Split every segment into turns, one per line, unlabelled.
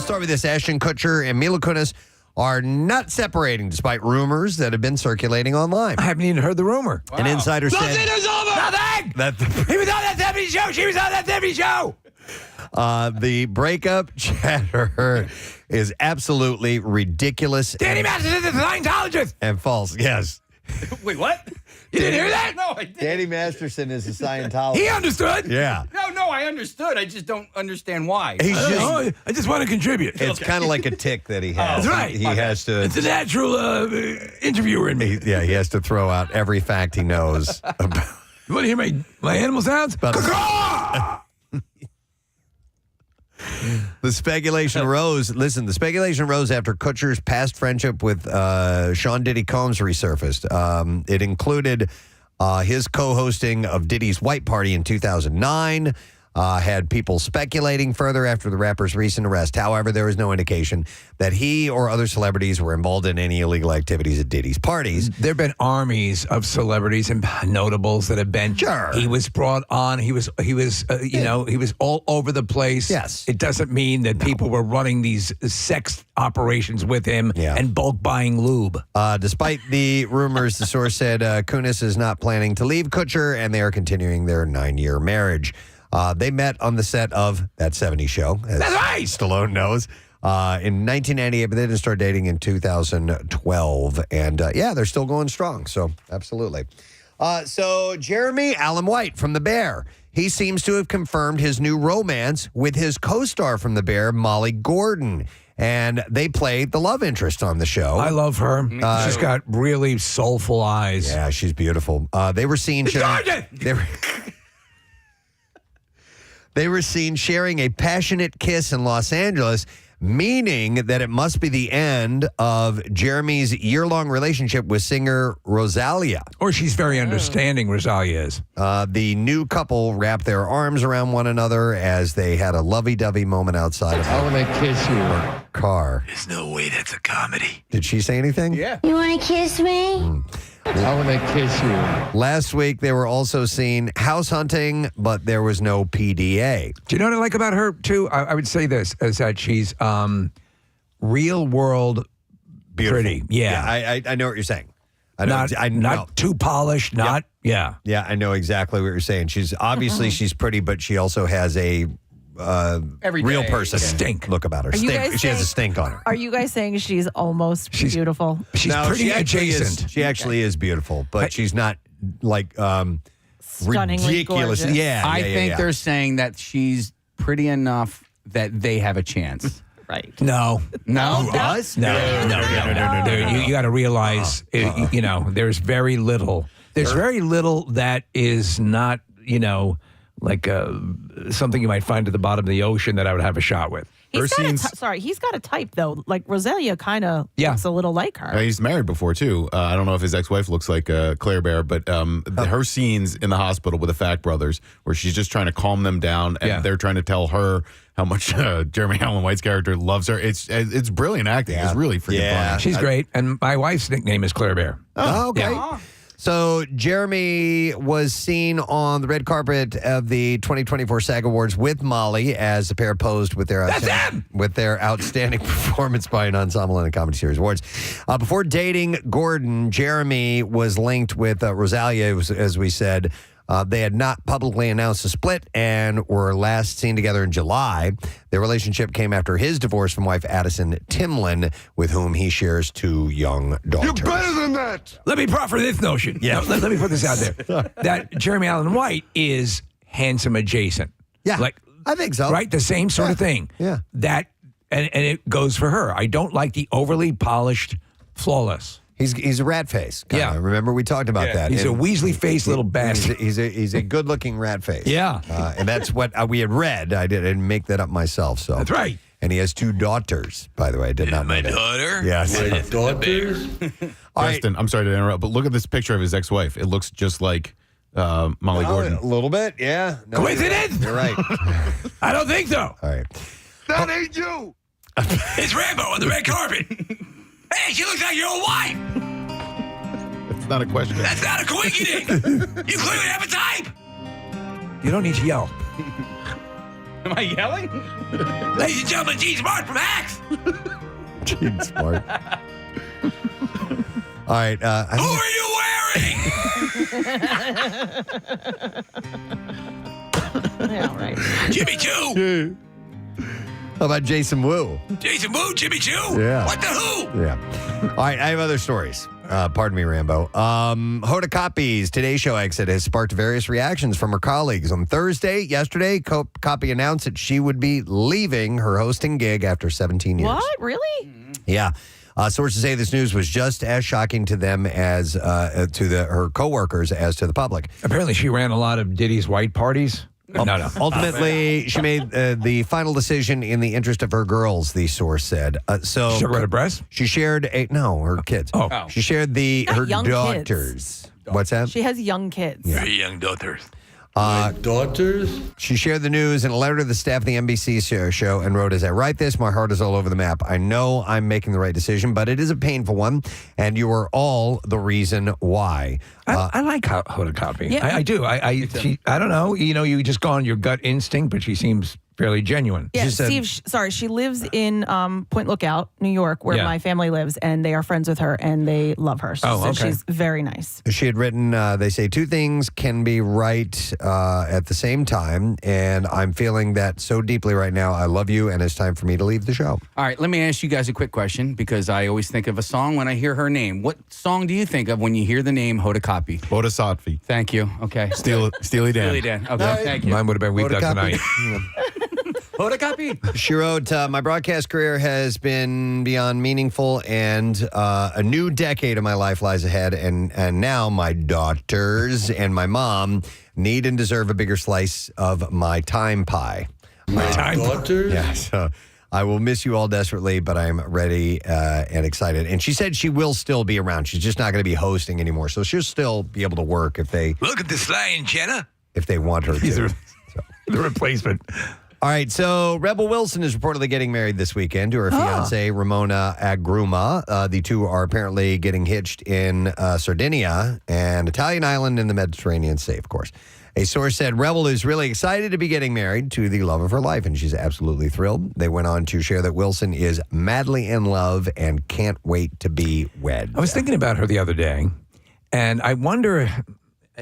We'll start with this. Ashton Kutcher and Mila Kunis are not separating despite rumors that have been circulating online.
I haven't even heard the rumor.
An insider said...
Nothing is over! Nothing! He was on that 70 show! She was on that 70 show!
The breakup chatter is absolutely ridiculous.
Danny Masterson is a Scientologist!
And false, yes.
Wait, what?
You didn't hear that?
No, I didn't.
Danny Masterson is a Scientologist.
He understood.
Yeah.
No, I understood. I just don't understand why.
He's
I just want to contribute.
It's kind of like a tick that he has.
That's right.
He has to...
It's a natural interviewer in me.
He has to throw out every fact he knows about...
You want to hear my animal sounds?
The speculation rose. Listen, the speculation rose after Kutcher's past friendship with Sean Diddy Combs resurfaced. It included his co-hosting of Diddy's White Party in 2009. Had people speculating further after the rapper's recent arrest. However, there was no indication that he or other celebrities were involved in any illegal activities at Diddy's parties.
There have been armies of celebrities and notables that have been.
Sure.
He was brought on. He was he was all over the place.
Yes.
It doesn't mean that people were running these sex operations with him and bulk buying lube.
Despite the rumors, the source said Kunis is not planning to leave Kutcher, and they are continuing their 9-year marriage. They met on the set of That 70s Show, as
That's right.
Stallone knows, in 1998, but they didn't start dating in 2012. And, they're still going strong, so absolutely. So Jeremy Allen White from The Bear, he seems to have confirmed his new romance with his co-star from The Bear, Molly Gordon. And they played the love interest on the show.
I love her. She's got really soulful eyes.
Yeah, she's beautiful. They were seen... They were seen sharing a passionate kiss in Los Angeles, meaning that it must be the end of Jeremy's year-long relationship with singer Rosalia.
Or she's very understanding, Rosalia is.
The new couple wrapped their arms around one another as they had a lovey-dovey moment outside of
I want to kiss you.
her car.
There's no way that's a comedy.
Did she say anything?
Yeah.
You want to kiss me?
I want to kiss you.
Last week, they were also seen house hunting, but there was no PDA.
Do you know what I like about her, too? I would say this, is that she's real world
Beautiful.
pretty. Yeah.
I know what you're saying. I know.
Not too polished, not, yeah.
Yeah, I know exactly what you're saying. She's obviously she's pretty, but she also has a real person
stink
look about her.
Are you
Stink.
guys
She has a
saying-
stink on her.
Are you guys saying she's almost beautiful?
She's
No,
pretty
she actually
adjacent.
She actually is beautiful, but she's not like
Stunningly
ridiculous.
gorgeous.
Yeah,
I think they're saying that she's pretty enough that they have a chance.
Right.
No.
No?
us.
No. You got to realize, there's very little. There's very little that is not, like something you might find at the bottom of the ocean that I would have a shot with.
He's got a type, though. Like, Rosalia kind of looks a little like her.
He's married before, too. I don't know if his ex-wife looks like Claire Bear, but her scenes in the hospital with the Fact brothers, where she's just trying to calm them down, and they're trying to tell her how much Jeremy Allen White's character loves her. It's brilliant acting. It's really freaking funny.
She's great. And my wife's nickname is Claire Bear.
Oh, okay. Yeah. So Jeremy was seen on the red carpet of the 2024 SAG Awards with Molly as the pair posed with their outstanding performance by an ensemble in a comedy series awards. Before dating Gordon, Jeremy was linked with Rosalia, as we said. They had not publicly announced a split and were last seen together in July. Their relationship came after his divorce from wife Addison Timlin, with whom he shares 2 young daughters.
You're better than that.
Let me proffer this notion.
Yeah.
No, let me put this out there. That Jeremy Allen White is handsome adjacent.
Yeah,
Like,
I think so.
Right? The same sort of thing.
Yeah.
That, and it goes for her. I don't like the overly polished, flawless.
He's a rat face. Kinda.
Yeah.
Remember we talked about that.
He's a
And
Weasley-faced little bastard.
He's a good-looking rat face.
Yeah.
And that's what we had read. I didn't make that up myself. So
That's right.
And he has 2 daughters, by the way. I did not know that.
daughter?
Yes.
Preston, I'm sorry to interrupt, but look at this picture of his ex-wife. It looks just like Molly Gordon.
A little bit, yeah. No,
Coincidence?
You're right.
I don't think so.
All right.
That ain't you.
It's Rambo on the red carpet. Hey, she looks like your old wife.
It's not a question.
That's not a coincidence. You clearly have a type. You don't need to yell.
Am I yelling?
Ladies and gentlemen, Gene Smart from Hacks.
Gene Smart. All right.
Who are you wearing?
Yeah, right.
Jimmy Choo.
How about Jason Wu?
Jason Wu, Jimmy Choo.
Yeah.
What the who?
Yeah. All right, I have other stories. Pardon me, Rambo. Hoda Kotb's Today Show exit has sparked various reactions from her colleagues. On Thursday, yesterday, Kotb announced that she would be leaving her hosting gig after 17 years.
What? Really?
Yeah. Sources say this news was just as shocking to them as to her coworkers as to the public.
Apparently, she ran a lot of Diddy's white parties. No.
Ultimately, she made the final decision in the interest of her girls, the source said. So
She got a breast?
She shared her kids.
Oh.
She shared
Got
her
young
daughters.
kids.
What's that?
She has young kids.
Very young daughters.
Daughters?
She shared the news in a letter to the staff of the NBC show and wrote, as I write this, my heart is all over the map. I know I'm making the right decision, but it is a painful one, and you are all the reason why.
I like Hoda Kotb.
Yeah.
I do. I don't know. You just go on your gut instinct, but she seems fairly genuine.
Yeah,
She said-
Steve, she lives in Point Lookout, New York, where
Yeah.
my family lives, and they are friends with her, and they love her.
Oh, okay.
She's very nice.
She had written, they say two things can be right at the same time, and I'm feeling that so deeply right now. I love you, and it's time for me to leave the show.
All right, let me ask you guys a quick question because I always think of a song when I hear her name. What song do you think of when you hear the name Hoda Kotb?
Bodhisattva.
Thank you. Okay.
Steely Dan.
Steely Dan. Okay, thank you.
Mine would have been We've
Hoda
Got
Kotb.
Tonight.
Hoda Kotb.
She wrote, my broadcast career has been beyond meaningful, and a new decade of my life lies ahead, and now my daughters and my mom need and deserve a bigger slice of my time pie.
Daughters?
Yeah, so I will miss you all desperately, but I'm ready and excited. And she said she will still be around. She's just not going to be hosting anymore, so she'll still be able to work if they
Look at this lion, Jenna.
want her to.
The replacement.
All right, so Rebel Wilson is reportedly getting married this weekend to her fiance, Ramona Agruma. The two are apparently getting hitched in Sardinia, an Italian island in the Mediterranean Sea, of course. A source said Rebel is really excited to be getting married to the love of her life, and she's absolutely thrilled. They went on to share that Wilson is madly in love and can't wait to be wed.
I was thinking about her the other day, and I wonder,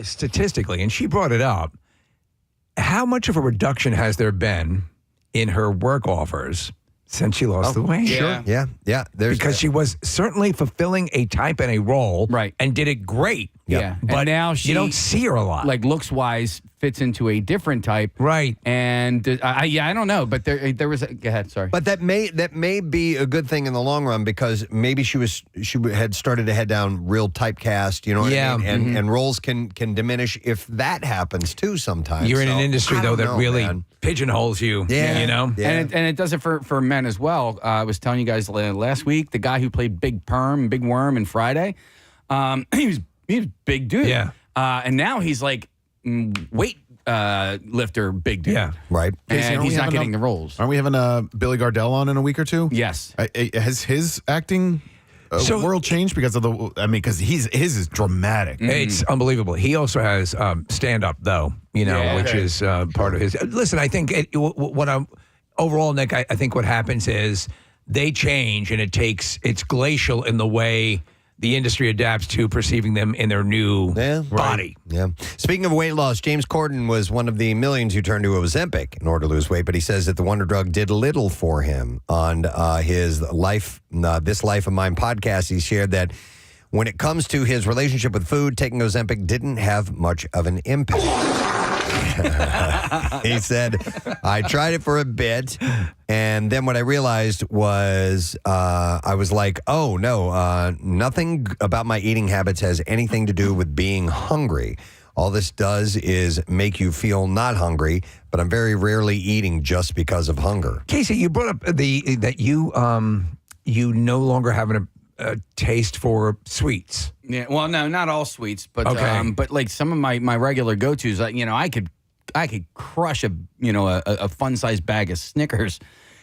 statistically, and she brought it up, how much of a reduction has there been in her work offers since she lost the weight?
yeah.
Yeah.
Because she was certainly fulfilling a type and a role,
Right.
and did it great.
Yeah.
But
And now she,
you don't see her a lot.
like looks wise, fits into a different type.
Right.
And I don't know, but there was. Go ahead. Sorry.
But that may be a good thing in the long run because maybe she had started to head down real typecast, you know what I mean? And roles can diminish if that happens too sometimes.
You're in an industry,
I
though,
don't
that
know,
really
man.
pigeonholes you.
Yeah.
You know?
Yeah.
And it does it for men as well. I was telling you guys last week, the guy who played Big Perm, Big Worm in Friday, he was a big dude.
Yeah.
And now he's like weight lifter, big dude.
Yeah.
Right.
And he's not getting the roles.
Aren't we having Billy Gardell on in a week or two?
Yes.
Has his acting world changed because of because his is dramatic.
It's unbelievable. He also has stand-up, though, which is part of his. Listen, I think overall, Nick, I think what happens is they change, and it's glacial in the way the industry adapts to perceiving them in their new body.
Yeah. Speaking of weight loss, James Corden was one of the millions who turned to Ozempic in order to lose weight, but he says that the wonder drug did little for him. On his This Life of Mine podcast, he shared that when it comes to his relationship with food, taking Ozempic didn't have much of an impact. He said, I tried it for a bit, and then what I realized was I was like, oh, no, nothing about my eating habits has anything to do with being hungry. All this does is make you feel not hungry, but I'm very rarely eating just because of hunger.
Casey, you brought up that you no longer have a taste for sweets.
Yeah. Well, no, not all sweets, but
Okay.
but like some of my regular go-tos, I could crush a fun-sized bag of Snickers,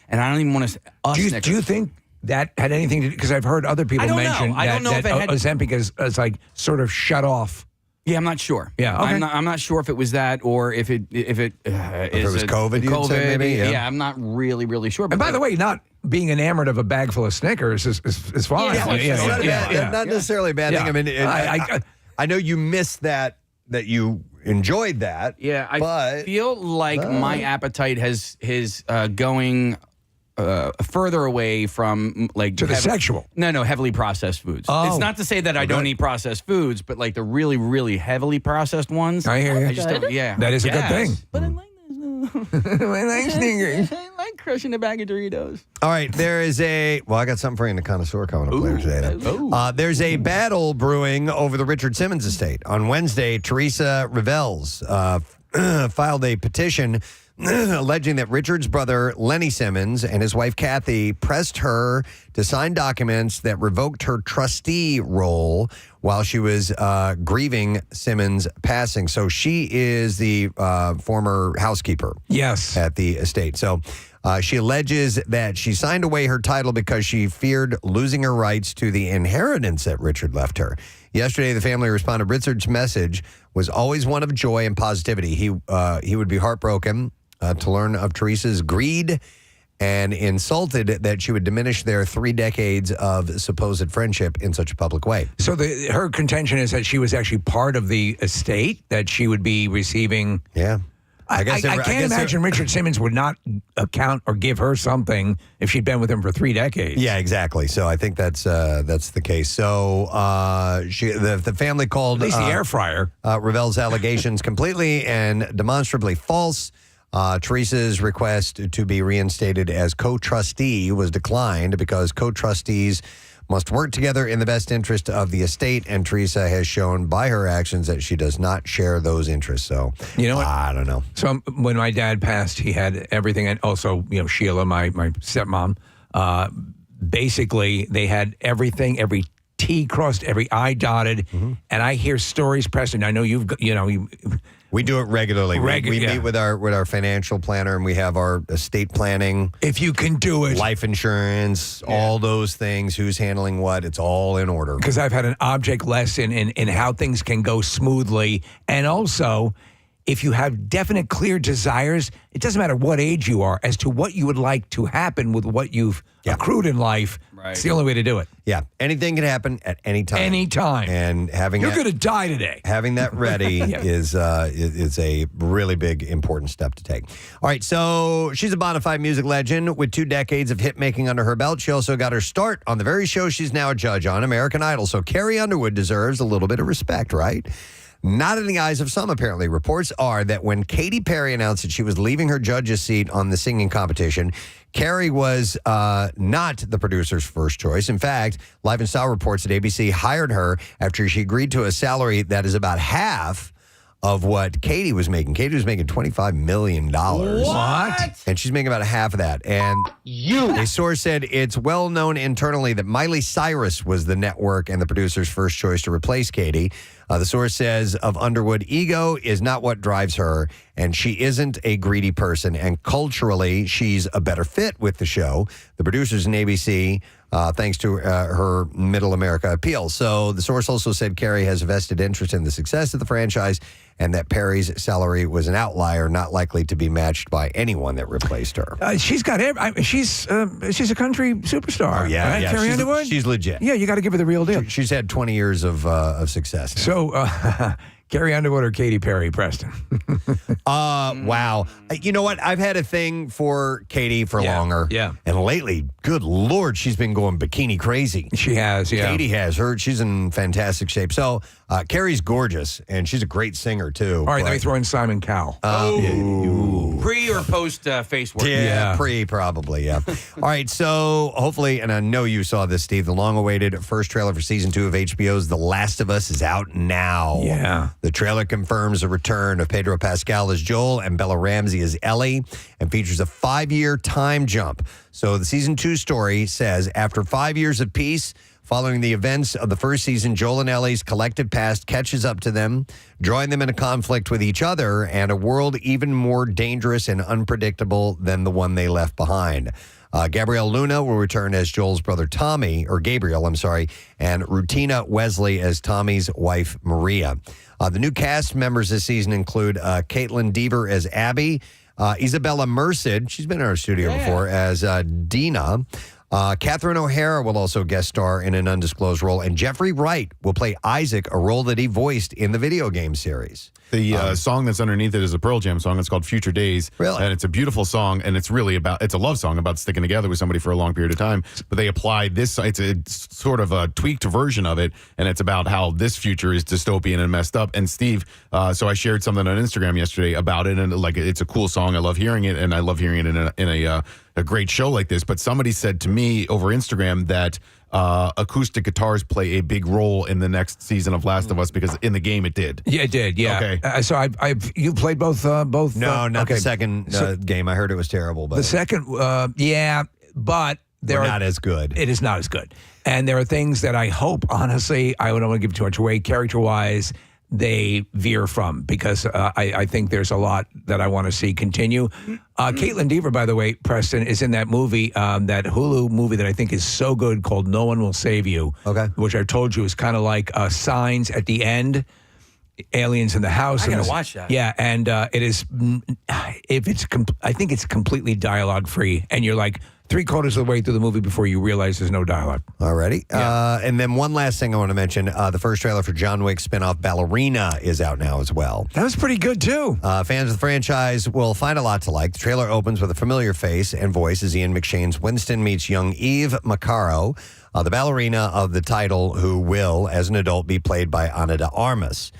and I don't even want to. Snickers.
Do you think that had anything to do? Because I've heard other people
I don't know.
mention
I don't know
that
if it had-
Ozempic is like sort of shut off
Yeah, I'm not sure.
Yeah, okay.
I'm not sure if it was that or if it
was COVID, you'd say maybe? Yeah.
I'm not really sure. But
And by the way, not being enamored of a bag full of Snickers is fine.
Not necessarily a bad thing. I mean, I know you missed that you enjoyed that.
Yeah, I feel like my appetite is going further away from like
to the sexual.
No, heavily processed foods.
Oh.
It's not to say that I don't eat processed foods, but like the really, really heavily processed ones.
I hear you.
I just don't. Yeah,
that is a good thing.
But I like this.
I like Snickers.
I like crushing a bag of Doritos.
All right, there is I got something for you in the Connoisseur coming up later today. There's a battle brewing over the Richard Simmons estate. On Wednesday, Teresa Revels filed a petition alleging that Richard's brother, Lenny Simmons, and his wife, Kathy, pressed her to sign documents that revoked her trustee role while she was grieving Simmons' passing. So she is the former housekeeper at the estate. So she alleges that she signed away her title because she feared losing her rights to the inheritance that Richard left her. Yesterday, the family responded, Richard's message was always one of joy and positivity. He would be heartbroken to learn of Teresa's greed and insulted that she would diminish their 3 decades of supposed friendship in such a public way.
So her contention is that she was actually part of the estate, that she would be rreceiving.
Yeah.
I can't imagine Richard Simmons would not account or give her something if she'd been with him for 3 decades.
Yeah, exactly. So I think that's the case. So the family called
at least the air fryer
Revels' allegations completely and demonstrably false. Teresa's request to be reinstated as co-trustee was declined because co-trustees must work together in the best interest of the estate, and Teresa has shown by her actions that she does not share those interests. So,
you know what?
I don't know.
So when my dad passed, he had everything, and also, Sheila, my stepmom, basically they had everything, every T crossed, every I dotted, and I hear stories, Preston. I know
we do it regularly. We meet with our financial planner, and we have our estate planning.
If you can do it.
Life insurance, all those things, who's handling what, it's all in order.
Because I've had an object lesson in how things can go smoothly. And also, if you have definite, clear desires, it doesn't matter what age you are, as to what you would like to happen with what you've accrued in life. Right. It's the only way to do it.
Yeah. Anything can happen at any time.
Any time.
And
you're going to die today.
Having that ready is a really big, important step to take. All right. So she's a bona fide music legend with 2 decades of hit making under her belt. She also got her start on the very show she's now a judge on, American Idol. So Carrie Underwood deserves a little bit of respect, right? Not in the eyes of some, apparently. Reports are that when Katy Perry announced that she was leaving her judge's seat on the singing competition, Carrie was not the producer's first choice. In fact, Live in Style reports that ABC hired her after she agreed to a salary that is about half of what Katy was making. Katy was making $25 million.
What?
And she's making about half of that. And a source said it's well known internally that Miley Cyrus was the network and the producer's first choice to replace Katy. The source says of Underwood, ego is not what drives her, and she isn't a greedy person. And culturally, she's a better fit with the show. The producers in ABC, thanks to her Middle America appeal. So the source also said Carrie has a vested interest in the success of the franchise, and that Perry's salary was an outlier, not likely to be matched by anyone that replaced her.
She's got she's a country superstar.
Oh, yeah,
right?
yeah.
Carrie Underwood?
She's legit.
Yeah, you got to give her the real deal.
She's had 20 years of success.
So, Carrie Underwood or Katy Perry, Preston?
Wow. You know what? I've had a thing for Katy for longer.
Yeah.
And lately, good Lord, she's been going bikini crazy.
She has, yeah.
Katy has. She's in fantastic shape. So, Carrie's gorgeous, and she's a great singer, too.
All right, let me throw in Simon Cowell.
Pre or post face work?
Yeah, pre, probably, yeah. All right, so hopefully, and I know you saw this, Steve, the long-awaited first trailer for Season 2 of HBO's The Last of Us is out now.
Yeah.
The trailer confirms the return of Pedro Pascal as Joel and Bella Ramsey as Ellie and features a 5-year time jump. So the Season 2 story says, after 5 years of peace, following the events of the first season, Joel and Ellie's collective past catches up to them, drawing them into conflict with each other and a world even more dangerous and unpredictable than the one they left behind. Gabrielle Luna will return as Joel's brother Tommy, or Gabriel, I'm sorry, and Rutina Wesley as Tommy's wife Maria. The new cast members this season include Caitlin Deaver as Abby, Isabella Merced, she's been in our studio before, as Dina. Catherine O'Hara will also guest star in an undisclosed role, and Jeffrey Wright will play Isaac, a role that he voiced in the video game series.
The song that's underneath it is a Pearl Jam song. It's called Future Days.
Really?
And it's a beautiful song, and it's really it's a love song about sticking together with somebody for a long period of time. But they applied this, it's a sort of a tweaked version of it, and it's about how this future is dystopian and messed up. And Steve, so I shared something on Instagram yesterday about it, and like it's a cool song. I love hearing it, and I love hearing it in a great show like this. But somebody said to me over Instagram that acoustic guitars play a big role in the next season of Last of Us, because in the game it did.
Yeah, it did. Yeah.
Okay.
So you played both.
No, not the second game. I heard it was terrible. But
the second, but
they're not as good.
It is not as good, and there are things that I hope, honestly, I don't want to give too much away, character-wise, they veer from, because I think there's a lot that I want to see continue. Caitlin Deaver, by the way, Preston, is in that movie, that Hulu movie that I think is so good called No One Will Save You.
Okay.
Which I told you is kind of like Signs at the end. Aliens in the house.
I gotta watch that.
Yeah, and it is. I think it's completely dialogue free, and you're like 3/4 of the way through the movie before you realize there's no dialogue.
Alrighty. And then one last thing I want to mention: the first trailer for John Wick spinoff Ballerina is out now as well.
That was pretty good too.
Fans of the franchise will find a lot to like. The trailer opens with a familiar face and voice as Ian McShane's Winston meets young Eve Macaro, the ballerina of the title, who will, as an adult, be played by Ana de Armas.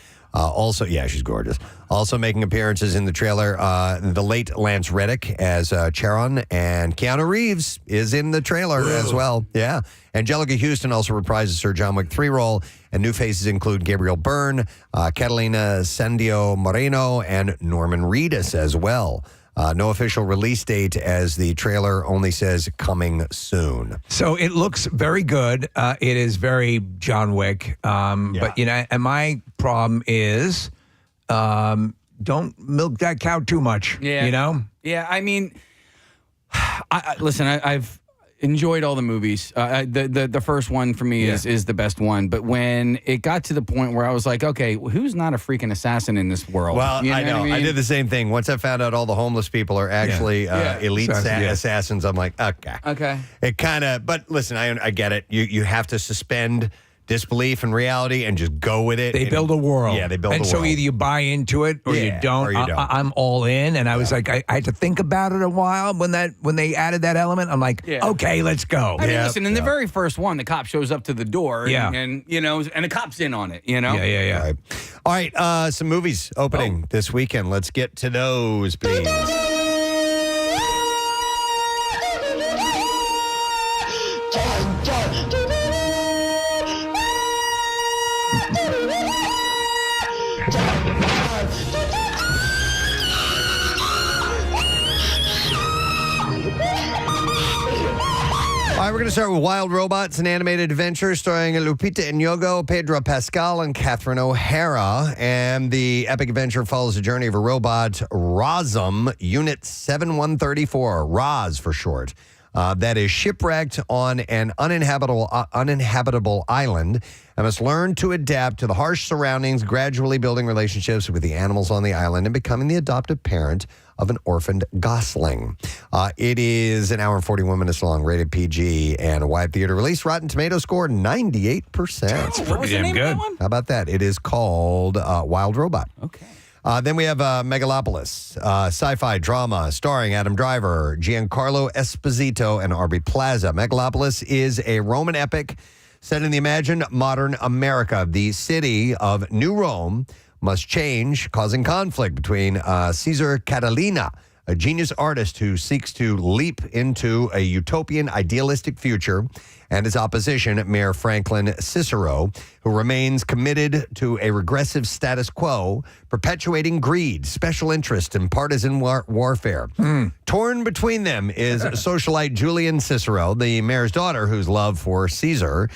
She's gorgeous. Also making appearances in the trailer, the late Lance Reddick as Charon, and Keanu Reeves is in the trailer as well. Yeah. Angelica Houston also reprises her John Wick 3 role, and new faces include Gabriel Byrne, Catalina Sandio Moreno, and Norman Reedus as well. No official release date, as the trailer only says coming soon.
So it looks very good. It is very John Wick. But, and my problem is don't milk that cow too much,
Yeah, I mean, listen, I've enjoyed all the movies. The first one for me is the best one. But when it got to the point where I was like, okay, who's not a freaking assassin in this world?
Well, I know. I did the same thing. Once I found out all the homeless people are actually elite assassins, I'm like, okay.
Okay.
It kind of, but listen, I get it. You have to suspend disbelief and reality and just go with it.
They build a world.
Yeah, they build a world.
And so either you buy into it or you don't. I'm all in. And I was like, I had to think about it a while when they added that element. I'm like, okay, let's go.
I mean, listen, in the very first one, the cop shows up to the door and the cop's in on it,
Yeah.
All right, some movies opening this weekend. Let's get to those, please. All right, we're going to start with Wild Robots, an animated adventure starring Lupita Nyong'o, Pedro Pascal, and Catherine O'Hara. And the epic adventure follows the journey of a robot, Rosum, Unit 7134, Roz for short, that is shipwrecked on an uninhabitable island and must learn to adapt to the harsh surroundings, gradually building relationships with the animals on the island and becoming the adoptive parent of an orphaned gosling. It is an hour and 41 minutes long, rated PG, and a wide theater release. Rotten Tomato score 98%.
That's pretty damn good.
How about that? It is called Wild Robot.
Okay.
Then we have Megalopolis, sci-fi drama starring Adam Driver, Giancarlo Esposito, and Aubrey Plaza. Megalopolis is a Roman epic set in the imagined modern America. The city of New Rome must change, causing conflict between Caesar Catalina, a genius artist who seeks to leap into a utopian, idealistic future, and his opposition, Mayor Franklin Cicero, who remains committed to a regressive status quo, perpetuating greed, special interest, and partisan warfare. Torn between them is socialite Julian Cicero, the mayor's daughter, whose love for Caesar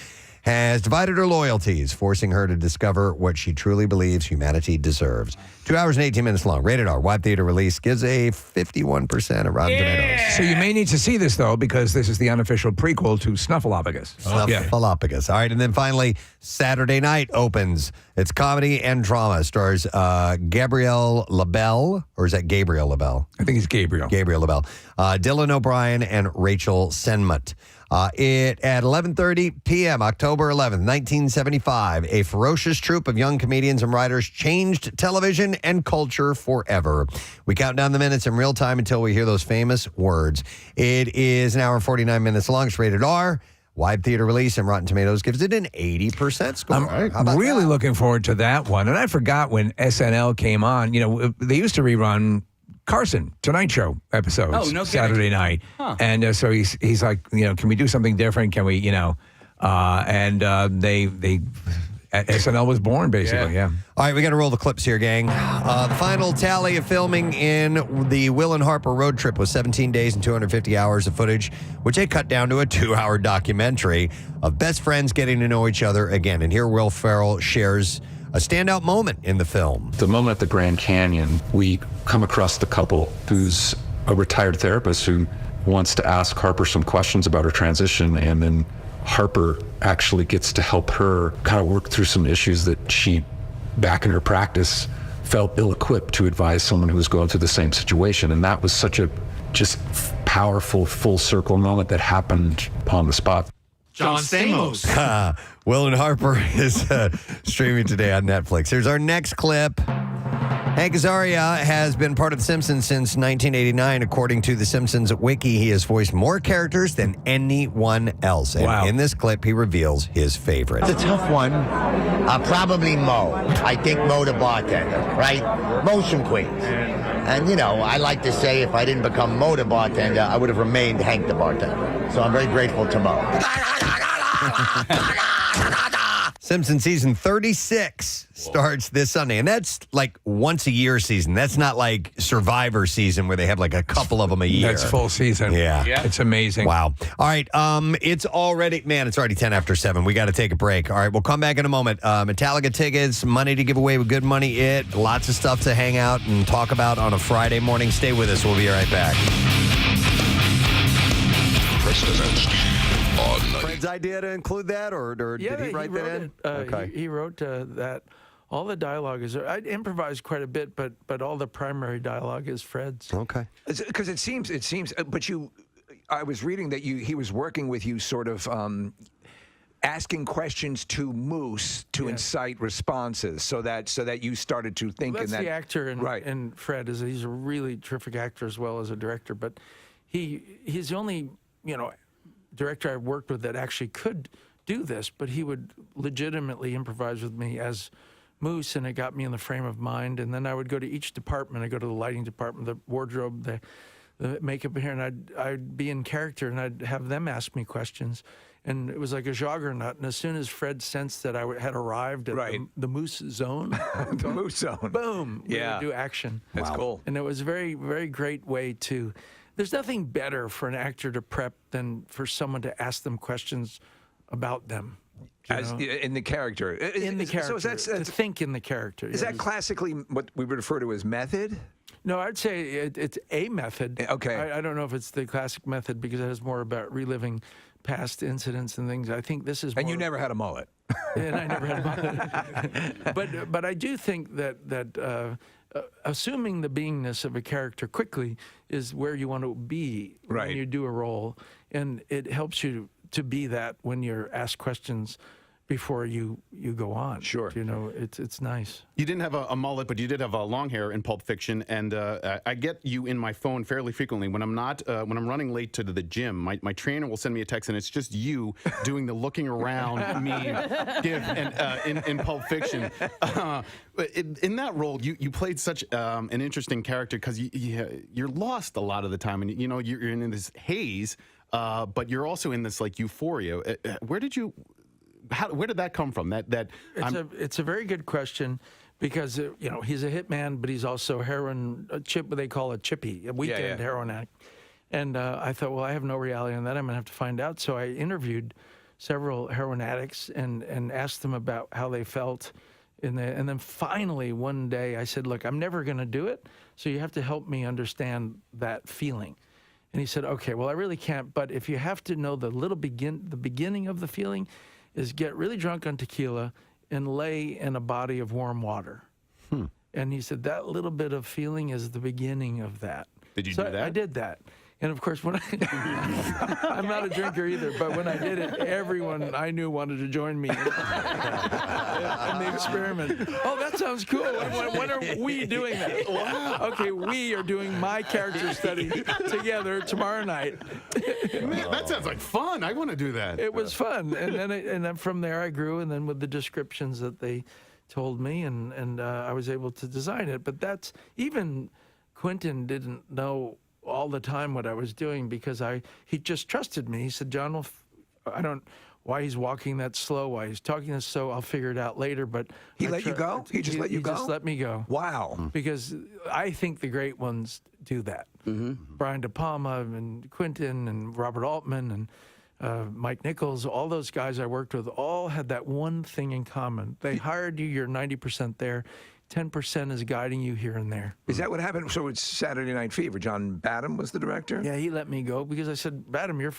has divided her loyalties, forcing her to discover what she truly believes humanity deserves. 2 hours and 18 minutes long. Rated R. Wide theater release gives a 51% of Rotten Tomatoes.
So you may need to see this, though, because this is the unofficial prequel to Snuffleupagus.
Snuffleupagus. All right, and then finally, Saturday Night opens. It's comedy and drama. Stars Gabrielle LaBelle, or is that Gabriel LaBelle?
I think it's Gabriel.
Gabriel LaBelle. Dylan O'Brien and Rachel Senmut. It at 11:30 p.m., October 11th, 1975, a ferocious troupe of young comedians and writers changed television and culture forever. We count down the minutes in real time until we hear those famous words. It is an hour and 49 minutes long. It's rated R. Wide theater release, and Rotten Tomatoes gives it an 80% score.
I'm really looking forward to that one. And I forgot when SNL came on. You know, they used to rerun Carson Tonight Show episodes Saturday night, and so he's like, you know, can we do something different? Can we, you know, they SNL was born basically. Yeah.
All right, we got to roll the clips here, gang. The final tally of filming in the Will and Harper road trip was 17 days and 250 hours of footage, which they cut down to a 2-hour documentary of best friends getting to know each other again. And here Will Ferrell shares a standout moment in the film.
The moment at the Grand Canyon, we come across the couple who's a retired therapist who wants to ask Harper some questions about her transition, and then Harper actually gets to help her kind of work through some issues that she, back in her practice, felt ill-equipped to advise someone who was going through the same situation. And that was such a just powerful full circle moment that happened on the spot.
John Stamos.
Will and Harper is streaming today on Netflix. Here's our next clip. Hank Azaria has been part of The Simpsons since 1989. According to The Simpsons Wiki, he has voiced more characters than anyone else. And in this clip, he reveals his favorite.
It's a tough one. Probably Mo. I think Mo the bartender, right? Mo's from Queens. And, you know, I like to say if I didn't become Mo the bartender, I would have remained Hank the bartender. So I'm very grateful to Mo.
Simpsons season 36 starts this Sunday, and that's like once a year season. That's not like Survivor season where they have like a couple of them a year.
That's full season.
Yeah.
It's amazing.
Wow. All right. It's already 10 after 7. We got to take a break. All right. We'll come back in a moment. Metallica tickets, money to give away with Good Money. Lots of stuff to hang out and talk about on a Friday morning. Stay with us. We'll be right back. Fred's idea to include that, or did he write that in?
Okay. He wrote that. All the dialogue is. I improvised quite a bit, but all the primary dialogue is Fred's.
Okay.
Because it seems. But I was reading that he was working with you, sort of asking questions to Moose to incite responses, so that you started to think.
Well, that's
in that
the actor, and Fred he's a really terrific actor as well as a director. But he's the only director I've worked with that actually could do this, but he would legitimately improvise with me as Moose, and it got me in the frame of mind. And then I would go to each department. I'd go to the lighting department, the wardrobe, the makeup here, and I'd be in character, and I'd have them ask me questions. And it was like a juggernaut. And as soon as Fred sensed that I had arrived at the Moose zone,
the Moose zone,
boom, we would do action.
That's cool.
And it was a very, very great way to. There's nothing better for an actor to prep than for someone to ask them questions about them.
In the character.
In the character. So to think in the character.
Is that classically what we would refer to as method?
No, I'd say it's a method.
Okay.
I don't know if it's the classic method because it is more about reliving past incidents and things. I think this is more.
And you never had a mullet.
And I never had a mullet. But I do think that assuming the beingness of a character quickly is where you want to be when you do a role, and it helps you to be that when you're asked questions before you go on.
Sure.
It's nice.
You didn't have a mullet, but you did have long hair in Pulp Fiction, and I get you in my phone fairly frequently. When I'm running late to the gym, my trainer will send me a text, and it's just you doing the looking around me give in Pulp Fiction. In that role, you played such an interesting character because you're lost a lot of the time, and you're in this haze, but you're also in this like euphoria. Where did that come from?
It's a very good question because he's a hitman, but he's also what they call a chippy, a weekend heroin addict. And I thought, well, I have no reality on that. I'm gonna have to find out. So I interviewed several heroin addicts and asked them about how they felt. And then finally one day I said, look, I'm never going to do it, so you have to help me understand that feeling. And he said, okay, well, I really can't, but if you have to know the beginning of the feeling is get really drunk on tequila and lay in a body of warm water. And he said, that little bit of feeling is the beginning of that.
Did you
do
that?
I did that. And of course, when I'm not a drinker either, but when I did it, everyone I knew wanted to join me in the experiment. Oh, that sounds cool. When are we doing that? Wow. Okay, we are doing my character study together tomorrow night.
Man, that sounds like fun. I want to do that.
It was fun, and then from there I grew, and then with the descriptions that they told me, and I was able to design it. But that's even Quentin didn't know all the time what I was doing because he just trusted me. He said, John, well, I don't why he's walking that slow, why he's talking this slow. I'll figure it out later. But
he let you go. He just let you go.
He just let me go.
Wow.
Because I think the great ones do that. Brian De Palma and Quentin and Robert Altman and Mike Nichols, all those guys I worked with, all had that one thing in common. They hired you. You're 90% there. 10% is guiding you here and there.
Is that what happened? So it's Saturday Night Fever. John Badham was the director?
Yeah, he let me go because I said, Badham, you're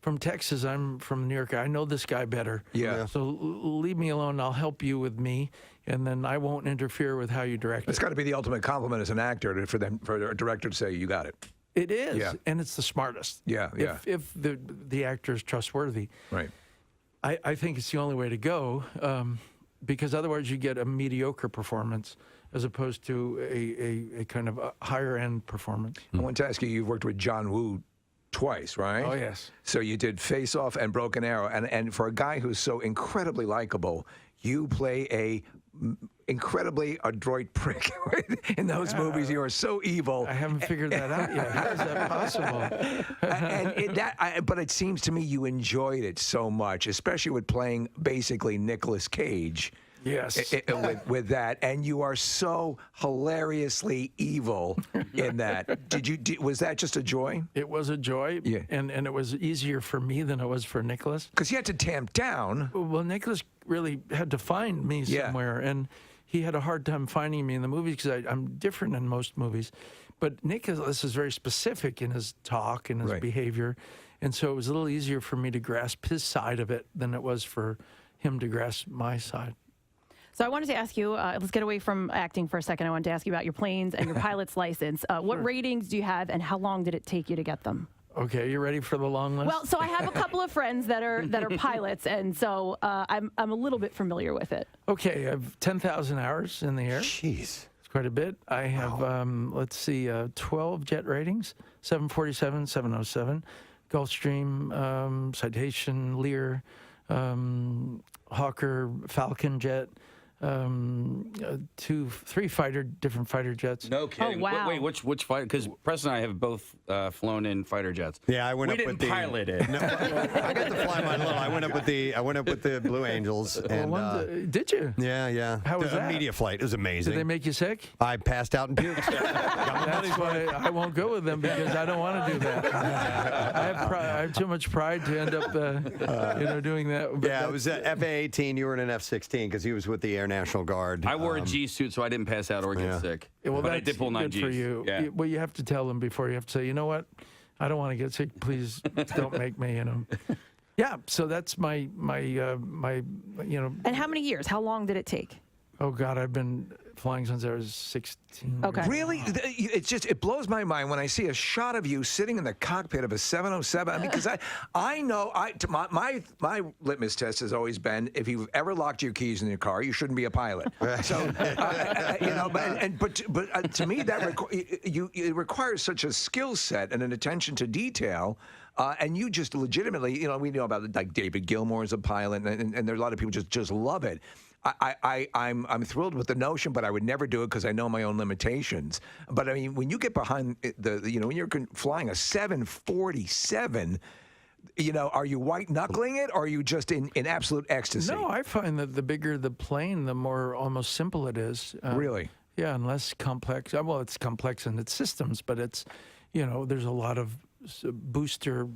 from Texas. I'm from New York. I know this guy better.
Yeah.
So leave me alone. I'll help you with me, and then I won't interfere with how you direct it.
It's got to be the ultimate compliment as an actor for a director to say, you got it.
It is, and it's the smartest.
Yeah.
If the actor is trustworthy.
Right.
I think it's the only way to go. Because otherwise you get a mediocre performance as opposed to a kind of a higher end performance.
I want to ask you, you've worked with John Woo twice, right?
Oh, yes.
So you did Face Off and Broken Arrow. And for a guy who's so incredibly likable, you play a incredibly adroit prick in those movies. You are so evil.
I haven't figured that out yet. How is that possible?
But it seems to me you enjoyed it so much, especially with playing basically Nicolas Cage.
Yes.
With that, and you are so hilariously evil in that. Was that just a joy?
It was a joy,
yeah.
And it was easier for me than it was for Nicholas.
Because you had to tamp down.
Well, Nicholas really had to find me somewhere, and he had a hard time finding me in the movies because I'm different in most movies. But Nicholas is very specific in his talk and his behavior, and so it was a little easier for me to grasp his side of it than it was for him to grasp my side.
So I wanted to ask you, let's get away from acting for a second. I wanted to ask you about your planes and your pilot's license. What ratings do you have, and how long did it take you to get them?
Okay, you ready for the long list?
Well, so I have a couple of friends that are pilots, and so I'm a little bit familiar with it.
Okay, I have 10,000 hours in the air.
Jeez.
It's quite a bit. I have, 12 jet ratings, 747, 707, Gulfstream, Citation, Lear, Hawker, Falcon jet, 3 different fighter jets.
No kidding.
Oh, wow.
Wait, which fighter? Because Preston and I have both flown in fighter jets.
Yeah, I went
we
up
didn't
with the
pilot it.
No, I got to fly mine little. I went up with the Blue Angels. And,
did you?
Yeah.
How was
a
that?
media flight. It was amazing.
Did they make you sick?
I passed out and puked.
That's why I won't go with them, because I don't want to do that. I have too much pride to end up, doing that. But
yeah, it was FA-18. You were in an F-16 because he was with the Air National Guard.
I wore a G suit, so I didn't pass out or get sick.
Well,
but I did pull 9
good
Gs.
for you.
Yeah.
Well, you have to tell them before. You have to say, you know what? I don't want to get sick. Please don't make me. Yeah. So that's my.
And how many years? How long did it take?
Oh God, I've been flying since I was 16.
Okay.
Really? It blows my mind when I see a shot of you sitting in the cockpit of a 707. I mean, because I know my litmus test has always been, if you've ever locked your keys in your car, you shouldn't be a pilot. So but to me that it requires such a skill set and an attention to detail. And you just legitimately, we know about like David Gilmour as a pilot, and there are a lot of people just love it. I'm thrilled with the notion, but I would never do it because I know my own limitations. But I mean, when you get behind when you're flying a 747, are you white knuckling it, or are you just in absolute ecstasy?
No, I find that the bigger the plane, the more almost simple it is.
Really?
Yeah, and less complex. Well, it's complex in its systems, but it's, there's a lot of booster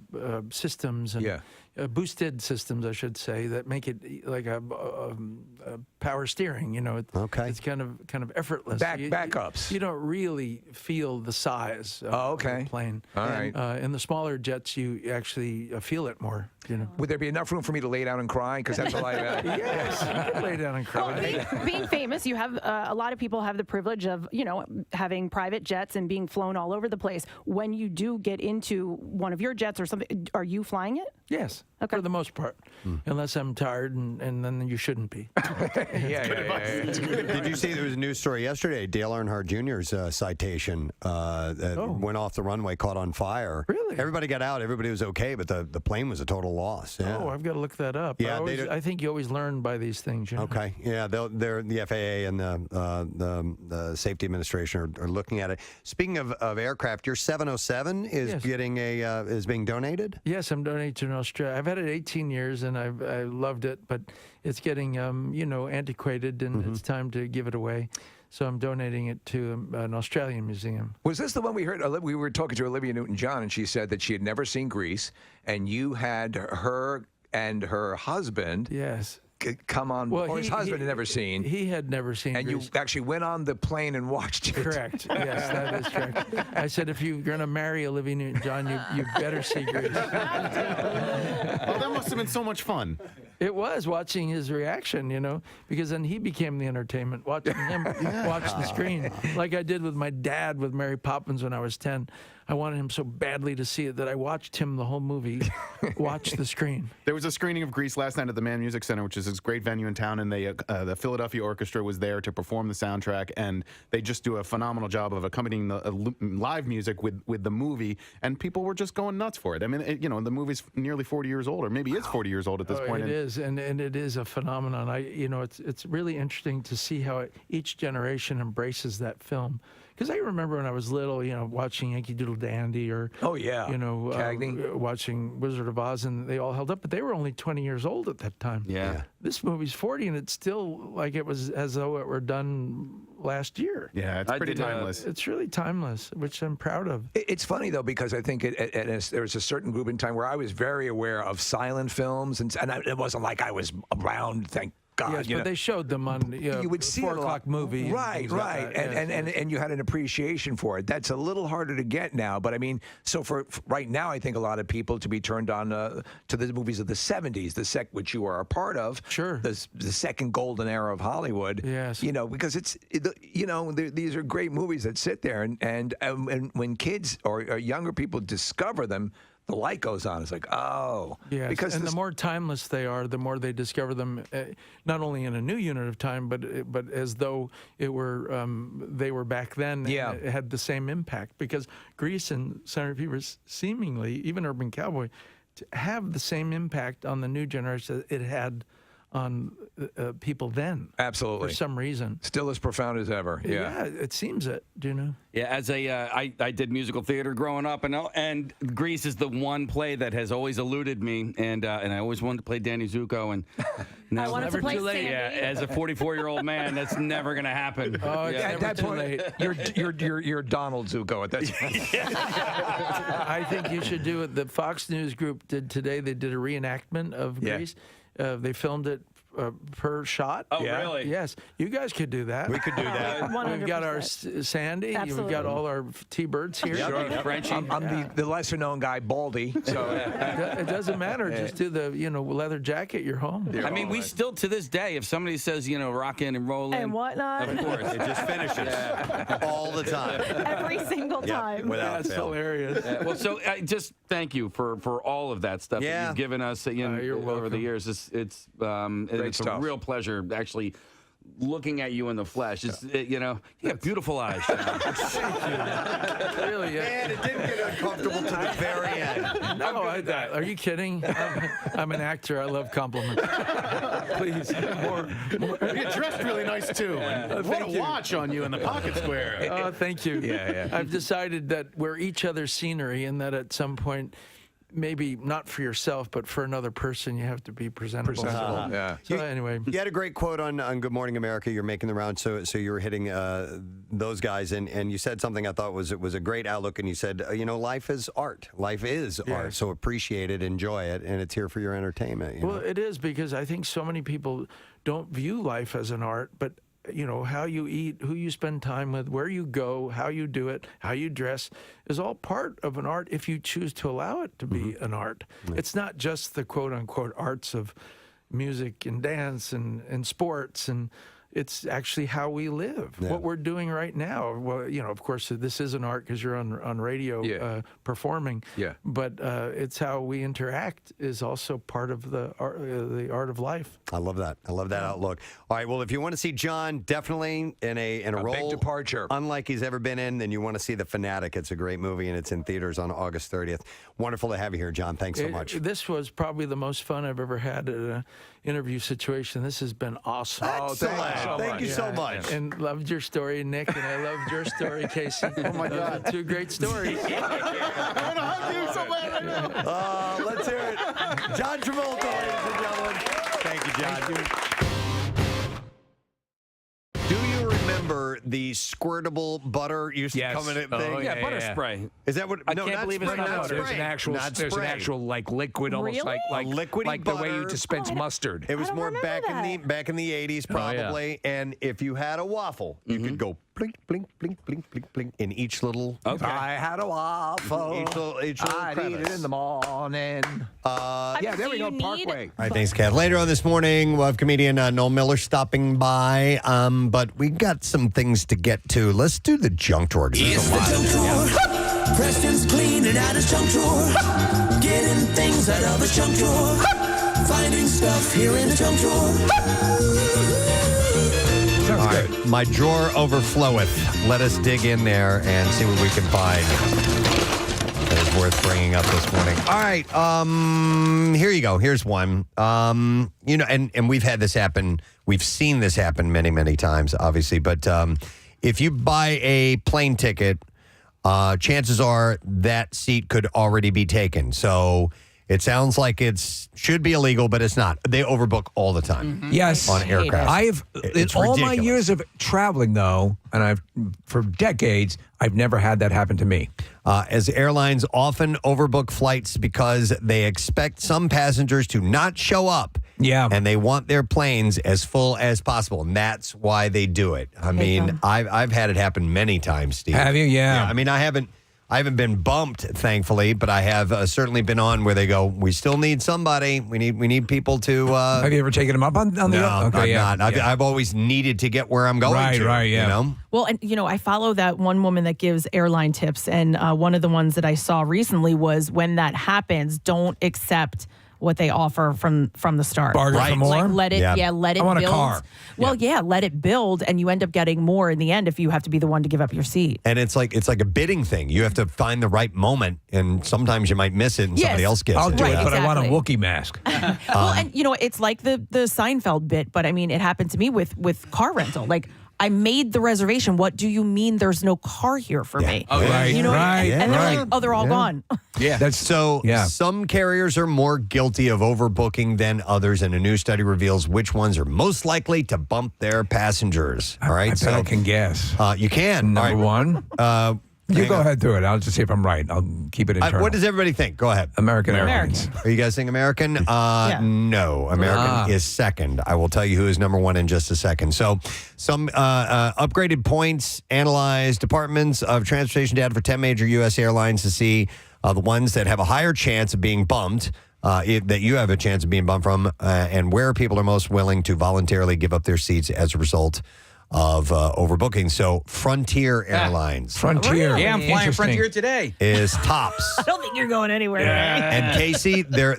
systems, and boosted systems, I should say, that make it like a power steering. You know,
Okay.
it's kind of effortless.
Backups.
You don't really feel the size of the plane.
All right.
In the smaller jets, you actually feel it more. You know.
Would there be enough room for me to lay down and cry? Because that's all I
Yes, you can lay down and cry.
Being famous, you have a lot of people have the privilege of, you know, having private jets and being flown all over the place. When you do get into one of your jets or something, are you flying it?
Yes, for the most part, unless I'm tired, and then you shouldn't be.
Did you see there was a news story yesterday? Dale Earnhardt Jr.'s citation that went off the runway, caught on fire.
Really?
Everybody got out. Everybody was okay, but the plane was a total loss. Yeah.
Oh, I've got to look that up.
Yeah,
I think you always learn by these things. You know?
Okay. Yeah, they're the FAA and the Safety Administration are looking at it. Speaking of aircraft, your 707 is getting is being donated.
Yes, I'm donating to Australia. I've had it 18 years and I loved it, but it's getting antiquated and it's time to give it away. So I'm donating it to an Australian museum.
Was this the one we heard? We were talking to Olivia Newton-John, and she said that she had never seen Grease, and you had her and her husband.
Yes.
Come on. Well, his husband had never seen.
He had never seen.
And
Grease.
you actually went on the plane and watched it.
Correct. Yes, that is correct. I said, if you're going to marry Olivia Newton-John, you better see Grease.
Oh, that must have been so much fun.
It was watching his reaction, you know, because then he became the entertainment, watching him watch the screen, like I did with my dad with Mary Poppins when I was 10. I wanted him so badly to see it that I watched him the whole movie, watch the screen.
There was a screening of Grease last night at the Mann Music Center, which is this great venue in town, and the Philadelphia Orchestra was there to perform the soundtrack, and they just do a phenomenal job of accompanying the live music with the movie, and people were just going nuts for it. I mean, the movie's nearly 40 years old, or maybe it's 40 years old at this point.
It is, and it is a phenomenon. It's really interesting to see how each generation embraces that film. Because I remember when I was little, watching Yankee Doodle Dandy or
Cagney.
Watching Wizard of Oz, and they all held up, but they were only 20 years old at that time.
Yeah.
This movie's 40, and it's still like it was as though it were done last year.
Yeah, it's pretty timeless.
It's really timeless, which I'm proud of.
It's funny, though, because I think there was a certain group in time where I was very aware of silent films, and it wasn't like I was around, thank God.
Yes, but they showed them on
you would see
4 o'clock movie.
Right. And you had an appreciation for it. That's a little harder to get now. But I mean, so for right now, I think a lot of people to be turned on to the movies of the 70s, which you are a part of.
Sure.
The second golden era of Hollywood.
Yes.
Because these are great movies that sit there. And when kids or younger people discover them, the light goes on. It's like, oh.
Yes,
because
the more timeless they are, the more they discover them, not only in a new unit of time, but as though it were they were back then.
Yeah.
And it had the same impact, because Grease and Saturday Fever seemingly, even Urban Cowboy, to have the same impact on the new generation that it had on people then.
Absolutely.
For some reason.
Still as profound as ever. Yeah.
It seems it. Do you know?
Yeah, as I did musical theater growing up, and Grease is the one play that has always eluded me, and I always wanted to play Danny Zuko, and now
I wanted to play Sandy.
Yeah, as a 44-year-old man, that's never gonna happen.
Oh, it's
At
never
that
too
point,
late.
you're Donald Zuko at that point.
I think you should do it. The Fox News Group did today. They did a reenactment of Grease. They filmed it per shot.
Oh, really?
Yes. You guys could do that.
We could do that.
100%.
We've got our Sandy.
Absolutely.
We've got all our T-Birds here.
Sure. Frenchie.
I'm the lesser known guy, Baldy. So
It doesn't matter. Just do the leather jacket. You're home.
I mean, we still, to this day, if somebody says, rock in and roll in.
And whatnot.
Of course.
It just finishes all the time.
Every single time.
Without
That's
fail.
hilarious.
Well, so just thank you for all of that stuff that you've given us
You're
over the
welcome.
years. It's a
stuff.
real pleasure actually looking at you in the flesh. It's you have beautiful eyes.
Really, yeah.
And it didn't get uncomfortable to the very end.
No, are you kidding? I'm an actor. I love compliments. Please, more.
You're dressed really nice, too. What a watch on you in the pocket square.
Oh, thank you.
Yeah.
I've decided that we're each other's scenery, and that at some point, maybe not for yourself, but for another person, you have to be presentable.
Yeah.
So anyway,
You had a great quote on Good Morning America. You're making the round, so you were hitting those guys, and you said something I thought was a great outlook, and you said, life is art. Life is art, so appreciate it, enjoy it, and it's here for your entertainment.
Well, it is, because I think so many people don't view life as an art, but how you eat, who you spend time with, where you go, how you do it, how you dress is all part of an art if you choose to allow it to be an art. It's not just the quote unquote arts of music and dance and sports, and it's actually how we live. What we're doing right now. Well, of course, this is an art because you're on radio performing.
Yeah.
But it's how we interact is also part of the art of life.
I love that. I love that outlook. All right. Well, if you want to see John definitely in a role
big departure,
unlike he's ever been in, then you want to see The Fanatic. It's a great movie, and it's in theaters on August 30th. Wonderful to have you here, John. Thanks so much.
This was probably the most fun I've ever had at an interview situation. This has been awesome.
Thank you so much.
And loved your story, Nick, and I loved your story, Casey.
Oh, my God.
Two great stories.
Let's hear it. John Travolta, ladies and gentlemen. Thank you, John. Do you remember the squirtable butter used to come in a thing?
Yeah, butter spray.
Is that what?
I can't believe it's not
There's an actual, like liquid, almost
Really?
like
liquidy
like the way you
butter.
dispense mustard.
It was
don't
more
remember
back in the 80s, probably. And if you had a waffle, you could go blink, blink, blink, blink, blink, blink in each little.
I had a waffle.
Each little
I'd eat it
crevice.
in the morning. Yeah, there we go. Parkway.
All right, thanks, Kev. Later on this morning, we'll have comedian Noel Miller stopping by. But we got some things to get to. Let's do the junk drawer.
It's the junk drawer. Preston's cleaning out his junk drawer. Getting things out of his junk drawer. Finding stuff here in the junk drawer.
All right, my drawer overfloweth. Let us dig in there and see what we can find that is worth bringing up this morning. All right, here you go. Here's one. And we've had this happen. We've seen this happen many, many times, obviously. But if you buy a plane ticket, chances are that seat could already be taken. So it sounds like it should be illegal, but it's not. They overbook all the time.
Yes,
on aircraft.
I've in
It's
all my
ridiculous.
years of traveling, though, and for decades, I've never had that happen to me.
As airlines often overbook flights because they expect some passengers to not show up.
Yeah.
And they want their planes as full as possible. And that's why they do it. I mean, I've had it happen many times, Steve.
Have you? Yeah.
I mean, I haven't been bumped, thankfully, but I have certainly been on where they go, we still need somebody. We need people to...
have you ever taken them up on the...
No,
okay,
I've not. I've always needed to get where I'm going to.
Right, yeah.
You know?
Well, and I follow that one woman that gives airline tips, and one of the ones that I saw recently was when that happens, don't accept what they offer from the start.
Bargain for more?
Like let it, let it
I want
build.
a car.
Well, let it build, and you end up getting more in the end if you have to be the one to give up your seat.
And it's like a bidding thing. You have to find the right moment, and sometimes you might miss it, and somebody else gets
I'll
it.
do it, but
exactly.
I want a Wookiee mask.
Well, and it's like the Seinfeld bit, but I mean, it happened to me with car rental. Like, I made the reservation. What do you mean there's no car here for me?
Oh, right, right.
And they're like, oh, they're all gone.
Yeah.
That's so. Yeah. Some carriers are more guilty of overbooking than others, and a new study reveals which ones are most likely to bump their passengers. All right,
I bet I can guess.
You can.
Number one. You go ahead through it. I'll just see if I'm right. I'll keep it internal.
What does everybody think? Go ahead.
American Airlines.
Are you guys saying American? No. American is second. I will tell you who is number one in just a second. So some upgraded points analyzed departments of transportation data for 10 major U.S. airlines to see the ones that have a higher chance of being bumped, that you have a chance of being bumped from, and where people are most willing to voluntarily give up their seats as a result of overbooking. So Frontier Airlines.
Frontier.
Yeah, I'm flying Frontier today.
Is tops.
I don't think you're going anywhere.
And Casey, they're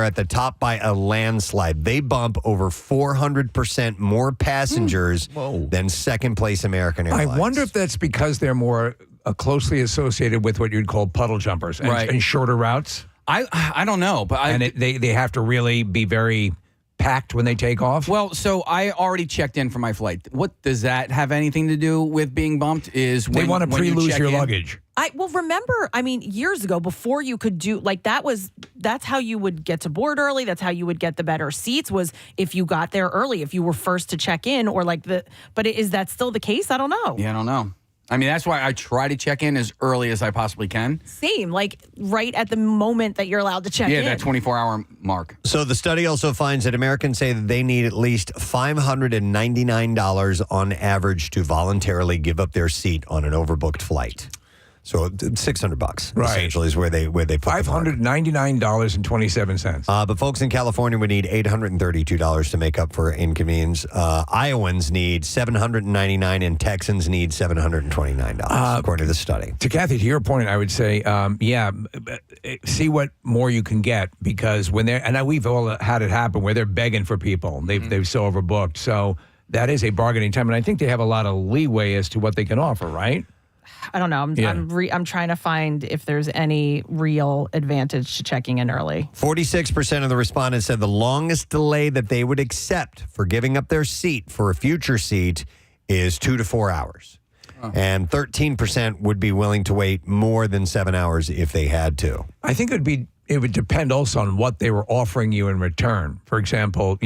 at the top by a landslide. They bump over 400% more passengers than second place American Airlines.
I wonder if that's because they're more closely associated with what you'd call puddle jumpers and shorter routes.
I don't know, but
they have to really be very packed when they take off?
Well, so I already checked in for my flight. What does that have anything to do with being bumped? Is
they want to pre-lose your
in,
luggage.
Remember, years ago, before you could do that's how you would get to board early. That's how you would get the better seats, was if you got there early, if you were first to check in, but is that still the case? I don't know.
Yeah, I don't know. That's why I try to check in as early as I possibly can.
Same, right at the moment that you're allowed to check in.
Yeah, that 24-hour mark.
So the study also finds that Americans say that they need at least $599 on average to voluntarily give up their seat on an overbooked flight. So $600, essentially, is where they put
$599.27.
But folks in California would need $832 to make up for inconvenience. Iowans need $799, and Texans need $729, according to the study.
To Kathy, to your point, I would say, see what more you can get, because when they're, and we've all had it happen where they're begging for people, they've so overbooked. So that is a bargaining time, and I think they have a lot of leeway as to what they can offer, right?
I don't know. I'm trying to find if there's any real advantage to checking in early.
46% of the respondents said the longest delay that they would accept for giving up their seat for a future seat is 2 to 4 hours. And 13% would be willing to wait more than 7 hours if they had to.
I think it would depend also on what they were offering you in return. For example,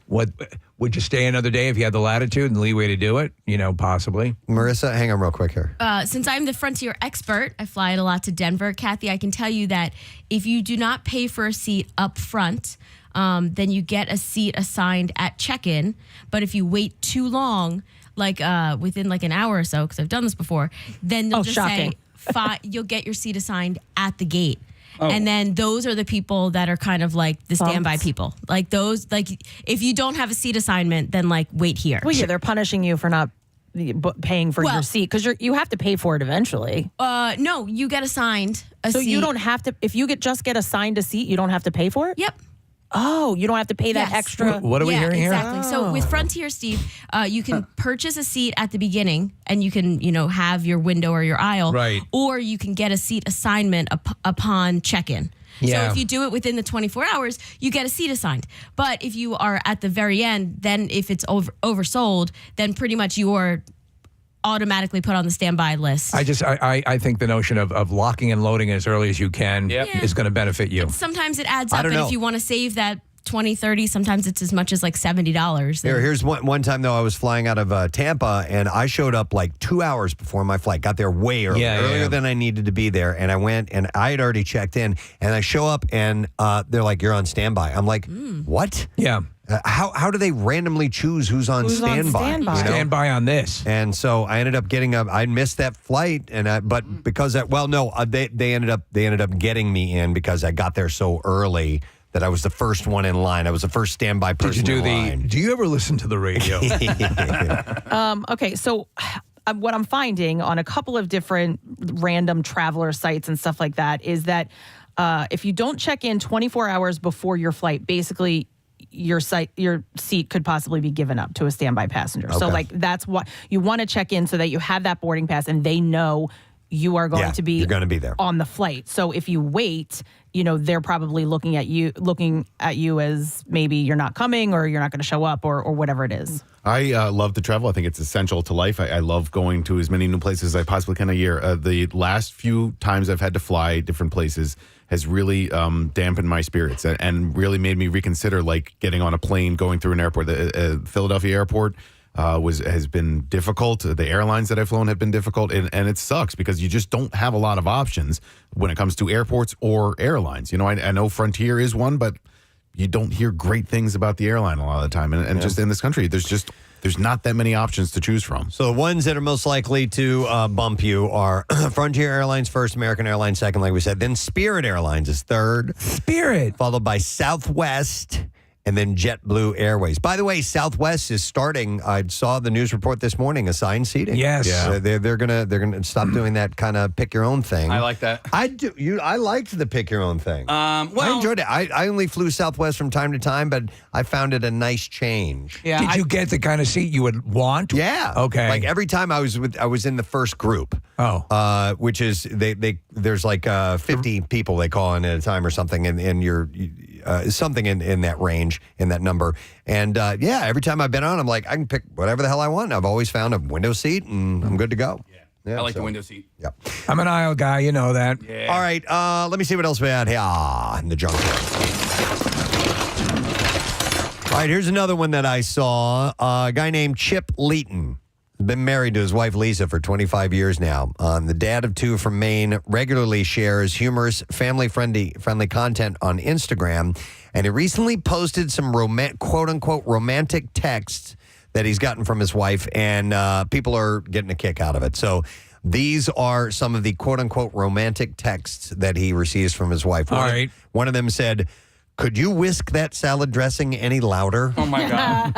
what would you stay another day if you had the latitude and leeway to do it? Possibly.
Marissa, hang on real quick here.
Since I'm the Frontier expert, I fly it a lot to Denver. Kathy, I can tell you that if you do not pay for a seat up front, then you get a seat assigned at check-in. But if you wait too long, within an hour or so, because I've done this before, then they'll just
shocking.
say, you'll get your seat assigned at the gate. Oh. And then those are the people that are kind of like the standby people. If you don't have a seat assignment, then wait here.
Well, yeah, they're punishing you for not paying for your seat, because you have to pay for it eventually.
No, you get assigned a seat.
So you don't have to, if you just get assigned a seat, you don't have to pay for it?
Yep.
Oh, you don't have to pay that extra.
What are we hearing here?
Exactly. So with Frontier, Steve, you can purchase a seat at the beginning, and you can, have your window or your aisle.
Right.
Or you can get a seat assignment upon check-in.
Yeah.
So if you do it within the 24 hours, you get a seat assigned. But if you are at the very end, then if it's oversold, then pretty much you're automatically put on the standby list.
I think the notion of locking and loading as early as you can is going to benefit you.
But sometimes it adds up, and if you want to save that $20, $30, sometimes it's as much as $70.
Here's one time, though. I was flying out of Tampa, and I showed up 2 hours before my flight. Got there way early, earlier than I needed to be there. And I went, and I had already checked in. And I show up, and they're like, "You're on standby." I'm like, "What?"
Yeah.
How do they randomly choose who's on standby?
Standby on this.
And so I ended up getting I missed that flight, but because they ended up getting me in because I got there so early that I was the first one in line. I was the first standby person in line.
Do you ever listen to the radio?
Okay, so what I'm finding on a couple of different random traveler sites and stuff like that is that if you don't check in 24 hours before your flight, basically your seat could possibly be given up to a standby passenger. Okay. So that's what you want to check in, so that you have that boarding pass and they know you are going to be
you're going to be there
on the flight. So if you wait, they're probably looking at you as maybe you're not coming, or you're not going to show up, or whatever it is.
I love to travel. I think it's essential to life. I love going to as many new places as I possibly can a year. The last few times I've had to fly different places has really dampened my spirits and really made me reconsider getting on a plane, going through an airport. The Philadelphia airport has been difficult. The airlines that I've flown have been difficult, and it sucks because you just don't have a lot of options when it comes to airports or airlines. I know Frontier is one, but you don't hear great things about the airline a lot of the time. And just in this country, there's not that many options to choose from.
So the ones that are most likely to bump you are Frontier Airlines first, American Airlines second, like we said. Then Spirit Airlines is third.
Spirit.
Followed by Southwest, and then JetBlue Airways. By the way, Southwest is starting. I saw the news report this morning. Assigned seating.
Yes,
they're gonna stop doing that kind of pick your own thing.
I like that.
I do. I liked the pick your own thing.
I
enjoyed it. I only flew Southwest from time to time, but I found it a nice change.
Yeah. Did you get the kind of seat you would want?
Yeah.
Okay.
Every time I was in the first group.
Oh.
Which is there's 50 people they call in at a time or something, and you're something in that range, in that number. And every time I've been on, I'm like, I can pick whatever the hell I want. I've always found a window seat, and I'm good to go.
I like the window seat.
Yep.
I'm an aisle guy. You know that.
Yeah.
All right. Let me see what else we had here in the junkyard. All right. Here's another one that I saw. A guy named Chip Leeton. Been married to his wife Lisa for 25 years now. The dad of two from Maine regularly shares humorous, family-friendly content on Instagram, and he recently posted some quote-unquote romantic texts that he's gotten from his wife, and people are getting a kick out of it. So these are some of the quote-unquote romantic texts that he receives from his wife.
All right.
One of them said, "Could you whisk that salad dressing any louder?"
Oh, my God.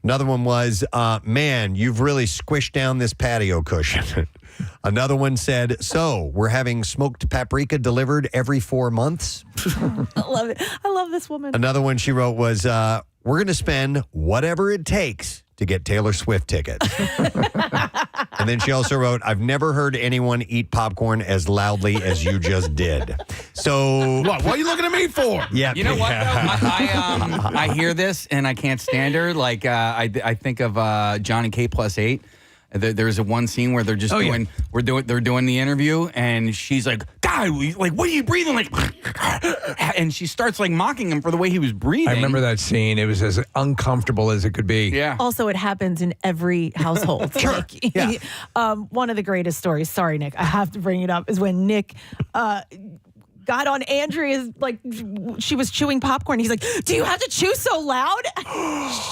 Another one was, "Man, you've really squished down this patio cushion." Another one said, "So, we're having smoked paprika delivered every 4 months?"
I love it. I love this woman.
Another one she wrote was, "We're going to spend whatever it takes to get Taylor Swift tickets." And then she also wrote, "I've never heard anyone eat popcorn as loudly as you just did." So,
What are you looking at me for?
yeah.
You know what, though? I hear this, and I can't stand her. Like, I think of Johnny K plus 8. There's a one scene where they're just they're doing the interview, and she's like, "God, like, what are you breathing like?" And she starts like mocking him for the way he was breathing.
I remember that scene. It was as uncomfortable as it could be.
Yeah.
Also, it happens in every household.
Sure.
Like, one of the greatest stories, sorry, Nick, I have to bring it up, is when Nick got on Andrea's, like, she was chewing popcorn. He's like, "Do you have to chew so loud?"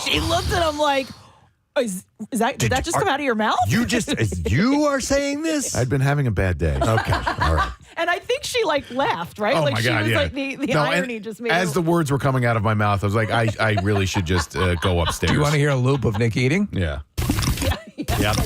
She looked at him like, did that just come out of your mouth?
You are saying this?
I'd been having a bad day.
Okay. All right.
And I think she like laughed, right?
Oh
like
my
she
God,
was
yeah.
like the
No,
irony
and
just made
as
it.
the words were coming out of my mouth, I was like, I really should just go upstairs.
Do you want to hear a loop of Nick eating?
Yeah.
Yep.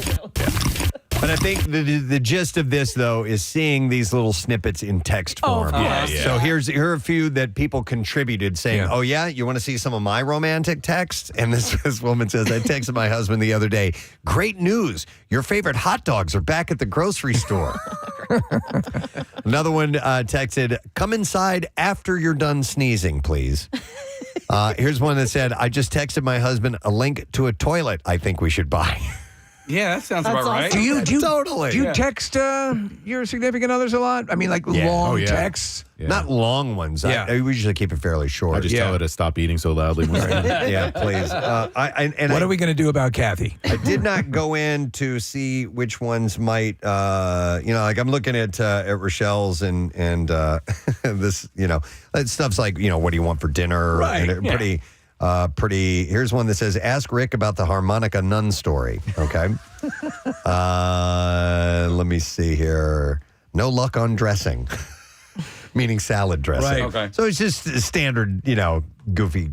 But I think the gist of this, though, is seeing these little snippets in text form.
Yeah.
So here are a few that people contributed saying, "Oh, yeah, you want to see some of my romantic texts?" And this woman says, "I texted my husband the other day. Great news. Your favorite hot dogs are back at the grocery store." Another one texted, "Come inside after you're done sneezing, please." Here's one that said, "I just texted my husband a link to a toilet I think we should buy."
Yeah, that sounds
That's
about right.
awesome.
Totally.
Do you text your significant others a lot? I mean, like
Yeah.
long
Oh, yeah.
texts?
Yeah.
Not long ones.
Yeah.
I usually keep it fairly short.
I just tell her to stop eating so loudly.
Yeah, please.
What are we going to do about Kathy?
I did not go in to see which ones might, like I'm looking at Rochelle's and this, that stuff's like, what do you want for dinner?
Right,
And
yeah.
pretty. Here's one that says, "Ask Rick about the harmonica nun story." Okay. Let me see here. "No luck on dressing." Meaning salad dressing.
Right.
Okay.
So it's just standard, goofy,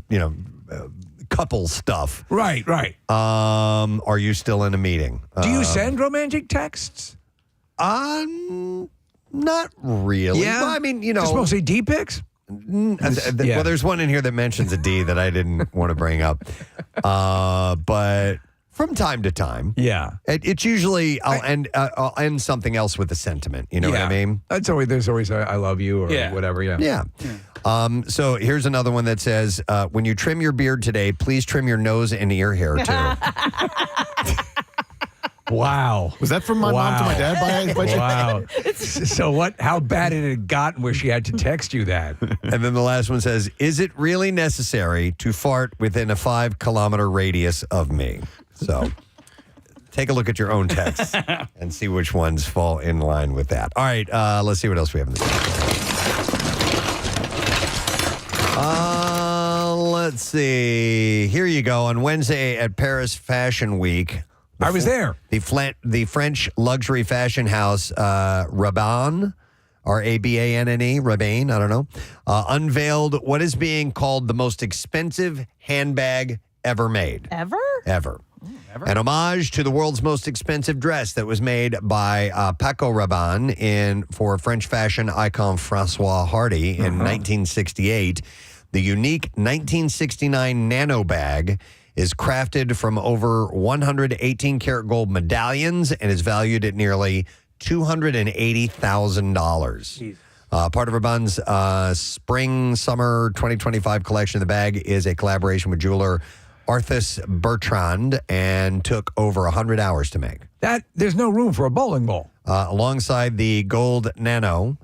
couple stuff.
Right.
Are you still in a meeting?
Do you send romantic texts?
Not really.
Yeah.
Well, I mean,
Just mostly D pics?
Well, there's one in here that mentions a D that I didn't want to bring up. But from time to time,
Yeah.
it's usually I'll end something else with a sentiment. You know what I mean?
There's always a I love you or whatever. Yeah.
Yeah. So here's another one that says, "When you trim your beard today, please trim your nose and ear hair too."
Wow.
Was that from my mom to my dad?
Wow. So how bad had it gotten where she had to text you that?
And then the last one says, "Is it really necessary to fart within a 5-kilometer radius of me?" So take a look at your own texts and see which ones fall in line with that. All right, let's see what else we have in this. Let's see. Here you go. On Wednesday at Paris Fashion Week,
I was there.
The French luxury fashion house Rabanne, R-A-B-A-N-N-E, Rabanne, I don't know, unveiled what is being called the most expensive handbag ever made.
Ever?
Ever. An homage to the world's most expensive dress that was made by Paco Rabanne for French fashion icon François Hardy in 1968. The unique 1969 nano bag is crafted from over 118 karat gold medallions and is valued at nearly $280,000. Part of Rabanne's spring-summer 2025 collection. The bag is a collaboration with jeweler Arthas Bertrand and took over 100 hours to make.
There's no room for a bowling ball.
Alongside the Gold Nano,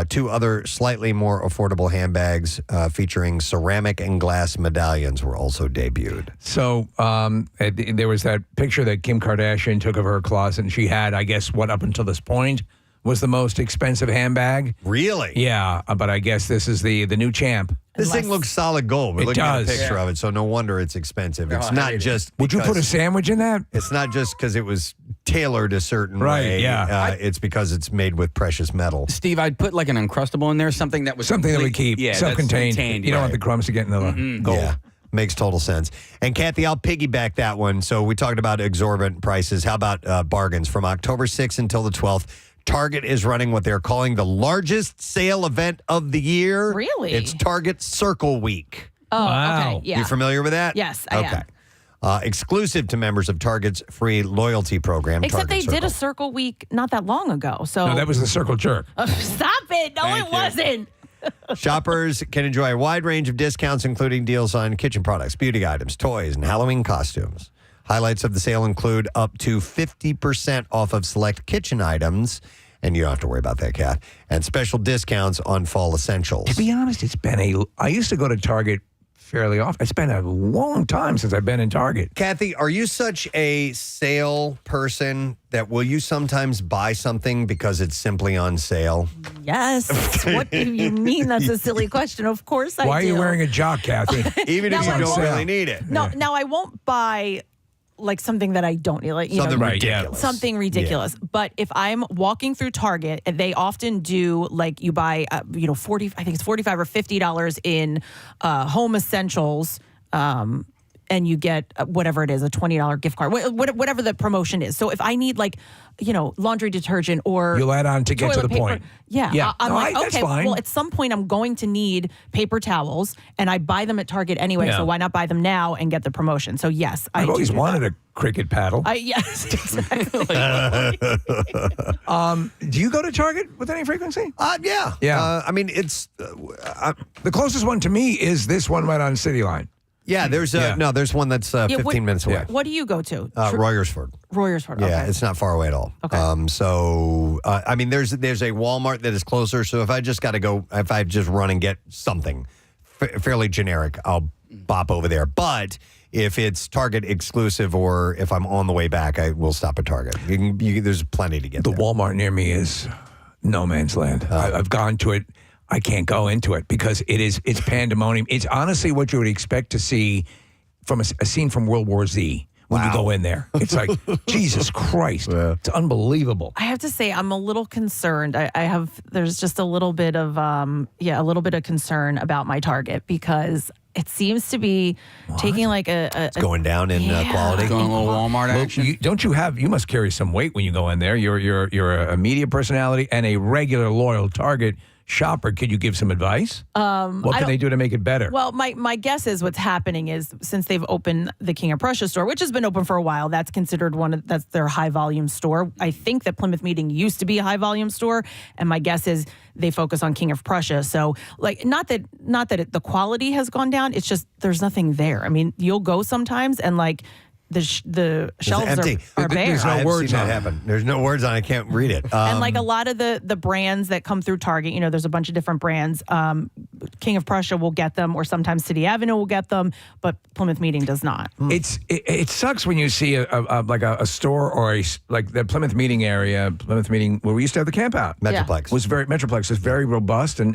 2 other slightly more affordable handbags featuring ceramic and glass medallions were also debuted.
So there was that picture that Kim Kardashian took of her closet, and she had, I guess, what up until this point was the most expensive handbag.
Really?
Yeah, but I guess this is the new champ.
This thing looks solid gold. We're looking at a picture
Yeah.
of it, so no wonder it's expensive. It's not just
Would you put a sandwich in that?
It's not just because it was tailored a certain
Right,
way.
yeah.
It's because it's made with precious metal.
Steve, I'd put like an Uncrustable in there, something that was
Something that would
complete-
keep
yeah, that's
self-contained.
contained,
You don't
yeah.
want the crumbs to get in the gold.
Yeah, makes total sense. And Kathy, I'll piggyback that one. So we talked about exorbitant prices. How about bargains? From October 6th until the 12th, Target is running what they're calling the largest sale event of the year.
Really?
It's Target Circle Week.
Oh,
Wow.
okay. Yeah.
You familiar with that?
Yes, I am.
Exclusive to members of Target's free loyalty program.
Except
Target
they did a
Circle.
Circle Week not that long ago. So
No, that was the Circle Jerk.
Stop it. No,
Thank
it
you.
wasn't.
Shoppers can enjoy a wide range of discounts, including deals on kitchen products, beauty items, toys, and Halloween costumes. Highlights of the sale include up to 50% off of select kitchen items, and you don't have to worry about that, Kat, and special discounts on fall essentials.
To be honest, I used to go to Target fairly often. It's been a long time since I've been in Target.
Kathy, are you such a sale person that will you sometimes buy something because it's simply on sale?
Yes. What do you mean? That's a silly question. Of course I do.
Why are you wearing a jock, Kathy?
Even if
Now
you
I
don't
won't-
really need it.
No, now I won't buy like something that I don't need. Like,
Something
Right,
ridiculous.
something ridiculous. But if I'm walking through Target, they often do like you buy, I think it's $45 or $50 in home essentials. And you get whatever it is, a $20 gift card, whatever the promotion is. So if I need laundry detergent or
You'll add on to get to
toilet
the
paper,
point.
Yeah,
Yeah.
I'm
No,
like,
that's
okay,
fine.
well, at some point I'm going to need paper towels, and I buy them at Target anyway.
Yeah.
So why not buy them now and get the promotion? So yes,
I've always
do
wanted
that.
a cricket paddle.
Yes, exactly.
Do you go to Target with any frequency?
Yeah.
Yeah.
I mean, it's
The closest one to me is this one right on City Line.
there's
Yeah.
there's one that's 15 minutes away.
What do you go to?
Royersford.
Royersford.
Yeah,
Okay.
it's not far away at all.
Okay.
I mean, there's a Walmart that is closer. So if I just run and get something fairly generic, I'll bop over there. But if it's Target exclusive or if I'm on the way back, I will stop at Target. There's plenty to get
The
there.
Walmart near me is no man's land. I've gone to it. I can't go into it because it's pandemonium. It's honestly what you would expect to see from a scene from World War Z when you go in there. It's like, Jesus Christ. It's unbelievable.
I have to say, I'm a little concerned. There's just a little bit of concern about my Target because it seems to be taking like
It's going down in quality.
Going a little Walmart
Well,
action.
you must carry some weight when you go in there. You're a media personality and a regular loyal Target shopper. Could you give some advice? What can they do to make it better?
Well, my guess is what's happening is since they've opened the King of Prussia store, which has been open for a while, that's considered that's their high volume store. I think that Plymouth Meeting used to be a high volume store, and my guess is they focus on King of Prussia. So, like, not that the quality has gone down. It's just there's nothing there. I mean, you'll go sometimes and like. The shelves
empty.
are bare.
There's no
I have
words
seen
on
that
it.
happen. There's no words on it. I can't read it.
And like a lot of the brands that come through Target, there's a bunch of different brands. King of Prussia will get them, or sometimes City Avenue will get them, but Plymouth Meeting does not.
It sucks when you see a store or like the Plymouth Meeting area, Plymouth Meeting where we used to have the camp out.
Metroplex.
Metroplex is very robust and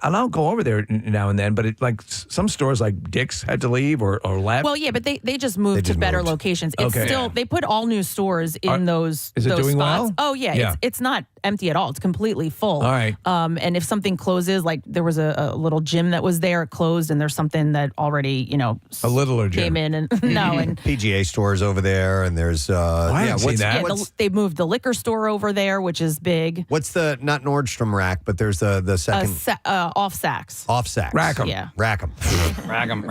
I'll go over there now and then, but some stores like Dick's had to leave or Lab.
Well, yeah, but they just moved to better locations. It's
Okay.
still they put all new stores in those.
Is it
those
doing
spots.
well?
Oh yeah, it's not empty at all. It's completely full.
All right.
And if something closes, like there was a little gym that was there, it closed, and there's something that already
a littler gym
came in and and
PGA stores over there, and there's
I haven't seen that.
they moved the liquor store over there, which is big.
What's the not Nordstrom rack, but there's the second
Off Saks.
off Saks.
Rackham.
Yeah.
Rackham.
Rag'em.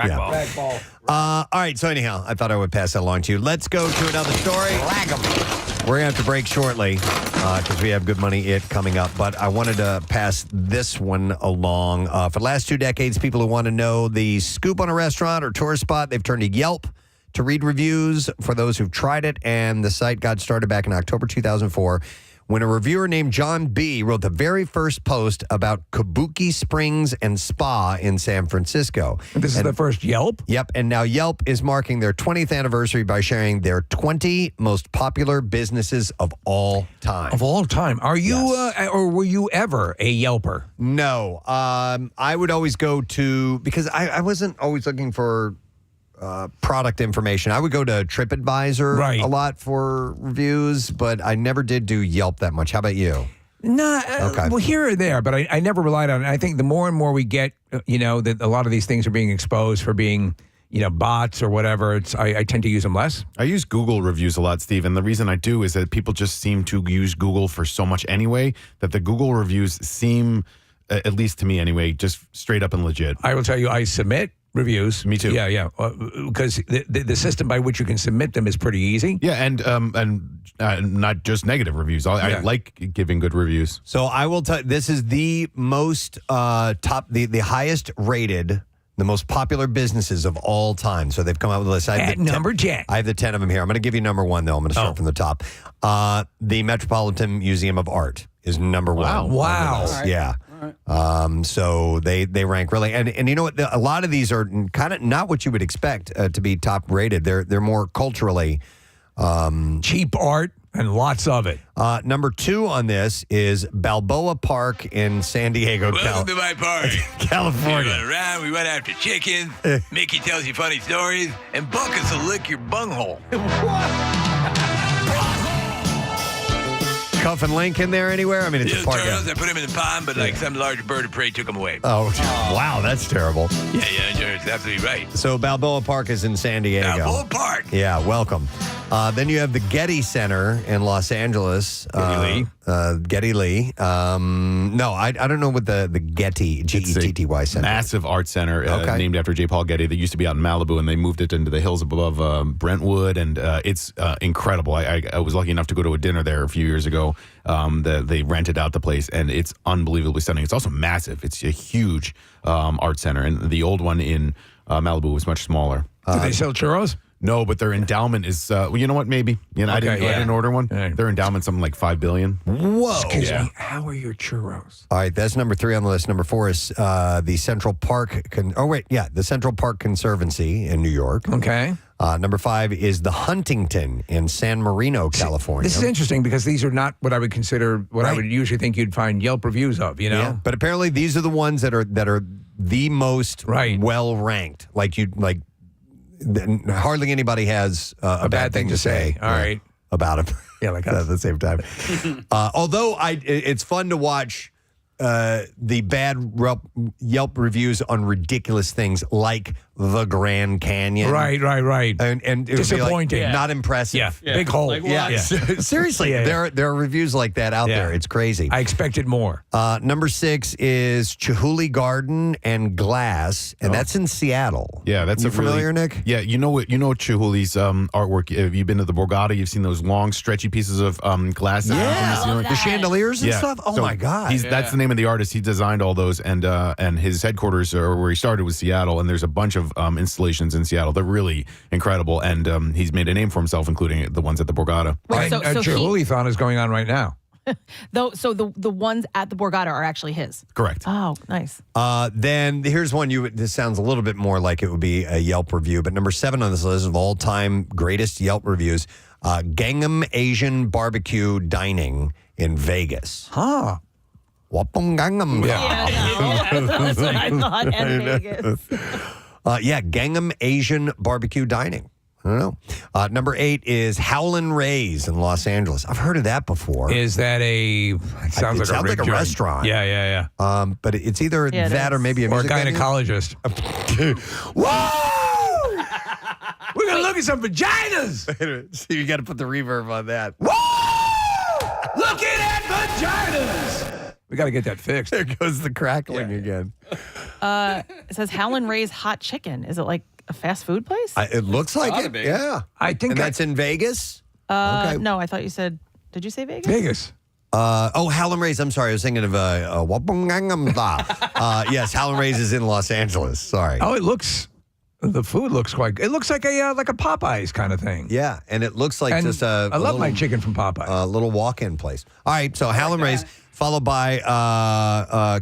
All right. So anyhow, I thought I would pass that along to you. Let's go to another story. We're gonna have to break shortly because we have Good Money It coming up. But I wanted to pass this one along. For the last 2 decades, people who want to know the scoop on a restaurant or tourist spot, they've turned to Yelp. to read reviews for those who've tried it, and the site got started back in October 2004 when a reviewer named John B. wrote the very first post about Kabuki Springs and Spa in San Francisco.
This is the first Yelp?
Yep, and now Yelp is marking their 20th anniversary by sharing their 20 most popular businesses of all time.
Of all time. Are you, or were you ever a Yelper?
No. I would always go to, because I wasn't always looking for product information. I would go to TripAdvisor a lot for reviews, but I never did do Yelp that much. How about you?
No,
Okay.
well, here or there, but I never relied on it. I think the more and more we get, that a lot of these things are being exposed for being, bots or whatever, I tend to use them less.
I use Google reviews a lot, Steve, and the reason I do is that people just seem to use Google for so much anyway that the Google reviews seem, at least to me anyway, just straight up and legit.
I will tell you, I submit reviews.
Me too.
Yeah. Because the system by which you can submit them is pretty easy.
Yeah, and not just negative reviews. I like giving good reviews.
So I will tell you, this is the most the highest rated, the most popular businesses of all time. So they've come out with a list.
At number 10.
I have the 10 of them here. I'm going to give you number one, though. I'm going to start from the top. The Metropolitan Museum of Art is number one.
Wow.
On the list. Yeah. So they rank really, and you know what? A lot of these are kind of not what you would expect to be top rated. They're more culturally
cheap art and lots of it.
Number two on this is Balboa Park in San Diego,
Welcome to my party.
California.
We run around, we run after chickens, Mickey tells you funny stories, and buckets will lick your bunghole.
Cuff and Link in there anywhere? I mean, it's a park.
Turtles, I put them in the pond, but some large bird of prey took them away.
Oh, wow, that's terrible.
Yeah, that's absolutely right.
So Balboa Park is in San Diego.
Balboa Park.
Yeah, welcome. Then you have the Getty Center in Los Angeles. Getty Lee. No, I don't know what the Getty, Getty Center.
Massive art center named after J. Paul Getty that used to be out in Malibu, and they moved it into the hills above Brentwood, and it's incredible. I was lucky enough to go to a dinner there a few years ago. They rented out the place, and it's unbelievably stunning. It's also massive. It's a huge art center, and the old one in Malibu was much smaller.
Do they sell churros?
No, but their endowment is. Well, you know what? Maybe. I didn't order one.
Right.
Their endowment's something like $5 billion.
Whoa!
Excuse me. How are your churros?
All right, that's number 3 on the list. Number 4 is the Central Park. The Central Park Conservancy in New York.
Okay.
Number 5 is the Huntington in San Marino, California.
This is interesting because these are not what I would consider what I would usually think you'd find Yelp reviews of.
Yeah, but apparently these are the ones that are the most well ranked. Hardly anybody has a bad thing to say.
All right.
About them.
Yeah, like
at the same time. Although it's fun to watch the bad Yelp reviews on ridiculous things like the Grand Canyon.
Right.
And it would be
disappointing.
not impressive.
Yeah. Big hole.
Like, seriously, there are reviews like that out there. It's crazy.
I expected more.
Number 6 is Chihuly Garden and Glass, and that's in Seattle.
Yeah, that's
familiar, Nick?
Yeah, you know Chihuly's artwork. Have you been to the Borgata? You've seen those long, stretchy pieces of glass.
The chandeliers and stuff. Oh
So
my God!
That's the name of the artist. He designed all those, and his headquarters, or where he started, was Seattle. And there's a bunch of installations in Seattle. They're really incredible, and he's made a name for himself, including the ones at the Borgata.
Right, so
Chihuly-thon is going on right now.
So the ones at the Borgata are actually his.
Correct.
Oh, nice.
Then here's one this sounds a little bit more like it would be a Yelp review, but number 7 on this list of all-time greatest Yelp reviews, Gangnam Asian Barbecue Dining in Vegas.
Huh.
Wapong Gangnam.
That's what I thought. And Vegas.
Gangnam Asian Barbecue Dining. I don't know. Number 8 is Howlin' Ray's in Los Angeles. I've heard of that before.
Is that it sounds like a
restaurant.
Yeah.
But it's either that or maybe a
or a
music venue.
gynecologist.
Whoa!
We're going to look at some vaginas.
So you got to put the reverb on that.
Looking at vaginas. We got to get that fixed.
There goes the crackling again.
It says Howlin' Ray's Hot Chicken. Is it like a fast food place?
It looks like it. Yeah.
I think
that's in Vegas?
No, I thought you said, did you say Vegas?
Vegas.
Howlin' Ray's. I'm sorry. I was thinking of yes, Howlin' Ray's is in Los Angeles. Sorry.
Oh, it looks The food looks quite. It looks like a Popeyes kind of thing.
Yeah, and it looks like just a.
I love my chicken from Popeyes.
A little walk-in place. All right, so Howlin' Rays followed by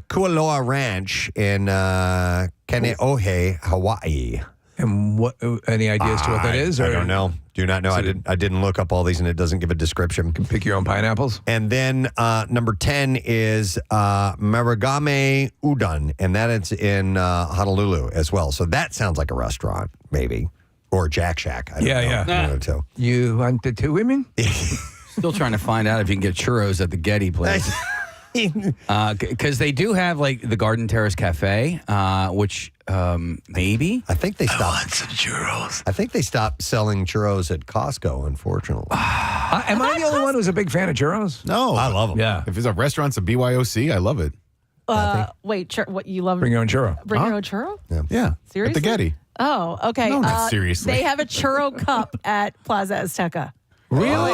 Kualoa Ranch in Kaneohe, Hawaii.
And what? Any ideas to what that is?
I don't know. Do not know. I didn't look up all these, and it doesn't give a description.
You can pick your own pineapples.
And then number 10 is Marugame Udon, and that is in Honolulu as well. So that sounds like a restaurant, maybe, or Jack Shack. I don't know.
Yeah.
I don't know, too.
You want the two women?
Still trying to find out if you can get churros at the Getty place. Because they do have like the Garden Terrace Cafe, which maybe
I think they stopped.
I want some churros.
I think they stopped selling churros at Costco, unfortunately.
Am I the only one who's a big fan of churros?
No.
I love them.
Yeah.
If it's a restaurant's a BYOC, I love it.
Wait, what you love?
Bring your own churro.
Bring your own churro?
Yeah.
Seriously?
At the Getty.
Oh, okay.
No, not seriously.
They have a churro cup at Plaza Azteca.
Really?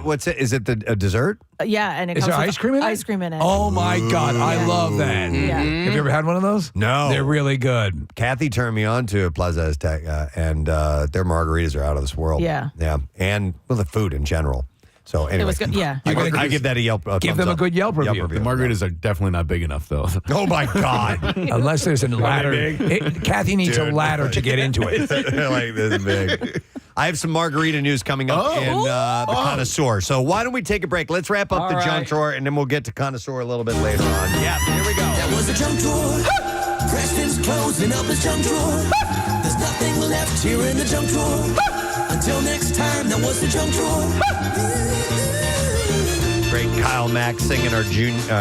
What's it? Is it a dessert?
Yeah, and it
Is
comes
there
with
ice cream in it?
Ice cream in it.
Oh my God, I love that.
Yeah.
Have you ever had one of those?
No.
They're really good.
Kathy turned me on to Plaza Azteca, and their margaritas are out of this world.
Yeah.
Yeah. And the food in general. So anyway.
It was good. Yeah.
I give that a Yelp.
Give them a good Yelp review.
The margaritas are definitely not big enough, though.
Oh, my God.
Unless there's a ladder. Kathy needs a ladder to get into it.
Like this big. I have some margarita news coming up in the Connoisseur. So why don't we take a break? Let's wrap up the junk drawer, and then we'll get to Connoisseur a little bit later on. Yeah, here we go.
That was a junk drawer. Preston's closing up his junk drawer. There's nothing left here in the junk drawer. Until next time, that was the junk drawer.
Great Kyle Mack singing our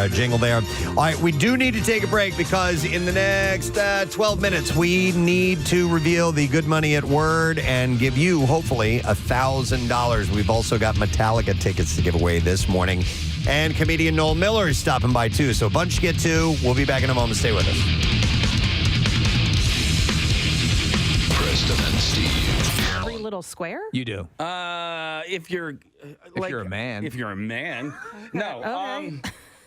jingle there. All right, we do need to take a break because in the next 12 minutes, we need to reveal the good money at Word and give you, hopefully, $1,000. We've also got Metallica tickets to give away this morning. And comedian Noel Miller is stopping by, too. So a bunch to get to. We'll be back in a moment. Stay with us.
Preston and Steve.
Every little square?
You do.
if you're
you're a man.
If you're a man, no.
Okay.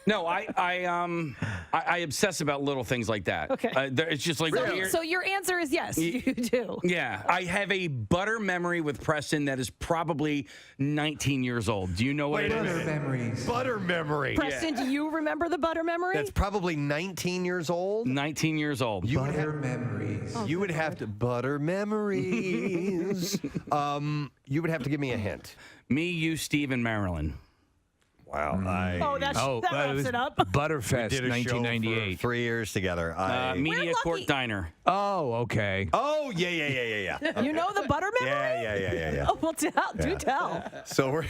No, I obsess about little things like that.
Okay.
It's just like weird.
So your answer is yes, you do.
Yeah, I have a butter memory with Preston that is probably 19 years old. Do you know what it is?
memories.
Butter memory.
Preston, do you remember the butter memory?
That's probably 19 years old.
19 years old.
memories.
You would have to butter memories. You would have to give me a hint.
Me, you, Steve, and Marilyn.
Wow.
that wraps it up.
Butterfest,
Did a show
1998.
for 3 years together.
Media Court Diner.
Oh, okay.
Oh, yeah. Okay.
You know the butter memory?
Yeah.
Oh, well, do tell.
So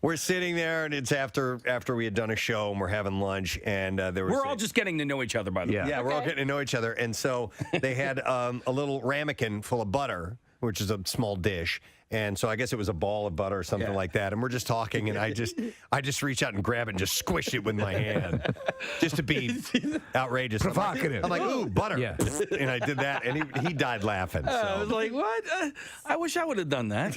we're sitting there, and it's after we had done a show, and we're having lunch, and there was
We're all just getting to know each other, by the way.
yeah, we're all getting to know each other, and so they had a little ramekin full of butter, which is a small dish. And so I guess it was a ball of butter or something like that. And we're just talking, and I just reach out and grab it and just squish it with my hand, just to be outrageous,
provocative.
I'm like, ooh, butter.
Yeah.
And I did that, and he died laughing.
I was like, what? I wish I would have done that.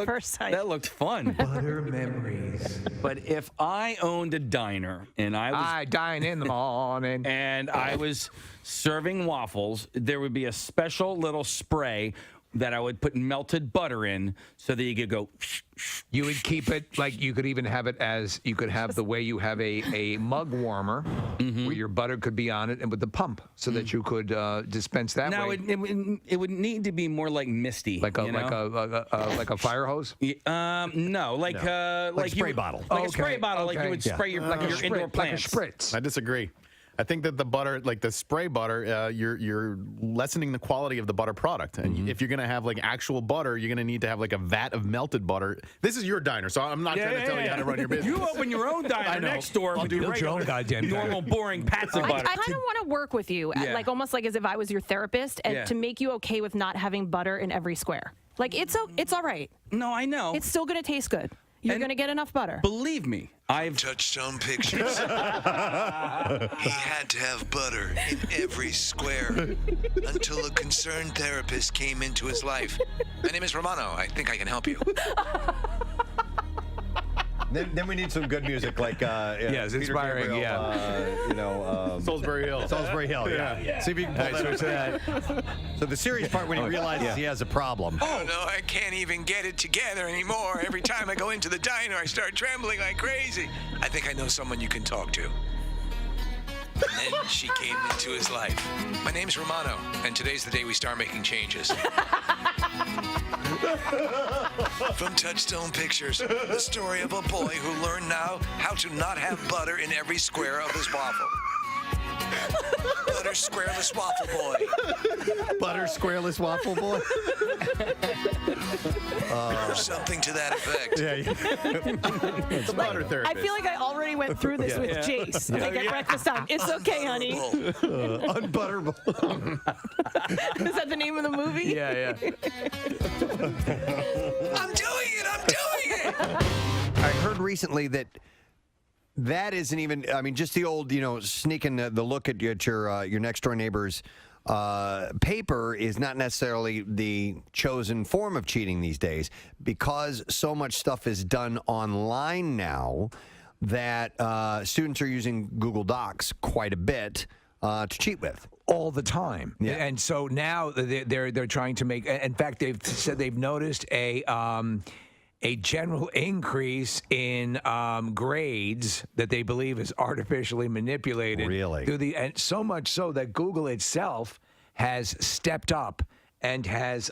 First time.
That looked fun.
Butter memories.
But if I owned a diner and
I dine in the morning.
and I was serving waffles, there would be a special little spray that I would put melted butter in so that you could go.
You would keep it like you could even have it as you could have the way you have a mug warmer where your butter could be on it and with the pump so that you could dispense that
Now
way.
it would need to be more like misty,
Like a fire hose?
No, like
a spray bottle.
like a spray bottle, like you would spray your indoor plants.
Like a spritz.
I disagree. I think that the butter, like the spray butter, you're lessening the quality of the butter product. And if you're going to have like actual butter, you're going to need to have like a vat of melted butter. This is your diner, so I'm not trying to tell you how to run your business.
You open your own diner next door and do
build your own goddamn diner.
normal, boring pats of
I
butter.
kind of want to work with you, like almost like as if I was your therapist, and to make you okay with not having butter in every square. Like it's all right.
No, I know.
It's still gonna taste good. You're gonna get enough butter.
Believe me, I've
Touchstone Pictures. He had to have butter in every square until a concerned therapist came into his life. My name is Romano. I think I can help you.
Then we need some good music like
yes,
Peter
inspiring.
Gabriel,
Salisbury Hill.
Salisbury Hill. Yeah. See if you can pull that. So the serious part when he realizes he has a problem.
Oh, no, I can't even get it together anymore. Every time I go into the diner, I start trembling like crazy. I think I know someone you can talk to. And then she came into his life. My name's Romano, and today's the day we start making changes. From Touchstone Pictures, the story of a boy who learned now how to not have butter in every square of his waffle. Butter squareless waffle boy.
Butter squareless waffle boy.
Or something to that effect.
The butter therapist.
I feel like I already went through this with Jace. Like at breakfast time. It's okay, honey.
Unbutterable.
Is that the name of the movie?
Yeah.
I'm doing it.
I heard recently that isn't even. I mean, just the old, sneaking the look at your next door neighbor's paper is not necessarily the chosen form of cheating these days, because so much stuff is done online now that students are using Google Docs quite a bit to cheat with.
All the time.
Yeah.
And so now they're trying to make. In fact, they've said they've noticed a general increase in grades that they believe is artificially manipulated.
Really?
And so much so that Google itself has stepped up and has,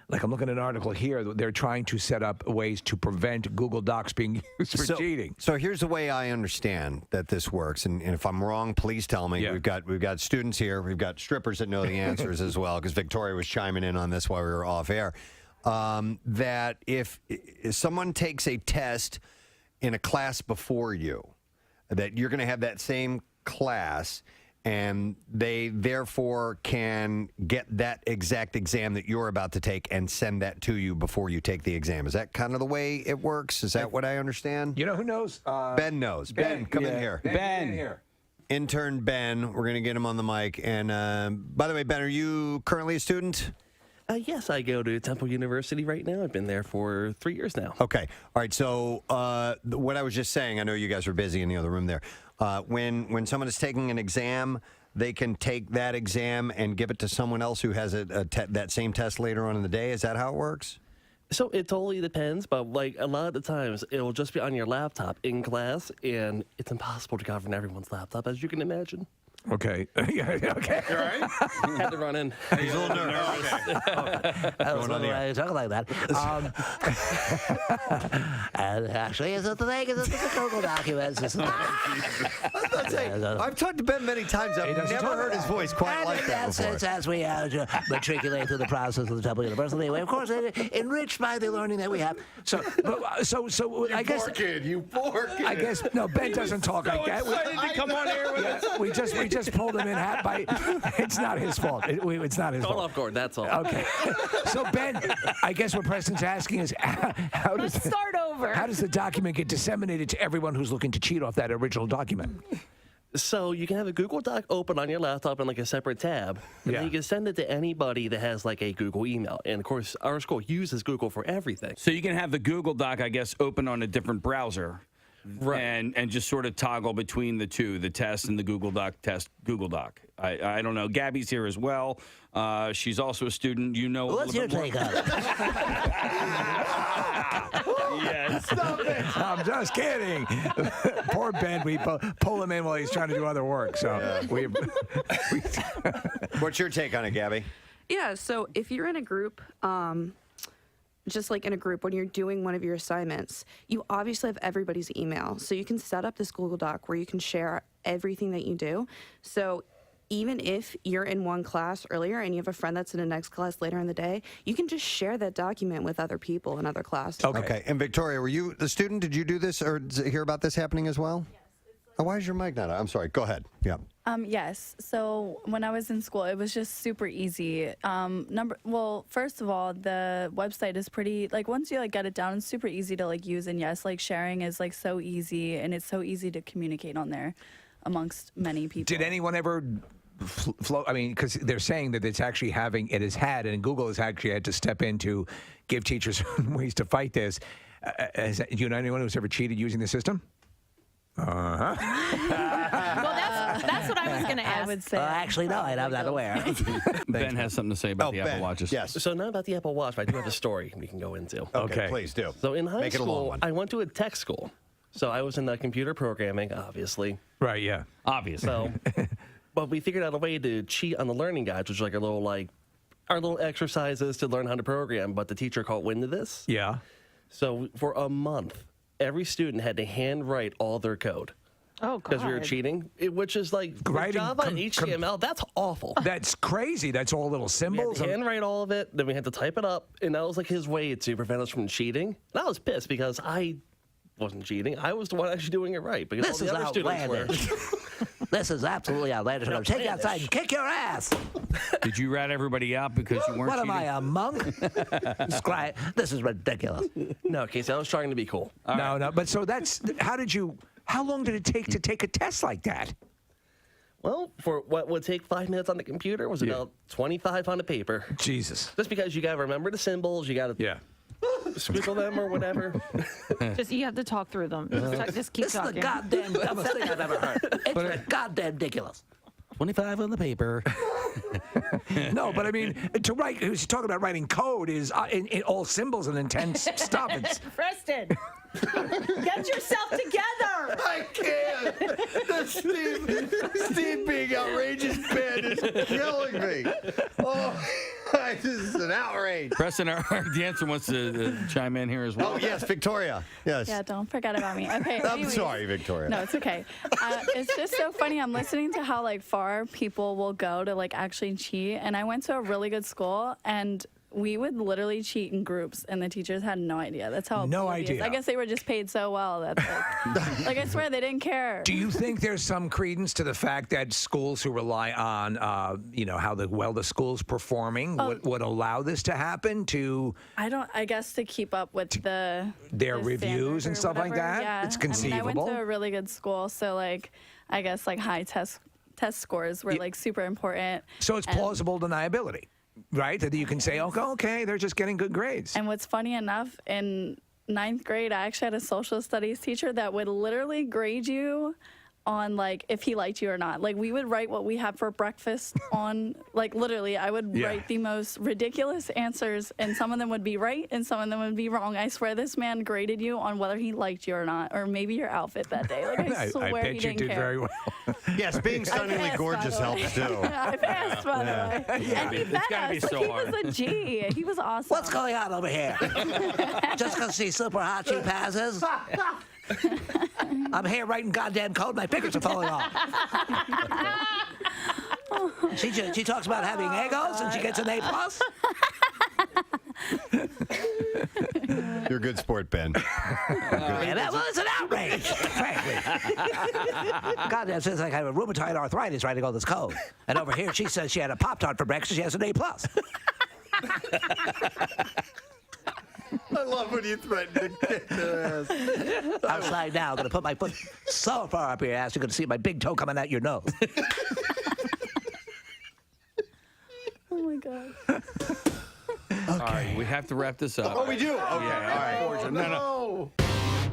like I'm looking at an article here, they're trying to set up ways to prevent Google Docs being used for cheating.
So here's the way I understand that this works, and if I'm wrong, please tell me.
Yeah.
We've got students here, we've got strippers that know the answers as well, because Victoria was chiming in on this while we were off air. That if someone takes a test in a class before you, that you're going to have that same class, and they therefore can get that exact exam that you're about to take and send that to you before you take the exam. Is that kind of the way it works? Is that what I understand?
You know who knows?
Ben knows. Ben, come in here.
Ben here.
Intern Ben, we're going to get him on the mic. And by the way, Ben, are you currently a student?
Yes, I go to Temple University right now. I've been there for 3 years now.
Okay. All right. So what I was just saying, I know you guys are busy in the other room there. When someone is taking an exam, they can take that exam and give it to someone else who has that same test later on in the day. Is that how it works?
So it totally depends, but like a lot of the times, it'll just be on your laptop in class, and it's impossible to govern everyone's laptop, as you can imagine.
Okay. Okay.
You all right? Had to run in.
He's a little nervous.
I was wondering why you talk like that. And actually, it's the thing is the Google documents.
I've talked to Ben many times. I've never heard his voice quite like that before.
It's as we matriculate through the process of the Temple University. Of course, enriched by the learning that we have.
So I guess.
Poor kid, you poor kid.
I guess no. Ben doesn't talk like that.
Excited to come on air with us.
We just pulled him in by. It's not his fault. It's not his fault.
Off guard, that's all.
Okay. So Ben, I guess what Preston's asking is, how does
Let's start over.
How does the document get disseminated to everyone who's looking to cheat off that original document?
So you can have a Google Doc open on your laptop in like a separate tab, and then you can send it to anybody that has like a Google email. And of course, our school uses Google for everything.
So you can have the Google Doc, I guess, open on a different browser. Right. And just sort of toggle between the two, the test and the Google Doc test, Google Doc. I don't know. Gabby's here as well. She's also a student. You know.
What's your take on it?
Yes.
Stop it. I'm just kidding. Poor Ben. We pull him in while he's trying to do other work. So
What's your take on it, Gabby?
Yeah. So if you're in a group, just like in a group, when you're doing one of your assignments, you obviously have everybody's email. So you can set up this Google Doc where you can share everything that you do. So even if you're in one class earlier and you have a friend that's in the next class later in the day, you can just share that document with other people in other classes.
Okay. And Victoria, were you the student? Did you do this or hear about this happening as well? Yes. Why is your mic not on? I'm sorry. Go ahead. Yeah.
Yes. So when I was in school, it was just super easy. First of all, the website is pretty, like, once you get it down, it's super easy to use. And yes, sharing is so easy, and it's so easy to communicate on there amongst many people.
Did anyone ever flow? I mean, because they're saying that it has had, and Google has actually had to step in to give teachers ways to fight this. Do you know anyone who's ever cheated using the system?
Well, that's what I was going to ask.
I would say.
Actually, no, I'm not aware.
Ben has something to say about the Apple Watches.
Yes.
So not about the Apple Watch, but I do have a story we can go into.
Okay, please do.
So in high
Make it a long
school,
one.
I went to a tech school. So I was in computer programming, obviously.
Right, yeah.
Obviously.
So, but we figured out a way to cheat on the learning guides, which is like our little exercises to learn how to program. But the teacher caught wind of this.
Yeah.
So for a month, every student had to handwrite all their code.
Oh, God.
Because we were cheating, which is like for
Writing
Java and HTML. That's awful.
That's crazy. That's all little
We had
symbols.
to handwrite all of it, then we had to type it up, and that was like his way to prevent us from cheating. And I was pissed because I wasn't cheating. I was the one actually doing it right because
This
all
is
the other students were.
outlandish. This is absolutely outlandish. I'm going to take you outside and kick your ass.
Did you rat everybody out because you weren't
What am
cheating?
I, a monk? This is ridiculous.
No, Casey, I was trying to be cool.
No. But so that's how long did it take to take a test like that?
Well, for what would take 5 minutes on the computer was about 25 on the paper.
Jesus.
Just because you got to remember the symbols, you got to squiggle them or whatever.
Just you have to talk through them. Just keep
This
talking.
is the goddamn dumbest thing I've ever heard. It's goddamn ridiculous.
25 on the paper.
No, but I mean, to write, he's talking about writing code is in all symbols and intense stuff. It's,
Preston, get yourself together.
I can't. Steve being outrageous, Ben, is killing me. Oh, this is an outrage.
Preston, our dancer wants to chime in here as well.
Oh, yes, Victoria. Yes.
Yeah, don't forget about me. Okay.
I'm
anyways.
sorry, Victoria.
No, it's okay. It's just so funny. I'm listening to how far people will go to actually cheat, and I went to a really good school, and we would literally cheat in groups, and the teachers had no idea. That's how
No
oblivious.
idea.
I guess they were just paid so well that I swear they didn't care.
do you think there's some credence to the fact that schools who rely on, how the school's performing would allow this to happen?
I guess to keep up with
their
the
reviews
standard
and
or
stuff like
whatever.
that?
Yeah.
It's
I mean, I
conceivable.
went to a really good school, so I guess high test scores were super important.
So it's plausible deniability, right? That you can say, okay, they're just getting good grades.
And what's funny enough, in 9th grade, I actually had a social studies teacher that would literally grade you on if he liked you or not. We would write what we had for breakfast on literally I would write the most ridiculous answers, and some of them would be right and some of them would be wrong. I swear this man graded you on whether he liked you or not, or maybe your outfit that day. I swear
I bet
he
you
didn't
did
care.
very well.
Yes, being stunningly gorgeous helps too.
I passed, by the way. And he
It's gotta be
passed.
so
He
hard.
was a G. He was awesome.
What's going on over here? Just because she's super hot, she passes? I'm here writing goddamn code. My fingers are falling off. She talks about having egos and she gets an A+.
You're a good sport, Ben.
And that was an outrage, frankly. Goddamn, says I have a rheumatoid arthritis writing all this code. And over here, she says she had a Pop-Tart for breakfast. She has an A+.
I love when you threaten to kick their ass.
Outside now, I'm going to put my foot so far up your ass, you're going to see my big toe coming out your nose.
Oh, my God.
All right, we have to wrap this up.
Oh, we do? Okay.
Yeah, all right. No.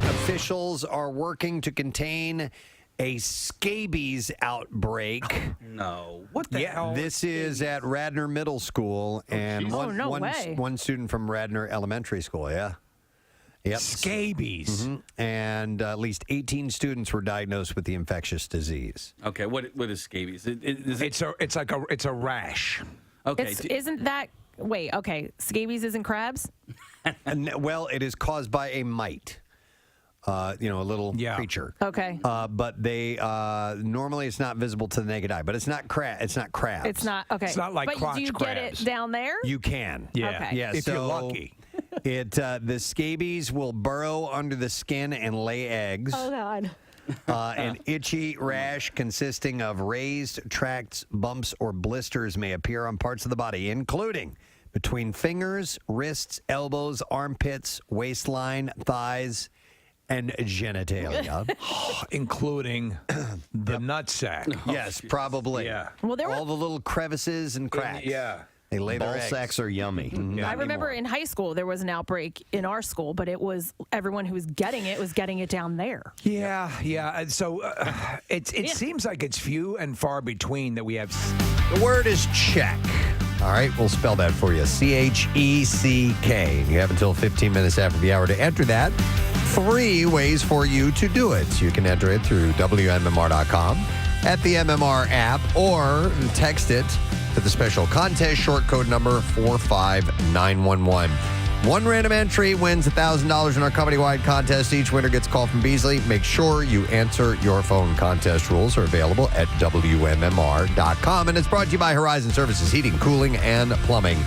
Officials are working to contain a scabies outbreak.
No. What the hell?
This is at Radnor Middle School and
no way.
one student from Radnor Elementary School, yeah. Yep.
Scabies.
And at least 18 students were diagnosed with the infectious disease.
Okay, what is scabies?
It's a rash.
Okay.
Isn't that... Wait, okay. Scabies isn't crabs?
Well, it is caused by a mite. A little creature.
Okay.
But they normally it's not visible to the naked eye. But it's not It's not crabs.
It's not, okay.
It's not like
but
crotch
do you
crabs.
get it down there?
You can.
Yeah.
Okay.
Yeah.
If
so
you're lucky.
The scabies will burrow under the skin and lay eggs.
Oh, God.
An itchy rash consisting of raised tracts, bumps, or blisters may appear on parts of the body, including between fingers, wrists, elbows, armpits, waistline, thighs, and genitalia.
Including the nutsack.
Yes, probably.
Yeah.
Well, there
all
were...
the little crevices and cracks.
Yeah.
They lay their
Ball
eggs.
sacks are yummy.
I remember in high school there was an outbreak in our school, but it was everyone who was getting it down there.
Yeah. So it seems like it's few and far between that we have.
The word is check. All right, we'll spell that for you. CHECK. You have until 15 minutes after the hour to enter that. 3 ways for you to do it. You can enter it through WMMR.com, at the MMR app, or text it to the special contest short code number 45911. One random entry wins $1,000 in our company-wide contest. Each winner gets a call from Beasley. Make sure you answer your phone. Contest rules are available at WMMR.com. And it's brought to you by Horizon Services, Heating, Cooling, and Plumbing.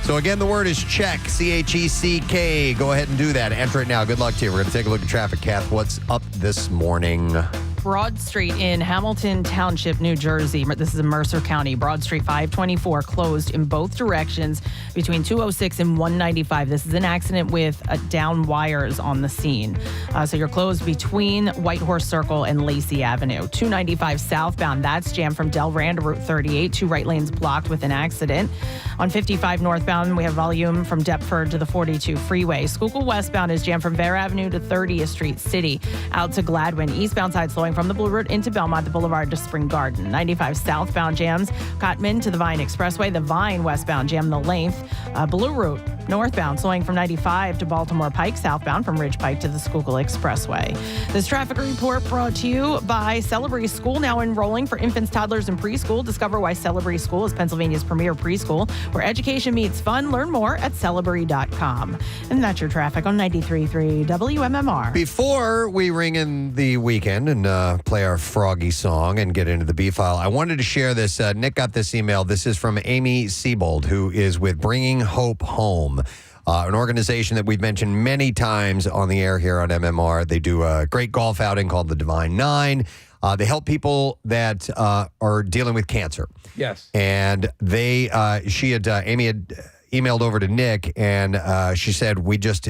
So again, the word is check, CHECK. Go ahead and do that. Enter it now. Good luck to you. We're going to take a look at traffic. Kath, what's up this morning?
Broad Street in Hamilton Township, New Jersey. This is in Mercer County. Broad Street 524 closed in both directions between 206 and 195. This is an accident with down wires on the scene. So you're closed between White Horse Circle and Lacey Avenue. 295 southbound, that's jammed from Delran to Route 38. 2 right lanes blocked with an accident. On 55 northbound, we have volume from Deptford to the 42 freeway. Schuylkill westbound is jammed from Bear Avenue to 30th Street City. Out to Gladwin. Eastbound side slowing from the Blue Route into Belmont, the Boulevard to Spring Garden. 95 southbound jams Cotman to the Vine Expressway. The Vine westbound jam the length. Blue Route northbound slowing from 95 to Baltimore Pike. Southbound from Ridge Pike to the Schuylkill Expressway. This traffic report brought to you by Celebrity School, now enrolling for infants, toddlers, and preschool. Discover why Celebrity School is Pennsylvania's premier preschool, where education meets fun. Learn more at Celebrity.com. And that's your traffic on 93.3 WMMR.
Before we ring in the weekend and play our Froggy song and get into the B-file, I wanted to share this. Nick got this email. This is from Amy Siebold, who is with Bringing Hope Home, an organization that we've mentioned many times on the air here on MMR. They do a great golf outing called the Divine Nine. They help people that are dealing with cancer.
Yes.
And Amy had emailed over to Nick, and she said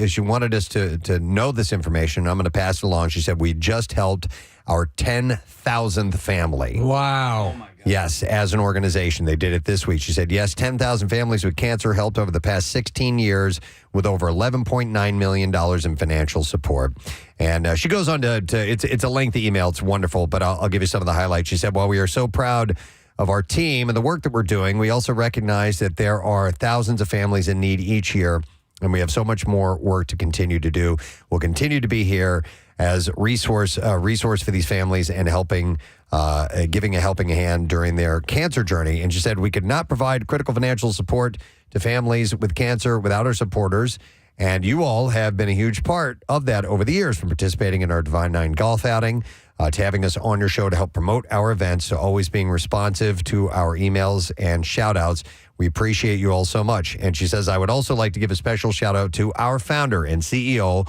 she wanted us to know this information. I'm going to pass it along. She said we just helped our 10,000th family.
Wow.
Oh my God. Yes, as an organization. They did it this week. She said, yes, 10,000 families with cancer helped over the past 16 years with over $11.9 million in financial support. And she goes on to it's a lengthy email. It's wonderful, but I'll give you some of the highlights. She said, while we are so proud of our team and the work that we're doing, we also recognize that there are thousands of families in need each year, and we have so much more work to continue to do. We'll continue to be here as resource for these families and giving a helping hand during their cancer journey. And she said we could not provide critical financial support to families with cancer without our supporters. And you all have been a huge part of that over the years, from participating in our Divine Nine golf outing, to having us on your show to help promote our events, to always being responsive to our emails and shout outs. We appreciate you all so much. And she says, I would also like to give a special shout out to our founder and CEO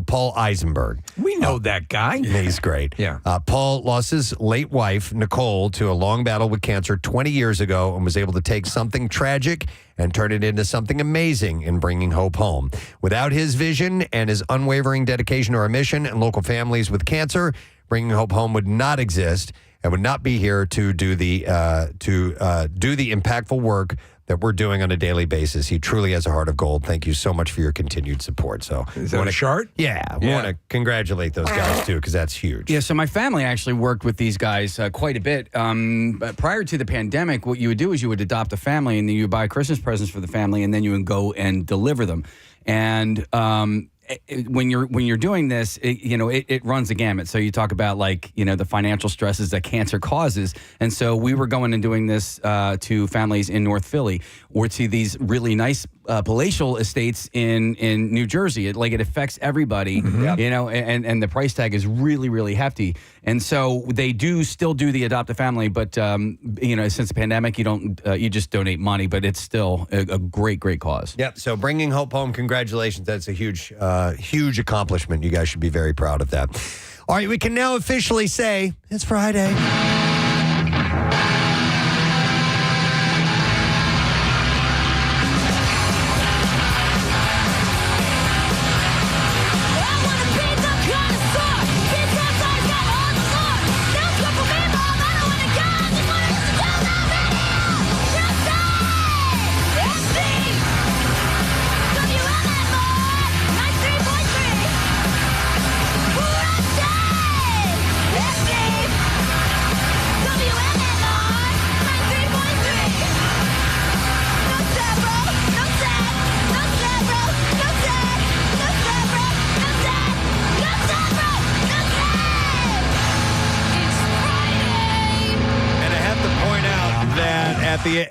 Paul Eisenberg.
We know that guy.
He's great.
Yeah.
Paul lost his late wife, Nicole, to a long battle with cancer 20 years ago and was able to take something tragic and turn it into something amazing in Bringing Hope Home. Without his vision and his unwavering dedication to our mission and local families with cancer, Bringing Hope Home would not exist and would not be here to do the impactful work that we're doing on a daily basis. He truly has a heart of gold. Thank you so much for your continued support. So,
is that a chart?
Yeah, we want to congratulate those guys too, because that's huge.
Yeah, so my family actually worked with these guys quite a bit. But prior to the pandemic, what you would do is you would adopt a family, and then you would buy Christmas presents for the family, and then you would go and deliver them. And when you're doing this, it runs the gamut. So you talk about the financial stresses that cancer causes, and so we were going and doing this to families in North Philly or to these really nice palatial estates in New Jersey. It affects everybody, and the price tag is really, really hefty. And so they still do the adopt a family, but since the pandemic, you just donate money, but it's still a great cause.
Yep. So Bringing Hope Home, congratulations. That's a huge accomplishment. You guys should be very proud of that. All right, we can now officially say it's Friday.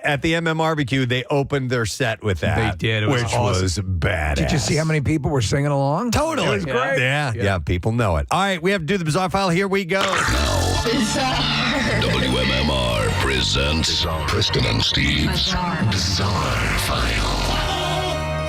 at the MM barbecue, they opened their set with that.
They did. It was
which
awesome.
was badass.
Did you see how many people were singing along?
Totally.
It was great.
Yeah, people know it. All right, we have to do the Bizarre File. Here we go.
WMMR presents Preston and Steve's Bizarre File.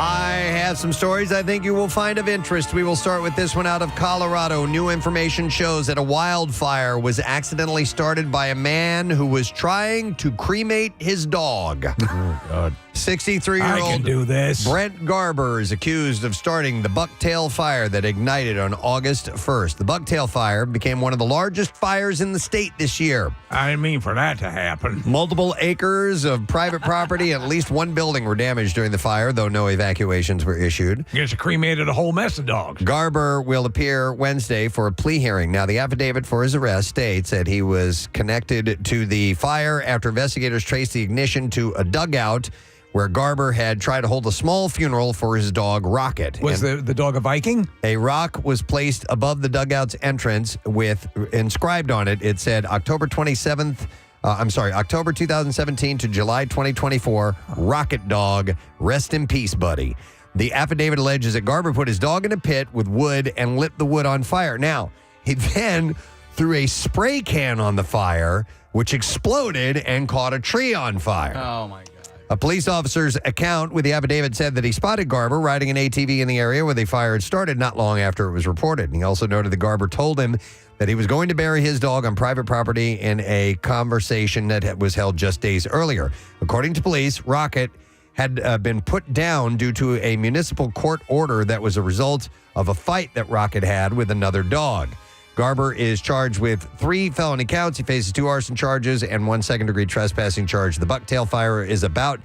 I have some stories I think you will find of interest. We will start with this one out of Colorado. New information shows that a wildfire was accidentally started by a man who was trying to cremate his dog.
Oh, God.
63-year-old
I can do this.
Brent Garber is accused of starting the Bucktail Fire that ignited on August 1st. The Bucktail Fire became one of the largest fires in the state this year.
I didn't mean for that to happen.
Multiple acres of private property and at least one building were damaged during the fire, though no evacuations were issued.
Guess it cremated a whole mess of dogs.
Garber will appear Wednesday for a plea hearing. Now, the affidavit for his arrest states that he was connected to the fire after investigators traced the ignition to a dugout where Garber had tried to hold a small funeral for his dog, Rocket.
Was the dog a Viking?
A rock was placed above the dugout's entrance with inscribed on it. It said October 2017 to July 2024, Rocket Dog, rest in peace, buddy. The affidavit alleges that Garber put his dog in a pit with wood and lit the wood on fire. Now, he then threw a spray can on the fire, which exploded and caught a tree on fire.
Oh, my God.
A police officer's account with the affidavit said that he spotted Garber riding an ATV in the area where the fire had started not long after it was reported. And he also noted that Garber told him that he was going to bury his dog on private property in a conversation that was held just days earlier. According to police, Rocket had been put down due to a municipal court order that was a result of a fight that Rocket had with another dog. Garber is charged with 3 felony counts. He faces 2 arson charges and 1 second-degree trespassing charge. The Bucktail Fire is about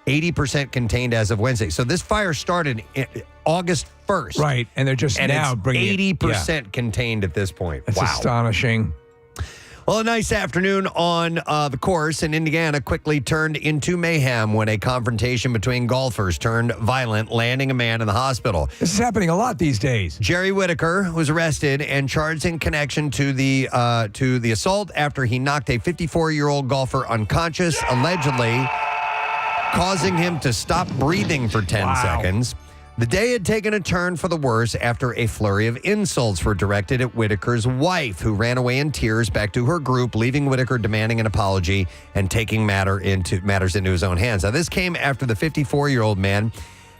80% contained as of Wednesday. So this fire started August 1st.
Right, and they're just now bringing
80% contained at this point.
That's
wow.
astonishing.
Well, a nice afternoon on the course in Indiana quickly turned into mayhem when a confrontation between golfers turned violent, landing a man in the hospital.
This is happening a lot these days.
Jerry Whitaker was arrested and charged in connection to the assault after he knocked a 54-year-old golfer unconscious, allegedly causing him to stop breathing for 10 seconds. The day had taken a turn for the worse after a flurry of insults were directed at Whitaker's wife, who ran away in tears back to her group, leaving Whitaker demanding an apology and taking matters into his own hands. Now, this came after the 54-year-old man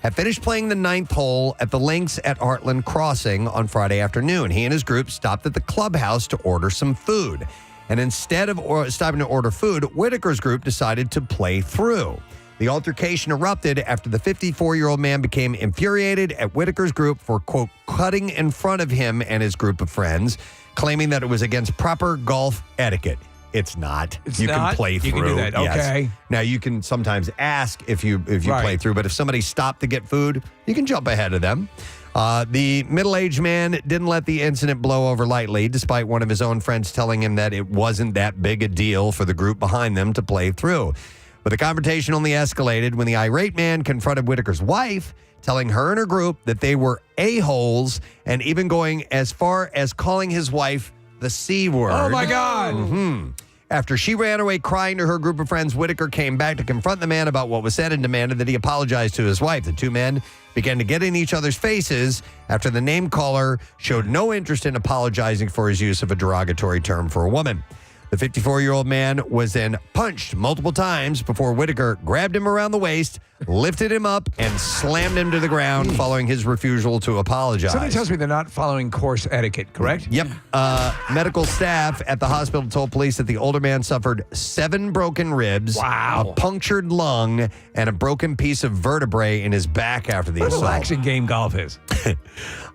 had finished playing the 9th hole at the links at Heartland Crossing on Friday afternoon. He and his group stopped at the clubhouse to order some food. And instead of stopping to order food, Whitaker's group decided to play through. The altercation erupted after the 54-year-old man became infuriated at Whitaker's group for, quote, cutting in front of him and his group of friends, claiming that it was against proper golf etiquette. It's not. You can play through.
You can do that.
Yes.
Okay.
Now, you can sometimes ask if you play through, but if somebody stopped to get food, you can jump ahead of them. The middle-aged man didn't let the incident blow over lightly, despite one of his own friends telling him that it wasn't that big a deal for the group behind them to play through. But the confrontation only escalated when the irate man confronted Whitaker's wife, telling her and her group that they were a-holes and even going as far as calling his wife the C word.
Oh, my God.
Mm-hmm. After she ran away crying to her group of friends, Whitaker came back to confront the man about what was said and demanded that he apologize to his wife. The two men began to get in each other's faces after the name caller showed no interest in apologizing for his use of a derogatory term for a woman. The 54-year-old man was then punched multiple times before Whitaker grabbed him around the waist, lifted him up, and slammed him to the ground following his refusal to apologize.
Somebody tells me they're not following course etiquette, correct?
Yep. Medical staff at the hospital told police that the older man suffered 7 broken ribs, a punctured lung, and a broken piece of vertebrae in his back after the assault.
Relaxing game golf is.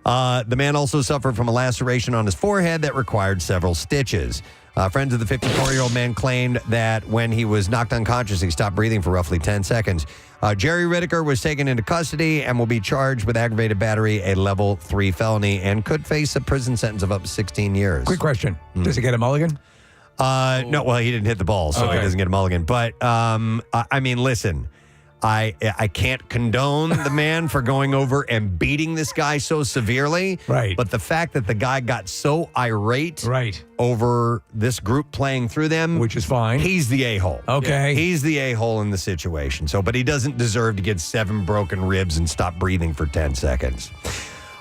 The man also suffered from a laceration on his forehead that required several stitches. Friends of the 54-year-old man claimed that when he was knocked unconscious, he stopped breathing for roughly 10 seconds. Jerry Whitaker was taken into custody and will be charged with aggravated battery, a level 3 felony, and could face a prison sentence of up to 16 years.
Quick question. Does he get a mulligan?
No, well, he didn't hit the ball, so he doesn't get a mulligan. But, I mean, listen, I can't condone the man for going over and beating this guy so severely.
Right.
But the fact that the guy got so irate over this group playing through them,
which is fine.
He's the a-hole.
Okay.
He's the a-hole in the situation. So, but he doesn't deserve to get 7 broken ribs and stop breathing for 10 seconds.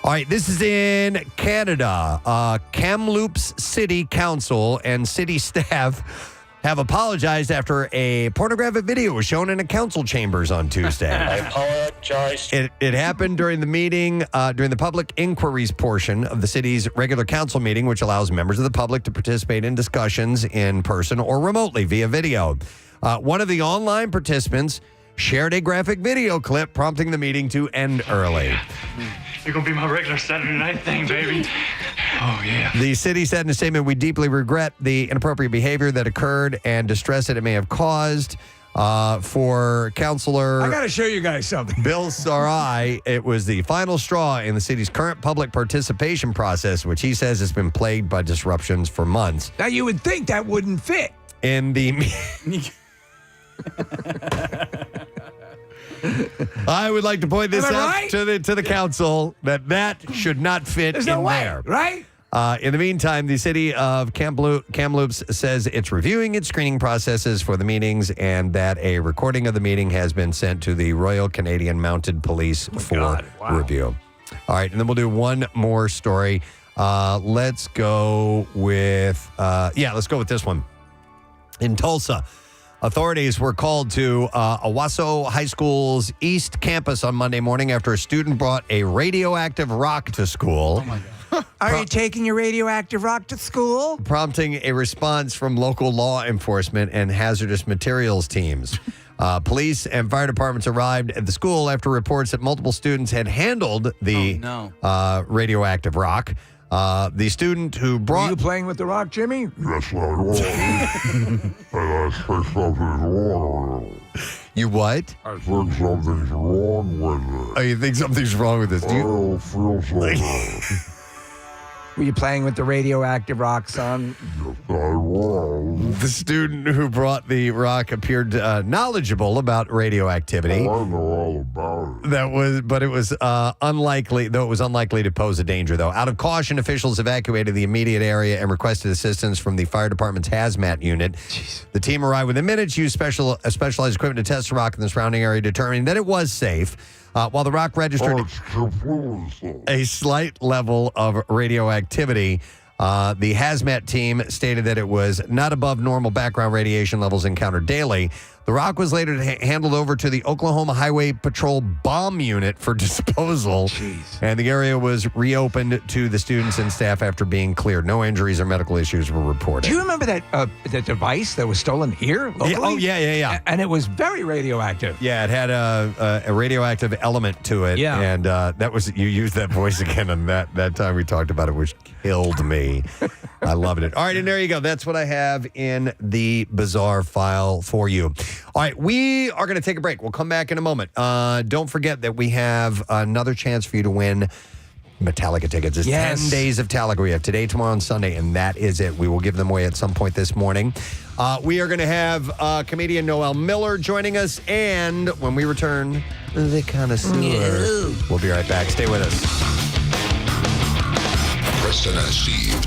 All right, this is in Canada. Kamloops City Council and city staff have apologized after a pornographic video was shown in a council chambers on Tuesday.
I apologize.
It happened during the meeting, during the public inquiries portion of the city's regular council meeting, which allows members of the public to participate in discussions in person or remotely via video. One of the online participants shared a graphic video clip prompting the meeting to end early.
You're going to be my regular Saturday night thing, baby. Oh, yeah.
The city said in a statement, "We deeply regret the inappropriate behavior that occurred and distress that it may have caused." For Councilor...
I got to show you guys something.
Bill Sarai, it was the final straw in the city's current public participation process, which he says has been plagued by disruptions for months.
Now, you would think that wouldn't fit.
In the... I would like to point this out to the council that should not fit
There's
in
no way,
there.
right?
In the meantime, the city of Kamloops says it's reviewing its screening processes for the meetings and that a recording of the meeting has been sent to the Royal Canadian Mounted Police for review. All right, and then we'll do one more story. Let's go with this one. In Tulsa, authorities were called to Owasso High School's East Campus on Monday morning after a student brought a radioactive rock to school. Oh, my God.
Are you taking your radioactive rock to school?
Prompting a response from local law enforcement and hazardous materials teams. Police and fire departments arrived at the school after reports that multiple students had handled the radioactive rock. The student who brought...
Were you playing with the rock, Jimmy?
Yes, I was. I think something's wrong.
You what?
I think something's wrong with it.
Oh, you think something's wrong with this?
I don't feel so good.
Were you playing with the radioactive rock, son?
Yes, I was.
The student who brought the rock appeared knowledgeable about radioactivity.
I know all about it.
But it was unlikely to pose a danger, though. Out of caution, officials evacuated the immediate area and requested assistance from the fire department's hazmat unit. Jeez. The team arrived within minutes, used specialized equipment to test the rock in the surrounding area, determining that it was safe. While the rock registered a slight level of radioactivity, the hazmat team stated that it was not above normal background radiation levels encountered daily. The rock was later handled over to the Oklahoma Highway Patrol bomb unit for disposal.
Jeez.
And the area was reopened to the students and staff after being cleared. No injuries or medical issues were reported.
Do you remember that device that was stolen here locally?
Yeah.
And it was very radioactive.
Yeah, it had a radioactive element to it.
Yeah.
And that was, you used that voice again on that time we talked about it, which killed me. I loved it. All right, and there you go. That's what I have in the bizarre file for you. All right, we are going to take a break. We'll come back in a moment. Don't forget that we have another chance for you to win Metallica tickets. It's 10 days of Metallica. We have today, tomorrow, and Sunday, and that is it. We will give them away at some point this morning. We are going to have comedian Noel Miller joining us, and when we return, the Connoisseur.
No.
We'll be right back. Stay with us.
Preston and Steve.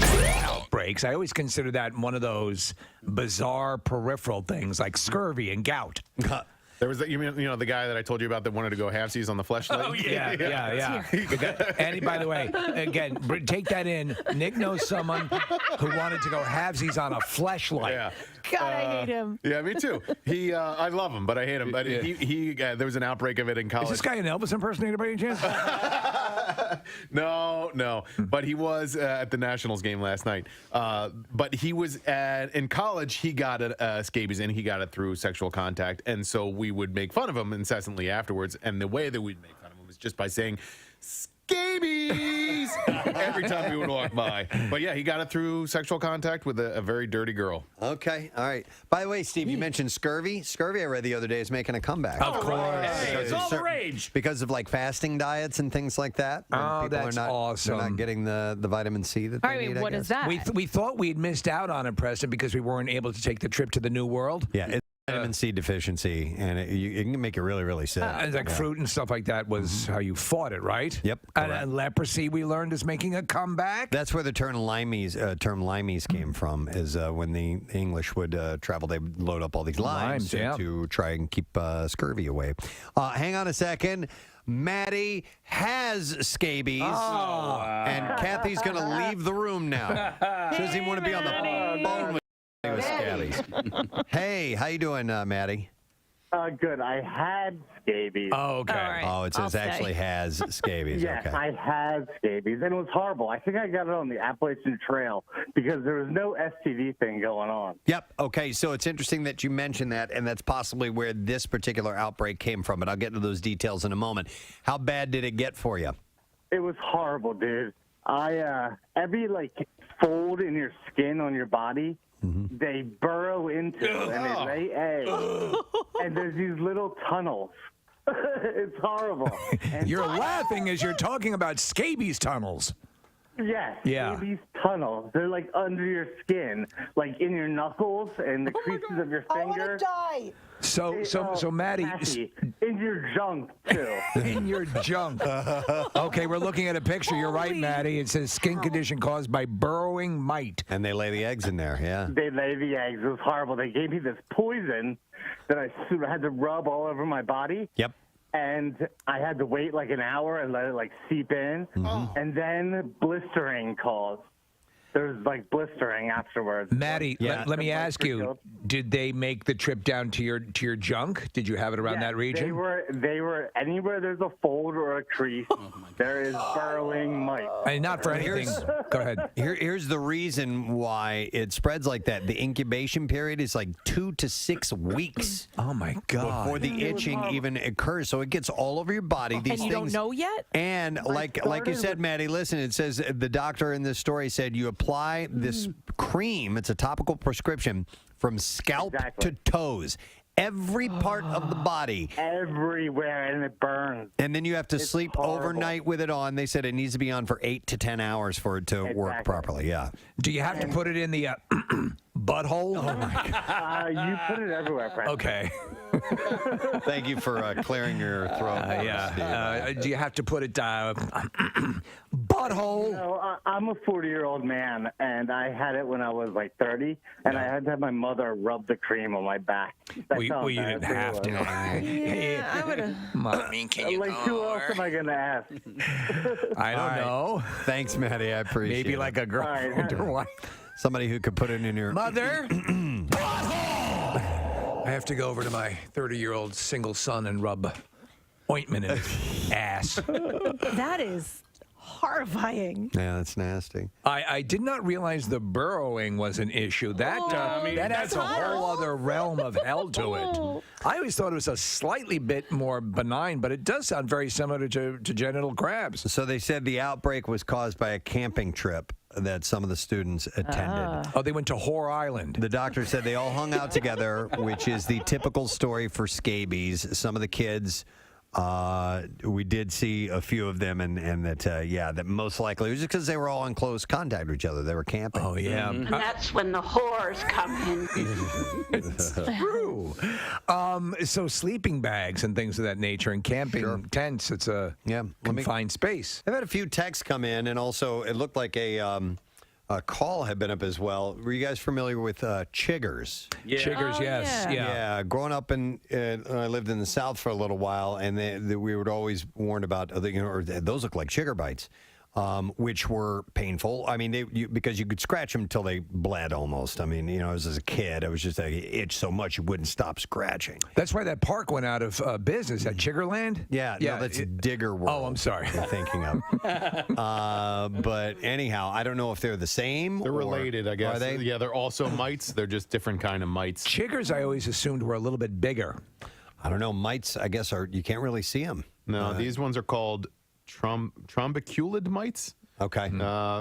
Breaks. I always consider that one of those bizarre peripheral things like scurvy and gout.
There was the guy that I told you about that wanted to go halfsies on the fleshlight.
Oh yeah. And by the way, again, take that in. Nick knows someone who wanted to go halvesies on a fleshlight.
Yeah.
God, I hate him.
Yeah, me too. I love him, but I hate him. But there was an outbreak of it in college.
Is this guy an Elvis impersonator by any chance?
No. But he was at the Nationals game last night. But he was in college. He got scabies, and he got it through sexual contact. And so we would make fun of him incessantly afterwards. And the way that we'd make fun of him was just by saying scabies every time we would walk by. But yeah, he got it through sexual contact with a very dirty girl.
Okay, all right. By the way, Steve, you mentioned scurvy. Scurvy, I read the other day, is making a comeback.
Of course.
Hey,
it's all the rage.
Because of like fasting diets and things like that.
Oh, that's awesome.
They're not getting the vitamin C that they need,
what
I
is
guess.
that?
We thought we'd missed out on it, Preston, because we weren't able to take the trip to the New World.
Yeah. vitamin C deficiency, and it can make you really, really sick.
Like fruit and stuff like that was how you fought it, right?
Yep.
And leprosy, we learned, is making a comeback.
That's where the term limeys came from, is when the English would travel, they would load up all these limes to try and keep scurvy away. Hang on a second. Maddie has scabies, and Kathy's going to leave the room now. She doesn't even want to be on the phone with scabies. Hey, how you doing, Maddie?
Good. I had scabies.
Oh, okay. Right. Oh, it says actually has scabies.
Yes,
okay.
I had scabies, and it was horrible. I think I got it on the Appalachian Trail because there was no STD thing going on.
Yep. Okay. So it's interesting that you mentioned that, and that's possibly where this particular outbreak came from. But I'll get into those details in a moment. How bad did it get for you?
It was horrible, dude. Every fold in your skin on your body, they burrow into and they lay eggs, and there's these little tunnels. It's horrible. And
You're laughing as you're talking about scabies tunnels.
Yes,
Yeah.
these tunnels. They're under your skin, in your knuckles and the creases of your finger.
Die.
So Maddie,
Kathy, in your junk too.
in your junk. Okay, we're looking at a picture. You're right, Maddie. It says skin condition caused by burrowing mite.
And they lay the eggs in there, yeah.
They lay the eggs. It was horrible. They gave me this poison that I had to rub all over my body.
Yep.
And I had to wait an hour and let it seep in. And then blistering caused. There's blistering afterwards.
Maddie, let me ask you: did they make the trip down to your junk? Did you have it around that region?
They were anywhere there's a fold or a crease. There is burrowing mite.
And not for anything. Go ahead.
Here's the reason why it spreads like that. The incubation period is 2 to 6 weeks.
Oh my God!
Before the itching even occurs, so it gets all over your body. These
and you
things,
don't know yet.
And like you said, Maddie, listen. It says the doctor in this story said you apply this cream. It's a topical prescription from scalp to toes. Every part of the body.
Everywhere, and it burns.
And then you have to sleep overnight with it on. They said it needs to be on for 8 to 10 hours for it to work properly. Yeah.
Do you have to put it in the butthole?
Oh my
God. You put it everywhere, Preston.
Okay.
Thank you for clearing your throat.
Do you have to put it butthole?
No, I'm a 40-year-old man, and I had it when I was 30, and I had to have my mother rub the cream on my back.
Well, you didn't have to.
Yeah, I would have.
I mean, can you
who else am I going to ask?
I don't know.
Thanks, Maddie. I appreciate it.
Maybe like a girlfriend or wife.
Somebody who could put it in your
mother. I have to go over to my 30-year-old single son and rub ointment in his ass.
That is horrifying.
Yeah, that's nasty.
I did not realize the burrowing was an issue. That that adds a whole other realm of hell to it. I always thought it was a slightly bit more benign, but it does sound very similar to genital crabs.
So they said the outbreak was caused by a camping trip that some of the students attended.
Oh, they went to Whore Island.
The doctor said they all hung out together, which is the typical story for scabies. Some of the kids, we did see a few of them, and that, that most likely it was just because they were all in close contact with each other. They were camping.
Oh, yeah.
And that's when the whores come in.
It's true. So sleeping bags and things of that nature and camping tents, it's a confined space.
I've had a few texts come in, and also it looked like a call had been up as well. Were you guys familiar with chiggers?
Yeah. Chiggers, yes.
Yeah. Growing up I lived in the South for a little while, and we would always warn about, those look like chigger bites. Which were painful. I mean, because you could scratch them until they bled almost. I mean, as a kid, I was just itch so much you wouldn't stop scratching.
That's why that park went out of business at Chiggerland.
Yeah, no, that's Digger World.
Oh, I'm sorry.
You're thinking of. But anyhow, I don't know if they're the same.
They're related, I guess.
Are they?
Yeah, they're also mites. They're just different kind of mites.
Chiggers, I always assumed were a little bit bigger.
I don't know. Mites, I guess, you can't really see them.
No, these ones are called trombiculid mites.
Okay.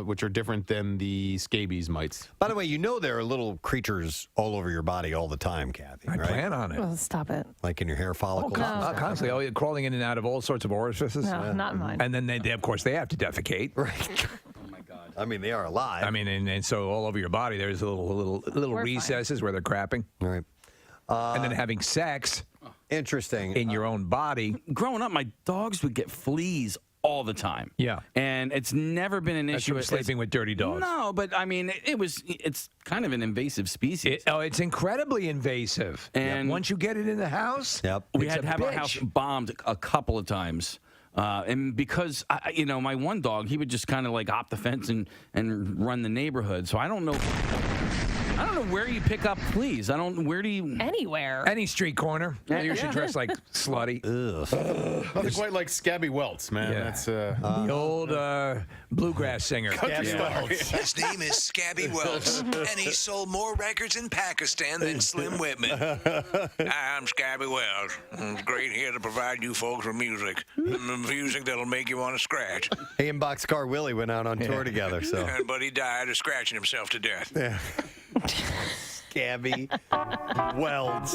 Which are different than the scabies mites.
By the way, there are little creatures all over your body all the time, Kathy.
I plan on it.
Oh, stop it.
Like in your hair follicles.
Constantly. Crawling in and out of all sorts of orifices.
No, not mine.
And then, of course, they have to defecate.
Right. I mean, they are alive.
I mean, and so all over your body, there's little recesses where they're crapping.
All right.
and then having sex.
Interesting.
In your own body.
Growing up, my dogs would get fleas all the time.
Yeah.
And it's never been an
That's
issue
from sleeping with dirty dogs.
No, but I mean, it's kind of an invasive species.
It's incredibly invasive.
And
once you get it in the house,
we
it's
had to
a
have our
bitch.
house bombed a couple of times. And because, my one dog, he would just kind of like hop the fence and run the neighborhood. So I don't know where you pick up fleas. Where do you?
Anywhere.
Any street corner.
Yeah.
You should dress like slutty.
Nothing quite like Scabby Welts, man.
Yeah.
That's
the old bluegrass singer.
His name is Scabby Welts, and he sold more records in Pakistan than Slim Whitman. Hi, I'm Scabby Welts. It's great here to provide you folks with music. Music that'll make you want to scratch.
He and Boxcar Willie went out on tour together. So,
But he died of scratching himself to death.
yeah. Scabby Welds.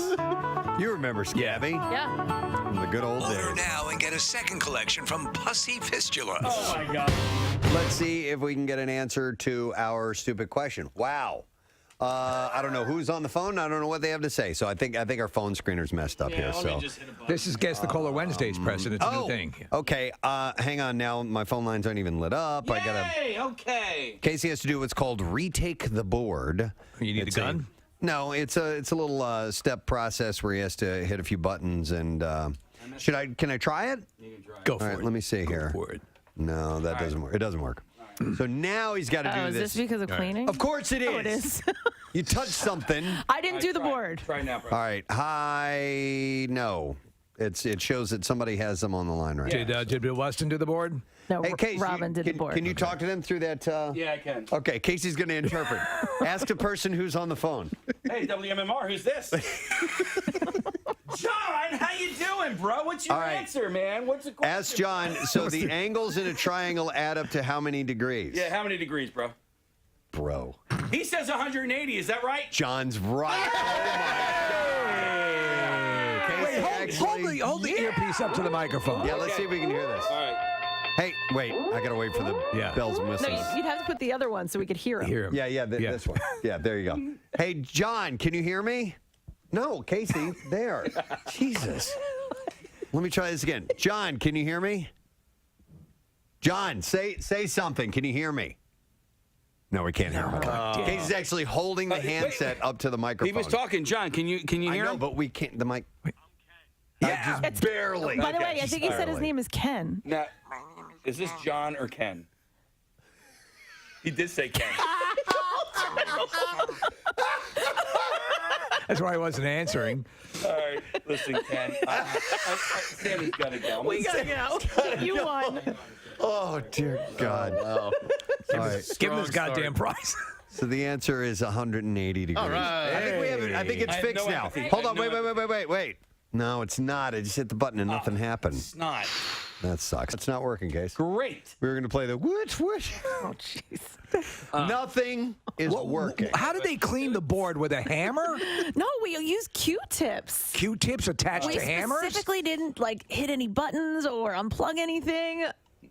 You remember Scabby?
Yeah.
From the good old
Order
days.
now and get a second collection from Pussy Fistula.
Oh, my God. Let's see if we can get an answer to our stupid question. Wow. I don't know who's on the phone. I don't know what they have to say. So I think our phone screener's messed up here. So
This is Guess the Caller Wednesdays, Preston. It's a new thing.
Okay. Hang on now. My phone lines aren't even lit up. I gotta.
Okay.
Casey has to do what's called retake the board.
You need
It's
a gun?
No, it's a little step process where he has to hit a few buttons and can I try it?
Go
All
for
right,
it.
let me see here.
for it.
No, that doesn't work. It doesn't work. So now he's got to do
Is this because of cleaning?
Of course it is.
Oh, it is.
You touched something.
I didn't do the board.
Try now, bro.
All right. Hi. No. It shows that somebody has them on the line right now.
Did Bill Weston do the board?
No,
Hey, Casey,
Robin did the board.
Can you talk to them through that?
Yeah, I can.
Okay, Casey's going to interpret. Ask the person who's on the phone.
Hey, WMMR, who's this? John, how you doing, bro? What's your
All right.
answer, man? What's the question?
Ask John. So the angles in a triangle add up to how many degrees?
Yeah, how many degrees, bro?
Bro.
He says 180. Is that right?
John's right.
Wait, hold the earpiece up to the microphone.
Yeah, let's see if we can hear this.
All right.
Hey, wait. I got to wait for the bells and
No,
whistles.
you'd have to put the other one so we could hear him.
Yeah, this one. Yeah, there you go. Hey, John, can you hear me? No, Casey, there. Jesus. Let me try this again. John, can you hear me? John, say something. Can you hear me? No, we can't hear him. Okay. Casey's actually holding the handset up to the microphone.
He was talking, John. Can you hear
I know,
him?
but we can't. The mic.
Yeah,
just barely.
By the way, I think he said his name is Ken.
Now, is this John or Ken? He did say Ken.
That's why I wasn't answering.
All right, listen, Ken. Sammy's got to go.
We gotta go. You won.
Oh dear God. All right.
Give him this goddamn prize.
So the answer is 180 degrees.
All right.
I think we have it. I think it's
I have
fixed
no
now.
empathy.
Hold
I
on.
have no
Wait. No, it's not. I just hit the button and nothing happened.
It's not.
That sucks. It's not working, Case.
Great.
We were going to play the whoosh.
Oh, jeez.
Nothing is working.
How did they clean the board with a hammer?
No, we use Q-tips.
Q-tips attached
We
to hammers?
specifically didn't hit any buttons or unplug anything.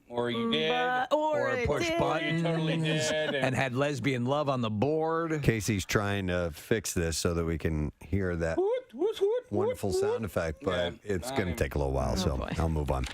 Or you did.
Or it
push
did.
buttons
totally did.
and had lesbian love on the board.
Casey's trying to fix this so that we can hear that wonderful sound effect, but it's going to take a little while, so I'll move on.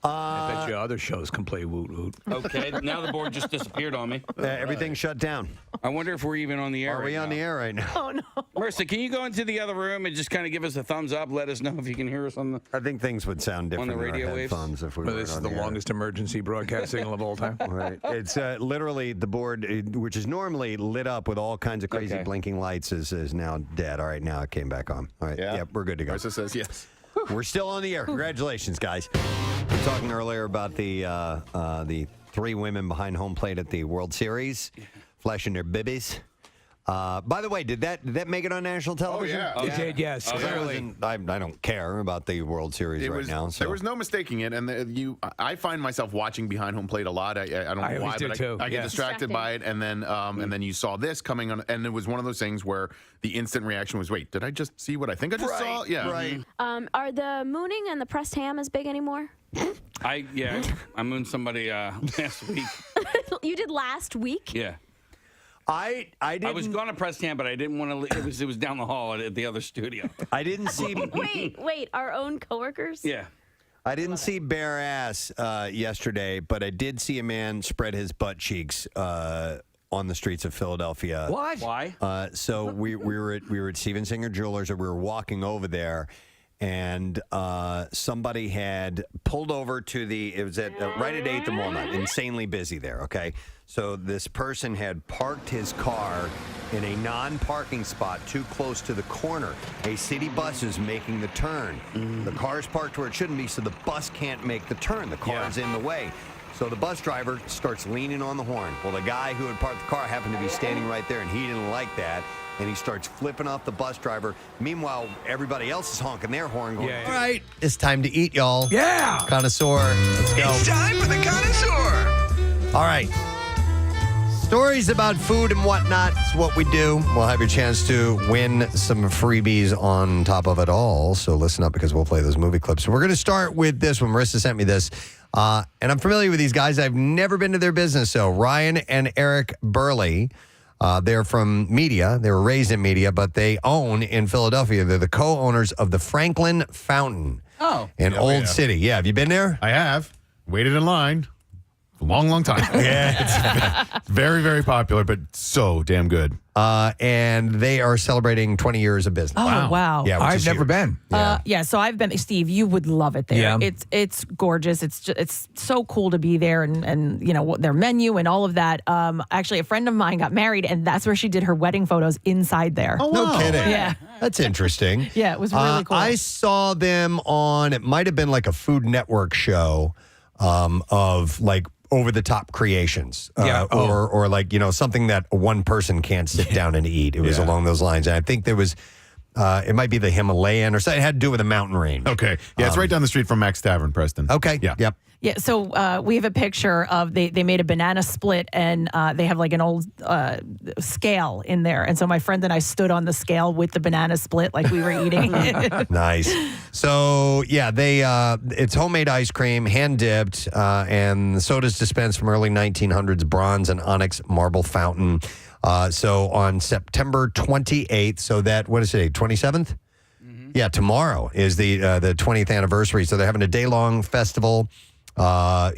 I bet you other shows can play woot woot.
Okay, now the board just disappeared on me.
Everything's shut down.
I wonder if we're even on the air.
Are we on the air right now?
Oh, no.
Marissa, can you go into the other room and just kind of give us a thumbs up? Let us know if you can hear us on the.
I think things would sound different
On the radio
in our
waves?
headphones if we
Well,
were
this is
on
the
air.
longest emergency broadcast signal of all time.
Right. It's literally the board, which is normally lit up with all kinds of crazy
Okay.
blinking lights, is now dead. All right, now it came back on. All right.
Yeah.
Yep, we're good to go.
Marissa says yes.
We're still on the air. Congratulations, guys. We were talking earlier about the three women behind home plate at the World Series, flashing their bibbies. By the way, did that make it on national television?
yeah.
It did, yes.
I don't care about the World Series right now. So.
There was no mistaking it, and I find myself watching behind home plate a lot. I don't know
I
why,
always do
but
too,
I get
yeah.
distracted by it, and then you saw this coming on, and it was one of those things where the instant reaction was, "Wait, did I just see what I think I just saw?" Yeah,
right.
Are the mooning and the pressed ham as big anymore?
I mooned somebody last week.
You did last week?
Yeah.
I didn't.
I was going to Preston, but I didn't want to. It was down the hall at the other studio.
I didn't see.
Wait, our own coworkers?
Yeah.
I didn't see bare ass yesterday, but I did see a man spread his butt cheeks on the streets of Philadelphia.
What? Why?
So we were at Steven Singer Jewelers, and we were walking over there, and somebody had pulled over to it was at right at 8th and Walnut, insanely busy there. Okay, so this person had parked his car in a non-parking spot too close to the corner. A city bus is making the turn. The car's parked where it shouldn't be, so the bus can't make the turn. The car is in the way. So the bus driver starts leaning on the horn. Well, the guy who had parked the car happened to be standing right there, and he didn't like that. And he starts flipping off the bus driver. Meanwhile, everybody else is honking their horn going, all right, it's time to eat, y'all.
Yeah.
Connoisseur. Let's go.
It's time for the Connoisseur.
All right. Stories about food and whatnot is what we do. We'll have your chance to win some freebies on top of it all. So listen up because we'll play those movie clips. So we're going to start with this one. Marissa sent me this. And I'm familiar with these guys. I've never been to their business. So Ryan and Eric Burley, they're from media. They were raised in media, but they own in Philadelphia. They're the co-owners of the Franklin Fountain in Old City. Yeah, have you been there?
I have. Waited in line. Long time.
Yeah.
It's very, very popular, but so damn good.
And they are celebrating 20 years of business.
Oh, wow.
Yeah,
I've never been.
Yeah, so I've been. Steve, you would love it there.
Yeah.
It's gorgeous. It's so cool to be there, and you know their menu and all of that. Actually, a friend of mine got married, and that's where she did her wedding photos inside there.
Oh, no kidding.
Yeah.
That's interesting.
Yeah, it was really cool.
I saw them on, it might have been like a Food Network show of like over-the-top creations. Or like, you know, something that one person can't sit down and eat. It was along those lines. And I think there was, it might be the Himalayan or something. It had to do with a mountain range.
Okay. Yeah, it's right down the street from Max Tavern, Preston.
Okay.
Yeah.
Yep.
Yeah, so we have a picture of they made a banana split, and they have like an old scale in there. And so my friend and I stood on the scale with the banana split like we were eating it.
Nice. So, yeah, it's homemade ice cream, hand-dipped, and the soda's dispensed from early 1900s bronze and onyx marble fountain. So on September 28th, so that, what is it, 27th? Yeah, tomorrow is the 20th anniversary. So they're having a day-long festival. Banana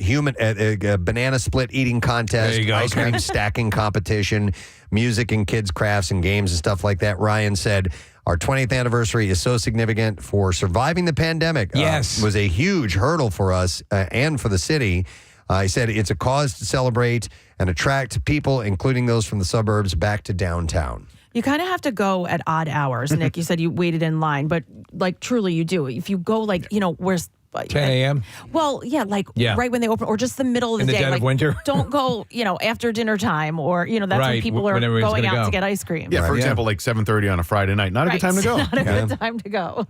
split eating contest, ice cream stacking competition, music and kids crafts and games and stuff like that. Ryan said, our 20th anniversary is so significant for surviving the pandemic.
Yes.
Was a huge hurdle for us and for the city. He said it's a cause to celebrate and attract people, including those from the suburbs, back to downtown.
You kind of have to go at odd hours. Nick, you said you waited in line, but like truly you do. If you go like, you know, where's
10 a.m.?
Well, yeah, like right when they open, or just the middle of the
In the
day.
dead
like,
of winter?
Don't go, you know, after dinner time, or, you know, that's when
Right,
people are
when everyone's
going
gonna
out
go.
to get ice cream.
Yeah, for example, like 7:30 on a Friday night. Not a good time to go.
Not a good time to go.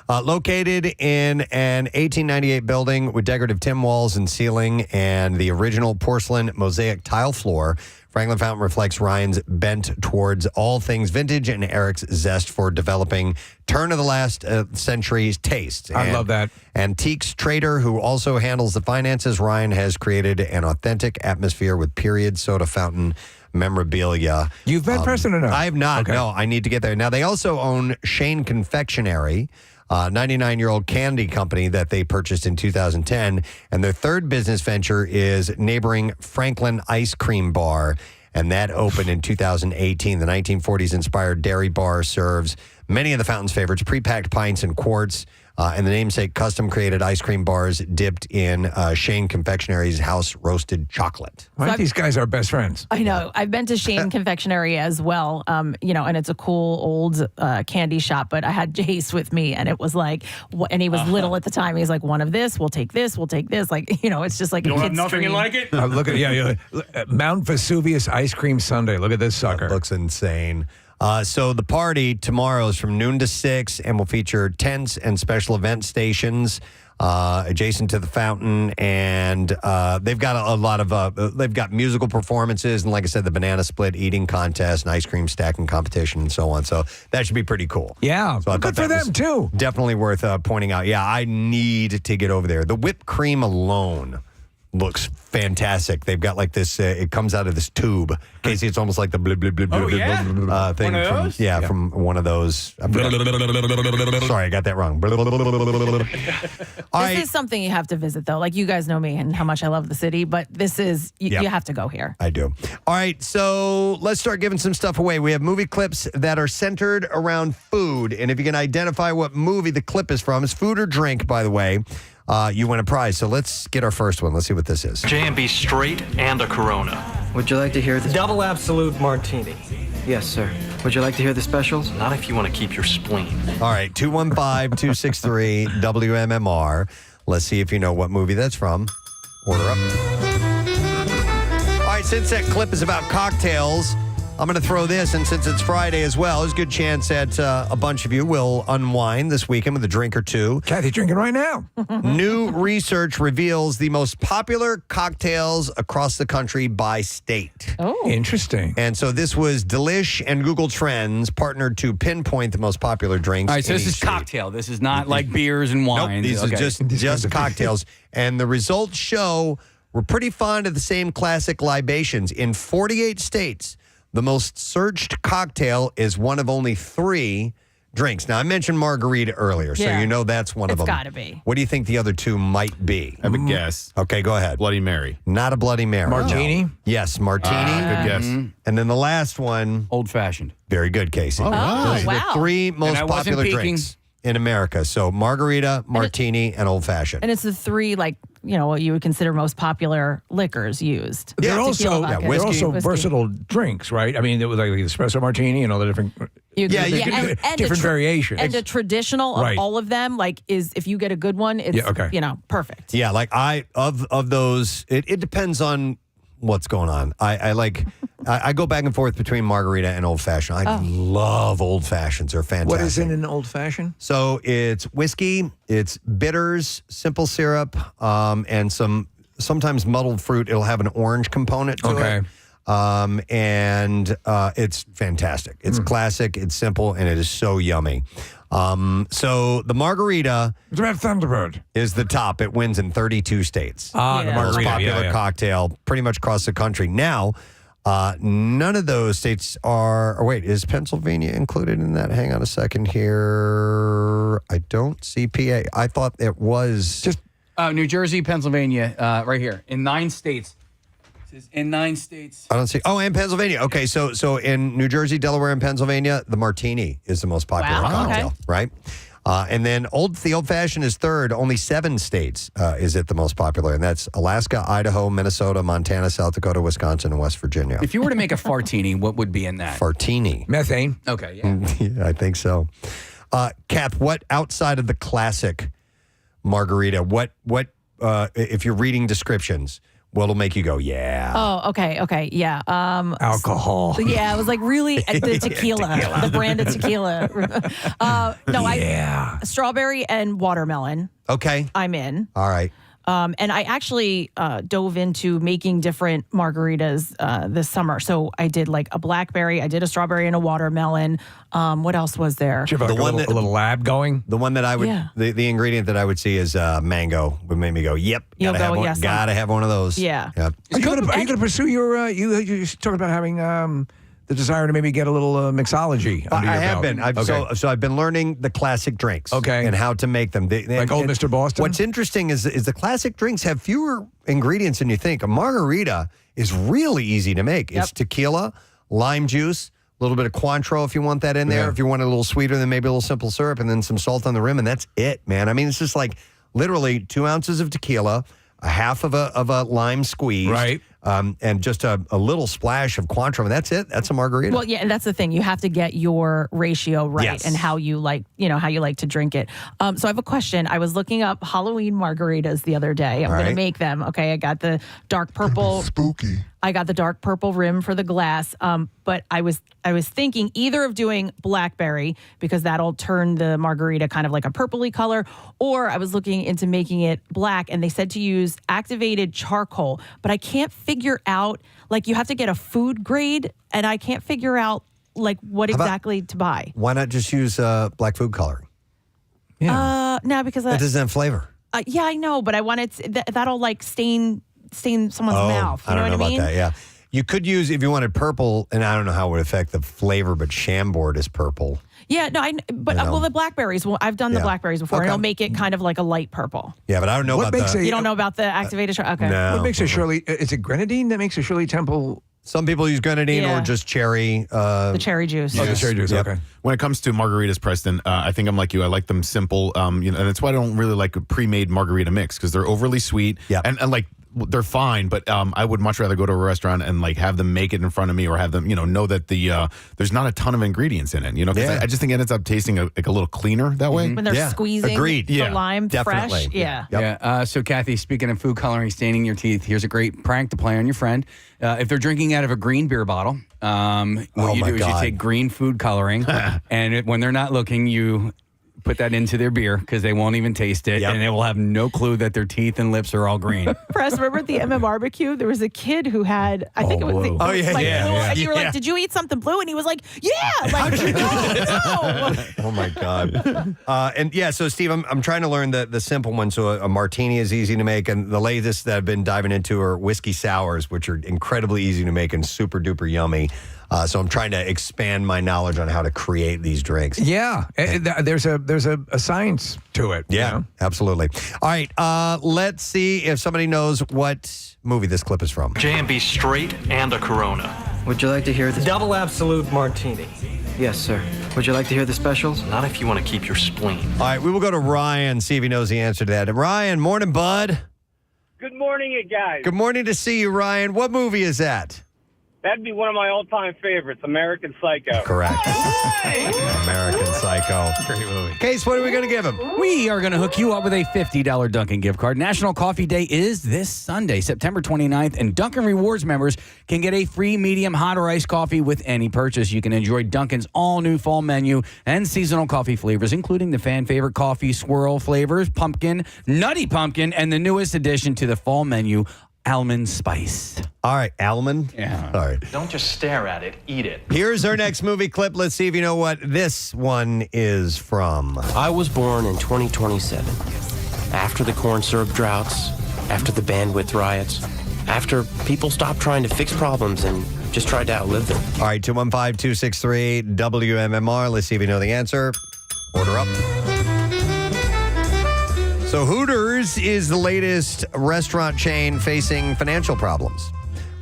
Located in an 1898 building with decorative tin walls and ceiling and the original porcelain mosaic tile floor, Franklin Fountain reflects Ryan's bent towards all things vintage and Eric's zest for developing turn of the last century's taste.
I love that.
Antiques trader who also handles the finances, Ryan has created an authentic atmosphere with period soda fountain memorabilia.
You've been Preston or no?
I have not.
Okay.
No, I need to get there. Now, they also own Shane Confectionery, 99-year-old candy company that they purchased in 2010. And their third business venture is neighboring Franklin Ice Cream Bar, and that opened in 2018. The 1940s-inspired dairy bar serves many of the fountain's favorites, pre-packed pints and quarts, and the namesake custom-created ice cream bars dipped in Shane Confectionary's house-roasted chocolate.
Why aren't these guys our best friends?
I know. I've been to Shane Confectionery as well, you know, and it's a cool old candy shop, but I had Jace with me, and it was like, and he was little at the time. He's like, one of this, we'll take this, we'll take this. Like, you know, it's just like
You
a
don't have
kid's
nothing you
dream.
like it?
Look at Mount Vesuvius Ice Cream Sundae. Look at this sucker.
That looks insane. So the party tomorrow is from noon to 6 and will feature tents and special event stations adjacent to the fountain. And they've got a lot of, they've got musical performances and, like I said, the banana split eating contest and ice cream stacking competition and so on. So that should be pretty cool.
Yeah,
so I
good
thought
for
that
them, too.
Definitely worth pointing out. Yeah, I need to get over there. The whipped cream alone looks fantastic. They've got like this, it comes out of this tube. Casey, it's almost like the blip, blip, blip, blip, blip, thing. From one of those. Sorry, I got that wrong.
This is something you have to visit, though. Like, you guys know me and how much I love the city, but this is, you have to go here.
I do. All right, so let's start giving some stuff away. We have movie clips that are centered around food, and if you can identify what movie the clip is from, it's food or drink, by the way, you win a prize. So let's get our first one. Let's see what this is.
J&B straight and a Corona. Would you like to hear the double absolute martini? Yes, sir. Would you like to hear the specials? Not if you want to keep your spleen.
All right, 215-263-WMMR. Let's see if you know what movie that's from. Order up. All right, since that clip is about cocktails, I'm going to throw this, and since it's Friday as well, there's a good chance that a bunch of you will unwind this weekend with a drink or two.
Kathy's drinking right now.
New research reveals the most popular cocktails across the country by state.
Oh.
Interesting.
And so this was Delish and Google Trends partnered to pinpoint the most popular drinks.
All right, so this is cocktail. This is not like beers and wines.
Nope, these are just cocktails. And the results show we're pretty fond of the same classic libations. In 48 states, the most searched cocktail is one of only 3 drinks. Now, I mentioned margarita earlier, so you know that's one of them.
It's got to be.
What do you think the other 2 might be?
I have a guess.
Okay, go ahead.
Bloody Mary.
Not a Bloody Mary.
Martini?
No. Yes, martini.
Good guess.
And then the last one.
Old fashioned.
Very good, Casey.
Oh,
Those are
wow.
the 3 most
And I wasn't
popular
peeking.
drinks in America. So margarita, martini, and old fashioned.
And it's the 3, like, what you would consider most popular liquors used.
They're also,
Tequila, vodka,
they're also
whiskey.
versatile drinks, right? I mean, it was like the espresso martini and all the different,
And
different variations.
And the traditional of all of them, like, is if you get a good one, it's, perfect.
Yeah, like of those, it depends on what's going on. I go back and forth between margarita and old fashioned. I love old fashions. They're fantastic.
What is in an old fashioned?
So it's whiskey, it's bitters, simple syrup, and sometimes muddled fruit. It'll have an orange component to it. And it's fantastic. It's classic, it's simple, and it is so yummy. So the margarita
Red Thunderbird
is the top. It wins in 32 states.
The margarita,
most popular cocktail pretty much across the country. Now, none of those states are, is Pennsylvania included in that? Hang on a second here. I don't see PA. I thought it was.
Just New Jersey, Pennsylvania, right here. In 9 states. In 9 states.
I don't see. Oh, and Pennsylvania. Okay, so in New Jersey, Delaware, and Pennsylvania, the martini is the most popular cocktail, right? And then the old-fashioned is third. Only 7 states is it the most popular, and that's Alaska, Idaho, Minnesota, Montana, South Dakota, Wisconsin, and West Virginia.
If you were to make a fartini, what would be in that?
Fartini.
Methane.
Okay, yeah.
Yeah, I think so. Kath, what outside of the classic margarita, what if you're reading descriptions, what'll make you go, yeah?
Oh, okay, yeah.
Alcohol.
Yeah, it was like really the tequila, the brand of tequila. Strawberry and watermelon.
Okay.
I'm in.
All right.
And I actually dove into making different margaritas this summer. So I did like a blackberry, I did a strawberry and a watermelon. What else was there?
Did you have a little lab going?
The one that I would, the ingredient that I would see is mango would make me go, yep, gotta have one of those.
Yeah.
Yep.
Are you going to pursue your, you talked about having the desire to maybe get a little mixology under your
have
belt.
been. So I've been learning the classic drinks. And how to make them.
Like Old Mr. Boston?
What's interesting is the classic drinks have fewer ingredients than you think. A margarita is really easy to make. It's tequila, lime juice, a little bit of Cointreau if you want that in there. If you want it a little sweeter, then maybe a little simple syrup, and then some salt on the rim, and that's it, man. I mean, it's just like literally 2 ounces of tequila, a half of a lime squeeze.
Right.
And just a little splash of Cointreau, and that's it. That's a margarita.
Well, yeah, and that's the thing. You have to get your ratio right and how you like, how you like to drink it. So I have a question. I was looking up Halloween margaritas the other day. I'm going to make them. Okay, I got the dark purple.
Spooky.
I got the dark purple rim for the glass. But I was thinking either of doing blackberry because that'll turn the margarita kind of like a purpley color, or I was looking into making it black, and they said to use activated charcoal, but I can't figure out, like, you have to get a food grade, and I can't figure out like what exactly to buy.
Why not just use black food coloring?
No, because
it doesn't have flavor.
Yeah, I know, but I wanted that'll like stain stain someone's mouth. You
I don't know
what I
about
mean?
that. Yeah, you could use if you wanted purple, and I don't know how it would affect the flavor, but Chambord is purple.
Yeah, no, but well, the blackberries. Well, I've done the
Yeah.
blackberries before, and it'll make it kind of like a light purple.
Yeah, but I don't know
What
about
makes
the.
You don't know about the activated? Okay.
No.
What makes a Shirley? Is it grenadine that makes a Shirley Temple?
Some people use grenadine
Yeah.
or just cherry.
The cherry juice.
Oh, the cherry juice.
Yep.
Okay.
When it comes to margaritas, Preston, I think I'm like you. I like them simple, and that's why I don't really like a pre-made margarita mix because they're overly sweet.
Yeah,
and like they're fine, but I would much rather go to a restaurant and like have them make it in front of me or have them, know that there's not a ton of ingredients in it. Because I just think it ends up tasting like a little cleaner that way.
When they're squeezing the lime fresh. Yeah.
Yeah. So, Kathy, speaking of food coloring, staining your teeth, here's a great prank to play on your friend. If they're drinking out of a green beer bottle, what you do is you take green food coloring, and when they're not looking, you put that into their beer because they won't even taste it, and they will have no clue that their teeth and lips are all green.
Press, remember at the MM barbecue, there was a kid who had, I think it was the,
Oh, yeah,
like,
yeah,
blue,
yeah.
and you were
Yeah.
like, did you eat something blue? And he was like, yeah. Like, no.
Oh my God. And yeah, so Steve, I'm trying to learn the simple one. So a martini is easy to make, and the latest that I've been diving into are whiskey sours, which are incredibly easy to make and super duper yummy. So I'm trying to expand my knowledge on how to create these drinks.
Yeah, there's a science to it.
Yeah, absolutely. All right, let's see if somebody knows what movie this clip is from.
J&B straight and a Corona. Would you like to hear the double absolute martini? Yes, sir. Would you like to hear the specials? Not if you want to keep your spleen.
All right, we will go to Ryan, see if he knows the answer to that. Ryan, morning, bud.
Good morning, you guys.
Good morning to see you, Ryan. What movie is that?
That'd be one of my all-time favorites, American Psycho.
Correct. American Psycho.
Great movie.
Case, what are we going to give him?
We are going to hook you up with a $50 Dunkin' gift card. National Coffee Day is this Sunday, September 29th, and Dunkin' Rewards members can get a free medium hot or iced coffee with any purchase. You can enjoy Dunkin's all-new fall menu and seasonal coffee flavors, including the fan-favorite coffee swirl flavors, pumpkin, nutty pumpkin, and the newest addition to the fall menu, almond spice.
All right, almond?
Yeah.
All right.
Don't just stare at it, eat it.
Here's our next movie clip. Let's see if you know what this one is from.
I was born in 2027. After the corn syrup droughts, after the bandwidth riots, after people stopped trying to fix problems and just tried to outlive them.
All right, 215-263-WMMR. Let's see if you know the answer. Order up. So Hooters is the latest restaurant chain facing financial problems.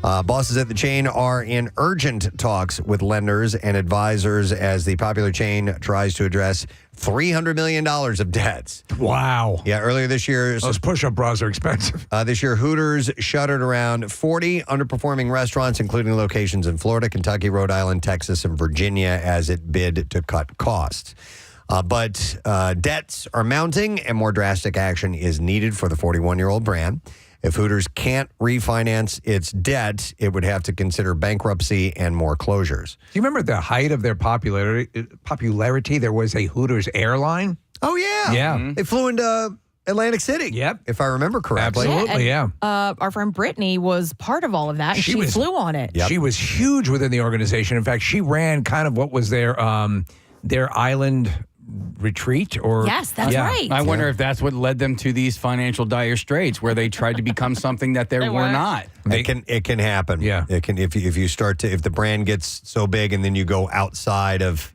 Bosses at the chain are in urgent talks with lenders and advisors as the popular chain tries to address $300 million of debts.
Wow.
Yeah, earlier this year.
Those push-up bras are expensive.
This year, Hooters shuttered around 40 underperforming restaurants, including locations in Florida, Kentucky, Rhode Island, Texas, and Virginia, as it bid to cut costs. But debts are mounting and more drastic action is needed for the 41-year-old brand. If Hooters can't refinance its debt, it would have to consider bankruptcy and more closures.
Do you remember the height of their popularity? There was a Hooters airline.
Oh, yeah.
Yeah.
They flew into Atlantic City.
Yep.
If I remember correctly.
Absolutely, yeah.
Our friend Brittany was part of all of that. And she flew on it.
She was huge within the organization. In fact, she ran kind of what was their island retreat or
Yes, that's right.
I wonder if that's what led them to these financial dire straits where they tried to become something that they were not.
It can happen. Yeah. It can if you start to if the brand gets so big and then you go outside of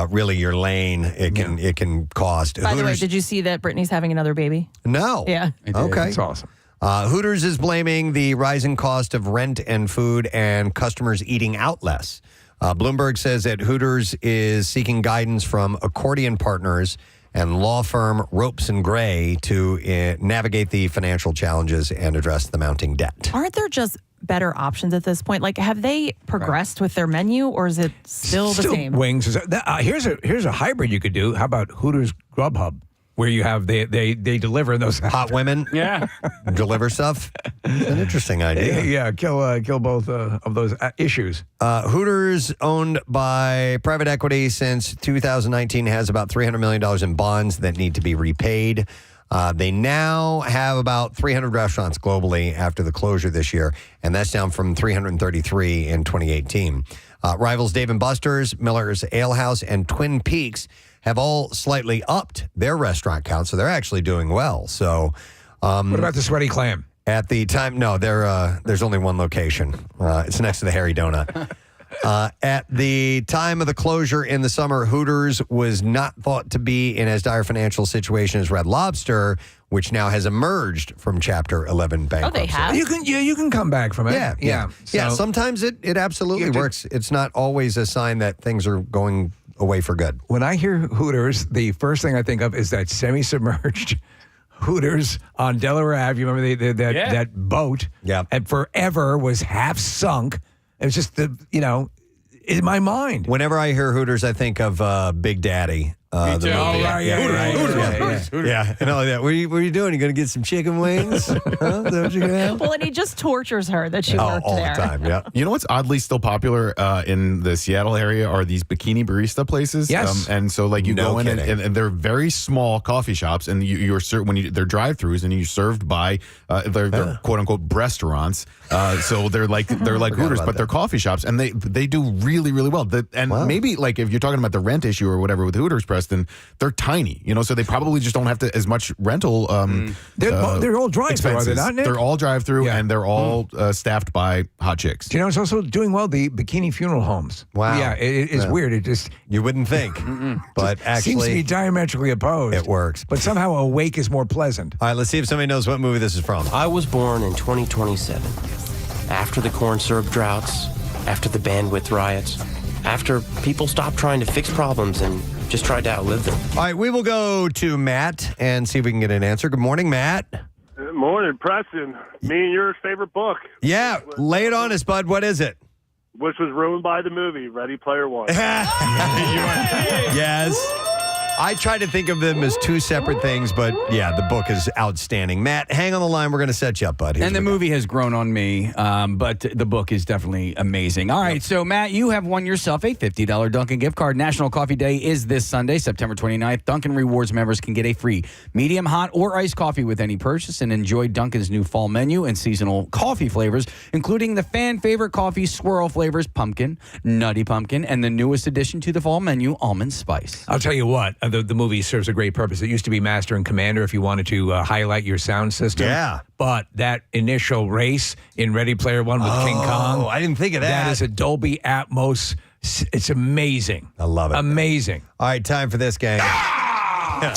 really your lane, it can cost.
By the way, did you see that Brittany's having another baby?
No.
Yeah.
Okay.
That's awesome.
Hooters is blaming the rising cost of rent and food and customers eating out less. Bloomberg says that Hooters is seeking guidance from accordion partners and law firm Ropes and Gray to navigate the financial challenges and address the mounting debt.
Aren't there just better options at this point? Like, have they progressed with their menu, or is it still the same?
Wings. Here's a hybrid you could do. How about Hooters Grubhub, where you have they deliver those
hot women?
Yeah,
deliver stuff. It's an interesting idea.
Yeah, kill both of those issues.
Hooters, owned by private equity since 2019, has about $300 million in bonds that need to be repaid. They now have about 300 restaurants globally after the closure this year, and that's down from 333 in 2018. Rivals Dave & Buster's, Miller's Ale House, and Twin Peaks have all slightly upped their restaurant count, so they're actually doing well. So,
what about the Sweaty Clam?
At the time, no, there's only one location. It's next to the Harry Donut. At the time of the closure in the summer, Hooters was not thought to be in as dire financial situation as Red Lobster, which now has emerged from Chapter 11 bankruptcy.
Oh, they have?
You can come back from it.
Yeah. Sometimes it absolutely works. It's not always a sign that things are going away for good.
When I hear Hooters, the first thing I think of is that semi-submerged Hooters on Delaware Ave. You remember that boat?
Yeah.
And forever was half sunk. It was just in my mind.
Whenever I hear Hooters, I think of Big Daddy.
Me too.
Hooters. Yeah, and all of that. What are you doing? You going to get some chicken wings? Is that what you're going to have?
Well, and he just tortures her that she worked
all
there.
the time. Yeah. You know what's oddly still popular in the Seattle area are these bikini barista places.
Yes.
And so like you
No
go in
kidding.
and they're very small coffee shops, and you're served they're drive-throughs, and you're served by they're quote unquote restaurants. So they're like Hooters, but they're coffee shops, and they do really really well. Maybe like if you're talking about the rent issue or whatever with Hooters, Preston, they're tiny, so they probably just don't have to as much rental.
They're all drive-through, are they
expenses.
not, Nick?
They're all drive-through, and they're all staffed by hot chicks.
Do you know it's also doing well? The bikini funeral homes.
Wow.
Yeah, it's weird. It just
you wouldn't think, but
seems
actually
to be diametrically opposed.
it works.
But somehow awake is more pleasant.
All right, let's see if somebody knows what movie this is from.
I was born in 2027. After the corn syrup droughts, after the bandwidth riots, after people stopped trying to fix problems and just tried to outlive them.
All right, we will go to Matt and see if we can get an answer. Good morning, Matt.
Good morning, Preston. Me and your favorite book.
Yeah, lay it on us, bud. What is it?
Which was ruined by the movie Ready Player One.
Yes. I try to think of them as two separate things, but yeah, the book is outstanding. Matt, hang on the line. We're going to set you up, bud. Here's
And the
what we
movie has grown on me, but the book is definitely amazing. All right, so Matt, you have won yourself a $50 Dunkin' gift card. National Coffee Day is this Sunday, September 29th. Dunkin' Rewards members can get a free medium, hot, or iced coffee with any purchase and enjoy Dunkin's new fall menu and seasonal coffee flavors, including the fan favorite coffee swirl flavors, pumpkin, nutty pumpkin, and the newest addition to the fall menu, almond spice.
I'll tell you what, the movie serves a great purpose. It used to be Master and Commander if you wanted to highlight your sound system.
Yeah.
But that initial race in Ready Player One with King Kong.
I didn't think of that.
That is a Dolby Atmos. It's amazing.
I love it.
Amazing.
All right, time for this game. Yeah,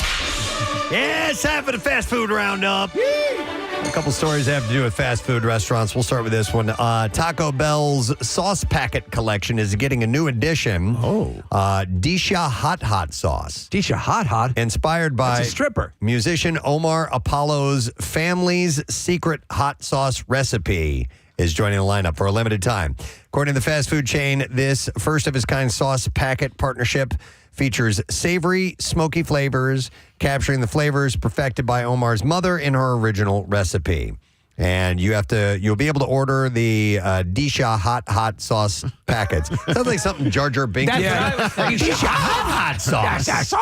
it's time for the fast food roundup. A couple stories that have to do with fast food restaurants. We'll start with this one. Taco Bell's sauce packet collection is getting a new addition. Disha Hot sauce.
Disha Hot?
Inspired by
That's a stripper.
Musician Omar Apollo's family's secret hot sauce recipe is joining the lineup for a limited time. According to the fast food chain, this first-of-its-kind sauce packet partnership features savory, smoky flavors, capturing the flavors perfected by Omar's mother in her original recipe. And you'll be able to order the Disha hot sauce packets. Sounds like something Jar Jar Binks. Disha hot sauce.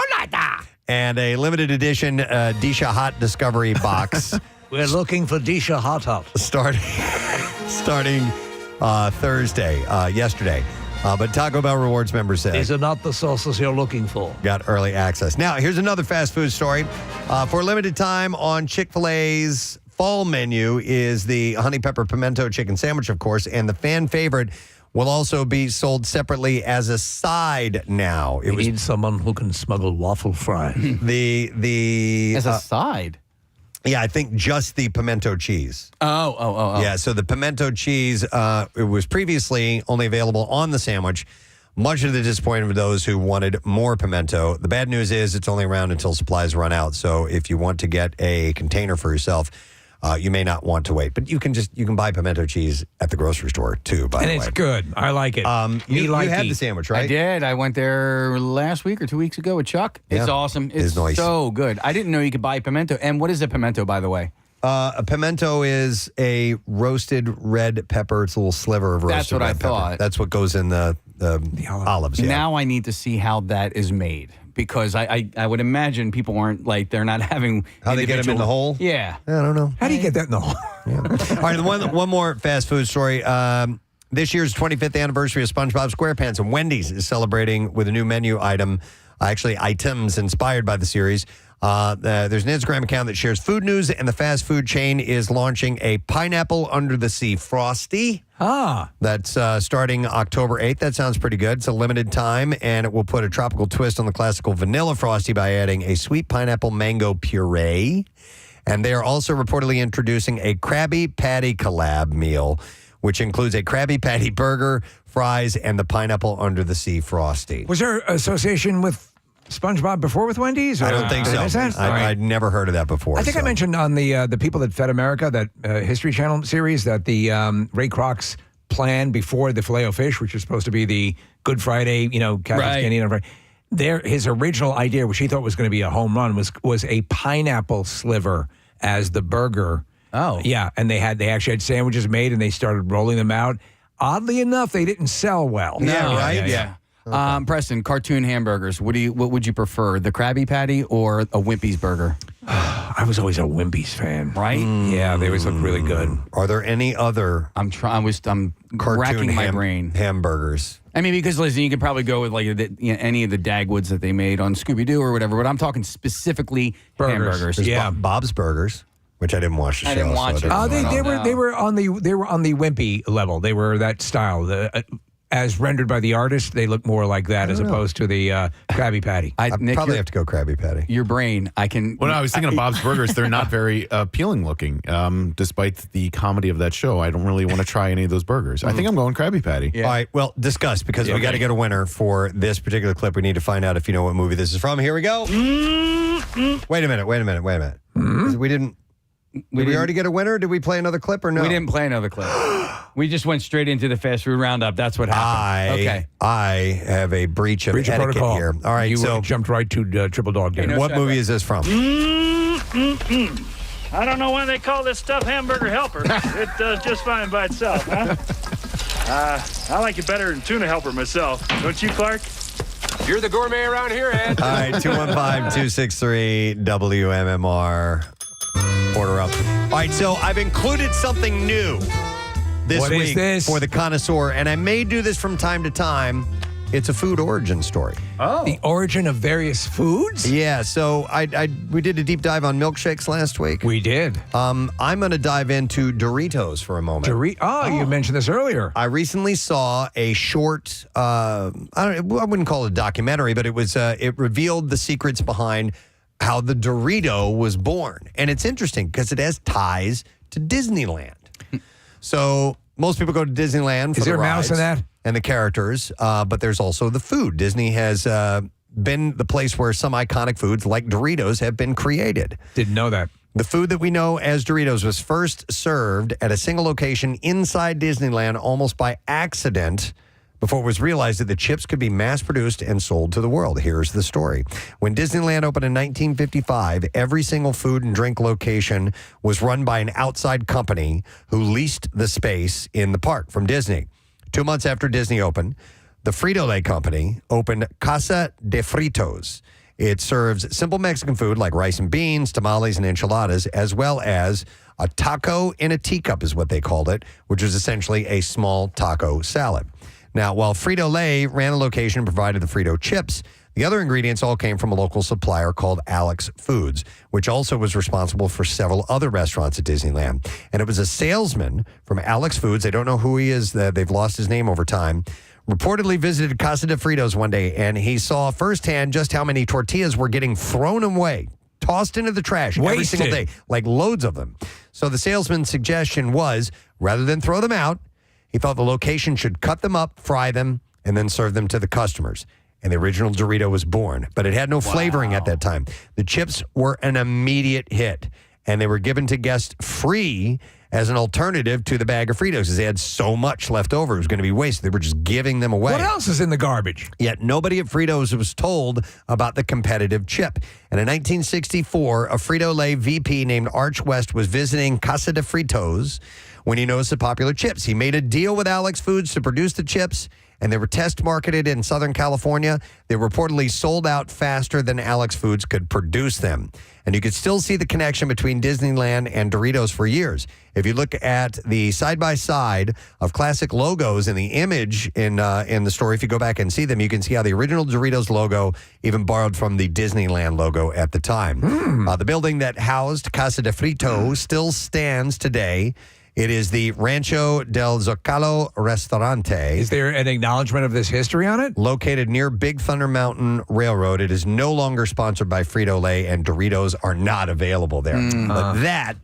And a limited edition Disha Hot Discovery box.
We're looking for Disha Hot.
Starting Thursday, yesterday. But Taco Bell Rewards members said
These are not the sauces you're looking for.
got early access. Now, here's another fast food story. For a limited time on Chick-fil-A's fall menu is the honey pepper pimento chicken sandwich, of course, and the fan favorite will also be sold separately as a side now.
We need someone who can smuggle waffle fries.
As a side?
Yeah, I think just the pimento cheese.
Oh.
Yeah, so the pimento cheese, it was previously only available on the sandwich, much to the disappointment of those who wanted more pimento. The bad news is it's only around until supplies run out. So if you want to get a container for yourself, you may not want to wait. But you can buy pimento cheese at the grocery store too, by the way.
And it's good. I like it.
You had the sandwich, right?
I did. I went there last week or 2 weeks ago with Chuck. It's awesome. It's
nice.
so good. I didn't know you could buy pimento. And what is a pimento, by the way?
A pimento is a roasted red pepper. It's a little sliver of roasted
That's what
red
I thought.
pepper. That's what goes in the olives. Yeah.
Now I need to see how that is made. Because I would imagine people aren't they're not having
How they get them in the hole?
Yeah.
I don't know.
How do you get that in the hole?
All right, one more fast food story. This year's 25th anniversary of SpongeBob SquarePants, and Wendy's is celebrating with a new menu item, items inspired by the series. There's an Instagram account that shares food news, and the fast food chain is launching a pineapple under the sea Frosty. That's starting October 8th. That sounds pretty good. It's a limited time, and it will put a tropical twist on the classical vanilla Frosty by adding a sweet pineapple mango puree. And they are also reportedly introducing a Krabby Patty collab meal, which includes a Krabby Patty burger, fries, and the pineapple under the sea Frosty.
Was there association with SpongeBob before with Wendy's?
I don't think so. I'd never heard of that before.
I think I mentioned on the People That Fed America, that History Channel series, that the Ray Kroc's plan before the Filet-O-Fish, which is supposed to be the Good Friday, Catholics can't eat on Friday. His original idea, which he thought was going to be a home run, was a pineapple sliver as the burger.
Oh.
Yeah, and they actually had sandwiches made, and they started rolling them out. Oddly enough, they didn't sell well.
Yeah. Preston, cartoon hamburgers. What would you prefer, the Krabby Patty or a Wimpy's burger?
I was always a Wimpy's fan.
Right?
Yeah, they always look really good.
Are there any other?
I'm racking my brain.
Hamburgers.
I mean, because listen, you could probably go with like any of the Dagwoods that they made on Scooby Doo or whatever. But I'm talking specifically hamburgers.
There's Bob's Burgers, which I didn't watch the show.
I didn't watch it.
They were on the Wimpy level. They were that style. As rendered by the artist, they look more like that as opposed to the Krabby Patty.
Nick, probably have to go Krabby Patty.
Your brain, I can.
Well, no, I was thinking of Bob's Burgers. They're not very appealing looking, despite the comedy of that show. I don't really want to try any of those burgers. I think I'm going Krabby Patty.
Yeah. All right, well, discuss, because we got to get a winner for this particular clip. We need to find out if you know what movie this is from. Here we go. Wait a minute. We didn't. Did we already get a winner? Did we play another clip or no?
We didn't play another clip. We just went straight into the fast food roundup. That's what happened.
I have a breach of etiquette
protocol
here. All right,
you jumped right to Triple Dog Dinner.
What movie is this from?
I don't know why they call this stuff hamburger helper. It does just fine by itself, huh? I like it better than tuna helper myself. Don't you, Clark?
You're the gourmet around here, Ed.
All right, 215-263-WMMR. Order up. All right, so I've included something new this week for the Connoisseur, and I may do this from time to time. It's a food origin story.
Oh. The origin of various foods?
Yeah, so we did a deep dive on milkshakes last week.
We did.
I'm going to dive into Doritos for a moment.
You mentioned this earlier.
I recently saw a short, I wouldn't call it a documentary, but it revealed the secrets behind how the Dorito was born. And it's interesting because it has ties to Disneyland. So most people go to Disneyland for
Is there a mouse in that?
And the characters, but there's also the food. Disney has been the place where some iconic foods like Doritos have been created.
Didn't know that.
The food that we know as Doritos was first served at a single location inside Disneyland almost by accident before it was realized that the chips could be mass-produced and sold to the world. Here's the story. When Disneyland opened in 1955, every single food and drink location was run by an outside company who leased the space in the park from Disney. 2 months after Disney opened, the Frito-Lay company opened Casa de Fritos. It serves simple Mexican food like rice and beans, tamales, and enchiladas, as well as a taco in a teacup is what they called it, which was essentially a small taco salad. Now, while Frito-Lay ran a location and provided the Frito chips, the other ingredients all came from a local supplier called Alex Foods, which also was responsible for several other restaurants at Disneyland. And it was a salesman from Alex Foods, they don't know who he is, they've lost his name over time, reportedly visited Casa de Fritos one day, and he saw firsthand just how many tortillas were getting thrown away, tossed into the trash every single day, like loads of them. So the salesman's suggestion was, rather than throw them out, he thought the location should cut them up, fry them, and then serve them to the customers. And the original Dorito was born, but it had no flavoring at that time. The chips were an immediate hit, and they were given to guests free as an alternative to the bag of Fritos because they had so much left over. It was going to be wasted. They were just giving them away.
What else is in the garbage?
Yet nobody at Fritos was told about the competitive chip. And in 1964, a Frito-Lay VP named Arch West was visiting Casa de Fritos when he noticed the popular chips. He made a deal with Alex Foods to produce the chips, and they were test marketed in Southern California. They reportedly sold out faster than Alex Foods could produce them. And you could still see the connection between Disneyland and Doritos for years. If you look at the side-by-side of classic logos in the image in the story, if you go back and see them, you can see how the original Doritos logo even borrowed from the Disneyland logo at the time. The building that housed Casa de Frito still stands today. It is the Rancho del Zocalo Restaurante.
Is there an acknowledgement of this history on it?
Located near Big Thunder Mountain Railroad. It is no longer sponsored by Frito-Lay, and Doritos are not available there. But that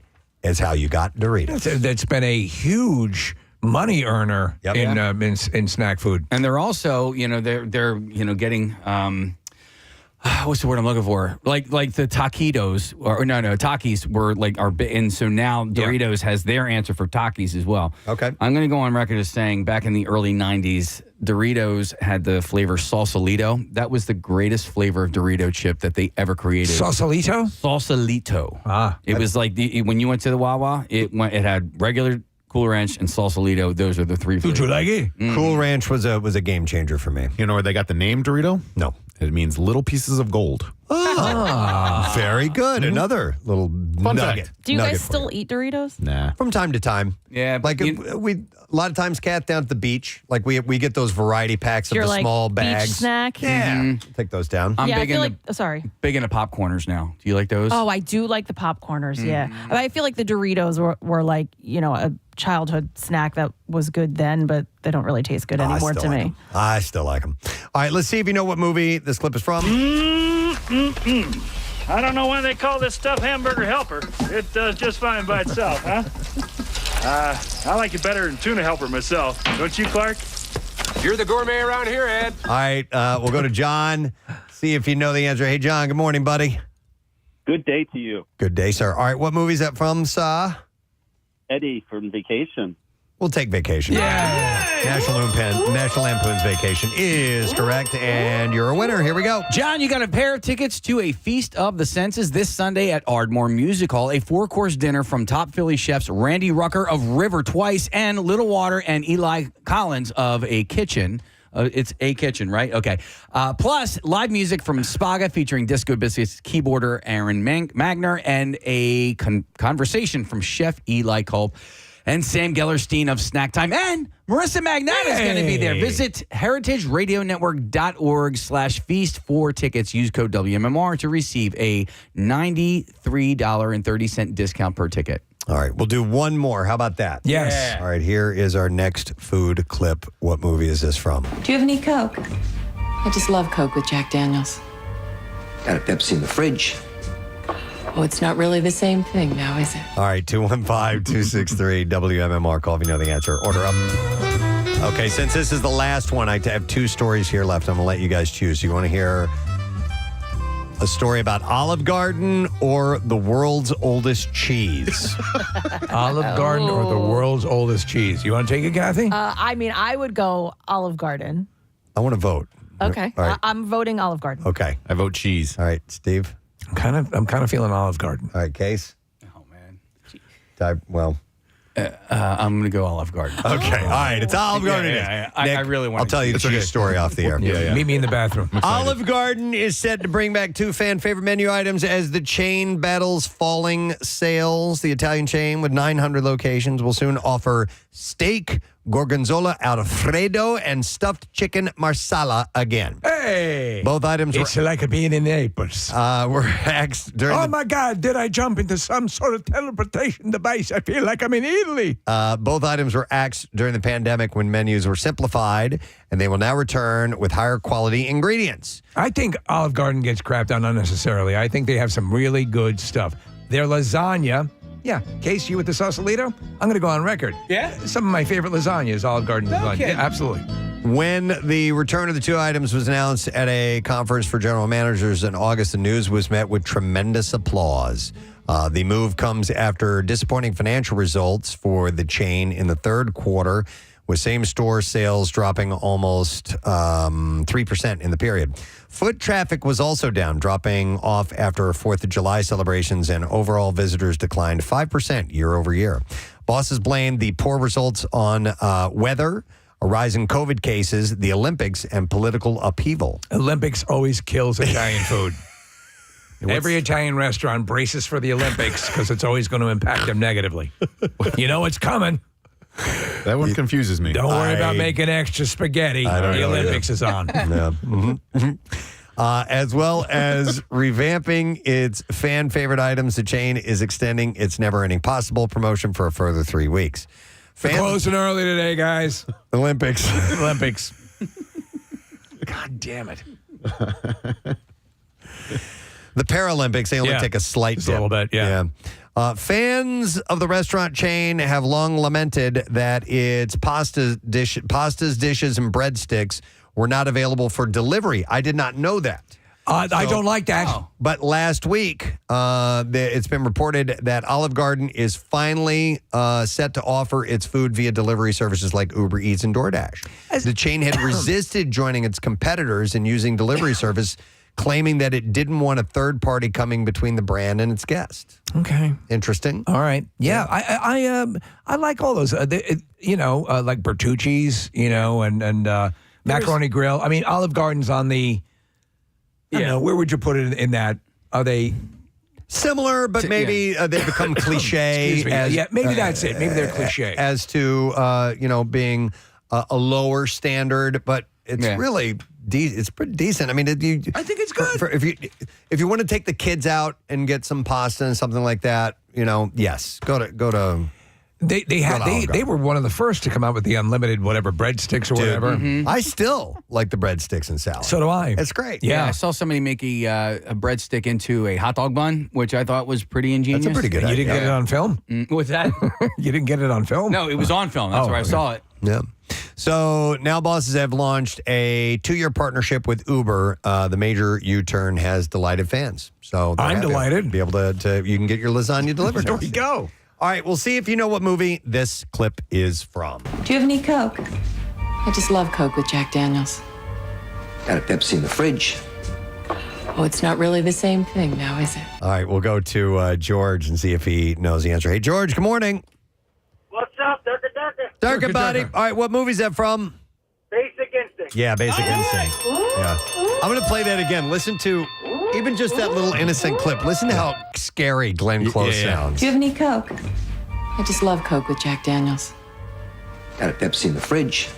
is how you got Doritos.
That's been a huge money earner in snack food.
And they're also, they're getting what's the word I'm looking for? Like the taquitos Takis were and so now Doritos has their answer for Takis as well.
Okay.
I'm going to go on record as saying back in the early 90s, Doritos had the flavor Sausalito. That was the greatest flavor of Dorito chip that they ever created.
Sausalito?
Sausalito. It was like when you went to the Wawa, it had regular Cool Ranch and Sausalito. Those are the three flavors.
Did you like it?
Cool Ranch was a game changer for me.
You know where they got the name Dorito?
No.
It means little pieces of gold.
Very good. Another little nugget.
fact.
Do you guys still eat Doritos?
Nah.
From time to time.
Yeah.
Like we a lot of times, Kat, down at the beach, like we get those variety packs of
Your,
the small
beach
bags.
snack?
Yeah. Take those down.
I'm
yeah,
big
I feel
into
sorry.
big into popcorners now. Do you like those?
Oh, I do like the popcorners, yeah. I feel like the Doritos were like, a childhood snack that was good then, but they don't really taste good anymore to me.
I still like them. All right, let's see if you know what movie this clip is from.
I don't know why they call this stuff hamburger helper. It does just fine by itself, huh? I like it better than tuna helper myself. Don't you, Clark?
You're the gourmet around here, Ed.
All right, we'll go to John, see if you know the answer. Hey, John, good morning, buddy.
Good day to you.
Good day, sir. All right, what movie is that from, sir?
Eddie from Vacation.
We'll take Vacation. Yeah. National Lampoon's Vacation is correct, and you're a winner. Here we go.
John, you got a pair of tickets to a Feast of the Senses this Sunday at Ardmore Music Hall, a 4-course dinner from top Philly chefs Randy Rucker of River Twice and Little Water and Eli Collins of A Kitchen. It's A Kitchen, right? Okay. Plus, live music from Spaga featuring Disco Biscuits keyboarder Aaron Magner and a conversation from Chef Eli Culp and Sam Gellerstein of Snack Time. And Marissa Magnata is going to be there. Visit heritageradionetwork.org/feast for tickets. Use code WMMR to receive a $93.30 discount per ticket.
All right, we'll do one more. How about that?
Yes.
Yeah. All right, here is our next food clip. What movie is this from?
Do you have any Coke? I just love Coke with Jack Daniels.
Got a Pepsi in the fridge.
Oh, it's not really the same thing now, is it?
All right, 215-263-WMMR. Call if you know the answer. Order up. Okay, since this is the last one, I have 2 stories here left. I'm going to let you guys choose. You want to hear a story about Olive Garden or the world's oldest cheese?
Olive Garden or the world's oldest cheese? You want to take it, Kathy?
I would go Olive Garden.
I want to vote.
Okay.
All right.
I'm voting Olive Garden.
Okay.
I vote cheese.
All right, Steve?
I'm kind of feeling Olive Garden.
All right, Case?
Oh, man. I'm going to go Olive Garden.
Okay. All right. It's Olive Garden.
Yeah. I really want
I'll tell you the cheese story off the air.
Meet me in the bathroom.
Olive Garden is set to bring back 2 fan favorite menu items as the chain battles falling sales. The Italian chain with 900 locations will soon offer steak, gorgonzola alfredo, and stuffed chicken marsala again.
Hey!
Both items
It's like being in Naples.
were axed during
Oh, my God. Did I jump into some sort of teleportation device? I feel like I'm in Italy.
both items were axed during the pandemic when menus were simplified, and they will now return with higher quality ingredients.
I think Olive Garden gets crapped on unnecessarily. I think they have some really good stuff. Their lasagna... Yeah, Case, you with the Sausalito? I'm going to go on record.
Yeah?
Some of my favorite lasagna is Olive Garden lasagna.
kidding.
Yeah, absolutely.
When the return of the 2 items was announced at a conference for general managers in August, the news was met with tremendous applause. The move comes after disappointing financial results for the chain in the third quarter, with same-store sales dropping almost 3% in the period. Foot traffic was also down, dropping off after 4th of July celebrations, and overall visitors declined 5% year over year. Bosses blamed the poor results on weather, a rise in COVID cases, the Olympics, and political upheaval.
Olympics always kills Italian food. Every Italian restaurant braces for the Olympics because it's always going to impact them negatively. You know it's coming.
That one confuses me.
Don't worry about making extra spaghetti. The Olympics is on.
Yeah. As well as revamping its fan favorite items, the chain is extending its never-ending possible promotion for a further 3 weeks.
We're closing early today, guys.
Olympics.
God damn it.
The Paralympics, they only take a slight dip.
A little bit, yeah.
Fans of the restaurant chain have long lamented that its pastas, dishes, and breadsticks were not available for delivery. I did not know that.
I don't like that.
But last week, it's been reported that Olive Garden is finally set to offer its food via delivery services like Uber Eats and DoorDash. The chain had resisted joining its competitors in using delivery service, claiming that it didn't want a third party coming between the brand and its guests.
Okay.
Interesting.
All right. Yeah, I like all those. Like Bertucci's, and Macaroni Grill. I mean, Olive Garden's on the. I don't know, where would you put it in that? Are they
similar, but maybe they become cliche?
Maybe that's it. Maybe they're cliche
as to being a lower standard, but it's really. It's pretty decent. I mean, I
think it's good.
If you want to take the kids out and get some pasta and something like that, yes, go to.
They were one of the first to come out with the unlimited whatever breadsticks or whatever.
Mm-hmm. I still like the breadsticks and salad.
So do I.
It's great.
Yeah, I saw somebody make a breadstick into a hot dog bun, which I thought was pretty ingenious.
That's a pretty good idea.
You didn't get it on film?
What's that?
You didn't get it on film?
No, it was on film. That's where I saw it.
Yeah. So now bosses have launched a 2-year partnership with Uber. The major U-turn has delighted fans. So
I'm delighted.
To be able to you can get your lasagna delivered.
There we go.
All right, we'll see if you know what movie this clip is from.
Do you have any Coke? I just love Coke with Jack Daniels.
Got a Pepsi in the fridge.
Oh, it's not really the same thing now, is it?
All right, we'll go to George and see if he knows the answer. Hey, George, good morning.
What's up,
Durka, buddy. All right, what movie is that from?
Basic Instinct.
Yeah, Basic Instinct. Yeah. I'm going to play that again. Listen to even just that little innocent clip. Listen to how scary Glenn Close sounds.
Do you have any Coke? I just love Coke with Jack Daniels.
Got a Pepsi in the fridge.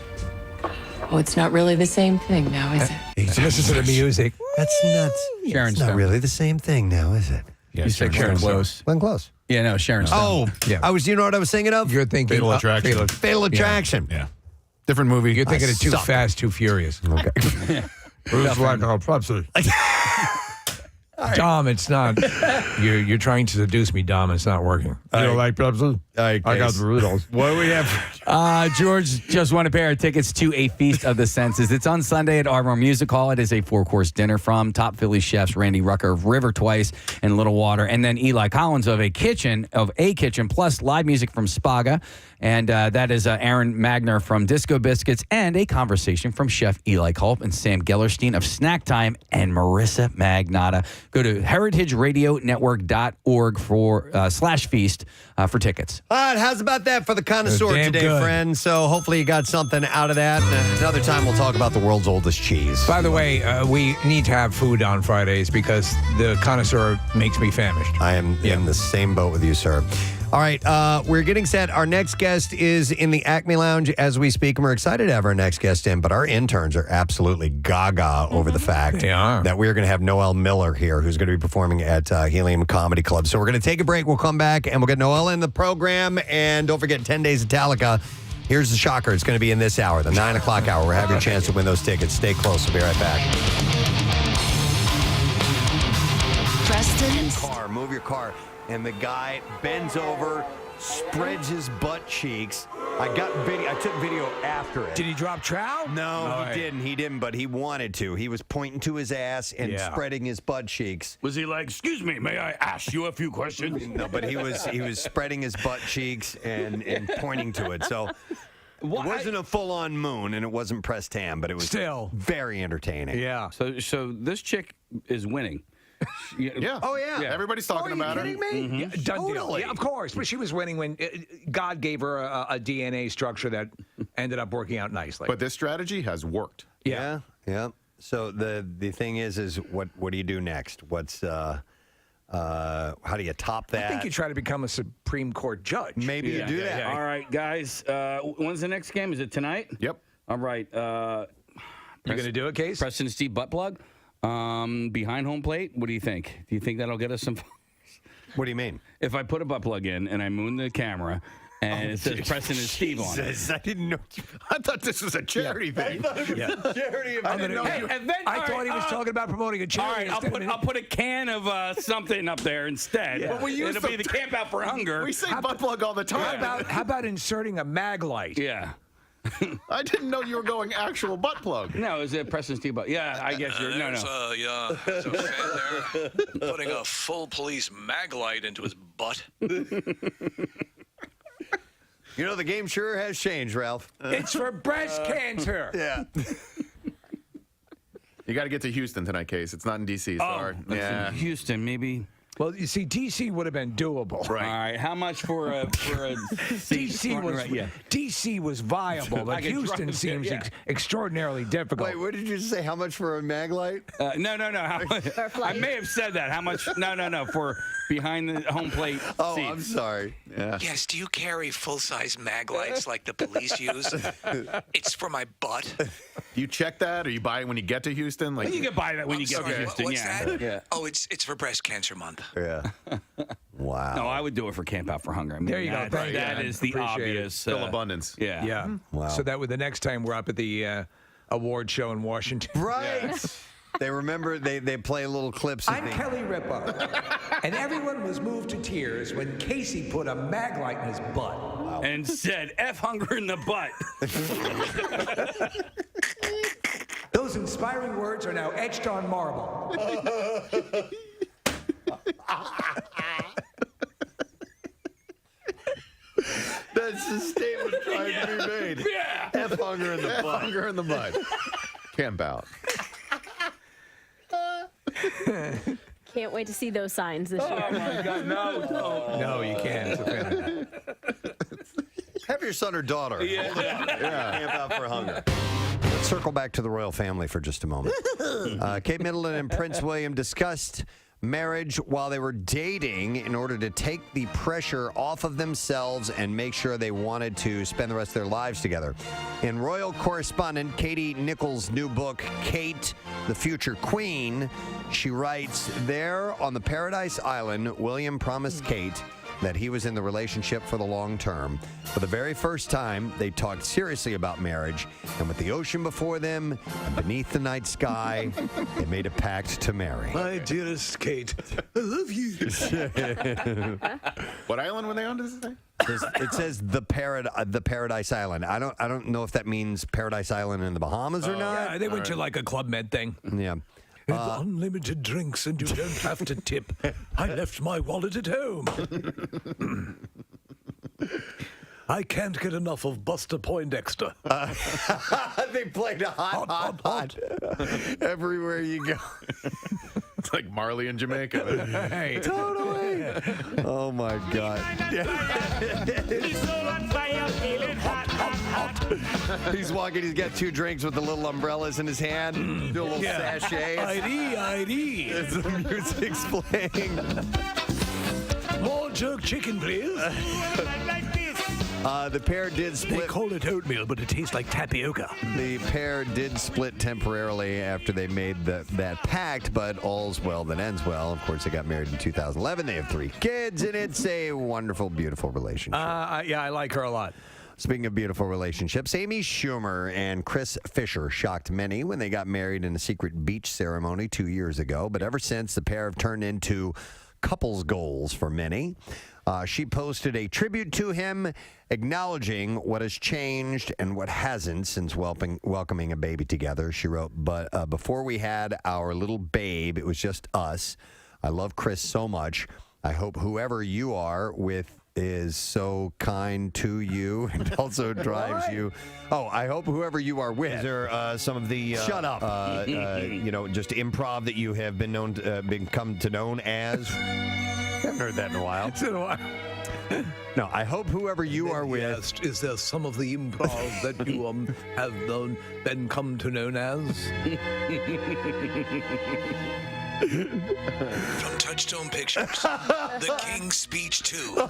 Oh, it's not really the same thing now, is it?
Listen to the music.
That's nuts.
Sharon
It's not
Stone.
really the same thing now, is it?
You said Sharon Close.
Glenn Close.
Yeah, no, Sharon Stone.
Oh,
Yeah.
you know what I was thinking of?
You're thinking
Fatal Attraction.
Fatal Attraction.
Yeah. Different movie.
You're thinking
I
of Too
suck.
Fast, Too Furious.
Okay.
Dom, it's not. You're trying to seduce me, Dom. It's not working.
You don't
like Pepsi?
I got the
Rudolphs.
What do we have?
George just won a pair of tickets to A Feast of the Senses. It's on Sunday at Ardmore Music Hall. It is a 4-course dinner from top Philly chefs Randy Rucker of River Twice and Little Water, and then Eli Collins of A Kitchen, plus live music from Spaga, and that is Aaron Magner from Disco Biscuits, and a conversation from Chef Eli Culp and Sam Gellerstein of Snack Time and Marissa Magnata. Go to heritageradionetwork.org /feast for tickets.
All right, how's about that for the Connoisseur
Damn
today,
good.
friends? So hopefully you got something out of that. And another time we'll talk about the world's oldest cheese.
By the way, we need to have food on Fridays because the Connoisseur makes me famished.
I am in the same boat with you, sir. All right, we're getting set. Our next guest is in the Acme Lounge as we speak, and we're excited to have our next guest in, but our interns are absolutely gaga over the fact that we're going to have Noel Miller here, who's going to be performing at Helium Comedy Club. So we're going to take a break. We'll come back, and we'll get Noel in the program, and don't forget 10 Days of Metallica. Here's the shocker. It's going to be in this hour, the 9 o'clock hour. We'll have your chance to win those tickets. Stay close. We'll be right back.
Preston.
Move your car. And the guy bends over, spreads his butt cheeks. I took video after it.
Did he drop trow?
No, he didn't, but he wanted to. He was pointing to his ass and spreading his butt cheeks.
Was he like, excuse me, may I ask you a few questions?
No, but he was spreading his butt cheeks and pointing to it. So it wasn't a full-on moon, and it wasn't pressed ham, but it was
still
very entertaining.
Yeah.
So this chick is winning.
Yeah.
Oh, yeah.
Everybody's talking about
Are you kidding me?
Yeah, done deal. Yeah, of course. But she was winning when God gave her a DNA structure that ended up working out nicely.
But this strategy has worked.
Yeah. So the thing is what do you do next? What's how do you top that?
I think you try to become a Supreme Court judge.
Maybe you do that.
All right, guys. When's the next game? Is it tonight?
Yep.
All right.
You going to do it, Case?
Preston and Steve butt plug behind home plate. What do you think? Do you think that'll get us some?
What do you mean?
If I put a butt plug in and I moon the camera and it says Preston and Steve on it.
I didn't know.
I thought this was a charity thing.
I thought it was a charity event.
I thought he was talking about promoting a charity.
All right, I'll put a can of something up there instead.
But we use
It'll be the Camp Out for Hunger.
We say butt plug all the time.
How about inserting a mag light?
Yeah.
I didn't know you were going actual butt plug.
No, is it Preston Steve butt? Yeah, I guess you're. No.
There's a fan there putting a full police mag light into his butt.
You know, the game sure has changed, Ralph.
It's for breast cancer.
Yeah.
You got to get to Houston tonight, Case. It's not in D.C. Sorry.
Yeah. Houston, maybe.
Well, you see, D.C. would have been doable.
Right. All right. How much for a
D.C. was viable, but Houston seems extraordinarily difficult.
Wait, what did you say? How much for a mag light?
No. How much? I may have said that. How much? No. For behind the home plate.
Oh,
seats.
I'm sorry. Yeah.
Yes, do you carry full-size mag lights like the police use? It's for my butt.
You check that, or you buy it when you get to Houston? Like
You can buy that when you get to Houston.
What's that?
Yeah.
Oh, it's for breast cancer month.
Yeah. Wow.
No, I would do it for Camp Out for Hunger. I mean,
There you go.
That is the
Appreciate it.
obvious.
Bill Abundance.
Yeah.
Yeah.
Wow.
So that way, the next time we're up at the award show in Washington.
Right. They remember, they play little clips.
I'm Kelly Ripa, and everyone was moved to tears when Casey put a mag light in his butt.
And said, F hunger in the butt.
Those inspiring words are now etched on marble.
That's the statement trying to be made.
Yeah.
F hunger in the
F
butt.
hunger in the butt. Camp Out.
Can't wait to see those signs this year.
Oh my God, no.
No, you can't.
Have your son or daughter. Hold it up. Camp Out for Hunger. Let's circle back to the royal family for just a moment. Kate Middleton and Prince William discussed marriage while they were dating in order to take the pressure off of themselves and make sure they wanted to spend the rest of their lives together. In royal correspondent Katie Nichols' new book, Kate, the Future Queen, she writes, there on the Paradise Island, William promised Kate that he was in the relationship for the long term. For the very first time, they talked seriously about marriage, and with the ocean before them and beneath the night sky, they made a pact to marry.
My dearest Kate, I love you.
What island were they on? Does it say?
It says the Paradise Island. I don't know if that means Paradise Island in the Bahamas or not.
Yeah, they went to like a Club Med thing.
Yeah.
Unlimited drinks and you don't have to tip. I left my wallet at home. I can't get enough of Buster Poindexter.
They played hot. Everywhere you go.
It's like Marley in Jamaica.
Hey.
Totally. Oh my God. He's walking, he's got 2 drinks with the little umbrellas in his hand. Do a little sachet.
ID.
As the music's playing.
More jerk chicken, please.
The pair did split.
They call it oatmeal, but it tastes like tapioca.
The pair did split temporarily after they made that pact, but all's well that ends well. Of course, they got married in 2011. They have 3 kids, and it's a wonderful, beautiful relationship.
Yeah, I like her a lot.
Speaking of beautiful relationships, Amy Schumer and Chris Fisher shocked many when they got married in a secret beach ceremony 2 years ago. But ever since, the pair have turned into couples goals for many. She posted a tribute to him, acknowledging what has changed and what hasn't since welcoming a baby together. She wrote, but before we had our little babe, it was just us. I love Chris so much. I hope whoever you are with is so kind to you and also drives you. Oh, I hope whoever you are with. Is there some of the shut up? Just improv that you have been become to known as? I haven't heard that in a while.
It's been a while.
No, I hope whoever you are with.
Asked, is there some of the improv that you have been come to known as?
From Touchstone Pictures, The King's Speech 2.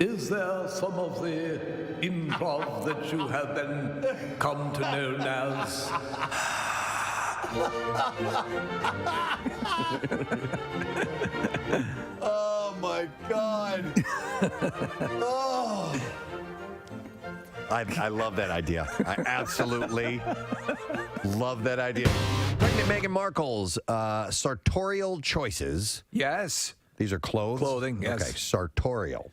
Is there some of the improv that you have been come to known as?
Oh my God. Oh. I love that idea. I absolutely love that idea. Pregnant Meghan Markle's sartorial choices.
Yes.
These are clothes?
Clothing, yes.
Okay, sartorial.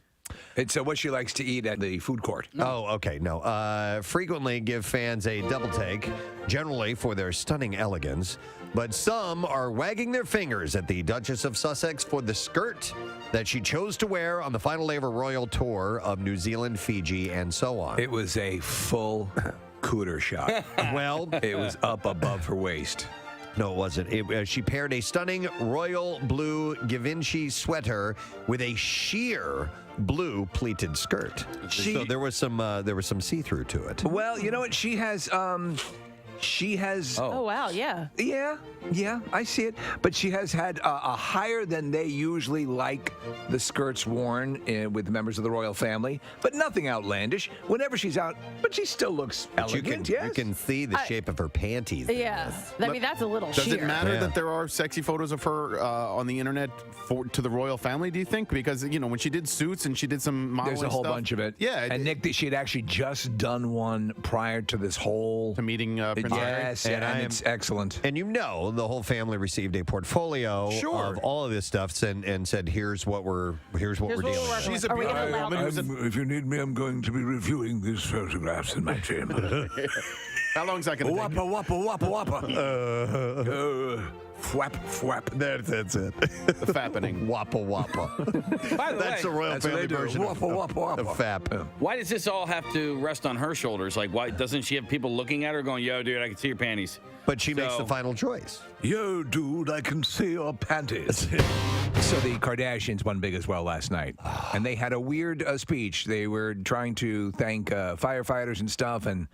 It's what she likes to eat at the food court.
Oh, okay. No. Frequently give fans a double take, generally for their stunning elegance. But some are wagging their fingers at the Duchess of Sussex for the skirt that she chose to wear on the final day of her royal tour of New Zealand, Fiji, and so on.
It was a full cooter shot.
Well,
it was up above her waist.
No, it wasn't. She paired a stunning royal blue Givenchy sweater with a sheer blue pleated skirt. So there was some see-through to it.
Well, you know what? She has.
Oh wow, yeah.
Yeah, I see it. But she has had a higher than they usually like the skirts worn with members of the royal family, but nothing outlandish. Whenever she's out, but she still looks elegant.
You can see the shape of her panties.
Yes. I mean, that's a little
Does
sheer.
it matter that there are sexy photos of her on the internet to the royal family, do you think? Because, when she did Suits and she did some modeling
There's a whole
stuff,
bunch of it.
Yeah.
And Nick, she had actually just done one prior to this whole...
To meeting Prince Harry?
Yes, and it's excellent.
And the whole family received a portfolio of all of this stuff and said, here's what we're dealing with.
She's a beautiful woman.
If you need me, I'm going to be reviewing these photographs in my chamber.
How long is that going to take?
Wappa. Fwap.
That's it.
The fappening.
Wappa.
By the
That's
way,
the royal family version of fap.
Why does this all have to rest on her shoulders? Like, why doesn't she have people looking at her going, yo, dude, I can see your panties?
But she makes the final choice.
Yo, dude, I can see your panties. So the Kardashians won big as well last night. And they had a weird speech. They were trying to thank firefighters and stuff, and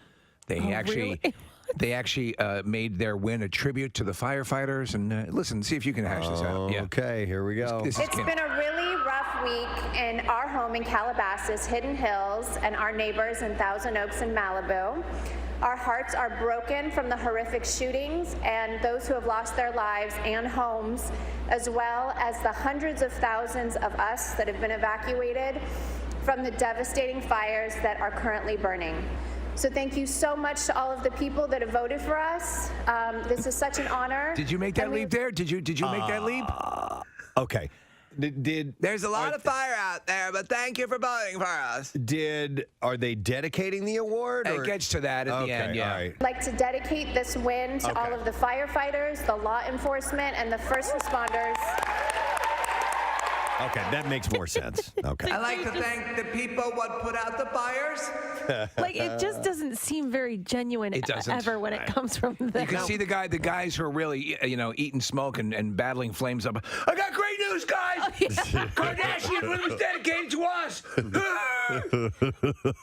they actually made their win a tribute to the firefighters. And listen, see if you can hash this out. Yeah.
Okay, here we go.
It's been a really rough week in our home in Calabasas, Hidden Hills, and our neighbors in Thousand Oaks and Malibu. Our hearts are broken from the horrific shootings and those who have lost their lives and homes, as well as the hundreds of thousands of us that have been evacuated from the devastating fires that are currently burning. So thank you so much to all of the people that have voted for us. This is such an honor.
Did you make that leap there? Did you make that leap?
Okay.
There's a lot of fire out there, but thank you for voting for us.
Are they dedicating the award?
It gets to that at the end, yeah.
All right.
I'd like to dedicate this win to all of the firefighters, the law enforcement, and the first responders.
Okay, that makes more sense. Okay.
I'd like to thank the people what put out the fires.
Like, it just doesn't seem very genuine ever when it comes from them.
You can see the guys who are really, eating smoke and battling flames up. I got great news, guys! Kardashian win was dedicated to us!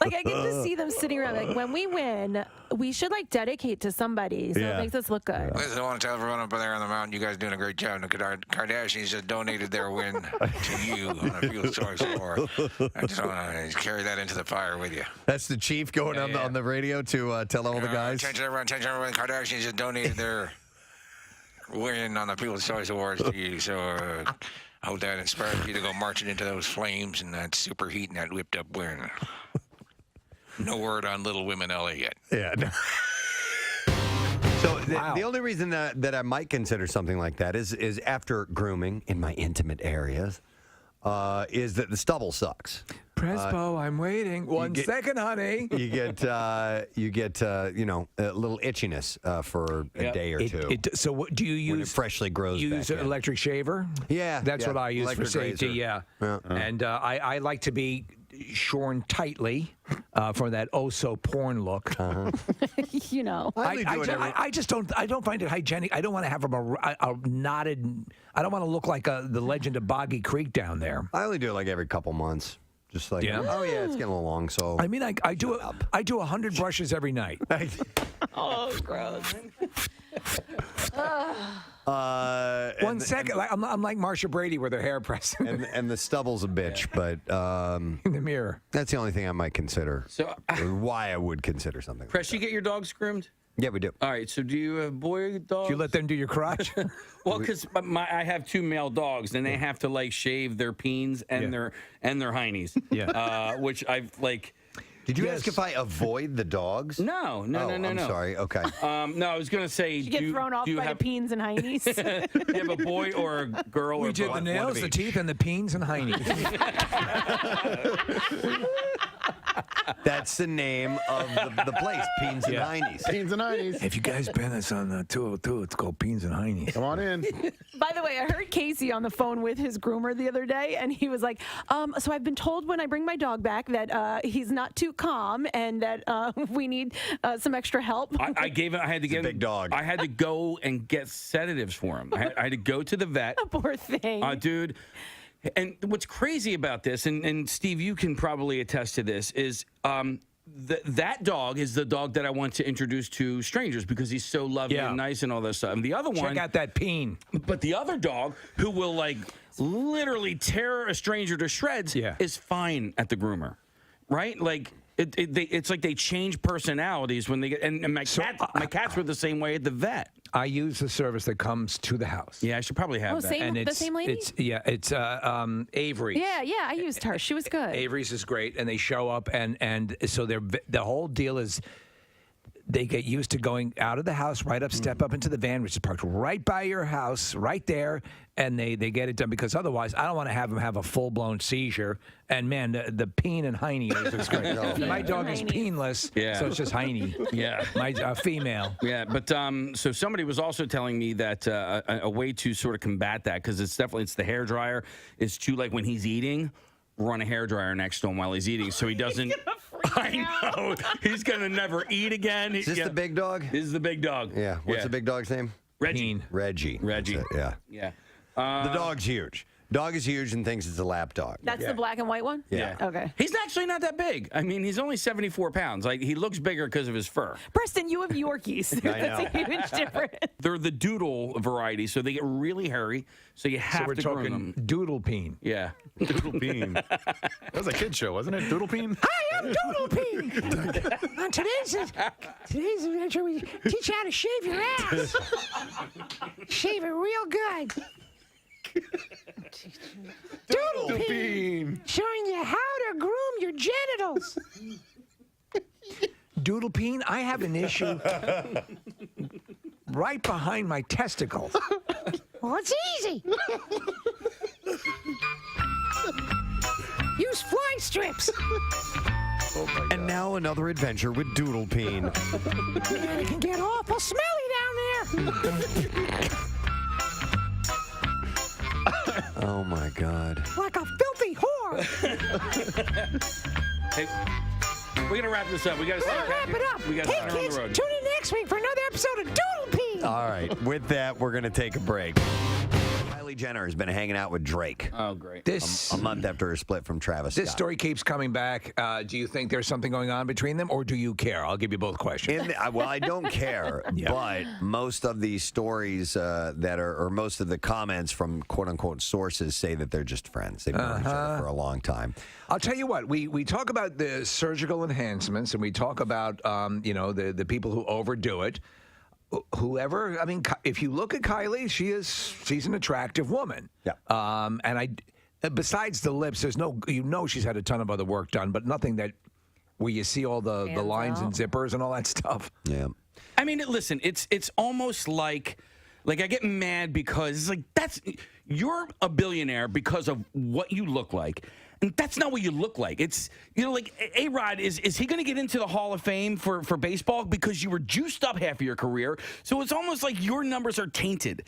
Like, I can just see them sitting around, like, when we win, we should, dedicate to somebody, so it makes us look good.
Listen, I want to tell everyone up there on the mountain, you guys are doing a great job. The Kardashians just donated their win to you on a People's Choice Award. I just want to carry that into the fire with you.
That's the chief going on the radio to tell all the guys.
Attention everyone, the Kardashians just donated their win on the People's Choice Awards to you. So I hope that inspires you to go marching into those flames and that super heat and that whipped up win. No word on Little Women LA yet.
Yeah. No. So the only reason that I might consider something like that is after grooming in my intimate areas, is that the stubble sucks.
Prespo, I'm waiting. One second, honey.
You get a little itchiness for a day or two.
So what do you use?
When it freshly grows
use
back
an
in.
electric shaver?
Yeah.
That's what I use
electric
for safety,
razor.
yeah. And I like to be shorn tightly for that oh-so-porn look.
You know.
I just don't. I don't find it hygienic. I don't want to have a knotted. I don't want to look like the legend of Boggy Creek down there.
I only do it like every couple months. Just like, oh yeah, it's getting a little long. So
I mean, I do 100 brushes every night.
Oh, gross.
One second, I'm like Marsha Brady with her hair pressed,
and the stubble's a bitch, but
in the mirror.
That's the only thing I might consider.
So
why I would consider something.
Press, you get your dogs groomed?
Yeah, we do.
All right. So do you have boy dogs?
Do you let them do your crotch?
Well, because I have 2 male dogs, and they have to like shave their peens and their heinies.
Yeah.
Which I've like.
Did you ask if I avoid the dogs?
No.
I'm sorry. Okay.
No, I was going to say.
You get thrown off by the peens and heinies.
Do you have a boy or a girl?
We
or
did
both?
the nails, the teeth, and the peens and heinies.
That's the name of the place, Peens and Heinies.
Peens and Heinies.
If you guys been us on 202, it's called Peens and Heinies.
Come on in.
By the way, I heard Casey on the phone with his groomer the other day, and he was like, so I've been told when I bring my dog back that he's not too calm and that we need some extra help.
I had to get
big dog.
I had to go and get sedatives for him. I had to go to the vet.
Poor thing.
Dude. And what's crazy about this, and Steve, you can probably attest to this, is that dog is the dog that I want to introduce to strangers because he's so loving and nice and all that stuff. And the other one,
check out that peen.
But the other dog, who will like literally tear a stranger to shreds, is fine at the groomer, right? Like. It's like they change personalities when they get. And my cats were the same way at the vet.
I use the service that comes to the house.
Yeah, I should probably have that.
The same lady?
It's Avery.
Yeah, I used her. She was good.
Avery's is great, and they show up, and so the whole deal is they get used to going out of the house, right up, step up into the van, which is parked right by your house, right there, and they get it done because otherwise I don't want to have them have a full-blown seizure. And, man, the peen and hiney is great. My dog is peenless, so it's just hiney.
Yeah.
My female.
Yeah, but so somebody was also telling me that a way to sort of combat that, because it's the hair dryer, is to, like, when he's eating, run a hairdryer next to him while he's eating so he doesn't. I know. He's going to never eat again.
Is this the big dog?
This is the big dog.
Yeah. What's the big dog's name?
Reggie.
Reggie.
Yeah.
The dog's huge. Dog is huge and thinks it's a lap dog.
That's the black and white one?
Yeah.
Okay.
He's actually not that big. I mean, he's only 74 pounds. Like, he looks bigger because of his fur.
Preston, you have Yorkies. That's a huge difference.
They're the doodle variety, so they get really hairy, so you have to groom them.
Doodle peen.
Yeah.
Doodle Peen. That was a kid show, wasn't it? Doodle Peen?
Hi, I'm Doodle Peen. On today's adventure, we teach you how to shave your ass. Shave it real good. Doodle Peen. Showing you how to groom your genitals.
Doodle peen, I have an issue right behind my testicles.
Well, it's easy. Use fly strips.
And now another adventure with Doodle Peen.
Man, it can get awful smelly down there.
Oh, my God.
Like a filthy whore.
Hey, we're going to wrap this up. We got to
wrap it up. Hey, kids, tune in next week for another episode of Doodle Peen.
All right. With that, we're going to take a break. Kylie Jenner has been hanging out with Drake.
Oh, great.
A month after her split from Travis
This
Scott.
story keeps coming back. Do you think there's something going on between them, or do you care? I'll give you both questions.
Well, I don't care, but most of these stories or most of the comments from quote-unquote sources say that they're just friends. They've known each other for a long time.
I'll tell you what, we talk about the surgical enhancements, and we talk about, the people who overdo it. Whoever, I mean, if you look at Kylie, she's an attractive woman.
Yeah.
Besides the lips, there's she's had a ton of other work done, but nothing where you see all the lines and zippers and all that stuff.
Yeah.
I mean, listen, it's almost like I get mad because it's like you're a billionaire because of what you look like. And that's not what you look like. It's, like A-Rod, is he going to get into the Hall of Fame for baseball because you were juiced up half of your career? So it's almost like your numbers are tainted.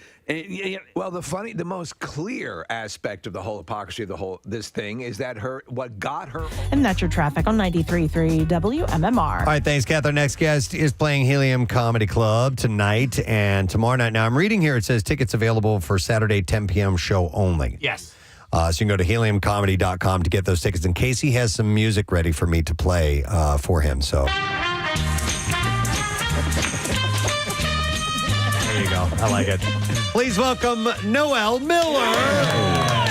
Well, the most clear aspect of the whole hypocrisy of this thing is that what got her.
And that's your traffic on 93.3 WMMR.
All right, thanks, Kath. Our next guest is playing Helium Comedy Club tonight and tomorrow night. Now, I'm reading here, it says tickets available for Saturday 10 p.m. show only.
Yes.
So you can go to heliumcomedy.com to get those tickets. And Casey has some music ready for me to play for him. So there you go. I like it. Please welcome Noel Miller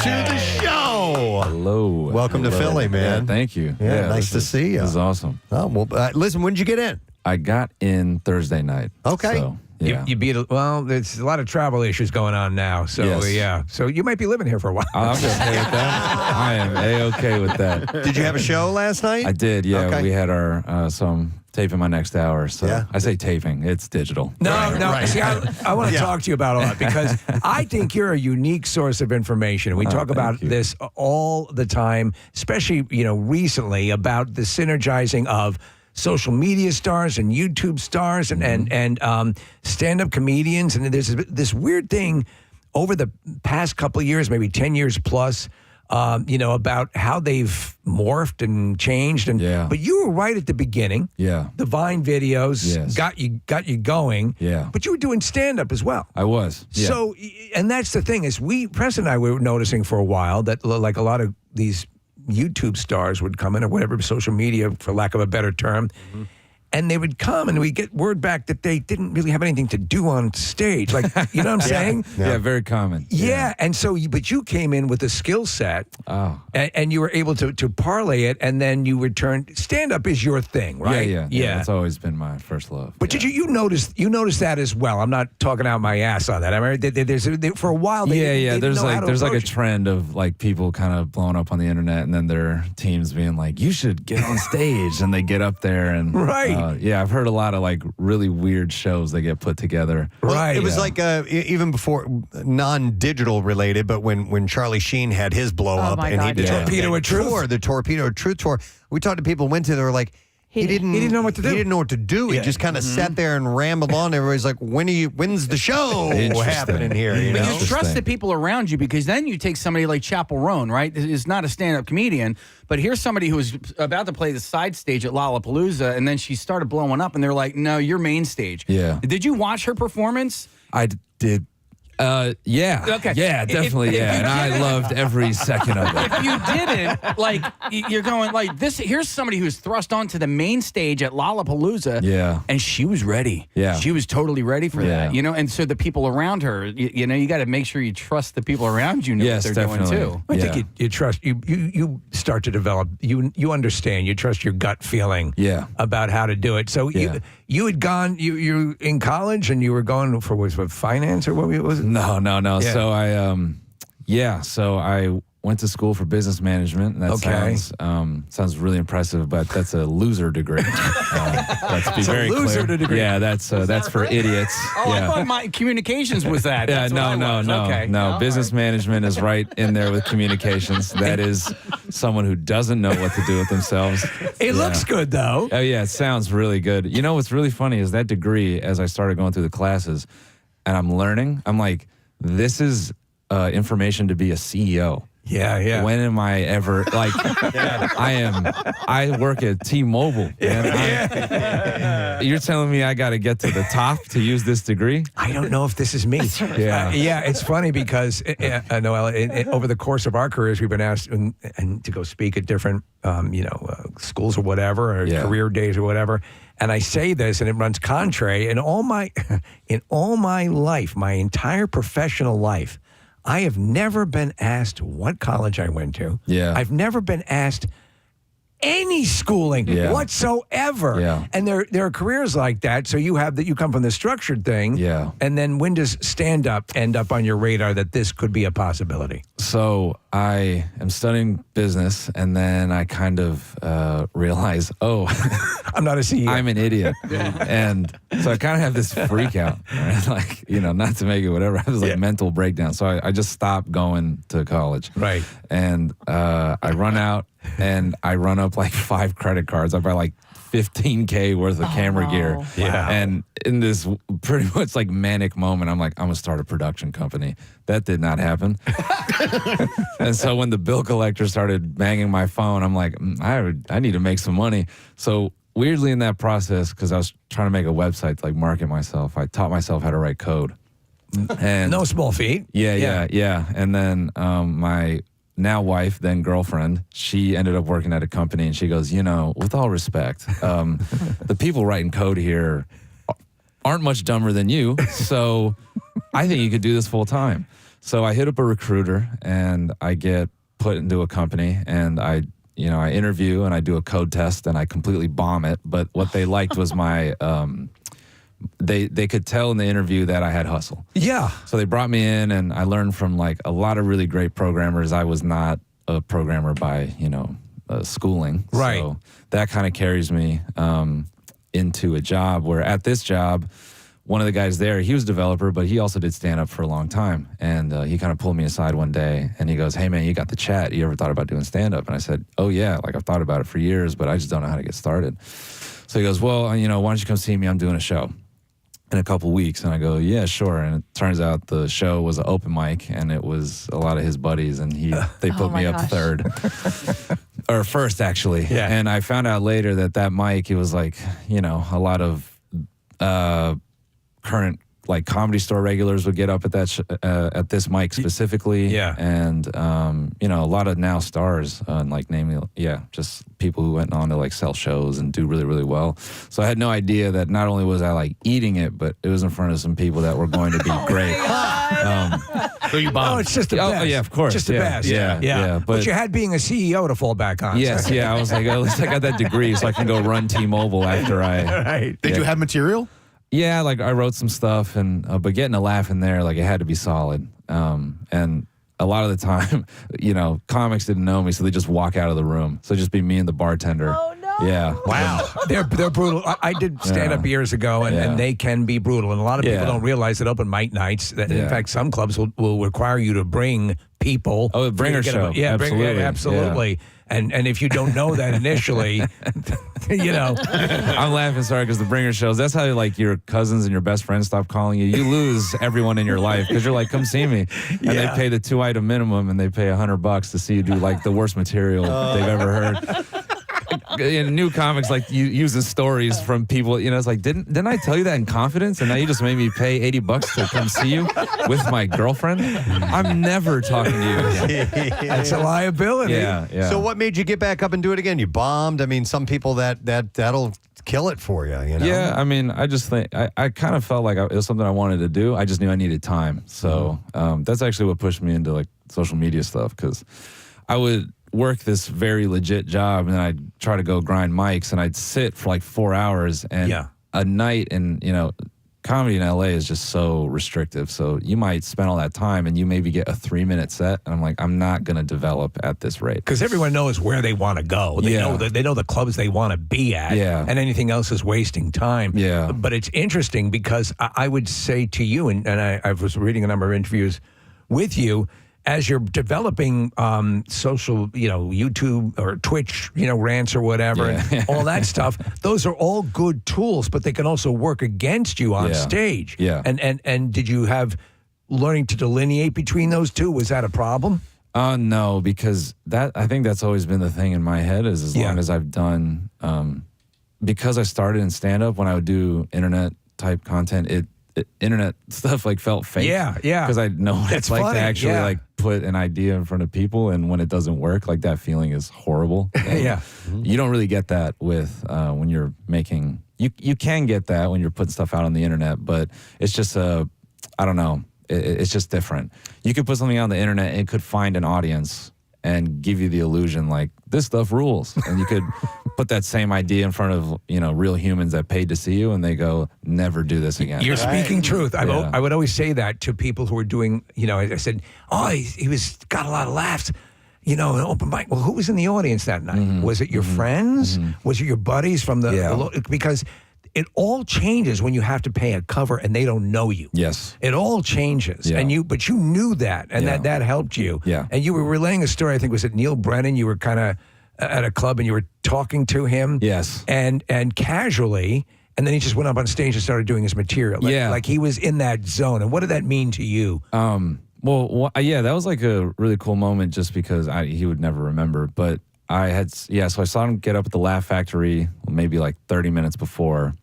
to the show.
Hello.
Welcome to Philly, man.
Yeah, thank you.
Yeah, nice to see you.
This is awesome.
Oh, well, listen, when did you get in?
I got in Thursday night.
Okay.
So, yeah.
You beat it. Well, there's a lot of travel issues going on now. So,
Yes.
yeah. So you might be living here for a while.
I'm okay with that. I am A-okay with that.
Did you have a show last night?
I did, yeah.
Okay.
We had our some taping my next hour. So
Yeah.
I say taping. It's digital.
No.
Right.
See, I want to talk to you about all that because I think you're a unique source of information. We talk about this all the time, especially, recently about the synergizing of social media stars and YouTube stars and stand-up comedians. And there's this weird thing over the past couple of years, maybe 10 years plus, about how they've morphed and changed. But you were right at the beginning.
Yeah.
The Vine videos
Yes.
got you going.
Yeah.
But you were doing stand-up as well.
I was. Yeah.
So, and that's the thing is Preston and I were noticing for a while that like a lot of these YouTube stars would come in or whatever, social media, for lack of a better term. And they would come and we get word back that they didn't really have anything to do on stage. Like, you know what I'm saying?
Yeah, very common.
Yeah. And so, but you came in with a skill set and you were able to parlay it and then you returned. Stand-up is your thing, right?
Yeah. That's always been my first love.
But did you notice that as well? I'm not talking out my ass on that. I mean, there's for a while. They
There's
didn't know how to
like a
approach it.
trend of like people kind of blowing up on the internet, and then their teams being like, "You should get on stage," and they get up there and
Right.
I've heard a lot of like really weird shows that get put together.
Well, it was like even before non-digital related, but when Charlie Sheen had his blow up
my
and he
God,
did
yeah.
Torpedo of Truth.
the Torpedo of Truth tour. We talked to people who went to. They were like, he didn't
know what to do.
He didn't know what to do. He just kind of sat there and rambled on. Everybody's like, when's the show happening here?
But
know?
you trust the people around you because then you take somebody like Chappell Roan, right? Is not a stand-up comedian, but here's somebody who was about to play the side stage at Lollapalooza, and then she started blowing up, and they're like, "No, you're main stage."
Yeah.
Did you watch her performance?
I did. Yeah.
Okay.
Yeah, definitely. And I loved every second of it.
If you didn't, like, you're going like this. Here's somebody who's thrust onto the main stage at Lollapalooza.
Yeah.
And she was ready.
Yeah.
She was totally ready for that. And so the people around her, you got to make sure you trust the people around you know
Yes,
what they're
definitely.
doing too.
I think you trust you start to develop you understand, you trust your gut feeling about how to do it. So you had gone you in college and you were going for was it finance or what was it?
No.
Yeah.
So I went to school for business management. And that sounds really impressive, but that's a loser degree. Let's be very clear.
degree.
Yeah, that's for idiots.
Oh, I thought my communications was that.
Yeah,
That's what I was. Okay.
no. Business management is right in there with communications. That is someone who doesn't know what to do with themselves.
It looks good though.
Oh yeah, it sounds really good. You know what's really funny is that degree. As I started going through the classes, and I'm learning, I'm like, this is information to be a CEO.
Yeah.
When am I ever like? I work at T-Mobile. You're telling me I got to get to the top to use this degree?
I don't know if this is me.
Yeah.
It's funny because Noel, over the course of our careers, we've been asked and to go speak at different, schools or whatever, or career days or whatever. And I say this, and it runs contrary. In all my life, my entire professional life, I have never been asked what college I went to.
Yeah.
I've never been asked any schooling whatsoever.
Yeah.
And there are careers like that. So you come from the structured thing.
Yeah.
And then when does stand-up end up on your radar that this could be a possibility?
So I am studying business, and then I kind of realize,
I'm not a CEO.
I'm an idiot. And so I kind of have this freak out, right? Like, not to make it whatever. I have this mental breakdown. So I just stopped going to college.
Right.
And I run out and I run up like 5 credit cards. I buy like $15K worth of camera gear.
Yeah.
And in this pretty much like manic moment, I'm like, I'm going to start a production company. That did not happen. And so when the bill collector started banging my phone, I'm like, I need to make some money. So weirdly in that process, because I was trying to make a website to like market myself, I taught myself how to write code. And
no small feat.
Yeah. And then my now wife, then girlfriend, she ended up working at a company, and she goes, with all respect, the people writing code here aren't much dumber than you, so I think you could do this full time. So I hit up a recruiter, and I get put into a company, and I interview, and I do a code test, and I completely bomb it. But what they liked was my they could tell in the interview that I had hustle.
Yeah.
So they brought me in, and I learned from like a lot of really great programmers. I was not a programmer by, schooling.
Right.
So that kind of carries me into a job where at this job, one of the guys there, he was a developer, but he also did stand up for a long time. And he kind of pulled me aside one day, and he goes, "Hey man, you got the chat. You ever thought about doing stand up?" And I said, "Oh yeah, like I've thought about it for years, but I just don't know how to get started." So he goes, "Well, why don't you come see me? I'm doing a show in a couple weeks." And I go, "Yeah, sure." And it turns out the show was an open mic, and it was a lot of his buddies, and they put me up third. Or first, actually.
Yeah.
And I found out later that mic, it was like, a lot of current like Comedy Store regulars would get up at that at this mic specifically.
Yeah.
And a lot of now stars, like namely, just people who went on to like sell shows and do really, really well. So I had no idea that not only was I like eating it, but it was in front of some people that were going to be great.
So you bombed.
Oh, it's just the best.
Oh yeah, of course.
Just the best.
Yeah.
But you had being a CEO to fall back on.
Yes, yeah. I was like, at least I got that degree so I can go run T-Mobile after I.
Right.
Did you have material?
Yeah, like I wrote some stuff, and but getting a laugh in there, like it had to be solid. And a lot of the time, comics didn't know me, so they just walk out of the room. So just be me and the bartender. Oh no! Yeah.
Wow. They're brutal. I did stand up years ago, and they can be brutal. And a lot of people don't realize that open mic nights. That in fact, some clubs will require you to bring people.
Oh, a bringer show.
Yeah,
absolutely.
Absolutely. Yeah. And if you don't know that initially,
I'm laughing, sorry, because the bringer shows, that's how like your cousins and your best friends stop calling you. You lose everyone in your life because you're like, come see me. And they pay the 2-item minimum, and they pay $100 to see you do like the worst material they've ever heard. And new comics like you using stories from people, it's like, didn't I tell you that in confidence, and now you just made me pay $80 to come see you with my girlfriend? I'm never talking to you again.
That's a liability.
Yeah.
So what made you get back up and do it again? You bombed. I mean, some people that'll kill it for you.
Yeah, I mean, I just think I kind of felt like it was something I wanted to do. I just knew I needed time. So that's actually what pushed me into like social media stuff, because I would work this very legit job, and then I'd try to go grind mics, and I'd sit for like 4 hours, and a night, and comedy in LA is just so restrictive. So you might spend all that time, and you maybe get a 3-minute set, and I'm like, I'm not going to develop at this rate,
because everyone knows where they want to go. They know the clubs they want to be at. And anything else is wasting time.
Yeah.
But it's interesting because I would say to you, and I was reading a number of interviews with you, as you're developing social, YouTube or Twitch, rants or whatever, and all that stuff, those are all good tools, but they can also work against you on stage.
Yeah.
And did you have learning to delineate between those two? Was that a problem?
No, because I think that's always been the thing in my head, is as long as I've done, because I started in stand-up, when I would do internet-type content, internet stuff like felt fake.
Yeah.
Because I know what it's like
funny.
to actually like put an idea in front of people, and when it doesn't work, like that feeling is horrible. You don't really get that with when you're making. You can get that when you're putting stuff out on the internet, but it's just I don't know. It's just different. You could put something on the internet, and it could find an audience, and give you the illusion like this stuff rules. And you could put that same idea in front of, real humans that paid to see you, and they go, never do this again.
You're speaking truth. I would always say that to people who are doing, I said, he was got a lot of laughs. An open mic. Well, who was in the audience that night? Was it your friends? Was it your buddies from because it all changes when you have to pay a cover and they don't know you.
Yes.
It all changes.
Yeah.
But you knew that, and that helped you.
Yeah.
And you were relaying a story, I think, was it Neil Brennan? You were kind of at a club and you were talking to him.
Yes.
And casually, and then he just went up on stage and started doing his material. Like he was in that zone. And what did that mean to you?
Well, that was like a really cool moment just because he would never remember. But so I saw him get up at the Laugh Factory maybe like 30 minutes before,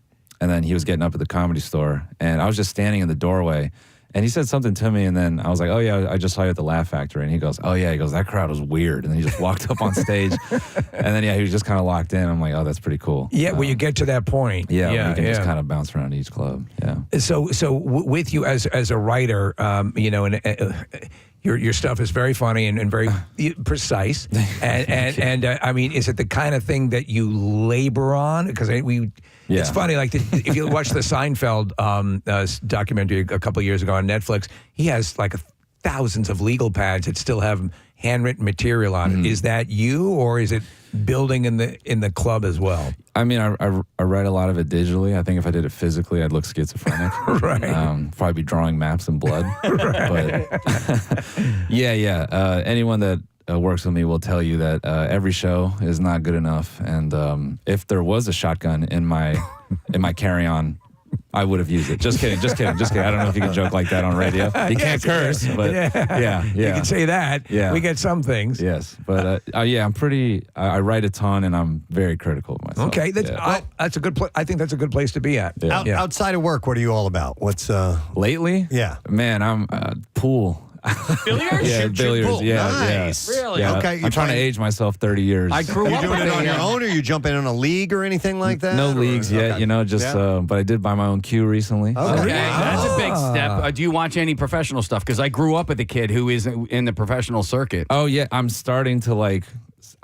and then he was getting up at the Comedy Store, and I was just standing in the doorway, and he said something to me, and then I was like, oh yeah, I just saw you at the Laugh Factory, and he goes, oh yeah, that crowd was weird, and then he just walked up on stage, and then he was just kind of locked in. I'm like, oh, that's pretty cool.
Yeah, when you get to that point.
Yeah, you can just kind of bounce around each club. Yeah.
So with you as a writer, your stuff is very funny and very precise, and I mean, is it the kind of thing that you labor on? Because it's funny, like if you watch the Seinfeld documentary a couple of years ago on Netflix, he has like thousands of legal pads that still have handwritten material on it. Is that you, or is it building in the club as well?
I mean, I write a lot of it digitally. I think if I did it physically, I'd look schizophrenic.
Right.
Probably be drawing maps in blood.
Right.
But anyone that works with me will tell you that every show is not good enough. And if there was a shotgun in my carry-on, I would have used it. Just kidding. I don't know if you can joke like that on radio. You can't curse, but yeah.
You can say that.
Yeah.
We get some things.
Yes, but I'm pretty. I write a ton, and I'm very critical of myself.
Okay, that's a good. I think that's a good place to be at.
Yeah.
Outside of work, what are you all about? What's
lately?
Yeah,
man, I'm pool.
Billiards?
Yeah, billiards.
Pool.
Yeah,
nice.
yeah.
Really?
Yeah.
Okay,
I'm trying to age myself 30 years.
I grew up
doing
with
it on your own, or you jumping in a league or anything like that?
No leagues yet, but I did buy my own cue recently.
Okay.
That's a big step. Do you watch any professional stuff? Because I grew up with a kid who is in the professional circuit.
Oh yeah, I'm starting to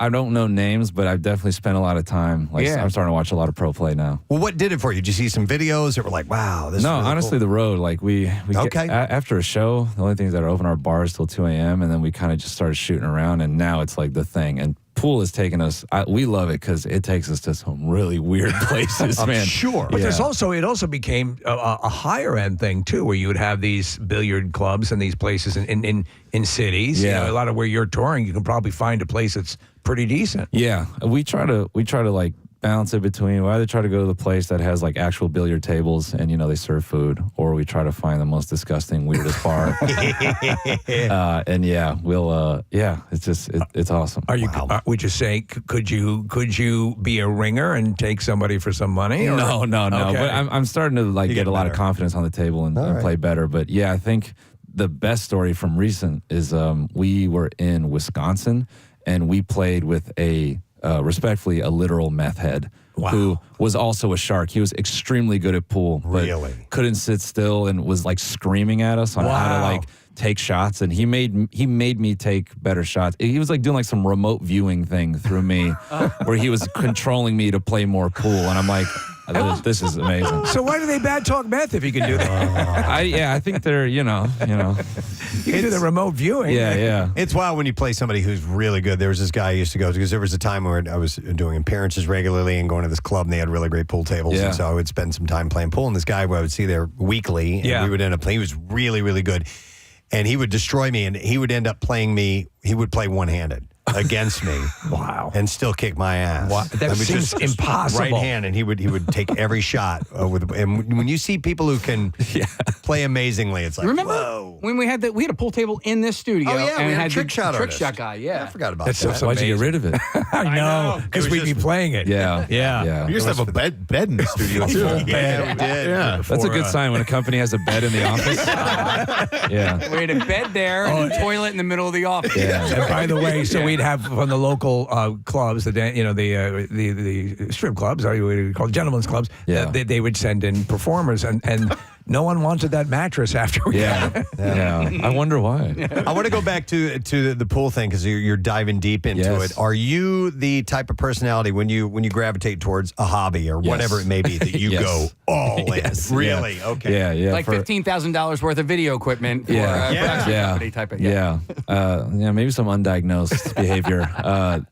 I don't know names, but I've definitely spent a lot of time. I'm starting to watch a lot of pro play now.
Well, what did it for you? Did you see some videos that were like, wow, this is really
honestly,
cool?
the road. Like we
Okay.
after a show, the only things that are open are bars till 2 a.m. And then we kind of just started shooting around, and now it's like the thing. And pool has taken us. We love it because it takes us to some really weird places,
I'm
man.
sure.
But it also became a higher end thing too, where you would have these billiard clubs and these places in cities.
Yeah.
A lot of where you're touring, you can probably find a place that's pretty decent.
Yeah, we try to like balance it between. We either try to go to the place that has like actual billiard tables and they serve food, or we try to find the most disgusting, weirdest bar. It's awesome.
Are you? Would you say could you be a ringer and take somebody for some money? Or?
No.
Okay.
But I'm starting to get a lot of confidence on the table and play better. But yeah, I think the best story from recent is we were in Wisconsin and we played with respectfully a literal meth head who was also a shark. He was extremely good at pool, but couldn't sit still and was screaming at us on how to take shots. And he made me take better shots. He was doing some remote viewing thing through me where he was controlling me to play more pool. And I'm like, this is amazing.
So why do they bad talk meth if you can do that?
I think they're, you can
do the remote viewing.
Yeah.
It's wild when you play somebody who's really good. There was this guy I used to go to, because there was a time where I was doing appearances regularly and going to this club, and they had really great pool tables.
Yeah.
And so I would spend some time playing pool. And this guy who I would see there weekly, and we would end up playing. He was really, really good. And he would destroy me, and he would end up playing me. He would play one-handed against me.
Wow.
And still kick my ass.
Wow. That seems impossible.
Right hand, and he would take every shot. And when you see people who can play amazingly, it's like,
remember
whoa.
when we had a pool table in this studio?
Oh, yeah,
and
we had a
the
trick shot artist.
guy. Yeah,
I forgot about
That's
that.
so
Why'd you get rid of it?
I know, because we'd be playing it.
Yeah.
We used to have a bed in the studio too.
Yeah, we did.
Yeah.
That's a good sign when a company has a bed in the office. Yeah.
We had a bed there and a toilet in the middle of the office.
Yeah.
And by the way, so we'd have from the local clubs, the strip clubs, or what do you call it, gentlemen's clubs.
Yeah.
They would send in performers, and No one wanted that mattress after we got it.
Yeah. I wonder why.
I want to go back to the pool thing because you're diving deep into it. Are you the type of personality when you gravitate towards a hobby or whatever it may be that you go all in? Really?
Yeah.
Okay.
Yeah.
Like $15,000 worth of video equipment for production company type of
maybe some undiagnosed behavior.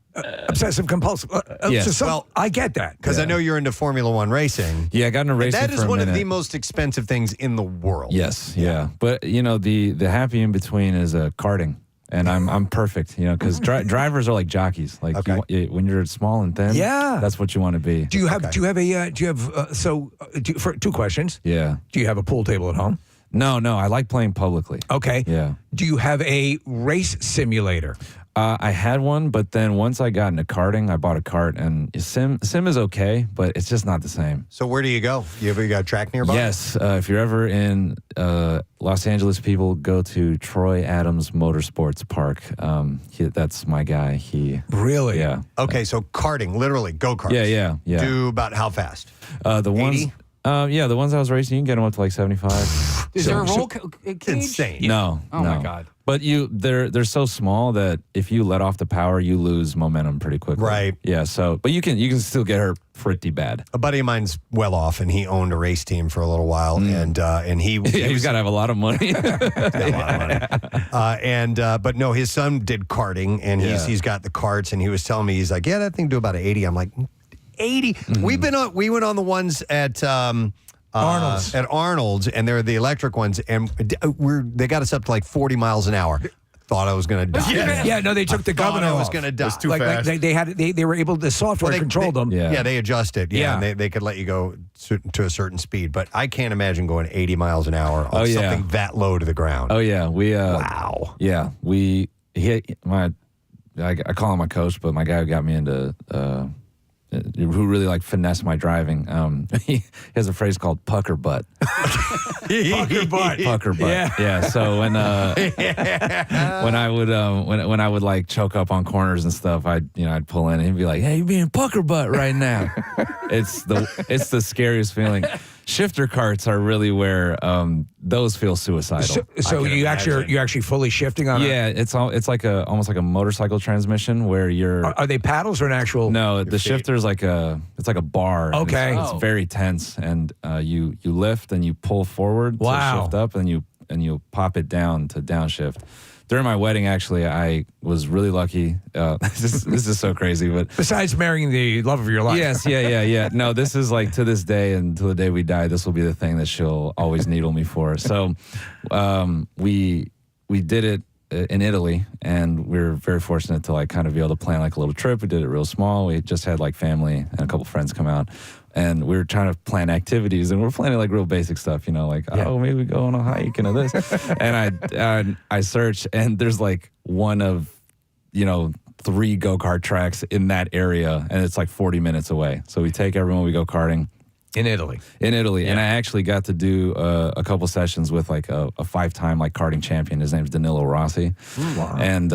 Obsessive compulsive.
Yes.
I get that
because I know you're into Formula One racing.
Yeah, I got into racing.
That is
for a
one
minute.
of the most expensive things in the world.
Yes, yeah. But the happy in between is karting, and I'm perfect. Because drivers are like jockeys. Like when you're small and thin, that's what you want to be.
Do you have for 2 questions?
Yeah.
Do you have a pool table at home?
No. I like playing publicly.
Okay.
Yeah.
Do you have a race simulator?
I had one, but then once I got into karting, I bought a kart, and sim is okay, but it's just not the same.
So where do you go? You got a track nearby?
Yes. If you're ever in Los Angeles, people go to Troy Adams Motorsports Park. That's my guy.
Really?
Yeah.
Okay, so karting, literally go-karts.
Yeah.
Do about how fast?
The ones.
80?
The ones I was racing, you can get them up to like 75.
Is there a roll cage?
Insane.
No.
Oh my God.
But they're so small that if you let off the power, you lose momentum pretty quickly.
Right.
Yeah. But you can still get hurt pretty bad.
A buddy of mine's well off, and he owned a race team for a little while, and he's
got to have a lot of money.
But no, his son did karting, and he's got the karts, and he was telling me, he's like, yeah, that thing do about 80. I'm like, 80.
Mm-hmm.
We went on the ones at
Arnold's.
At Arnold's, and they're the electric ones, and they got us up to like 40 miles an hour. Thought I was going to die.
Yeah, no, they took the governor
I
off.
was going to die.
It's too fast.
They were able, the software controlled them.
Yeah, they adjusted.
Yeah.
And they could let you go to a certain speed. But I can't imagine going 80 miles an hour on something that low to the ground.
Oh yeah,
wow.
Yeah, I call him my coach, but my guy who got me into who really finessed my driving. He has a phrase called pucker butt.
Pucker butt.
Pucker butt. Yeah. So when I would choke up on corners and stuff, I'd pull in and he'd be like, "Hey, you're being pucker butt right now." It's the scariest feeling. Shifter carts are really where those feel suicidal.
So you're actually fully shifting on.
It's like almost like a motorcycle transmission where you're.
Are they paddles or an actual?
No, the shifter's like a bar.
Okay,
it's very tense, and you lift and you pull forward to shift up, and you pop it down to downshift. During my wedding, actually, I was really lucky. This is so crazy, but
besides marrying the love of your life,
yes, yeah. No, this is to this day, until the day we die, this will be the thing that she'll always needle me for. So, we did it in Italy, and we were very fortunate to kind of be able to plan a little trip. We did it real small. We just had family and a couple friends come out. And we were trying to plan activities, and we're planning real basic stuff, oh, maybe we go on a hike and this. And I searched, and there's one of, 3 go-kart tracks in that area, and it's 40 minutes away. So we take everyone, we go karting.
In Italy.
Yeah. And I actually got to do a couple sessions with a 5-time karting champion. His name's Danilo Rossi.
Wow.
And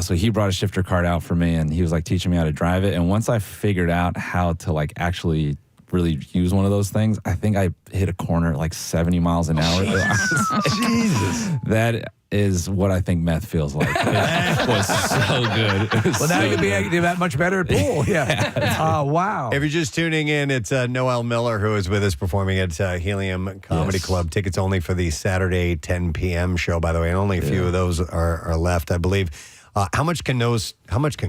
so he brought a shifter kart out for me, and he was teaching me how to drive it. And once I figured out how to actually really use one of those things, I think I hit a corner at 70 miles an hour.
Jesus.
That is what I think meth feels like. It was so good.
Well, now you'll be that much better at pool. Yeah. Wow.
If you're just tuning in, it's Noel Miller who is with us performing at Helium Comedy Club. Tickets only for the Saturday 10 p.m. show, by the way, and only a few of those are left, I believe. How much can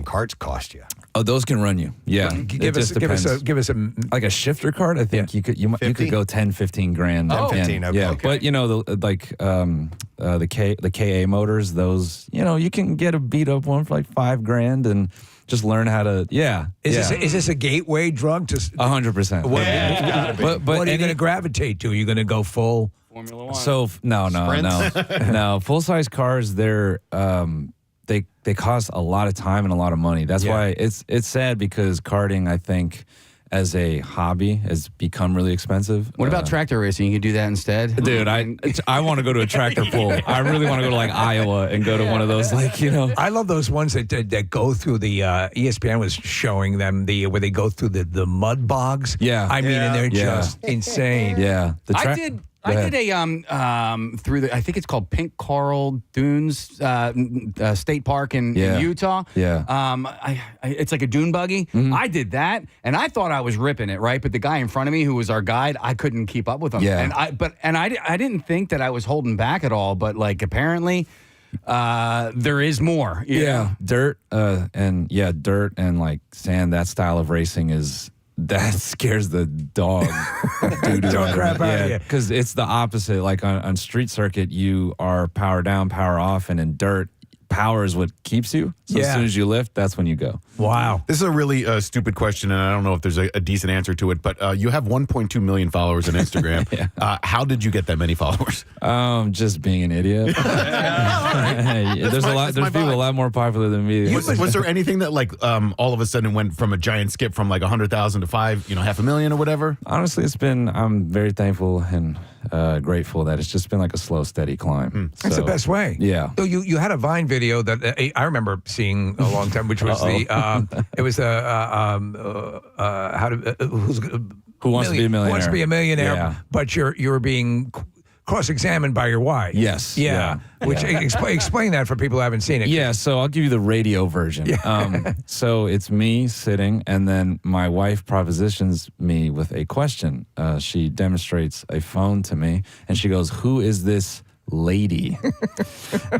carts cost you?
Oh, those can run you. Yeah.
Give us a
like a shifter cart. I think you could go 10, 15 grand.
10, 15. Okay.
Yeah.
Okay.
But the KA motors, those, you can get a beat up one for $5 grand and just learn how to. Yeah.
Is this a gateway drug to
100%?
But what are you going to gravitate to? Are you going to go full
Formula One?
So no. Full size cars, they're they cost a lot of time and a lot of money. That's why it's sad, because karting, I think, as a hobby, has become really expensive.
What about tractor racing? You can do that instead?
Dude, I want to go to a tractor pool. I really want to go to Iowa and go to one of those
I love those ones that go through the ESPN was showing them where they go through the mud bogs.
Yeah.
I mean, and they're just insane.
Yeah.
I did a through the I think it's called Pink Coral Dunes State Park in Utah.
Yeah.
It's like a dune buggy. I did that, and I thought I was ripping it, right? But the guy in front of me, who was our guide, I couldn't keep up with him.
Yeah.
And I didn't think that I was holding back at all, but like apparently. There is more.
Dirt and like sand. That style of racing that scares the dog.
Dog crap out of you.
Because it's the opposite. Like on street circuit, you are power down, power off, and in dirt, power is what keeps you. So as soon as you lift, that's when you go.
Wow.
This is a really stupid question, and I don't know if there's a decent answer to it, but you have 1.2 million followers on Instagram. How did you get that many followers?
Just being an idiot. There's people a lot more popular than me.
Was there anything that like all of a sudden went from a giant skip from like 100,000 to 500,000 or whatever?
Honestly, I'm very thankful and grateful that it's just been like a slow, steady climb.
That's the best way.
Yeah.
So you had a Vine video that I remember seeing a long time, which was
Who Wants to Be a Millionaire?
Who Wants to Be a Millionaire?
Yeah.
But you're being cross-examined by your wife.
Yes.
Yeah. Which explain that for people who haven't seen it.
Yeah. So I'll give you the radio version. So it's me sitting, and then my wife propositions me with a question. She demonstrates a phone to me, and she goes, "Who is this lady?"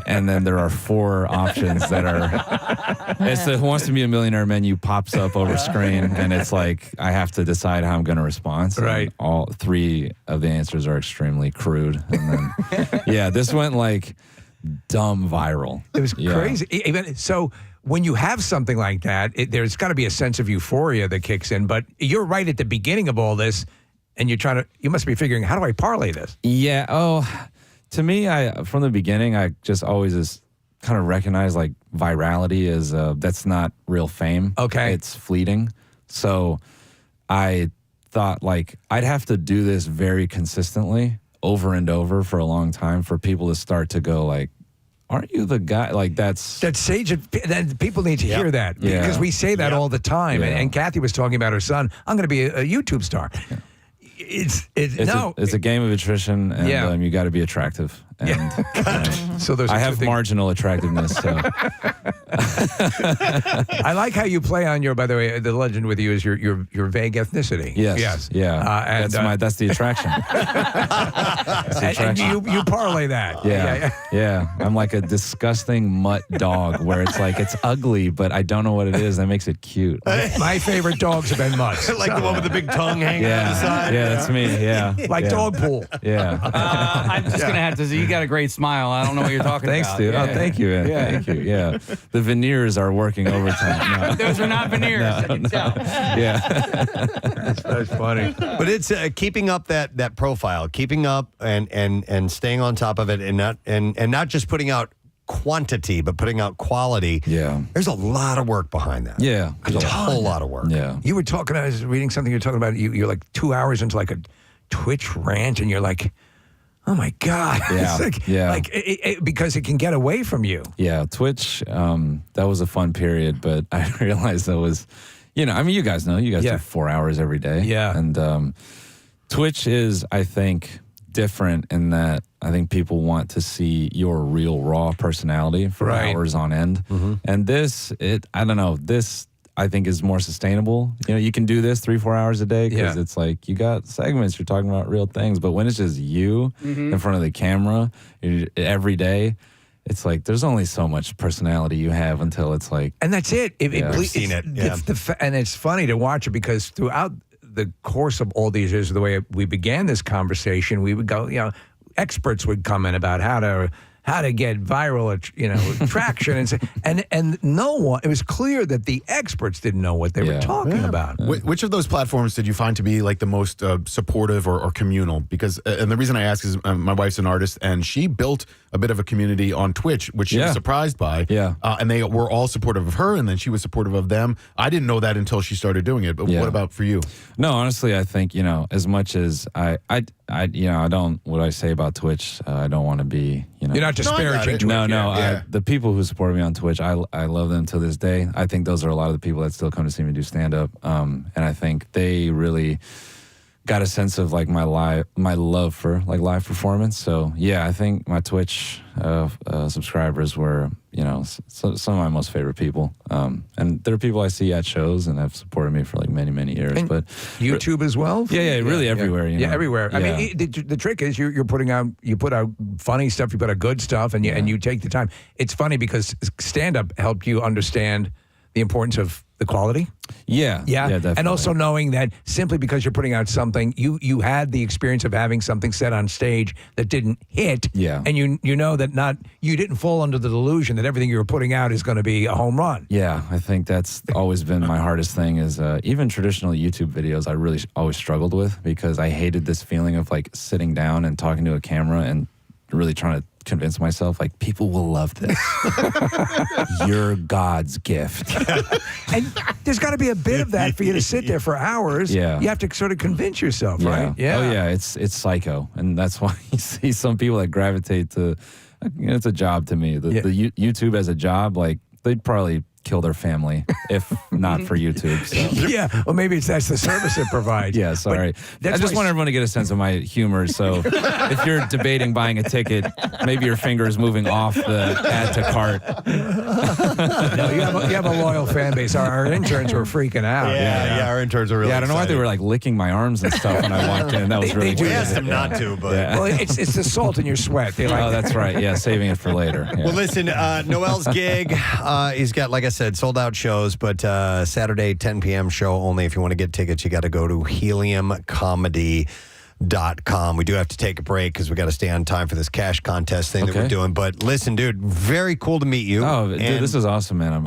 And then there are 4 options that are it's the Who Wants to Be a Millionaire menu pops up over screen, and it's like I have to decide how I'm going to respond.
Right.
And all 3 of the answers are extremely crude, and then this went like dumb viral.
It was crazy. Even so, when you have something like that, there's got to be a sense of euphoria that kicks in. But you're right at the beginning of all this, and you must be figuring, how do I parlay this?
Yeah. Oh. To me, from the beginning, I just always just kind of recognize like virality is that's not real fame.
Okay.
It's fleeting. So I thought like I'd have to do this very consistently over and over for a long time for people to start to go like, aren't you the guy? Like that's
sage. That people need to hear that because we say that all the time.
Yeah.
And Kathy was talking about her son. I'm going to be a YouTube star.
Yeah.
It's
a game of attrition, and you got to be attractive. And
so
I have marginal attractiveness. So.
I like how you play on your. By the way, the legend with you is your vague ethnicity.
Yes. Yeah. That's the attraction. That's the attraction.
And you parlay that.
Yeah. I'm like a disgusting mutt dog where it's like it's ugly, but I don't know what it is that makes it cute.
My favorite dogs have been mutts.
Like the one with the big tongue hanging out the side.
Yeah, that's me. Yeah.
Like dog pool.
Yeah.
I'm just gonna have to say you got a great smile. I don't know what you're talking
Thanks,
about.
dude.
Yeah.
Oh, thank you, man.
Yeah.
Thank you. Yeah. The veneers are working overtime. No.
Those are not veneers. I can tell.
Yeah.
That's funny.
But it's keeping up that profile, keeping up and staying on top of it, and not just putting out quantity, but putting out quality.
Yeah.
There's a lot of work behind that.
Yeah.
There's a whole lot of work.
Yeah.
You were talking. I was reading something. You're talking about. You're like 2 hours into like a Twitch rant, and you're like, oh my God.
Yeah.
Because it can get away from you.
Yeah. Twitch, that was a fun period, but I realized that was, you guys know, you guys do 4 hours every day.
Yeah.
And Twitch is, I think, different in that I think people want to see your real raw personality for hours on end.
Mm-hmm.
And this I think is more sustainable. You can do this 3-4 hours a day because it's like you got segments, you're talking about real things. But when it's just you in front of the camera every day, it's like there's only so much personality you have until it's like.
And that's it.
I've seen it. Yeah.
And it's funny to watch it because throughout the course of all these years, the way we began this conversation, we would go, experts would come in about how to get viral, traction, and no one. It was clear that the experts didn't know what they were talking about.
Which of those platforms did you find to be like the most supportive or communal? Because, and the reason I ask is my wife's an artist, and she built a bit of a community on Twitch, which she was surprised by.
Yeah.
And they were all supportive of her, and then she was supportive of them. I didn't know that until she started doing it. But what about for you?
No, honestly, I think as much as I don't. What I say about Twitch, I don't want to be.
You're not disparaging Twitch.
No. The people who support me on Twitch, I love them to this day. I think those are a lot of the people that still come to see me do stand up, and I think they really got a sense of like my love for like live performance. So yeah, I think my Twitch subscribers were, you know, some of my most favorite people. And they're people I see at shows and have supported me for like many years.
And
but
YouTube as well?
Yeah, really everywhere. You know?
Yeah, everywhere. I mean, the trick is you put out funny stuff, you put out good stuff, and you take the time. It's funny because stand-up helped you understand the importance of the quality.
Yeah, definitely.
And also knowing that simply because you're putting out something, you had the experience of having something said on stage that didn't hit.
Yeah.
And you know that you didn't fall under the delusion that everything you were putting out is going to be a home run.
Yeah, I think that's always been my hardest thing is even traditional YouTube videos I really always struggled with because I hated this feeling of like sitting down and talking to a camera and really trying to convince myself like people will love this. You're God's gift.
And there's got to be a bit of that for you to sit there for hours.
Yeah.
You have to sort of convince yourself, right?
Yeah. Oh yeah, it's psycho, and that's why you see some people that gravitate to. You know, it's a job to me. The YouTube as a job, like they'd probably kill their family if not for YouTube. So.
Yeah, well, maybe that's the service it provides.
Yeah, sorry. I just want everyone to get a sense of my humor. So if you're debating buying a ticket, maybe your finger is moving off the add to cart.
No, you have a loyal fan base. Our interns were freaking out.
Yeah, our interns were really
I don't know why they
excited.
were like licking my arms and stuff when I walked in. That was really
We
weird.
asked them not to, but
Well, it's the salt in your sweat. They like
Oh, that's right. Yeah, saving it for later. Yeah.
Well, listen, Noel's gig, he's got, like I said, sold out shows, but Saturday, 10 p.m. show only. If you want to get tickets, you got to go to heliumcomedy.com. We do have to take a break because we got to stay on time for this cash contest thing that we're doing. But listen, dude, very cool to meet you.
Oh, dude, this is awesome, man. I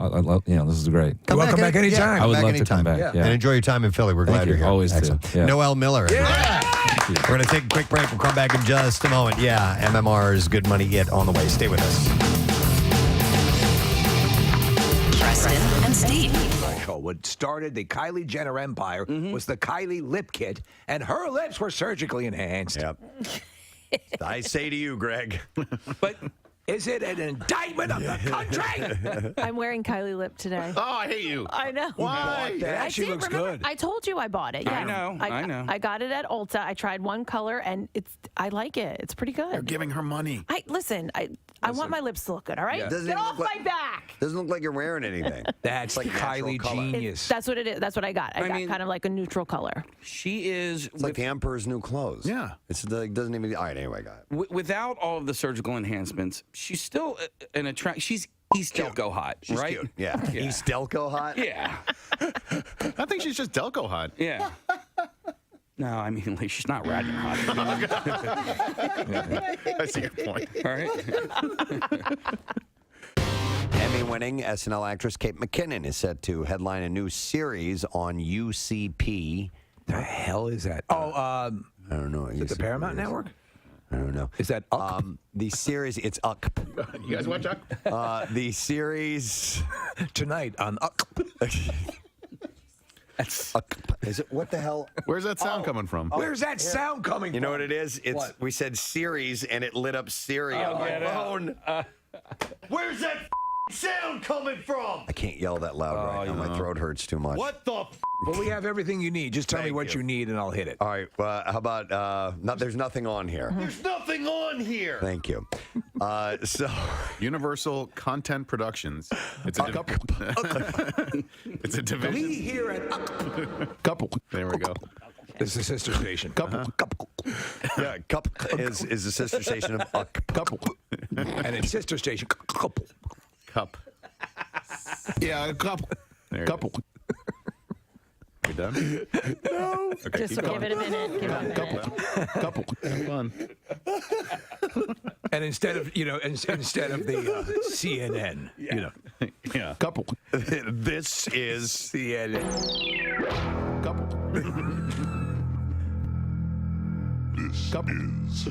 love, this is great.
Welcome back anytime.
I would love
anytime.
to come back. Yeah.
And enjoy your time in Philly. We're
Thank
glad
you.
you're here.
Always do.
Excellent.
Yeah.
Noel Miller. We're going to take a quick break. We'll come back in just a moment. Yeah, MMR's Good Money It on the way. Stay with us.
Preston and Steve.
What started the Kylie Jenner empire was the Kylie lip kit, and her lips were surgically enhanced.
Yep. I say to you, Greg.
But is it an indictment of the country?
I'm wearing Kylie lip today.
Oh, I hate you.
I know.
Why?
That
I
actually
did,
looks
remember,
good.
I told you I bought it. Yeah.
I know.
I got it at Ulta. I tried one color, and I like it. It's pretty good.
You're giving her money.
I want my lips to look good. All right,
Doesn't
get
even
off
look
my back.
Doesn't look like you're wearing anything.
That's
like
Kylie
natural color.
genius.
That's what it is. That's what I got. I got
mean-
kind of like a neutral color.
She is
It's like the Emperor's New Clothes.
Yeah.
It's like doesn't even. All right, anyway, got it.
without all of the surgical enhancements. She's still an attract. He's Delco hot,
She's
right?
cute. Yeah. He's Delco hot.
Yeah.
I think she's just Delco hot.
Yeah. No, I mean, like, she's not Radner hot.
I see your point.
All right.
Emmy-winning SNL actress Kate McKinnon is set to headline a new series on UCP.
The hell is that? Oh,
I don't know.
is it the Paramount Network?
I don't know.
Is that
the series? It's Up.
You guys watch Up?
The series
tonight on
That's is it? What the hell?
Where's that sound coming from?
Where's that sound coming from?
You know what it is? It's
What?
we said series and it lit up Siri on my phone. Where's that sound coming from? I can't yell that loud right now. My throat hurts too much.
What the? Well, we have everything you need. Just tell me what you need, and I'll hit it.
All right. How about there's nothing on here.
There's nothing on here.
Thank you. So
Universal Content Productions. It's a couple. It's a division.
We here at
Couple. There we go.
It's the sister station. Couple.
yeah, couple is the sister station of
Couple. And its sister station. Couple.
Cup. Yeah, a couple. Couple. You done?
No.
Okay,
Just
keep
give
going.
it a minute. Give it a minute.
Couple. Have fun.
And instead of the CNN,
Yeah. Couple.
This is
CNN.
Couple.
This
Couple.
is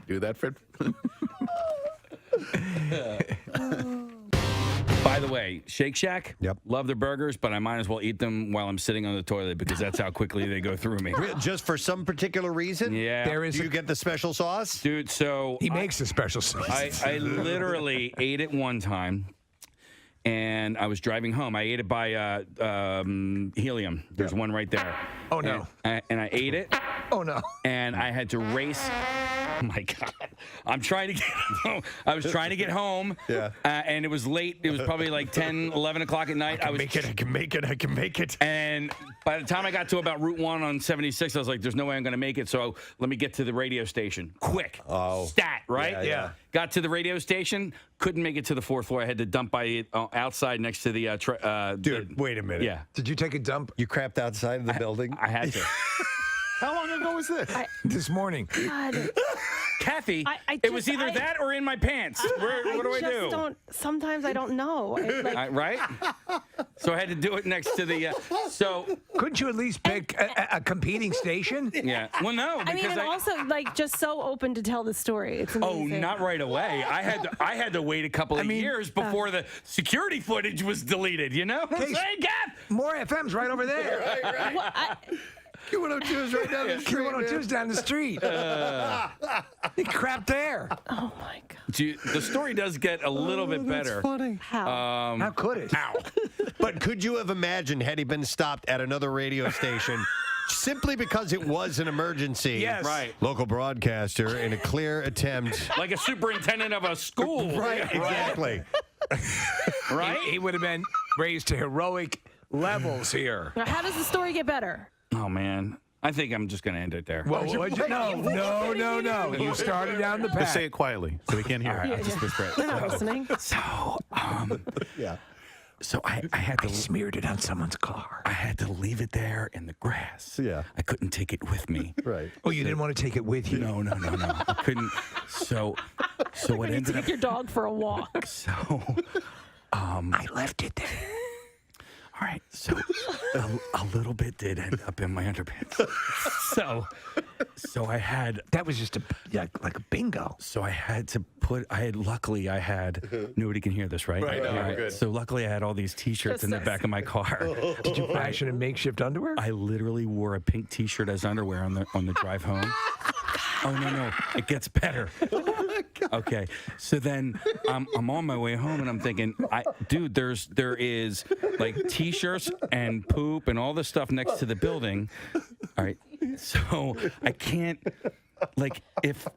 Do that, Fred.
By the way, Shake Shack.
Yep.
Love their burgers, but I might as well eat them while I'm sitting on the toilet because that's how quickly they go through me.
just for some particular reason.
Yeah.
There is
Do you get the special sauce?
Dude, so
He makes a special sauce.
I literally ate it one time, and I was driving home. I ate it by Helium. There's one right there.
Oh, no.
And I ate it.
Oh, no.
And I had to race. Oh my God! I'm trying to get home. I was trying to get home.
Yeah.
And it was late. It was probably like 10, 11 o'clock at night. I can
make it.
And by the time I got to about Route 1 on 76, I was like, there's no way I'm going to make it. So let me get to the radio station. Quick.
Oh.
Stat, right?
Yeah.
Got to the radio station. Couldn't make it to the 4th floor. I had to dump by outside next to the...
Dude, wait a minute.
Yeah.
Did you take a dump?
You crapped outside of the building?
I had to.
How long ago was this?
This morning.
God.
Kathy,
I
it was either that or in my pants. What do I do?
Sometimes I don't know.
Right? So I had to do it next to the.
Couldn't you at least pick a competing station?
Yeah. Well, no.
I mean, and also just so open to tell the story. It's amazing.
Not right away. I had to wait a couple of years before the security footage was deleted. You know what I'm saying, Kath?
More FM's right over there.
Right.
Well,
Q102 is right down the street.
Q102 is down the street. He crapped there.
Oh my God.
The story does get a little bit better.
Funny.
How?
How could it?
Ow.
But could you have imagined had he been stopped at another radio station simply because it was an emergency?
Yes.
Right.
Local broadcaster in a clear attempt.
Like a superintendent of a school.
Right, exactly.
Right?
He would have been raised to heroic levels here.
Now, how does the story get better?
Oh, man. I think I'm just going to end it there.
No. You started down the path.
Just say it quietly so we can't hear it.
Just whisper it.
They're not listening.
Yeah.
So I had to
smeared it on someone's car.
I had to leave it there in the grass.
Yeah.
I couldn't take it with me.
Right.
Oh, you didn't want to take it with you?
No. I couldn't. So what
You
ended
take
up.
your dog for a walk.
So.
I left it there.
All right, so a little bit did end up in my underpants. So I had
that was just like a bingo.
So I had to luckily I had nobody can hear this, right?
Right, no, we're good.
So luckily I had all these T-shirts in the back of my car.
Did you fashion a makeshift underwear?
I literally wore a pink T-shirt as underwear on the drive home. Oh no, it gets better. Okay, so then I'm on my way home and I'm thinking, there is like T-shirts and poop and all this stuff next to the building. All right, so I can't. Like if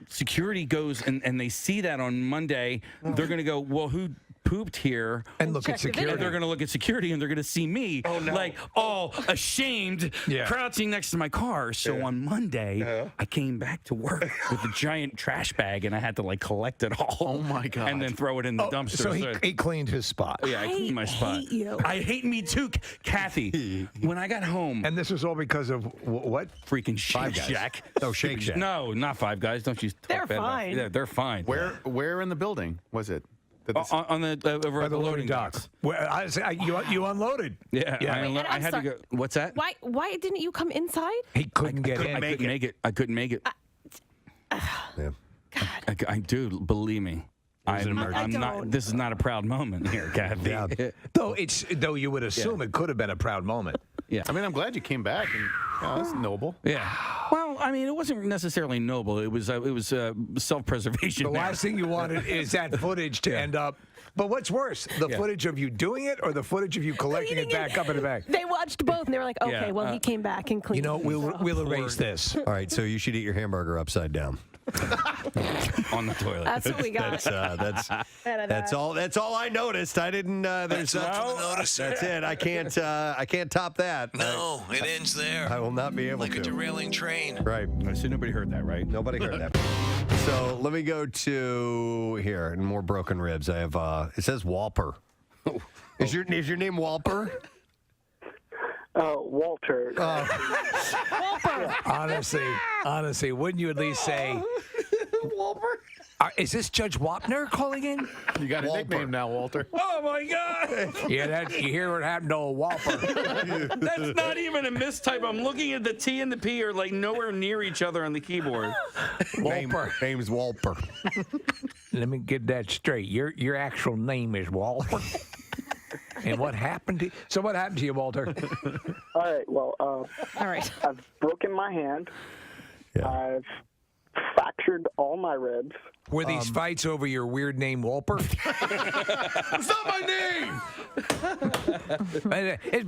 security goes and they see that on Monday, they're gonna go, well, who pooped here?
And look at security.
They're gonna look at security and they're gonna see me like all ashamed, crouching next to my car. So on Monday, I came back to work with a giant trash bag and I had to like collect it all.
Oh my God.
And then throw it in the dumpster.
So he cleaned his spot.
Yeah, I cleaned my spot.
hate you.
I hate me too, Kathy. When I got home,
And this was all because of what?
freaking Shake Shack.
Oh, Shake Shack.
No, not Five Guys. Don't you?
They're
talk bad about-
fine.
Yeah, they're fine.
Where in the building was it?
On the over
By
at
the loading docks. Well, you unloaded.
Yeah, I had to go. What's that?
Why didn't you come inside?
He couldn't get in.
I couldn't make it. I couldn't make it.
Yeah.
I do. Believe me. I'm not.
don't.
This is not a proud moment here, Kathy.
Yeah.
Though you would assume it could have been a proud moment.
Yeah.
I mean, I'm glad you came back. And that's noble.
Yeah. Well, I mean, it wasn't necessarily noble. It was self-preservation.
The last thing you wanted is that footage to end up. But what's worse, the footage of you doing it or the footage of you collecting it back up in the bag?
They watched both and they were like, okay, well, he came back and cleaned.
You know, we'll erase this.
All right, so you should eat your hamburger upside down.
On the toilet.
That's what we got.
That's all I noticed. I didn't. There's
nothing to notice.
That's it. I can't top that.
No, it ends there.
I will not be able
like
to.
a derailing train.
Right.
So nobody heard that, right?
Nobody heard that. So let me go to here and more broken ribs. I have. It says Walper. Is your name Walper?
Walter.
Walper.
Honestly, wouldn't you at least say
Walper?
Is this Judge Wapner calling in?
You got a nickname now, Walter.
Oh my God!
Yeah, you hear what happened to old Walper.
That's not even a mistype. I'm looking at the T and the P are like nowhere near each other on the keyboard.
Walper.
Name's Walper.
Let me get that straight. Your actual name is Walter. And what happened to you? So what happened to you, Walter?
All right. Well,
All right.
I've broken my hand.
Yeah.
I've Fractured all my ribs.
Were these fights over your weird name, Walper?
It's not my name.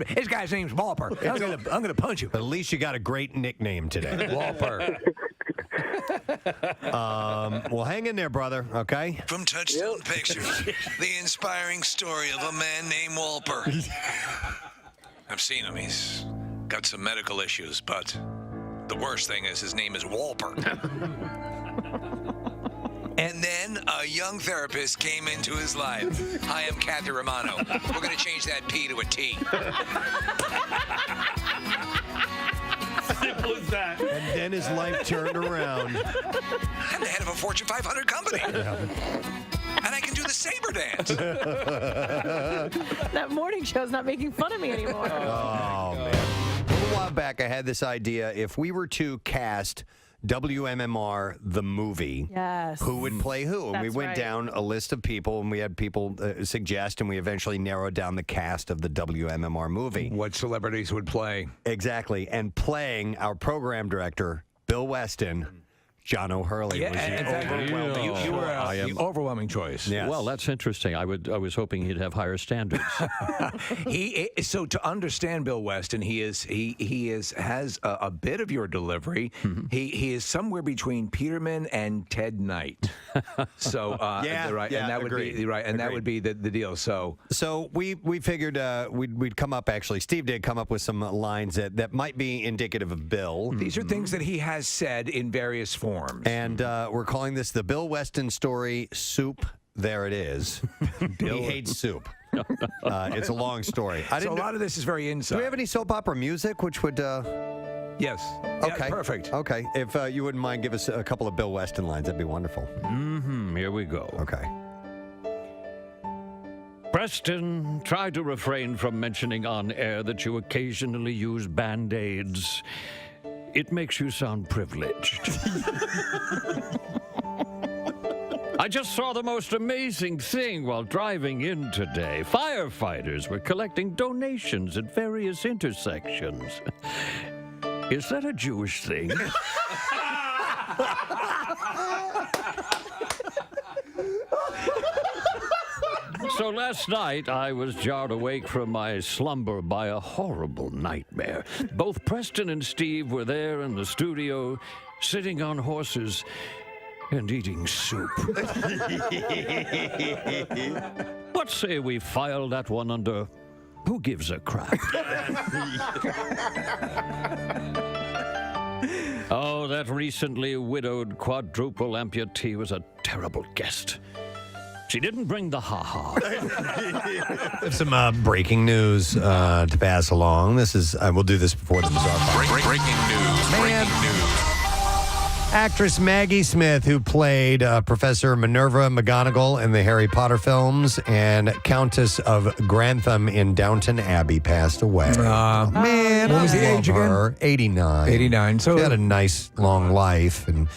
His guy's name's Walper. I'm gonna punch you.
But at least you got a great nickname today.
Walper.
Well, hang in there, brother, okay?
From Touchstone Pictures, the inspiring story of a man named Walper. I've seen him. He's got some medical issues, but the worst thing is his name is Walper. And then a young therapist came into his life. Hi, I'm Kathy Romano. We're going to change that P to a T.
Simple as that.
And then his life turned around.
I'm the head of a Fortune 500 company. And I can do the saber dance.
That morning show's not making fun of me anymore.
Oh, man. A little while back, I had this idea. If we were to cast WMMR, the movie,
Yes.
who would play who? And we
That's
went
right.
down a list of people, and we had people suggest, and we eventually narrowed down the cast of the WMMR movie.
What celebrities would play?
Exactly. And playing our program director, Bill Weston, John O'Hurley was the overwhelming
You were
I
the
am-
overwhelming choice.
Yes.
Well, that's interesting. I was hoping he'd have higher standards.
So to understand Bill Weston, he has a bit of your delivery. He is somewhere between Peterman and Ted Knight. So
Yeah,
right,
yeah,
and that would
agreed.
be right, and that
Agreed.
would be the deal. So
we figured we'd come up, actually, Steve did come up with some lines that might be indicative of Bill.
these are things that he has said in various forms.
And we're calling this the Bill Weston story, Soup. There it is. He hates soup. It's a long story.
So a lot of this is very inside.
Do we have any soap opera music, which would...
Yes.
Okay.
Yeah, perfect.
Okay. If you wouldn't mind, give us a couple of Bill Weston lines. That'd be wonderful.
Here we go.
Okay.
Preston, try to refrain from mentioning on air that you occasionally use Band-Aids. It makes you sound privileged. I just saw the most amazing thing while driving in today. Firefighters were collecting donations at various intersections. Is that a Jewish thing? So last night, I was jarred awake from my slumber by a horrible nightmare. Both Preston and Steve were there in the studio, sitting on horses and eating soup. What say we file that one under who gives a crap? Oh, that recently widowed quadruple amputee was a terrible guest. She didn't bring the ha-ha.
Have some breaking news to pass along. This is we'll do this before the bizarre.
Breaking news.
Man.
Breaking news.
Actress Maggie Smith, who played Professor Minerva McGonagall in the Harry Potter films and Countess of Grantham in Downton Abbey, passed away. Man,
what was the
I love
age again?
her. 89.
89. So
she had a nice long life and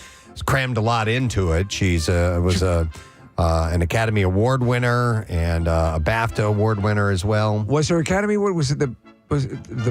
crammed a lot into it. She's was an Academy Award winner and a BAFTA Award winner as well.
was her Academy Award? Was it the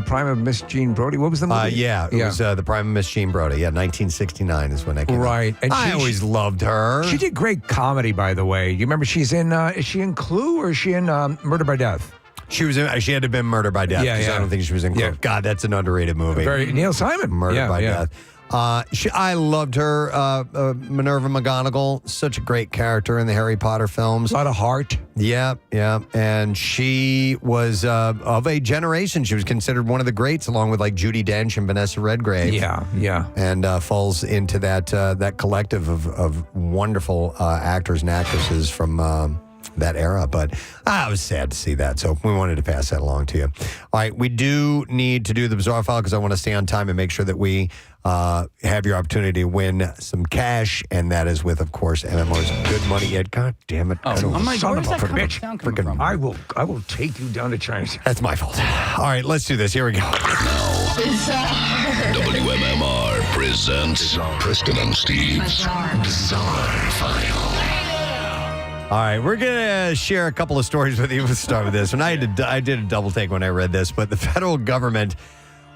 Prime of Miss Jean Brody? What was the movie?
It was the Prime of Miss Jean Brody. Yeah, 1969 is when that came out.
Right. And
I always loved her.
She did great comedy, by the way. You remember she's in? Is she in Clue or is she in Murder by Death?
She was in, she had to have been Murdered by Death.
Yeah,
'cause
yeah.
I don't think she was in.
Yeah.
God, that's an underrated movie.
Neil Simon.
Murdered by
yeah.
Death. I loved her, Minerva McGonagall. Such a great character in the Harry Potter films.
A lot of heart.
Yeah. And she was of a generation. She was considered one of the greats, along with like Judi Dench and Vanessa Redgrave.
Yeah.
And falls into that collective of wonderful actors and actresses from that era. But I was sad to see that, so we wanted to pass that along to you. All right, we do need to do the Bizarre File because I want to stay on time and make sure that we have your opportunity to win some cash, and that is with, of course, MMR's Good Money Ed. God damn it!
Oh,
my
son
God,
of a bitch!
Freaking,
I will take you down to China.
That's my fault. All right, let's do this. Here we go.
WMMR presents Preston and Steve's Bizarre File.
All right, we're going to share a couple of stories with you. Let's start with this one. I did a double take when I read this, but the federal government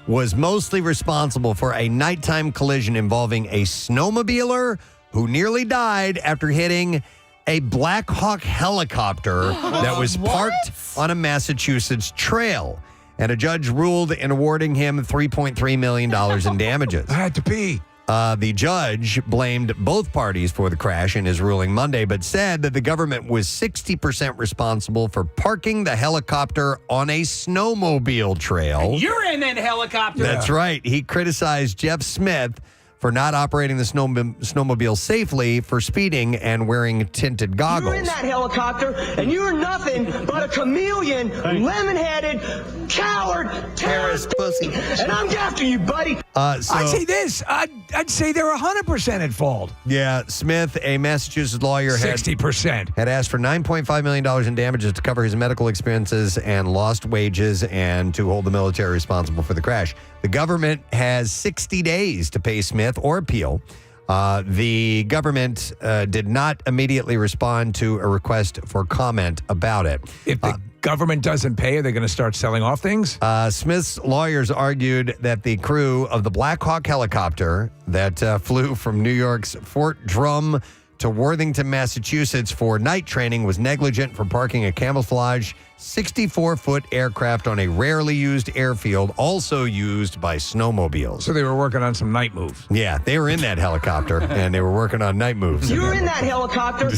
was mostly responsible for a nighttime collision involving a snowmobiler who nearly died after hitting a Black Hawk helicopter that was parked on a Massachusetts trail. And a judge ruled in awarding him $3.3 million in damages.
I had to pee.
The judge blamed both parties for the crash in his ruling Monday, but said that the government was 60% responsible for parking the helicopter on a snowmobile trail.
You're in that helicopter.
That's right. He criticized Jeff Smith for not operating the snowmobile safely, for speeding and wearing tinted goggles.
You're in that helicopter, and you're nothing but a chameleon, lemon-headed, coward, terrorist pussy. And I'm after you, buddy.
I'd say this. I'd say they're 100% at fault.
Yeah, Smith, a Massachusetts lawyer,
60%.
had asked for $9.5 million in damages to cover his medical expenses and lost wages and to hold the military responsible for the crash. The government has 60 days to pay Smith or appeal. The government did not immediately respond to a request for comment about it.
If the government doesn't pay, are they going to start selling off things?
Smith's lawyers argued that the crew of the Black Hawk helicopter that flew from New York's Fort Drum to Worthington, Massachusetts for night training was negligent for parking a camouflage 64-foot aircraft on a rarely used airfield, also used by snowmobiles.
So they were working on some night moves.
Yeah, they were in that helicopter, and they were working on night moves.
You're in that helicopter.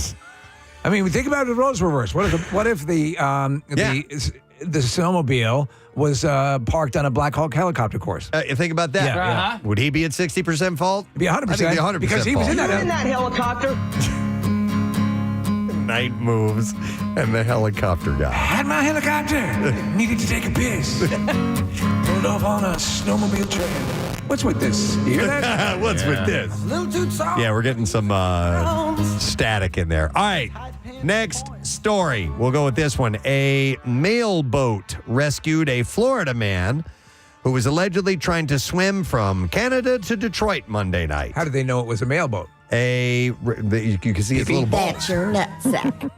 I mean, think about it, the roles reversed. What if the snowmobile was parked on a Black Hawk helicopter course?
Think about that.
Yeah.
Would he be at 60% fault?
It'd be 100%.
I think it'd be 100%
because he was in
fault.
that.
You're in that helicopter.
Night moves and the helicopter guy.
Had my helicopter. Needed to take a piss. Pulled off on a snowmobile trail. What's with this? You hear that?
What's with this?
A little too soft.
Yeah, we're getting some static in there. All right, next story. We'll go with this one. A mail boat rescued a Florida man who was allegedly trying to swim from Canada to Detroit Monday night.
How did they know it was a mailboat?
You can see its little boat.
That's your nutsack.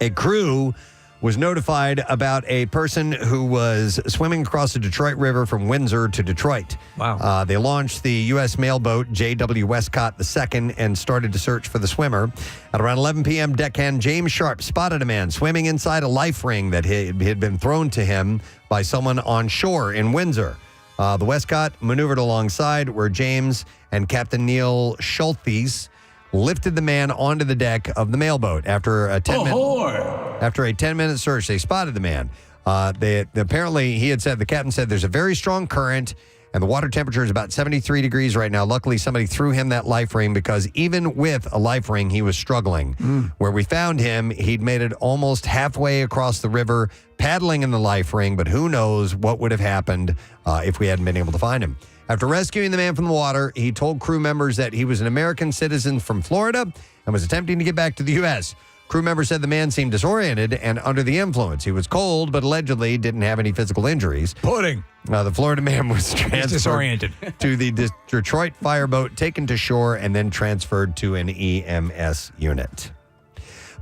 A crew was notified about a person who was swimming across the Detroit River from Windsor to Detroit.
Wow.
They launched the U.S. mailboat J.W. Westcott II and started to search for the swimmer. At around 11 p.m., deckhand James Sharp spotted a man swimming inside a life ring that had been thrown to him by someone on shore in Windsor. The Westcott maneuvered alongside where James and Captain Neil Schulthes lifted the man onto the deck of the mailboat. After a 10-minute search, they spotted the man. Apparently, the captain said there's a very strong current and the water temperature is about 73 degrees right now. Luckily, somebody threw him that life ring because even with a life ring, he was struggling. Where we found him, he'd made it almost halfway across the river, paddling in the life ring, but who knows what would have happened if we hadn't been able to find him. After rescuing the man from the water, he told crew members that he was an American citizen from Florida and was attempting to get back to the U.S. Crew members said the man seemed disoriented and under the influence. He was cold, but allegedly didn't have any physical injuries.
Pudding.
The Florida man was transferred
disoriented.
to the Detroit fireboat, taken to shore, and then transferred to an EMS unit.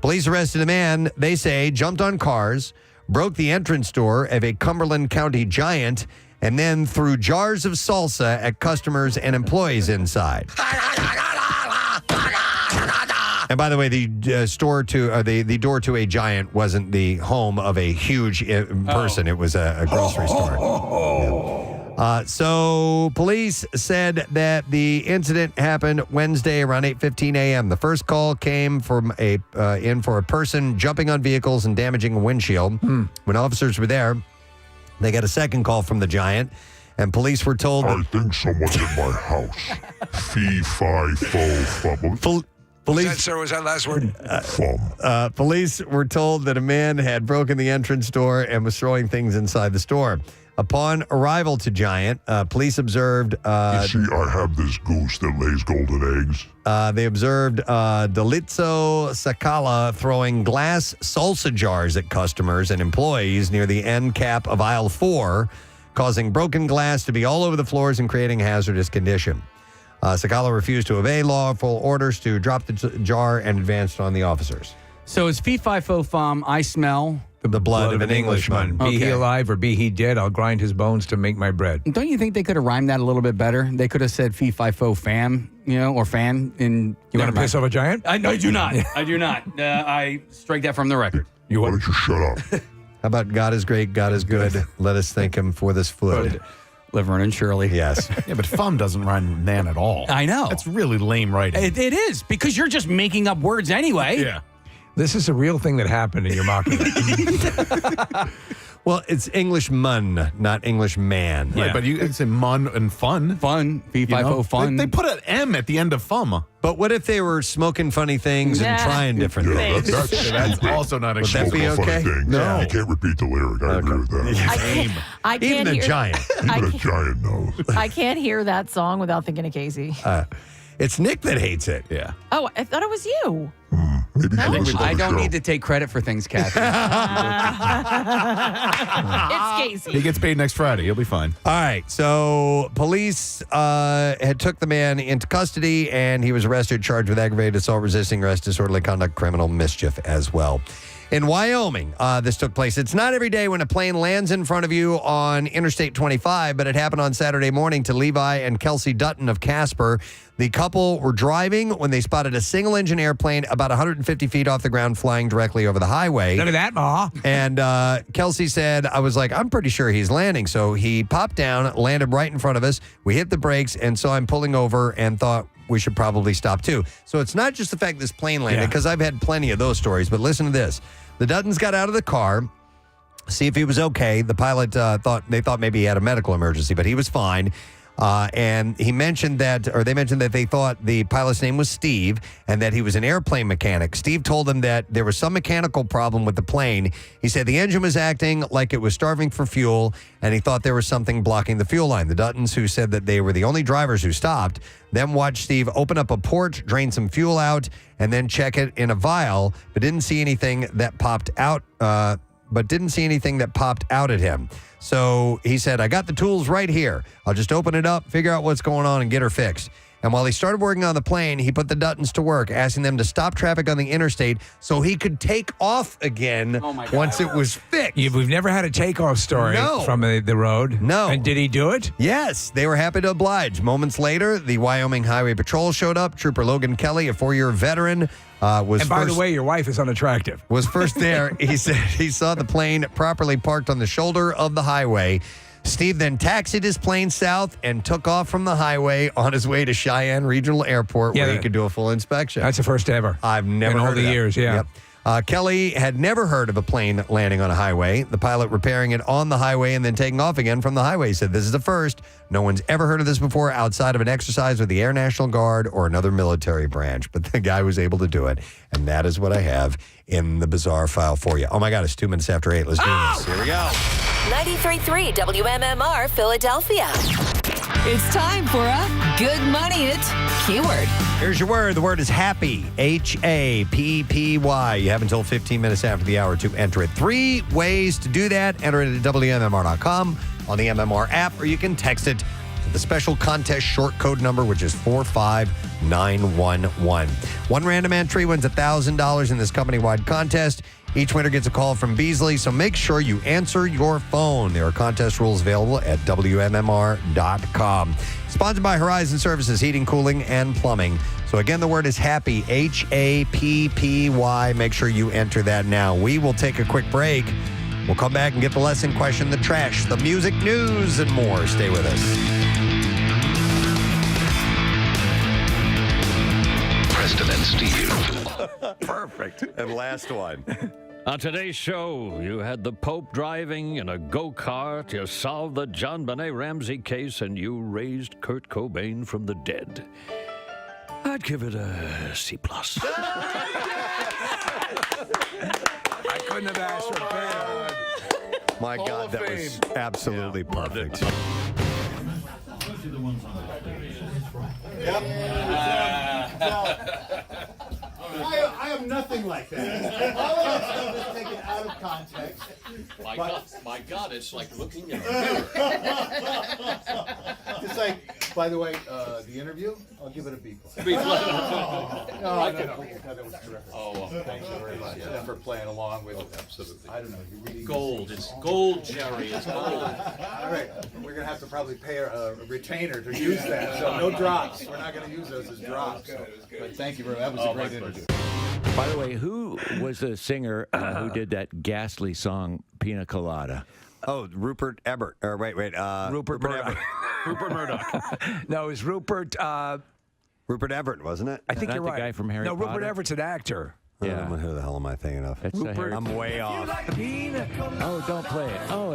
Police arrested a man, they say, jumped on cars, broke the entrance door of a Cumberland County Giant, and then threw jars of salsa at customers and employees inside. And by the way, the door to a Giant wasn't the home of a huge person. It was a grocery store. So police said that the incident happened Wednesday around 8:15 a.m. The first call came from in for a person jumping on vehicles and damaging a windshield. When officers were there, they got a second call from the Giant, and police were told
I think someone's in my house. Fee, fi, fo, fum.
Police,
Was that last word?
Police were told that a man had broken the entrance door and was throwing things inside the store. Upon arrival to Giant, police observed...
you see, I have this goose that lays golden eggs.
They observed Delizzo Sakala throwing glass salsa jars at customers and employees near the end cap of aisle 4, causing broken glass to be all over the floors and creating a hazardous condition. Sakala refused to obey lawful orders to drop the jar and advanced on the officers.
So it's fee, fi, fo, fum, I smell.
the blood of an Englishman.
Be he alive or be he dead, I'll grind his bones to make my bread.
Don't you think they could have rhymed that a little bit better? They could have said fee, fi, fo, fam, or fan.
You want to piss off a giant?
I do not. I do not. I strike that from the record.
Why don't you shut up?
How about God is great, God is good. Let us thank him for this food.
Laverne and Shirley.
Yes.
Yeah, but fum doesn't rhyme with man at all.
I know.
That's really lame writing.
It is, because you're just making up words anyway.
Yeah.
This is a real thing that happened and you're mocking it.
Well, it's Englishman, not Englishman.
Right, but you say mun and fun.
Fun. Fee-fi-fo, fun.
They put an M at the end of fum.
But what if they were smoking funny things and trying different things?
That's also not
Would that be okay?
No. You can't repeat the lyric. I agree with that.
I can't
Even a
hear,
giant.
Even a giant knows.
I can't hear that song without thinking of Casey.
It's Nick that hates it.
Yeah.
Oh, I thought it was you.
Maybe
I don't need to take credit for things, Kathy.
It's Casey.
He gets paid next Friday. He'll be fine.
All right. So police had took the man into custody, and he was arrested, charged with aggravated assault, resisting arrest, disorderly conduct, criminal mischief as well. In Wyoming, this took place. It's not every day when a plane lands in front of you on Interstate 25, but it happened on Saturday morning to Levi and Kelsey Dutton of Casper. The couple were driving when they spotted a single-engine airplane about 150 feet off the ground flying directly over the highway.
Look at that, Ma.
And Kelsey said, I was like, I'm pretty sure he's landing. So he popped down, landed right in front of us. We hit the brakes, and so I'm pulling over and thought we should probably stop too. So it's not just the fact this plane landed, because I've had plenty of those stories, but listen to this. The Duttons got out of the car, see if he was okay. The pilot thought maybe he had a medical emergency, but he was fine. And he mentioned that, or they mentioned that they thought the pilot's name was Steve and that he was an airplane mechanic. Steve told them that there was some mechanical problem with the plane. He said the engine was acting like it was starving for fuel, and he thought there was something blocking the fuel line. The Duttons, who said that they were the only drivers who stopped, then watched Steve open up a port, drain some fuel out, and then check it in a vial, but didn't see anything that popped out at him. So he said, I got the tools right here. I'll just open it up, figure out what's going on, and get her fixed. And while he started working on the plane, he put the Duttons to work, asking them to stop traffic on the interstate so he could take off again once it was fixed.
We've never had a takeoff story from the road.
No.
And did he do it?
Yes. They were happy to oblige. Moments later, the Wyoming Highway Patrol showed up. Trooper Logan Kelly, a 4-year veteran, was
and by the way, your wife is unattractive.
Was first there. He said he saw the plane properly parked on the shoulder of the highway. Steve then taxied his plane south and took off from the highway on his way to Cheyenne Regional Airport, where he could do a full inspection.
That's the first ever.
I've never
in
heard
all the
of that.
years. Yeah.
Yep. Kelly had never heard of a plane landing on a highway. The pilot repairing it on the highway and then taking off again from the highway said, this is the first. No one's ever heard of this before outside of an exercise with the Air National Guard or another military branch. But the guy was able to do it. And that is what I have in the bizarre file for you. Oh, my God, it's 2 minutes after 8. Let's do this. Here we go.
93.3 WMMR Philadelphia. It's time for a Good Money It keyword.
Here's your word. The word is happy. Happy. You have until 15 minutes after the hour to enter it. 3 ways to do that. Enter it at WMMR.com, on the MMR app, or you can text it to the special contest short code number, which is 45911. One random entry wins $1,000 in this company-wide contest. Each winner gets a call from Beasley, so make sure you answer your phone. There are contest rules available at WMMR.com. Sponsored by Horizon Services, Heating, Cooling, and Plumbing. So again, the word is happy, Happy. Make sure you enter that now. We will take a quick break. We'll come back and get the lesson question, the trash, the music, news, and more. Stay with us.
Preston and Steve.
Perfect. And last one.
On today's show, you had the Pope driving in a go-kart, you solved the John Benet Ramsey case, and you raised Kurt Cobain from the dead. I'd give it a C+.
I couldn't have asked for better.
My God, that was absolutely perfect.
I am nothing like that. All of that stuff is taken out of context.
My God, it's like looking in a mirror.
It's like By the way, the interview, I'll give it a B+.
B+.
No, that was terrific.
Oh, well,
thank you very much for playing along with it. Absolutely. I don't know. You really
Gold. It's gold, Jerry. It's gold.
All right. We're going to have to probably pay a retainer to use that. So no drops. We're not going to use those as drops. But thank you very much. That was a great interview.
By the way, who was the singer who did that ghastly song, Pina Colada?
Oh, Rupert Everett. Or wait.
Rupert Murdoch.
Rupert Murdoch.
No, it was Rupert.
Rupert Everett, wasn't it?
I think
Not
you're
the
right.
guy from Harry
no, Rupert
Potter?
Everett's an actor.
Yeah.
Who the hell am I thinking of?
That's
Rupert.
I'm way off.
Oh, don't play it. Oh,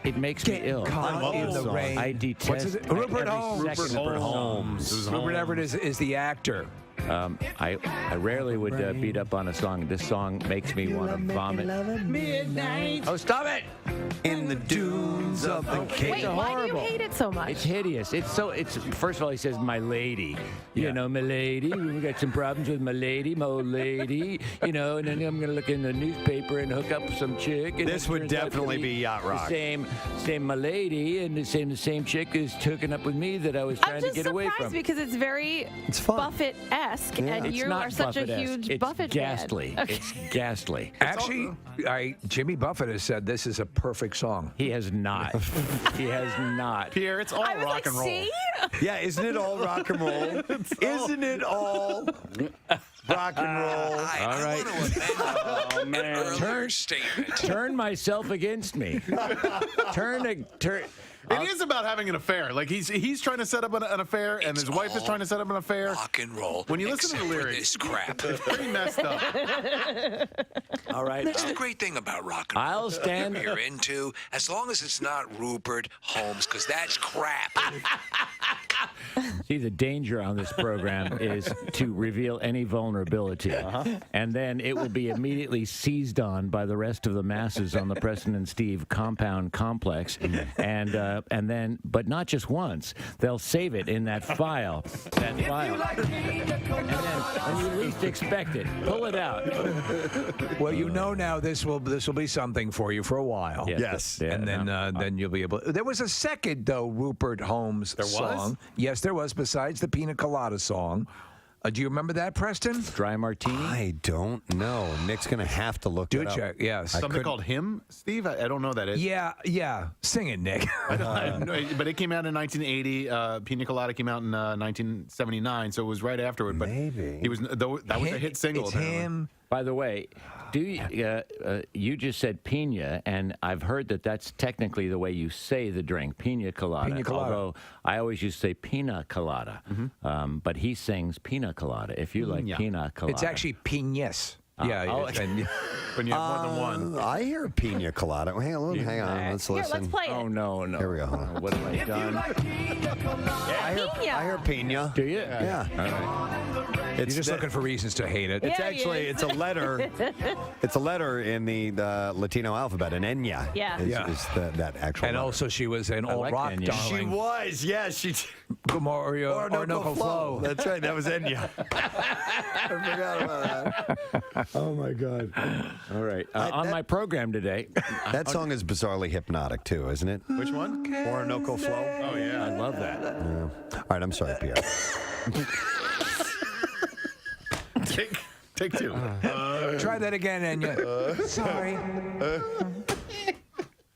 it makes me ill.
Caught in the rain.
I detest
What's his, Rupert
every
Holmes.
second of
Rupert
it.
Holmes.
Rupert Everett is the actor.
I rarely would beat up on a song. This song makes me want to vomit.
Midnight.
Oh, stop it!
In the dunes of the Cape.
Wait, why do you hate it so much?
It's hideous. It's first of all, he says, my lady. You know, my lady. We got some problems with my lady, my old lady. You know, and then I'm going to look in the newspaper and hook up with some chick. And
This would definitely be yacht rock.
The same my lady, and the same chick is hooking up with me that I was trying to get away
I'm
from.
just surprised because it's very Buffett-esque, and
It's
you
not
are such a
Buffett-esque.
huge
It's
Buffett
ghastly.
fan. Okay.
It's ghastly.
Actually, Jimmy Buffett has said this is a perfect song.
He has not. He has not.
Pierre, it's all
I was
rock
like,
and roll.
see?
Yeah, isn't it all rock and roll? Isn't it all rock and roll?
All right.
Oh, man.
Turn myself against me. Turn.
It is about having an affair. Like he's trying to set up an affair, and his wife is trying to set up an affair.
Rock and roll.
When you listen to the lyrics,
this crap.
it's pretty messed up.
All right.
That's the great thing about rock and roll.
I'll stand.
Whatever you're into, as long as it's not Rupert Holmes, because that's crap.
See, the danger on this program is to reveal any vulnerability, and then it will be immediately seized on by the rest of the masses on the Preston and Steve compound complex, and then, but not just once, they'll save it in that file. And then, when you least expect it, pull it out.
Well, you know now this will be something for you for a while.
Yes.
And then you'll be able. There was a second though Rupert Holmes song. Yes, there was. Besides the Pina Colada song. Do you remember that, Preston?
Dry Martini?
I don't know. Nick's going to have to look
Do
it up.
check, yes.
Something called Him, Steve? I don't know that.
Yeah. Sing it, Nick.
But it came out in 1980. Pina Colada came out in 1979, so it was right afterward. But
Maybe.
he was that was a hit single.
It's
apparently.
him.
By the way, you just said pina, and I've heard that that's technically the way you say the drink, pina colada.
Pina colada.
Although I always used to say pina colada, but he sings pina colada. If you like pina colada,
It's actually piñas.
When you have more than one.
I hear pina colada. Hang on. Let's listen.
Let's play it.
Oh no!
Here we go.
What have I done?
I hear pina.
Do you?
Yeah.
All right.
You're just looking for reasons to hate it.
It's
Yeah,
actually it's a letter. It's a letter in the Latino alphabet. An Enya.
Yeah.
Is that actual.
And
letter.
also, she was an old
like
rock
Enya.
darling.
She was. Yes. She.
Orinoco Flow.
That's right. That was Enya. I forgot about that. Oh my God.
All right. On my program today,
That song is bizarrely hypnotic too, isn't it?
Which one?
Orinoco Flow.
Oh yeah,
I love that.
All right. I'm sorry, Pierre.
Take two.
Try that again, Enya. Sorry.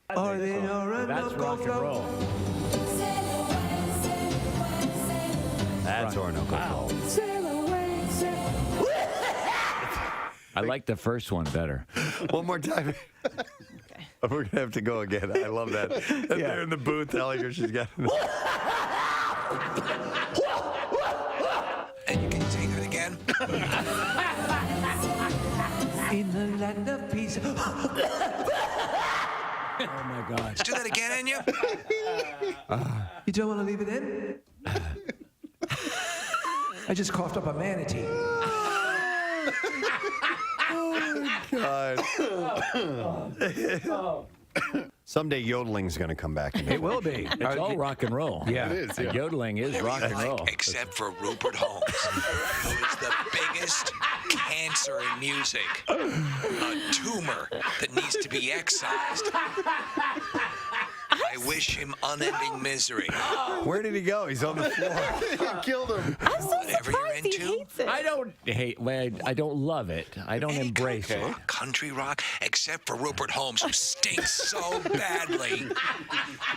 That's rock and roll.
That's Orinoco Flow.
I like the first one better.
One more time. We're going to have to go again. I love that. They're in the booth telling her she's got.
And you can sing it again.
In the land of peace.
Oh my God.
Let's do that again, Enya.
You don't want to leave it in? I just coughed up a manatee.
God. Someday yodeling's going to come back.
It will be.
It's all rock and roll.
Yeah.
It is.
And yodeling is rock and roll.
Except for Rupert Holmes, who is the biggest cancer in music. A tumor that needs to be excised. I wish him unending misery.
Where did he go? He's on the floor.
You killed him.
I'm so
Whatever you're
surprised he
into.
hates it.
I don't hate. I don't love it. I don't embrace it.
Rock, country rock, except for Rupert Holmes, who stinks so badly.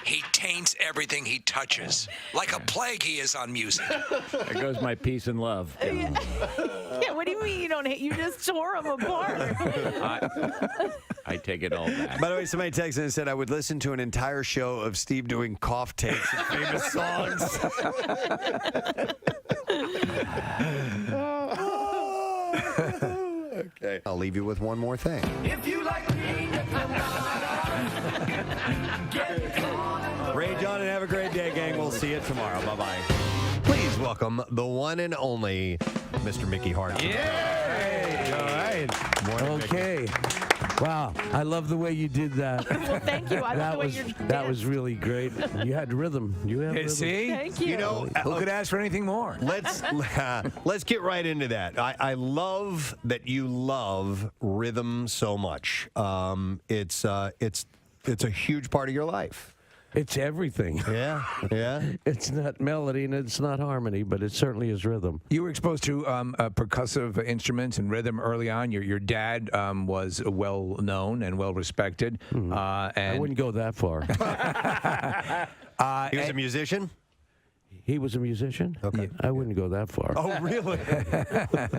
He taints everything he touches. Like a plague he is on music.
There goes my peace and love.
Yeah, what do you mean you don't hate? You just tore him apart.
I take it all back.
By the way, somebody texted and said I would listen to an entire show of Steve doing cough takes of famous songs. Okay. I'll leave you with one more thing.
If you like
Rage on and have a great day, gang. We'll see you tomorrow. Bye-bye. Please welcome the one and only Mr. Mickey Hart.
Yay! All right.
Morning,
okay. Wow, I love the way you did that.
Well, thank you. I love the way you're
that was really great. You had rhythm. You had rhythm.
See?
Thank you.
You know,
Who could ask for anything more?
Let's get right into that. I love that you love rhythm so much. It's a huge part of your life.
It's everything.
Yeah.
It's not melody and it's not harmony, but it certainly is rhythm.
You were exposed to percussive instruments and rhythm early on. Your dad was well known and well respected. And
I wouldn't go that far.
He was a musician?
He was a musician?
Okay.
I wouldn't go that far.
Oh, really?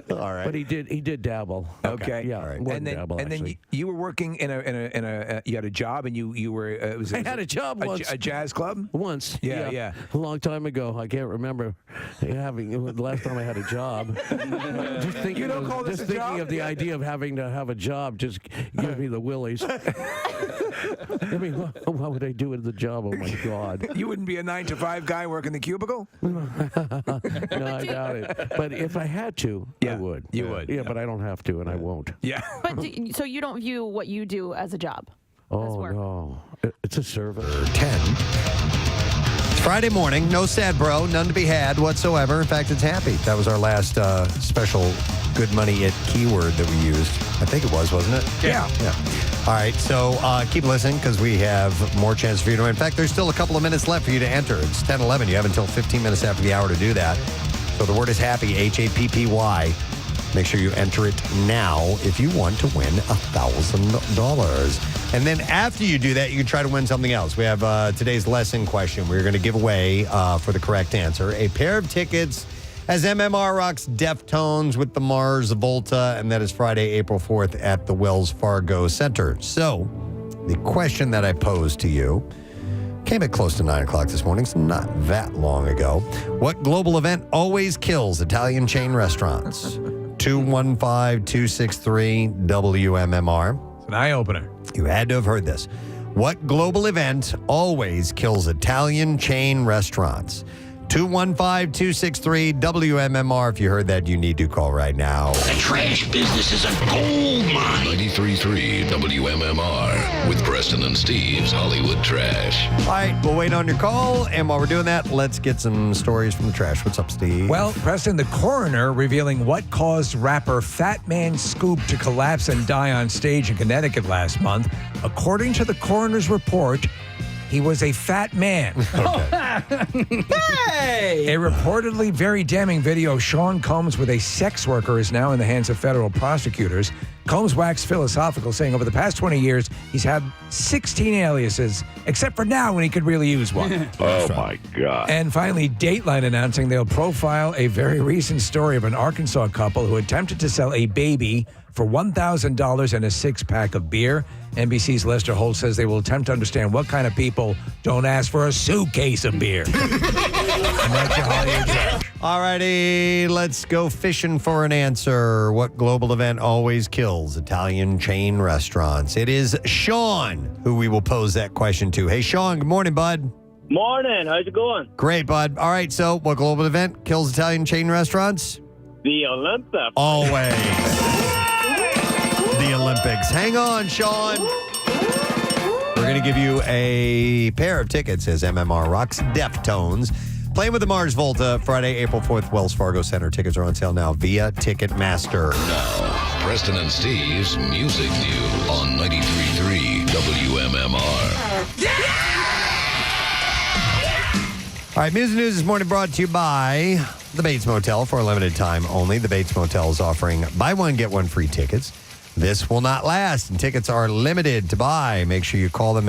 All right.
But he did dabble.
Okay.
Yeah.
And then you were working in a you had a job and you were it was
I had a job once.
A jazz club?
Once.
Yeah.
A long time ago. I can't remember having the last time I had a job. Just thinking,
You don't call this a job?
of the idea of having to have a job just gives me the willies. I mean, what would I do with the job? Oh my God!
You wouldn't be a 9-to-5 guy working the cubicle?
No, I doubt it. But if I had to, I would.
You would.
Yeah, but I don't have to, and I won't.
Yeah.
But so you don't view what you do as a job?
Oh no, it's a service.
10. It's Friday morning. No sad bro. None to be had whatsoever. In fact, it's happy. That was our last special good money at keyword that we used. I think it was, wasn't it?
Yeah.
All right. So keep listening because we have more chance for you to win. In fact, there's still a couple of minutes left for you to enter. It's 10:11. You have until 15 minutes after the hour to do that. So the word is happy, Happy. Make sure you enter it now if you want to win $1,000. And then after you do that, you can try to win something else. We have today's lesson question. We're going to give away, for the correct answer, a pair of tickets as MMR rocks Deftones with the Mars Volta, and that is Friday, April 4th at the Wells Fargo Center. So the question that I posed to you came at close to 9 o'clock this morning, so not that long ago. What global event always kills Italian chain restaurants? 215-263-WMMR.
It's an eye-opener.
You had to have heard this. What global event always kills Italian chain restaurants? 215-263-WMMR. If you heard that, you need to call right now.
The trash business is a gold mine. 93.3 WMMR with Preston and Steve's Hollywood Trash.
All right, we'll wait on your call. And while we're doing that, let's get some stories from the trash. What's up, Steve?
Well, Preston, the coroner revealing what caused rapper Fat Man Scoop to collapse and die on stage in Connecticut last month. According to the coroner's report, he was a fat man.
Hey!
A reportedly very damning video of Sean Combs with a sex worker is now in the hands of federal prosecutors. Combs waxed philosophical, saying over the past 20 years, he's had 16 aliases, except for now when he could really use one.
Oh, my God.
And finally, Dateline announcing they'll profile a very recent story of an Arkansas couple who attempted to sell a baby for $1,000 and a six-pack of beer. NBC's Lester Holt says they will attempt to understand what kind of people don't ask for a suitcase of beer. And that's your Hollywood Trash.
All righty, let's go fishing for an answer. What global event always kills Italian chain restaurants? It is Sean who we will pose that question to. Hey, Sean, good morning, bud.
Morning. How's it going?
Great, bud. All right, so what global event kills Italian chain restaurants?
The Olympics.
Always. The Olympics. Hang on, Sean. We're going to give you a pair of tickets as MMR rocks Deftones. Playing with the Mars Volta, Friday, April 4th, Wells Fargo Center. Tickets are on sale now via Ticketmaster.
Now, Preston and Steve's Music News on 93.3 WMMR.
All right, Music News this morning brought to you by the Bates Motel for a limited time only. The Bates Motel is offering buy one, get one free tickets. This will not last, and tickets are limited to buy. Make sure you call them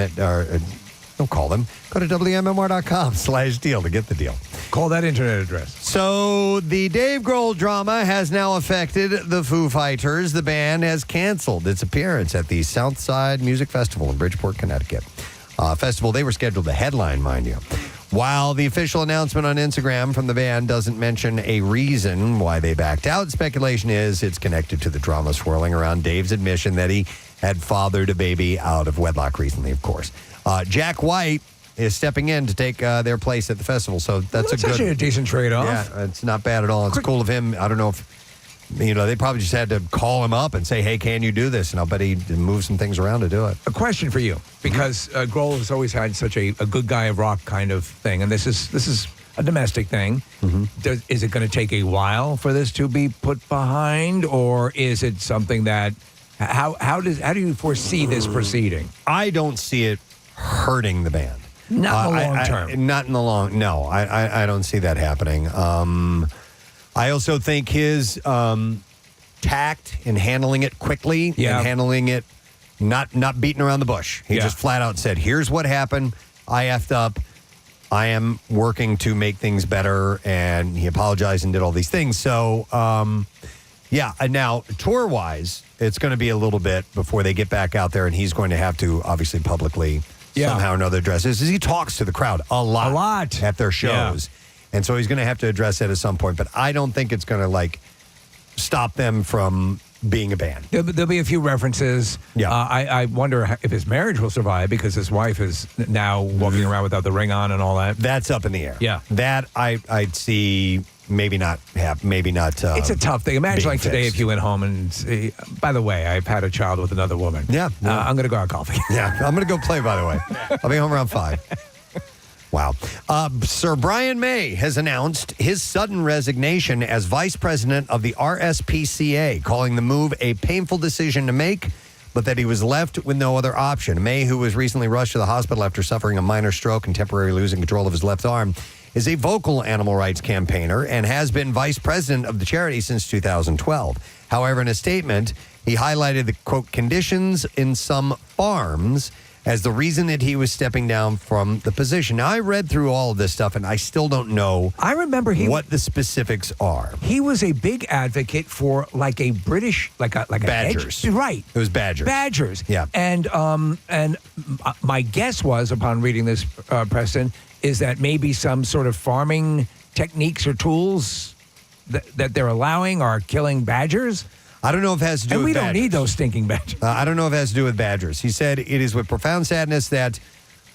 don't call them. Go to WMMR.com/deal to get the deal.
Call that internet address.
So the Dave Grohl drama has now affected the Foo Fighters. The band has canceled its appearance at the Southside Music Festival in Bridgeport, Connecticut. Festival they were scheduled to headline, mind you. While the official announcement on Instagram from the band doesn't mention a reason why they backed out, speculation is it's connected to the drama swirling around Dave's admission that he had fathered a baby out of wedlock recently, of course. Jack White is stepping in to take their place at the festival, so that's
actually a decent trade-off.
Yeah, it's not bad at all. It's cool of him. I don't know if, they probably just had to call him up and say, hey, can you do this? And I'll bet he moved some things around to do it.
A question for you, because Grohl has always had such a good guy of rock kind of thing, and this is a domestic thing. Is it going to take a while for this to be put behind, or is it something that, how do you foresee this proceeding?
I don't see it hurting the band.
Not in the long term.
Not in the long. No, I don't see that happening. I also think his tact in handling it quickly and handling it, not beating around the bush. He just flat out said, "Here's what happened. I effed up. I am working to make things better," and he apologized and did all these things. So, and now tour wise, it's going to be a little bit before they get back out there, and he's going to have to obviously publicly somehow or another address this. He talks to the crowd a lot at their shows, and so he's going to have to address it at some point. But I don't think it's going to stop them from being a band.
There'll be a few references. Yeah, I wonder if his marriage will survive because his wife is now walking around without the ring on and all that.
That's up in the air.
Yeah,
that I'd see. Maybe not.
It's a tough thing. Imagine like today
fixed.
if you went home and say, by the way, I've had a child with another woman.
Yeah.
I'm going to go out golfing.
Yeah, I'm going to go play, by the way. I'll be home around 5. Wow. Sir Brian May has announced his sudden resignation as vice president of the RSPCA, calling the move a painful decision to make, but that he was left with no other option. May, who was recently rushed to the hospital after suffering a minor stroke and temporarily losing control of his left arm, is a vocal animal rights campaigner and has been vice president of the charity since 2012. However, in a statement, he highlighted the, quote, conditions in some farms as the reason that he was stepping down from the position. Now, I read through all of this stuff, and I still don't know what the specifics are.
He was a big advocate for like a British, like a
Badgers.
Right.
It was Badgers.
Badgers.
Yeah.
And my guess was, upon reading this, Preston, is that maybe some sort of farming techniques or tools that they're allowing are killing badgers?
I don't know if it has to do with badgers.
And we don't need those stinking badgers.
I don't know if it has to do with badgers. He said, it is with profound sadness that,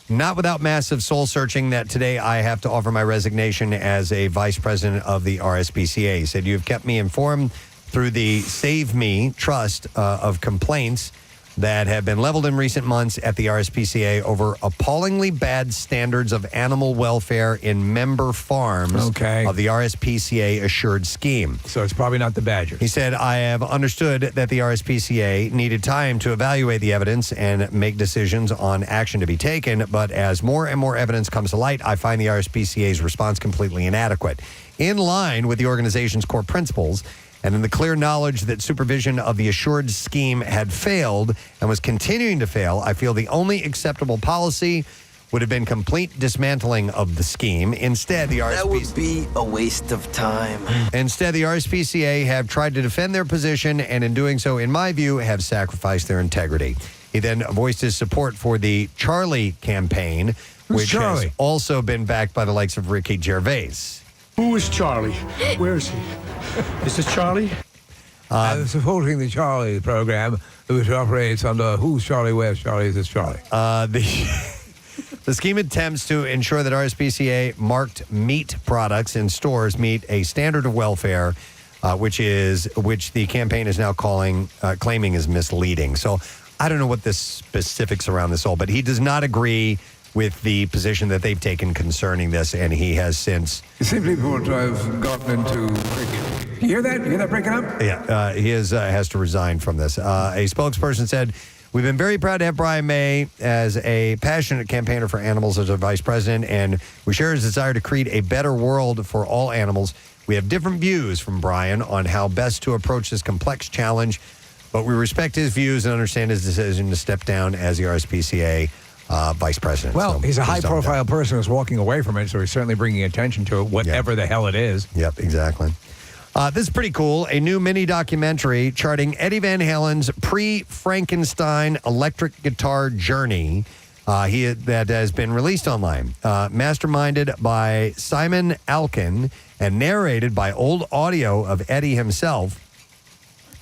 not without massive soul searching, that today I have to offer my resignation as a vice president of the RSPCA. He said, you have kept me informed through the Save Me trust of complaints that have been leveled in recent months at the RSPCA over appallingly bad standards of animal welfare in member farms of the RSPCA Assured Scheme.
So it's probably not the Badgers.
He said, I have understood that the RSPCA needed time to evaluate the evidence and make decisions on action to be taken, but as more and more evidence comes to light, I find the RSPCA's response completely inadequate. In line with the organization's core principles, and in the clear knowledge that supervision of the Assured Scheme had failed and was continuing to fail, I feel the only acceptable policy would have been complete dismantling of the scheme. Instead, the RSPCA...
That would be a waste of time.
Instead, the RSPCA have tried to defend their position, and in doing so, in my view, have sacrificed their integrity. He then voiced his support for the Charlie campaign, which has also been backed by the likes of Ricky Gervais.
Who is Charlie? Where is he? Is this Charlie?
I'm supporting the Charlie program, which operates under Who's Charlie, Where's Charlie, Is This Charlie?
The scheme attempts to ensure that RSPCA marked meat products in stores meet a standard of welfare, which the campaign is now claiming is misleading. So I don't know what the specifics around this all, but he does not agree with the position that they've taken concerning this, and he has since...
Simply put, I've gotten into... You hear that? You hear that breaking up?
Yeah, he has to resign from this. A spokesperson said, We've been very proud to have Brian May as a passionate campaigner for animals as our vice president, and we share his desire to create a better world for all animals. We have different views from Brian on how best to approach this complex challenge, but we respect his views and understand his decision to step down as the RSPCA vice president.
Well,
So
he's a
please don't
high-profile person who's walking away from it, so he's certainly bringing attention to it, whatever the hell it is.
Yep, exactly. This is pretty cool. A new mini documentary charting Eddie Van Halen's pre-Frankenstein electric guitar journey that has been released online. Masterminded by Simon Alkin and narrated by old audio of Eddie himself,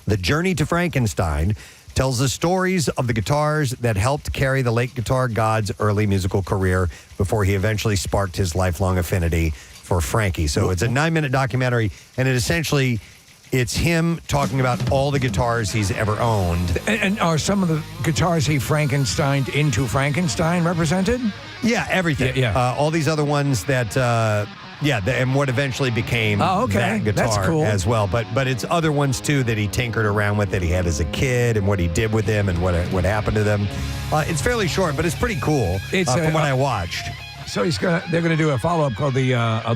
The Journey to Frankenstein tells the stories of the guitars that helped carry the late guitar god's early musical career before he eventually sparked his lifelong affinity for Frankie. So it's a 9-minute documentary, and it's him talking about all the guitars he's ever owned.
And are some of the guitars he Frankensteined into Frankenstein represented?
Yeah, everything.
Yeah.
All these other ones that, and what eventually became that guitar
That's cool.
as well. But it's other ones, too, that he tinkered around with that he had as a kid and what he did with them and what happened to them. It's fairly short, but it's pretty cool from what I watched.
So they're gonna do a follow-up called the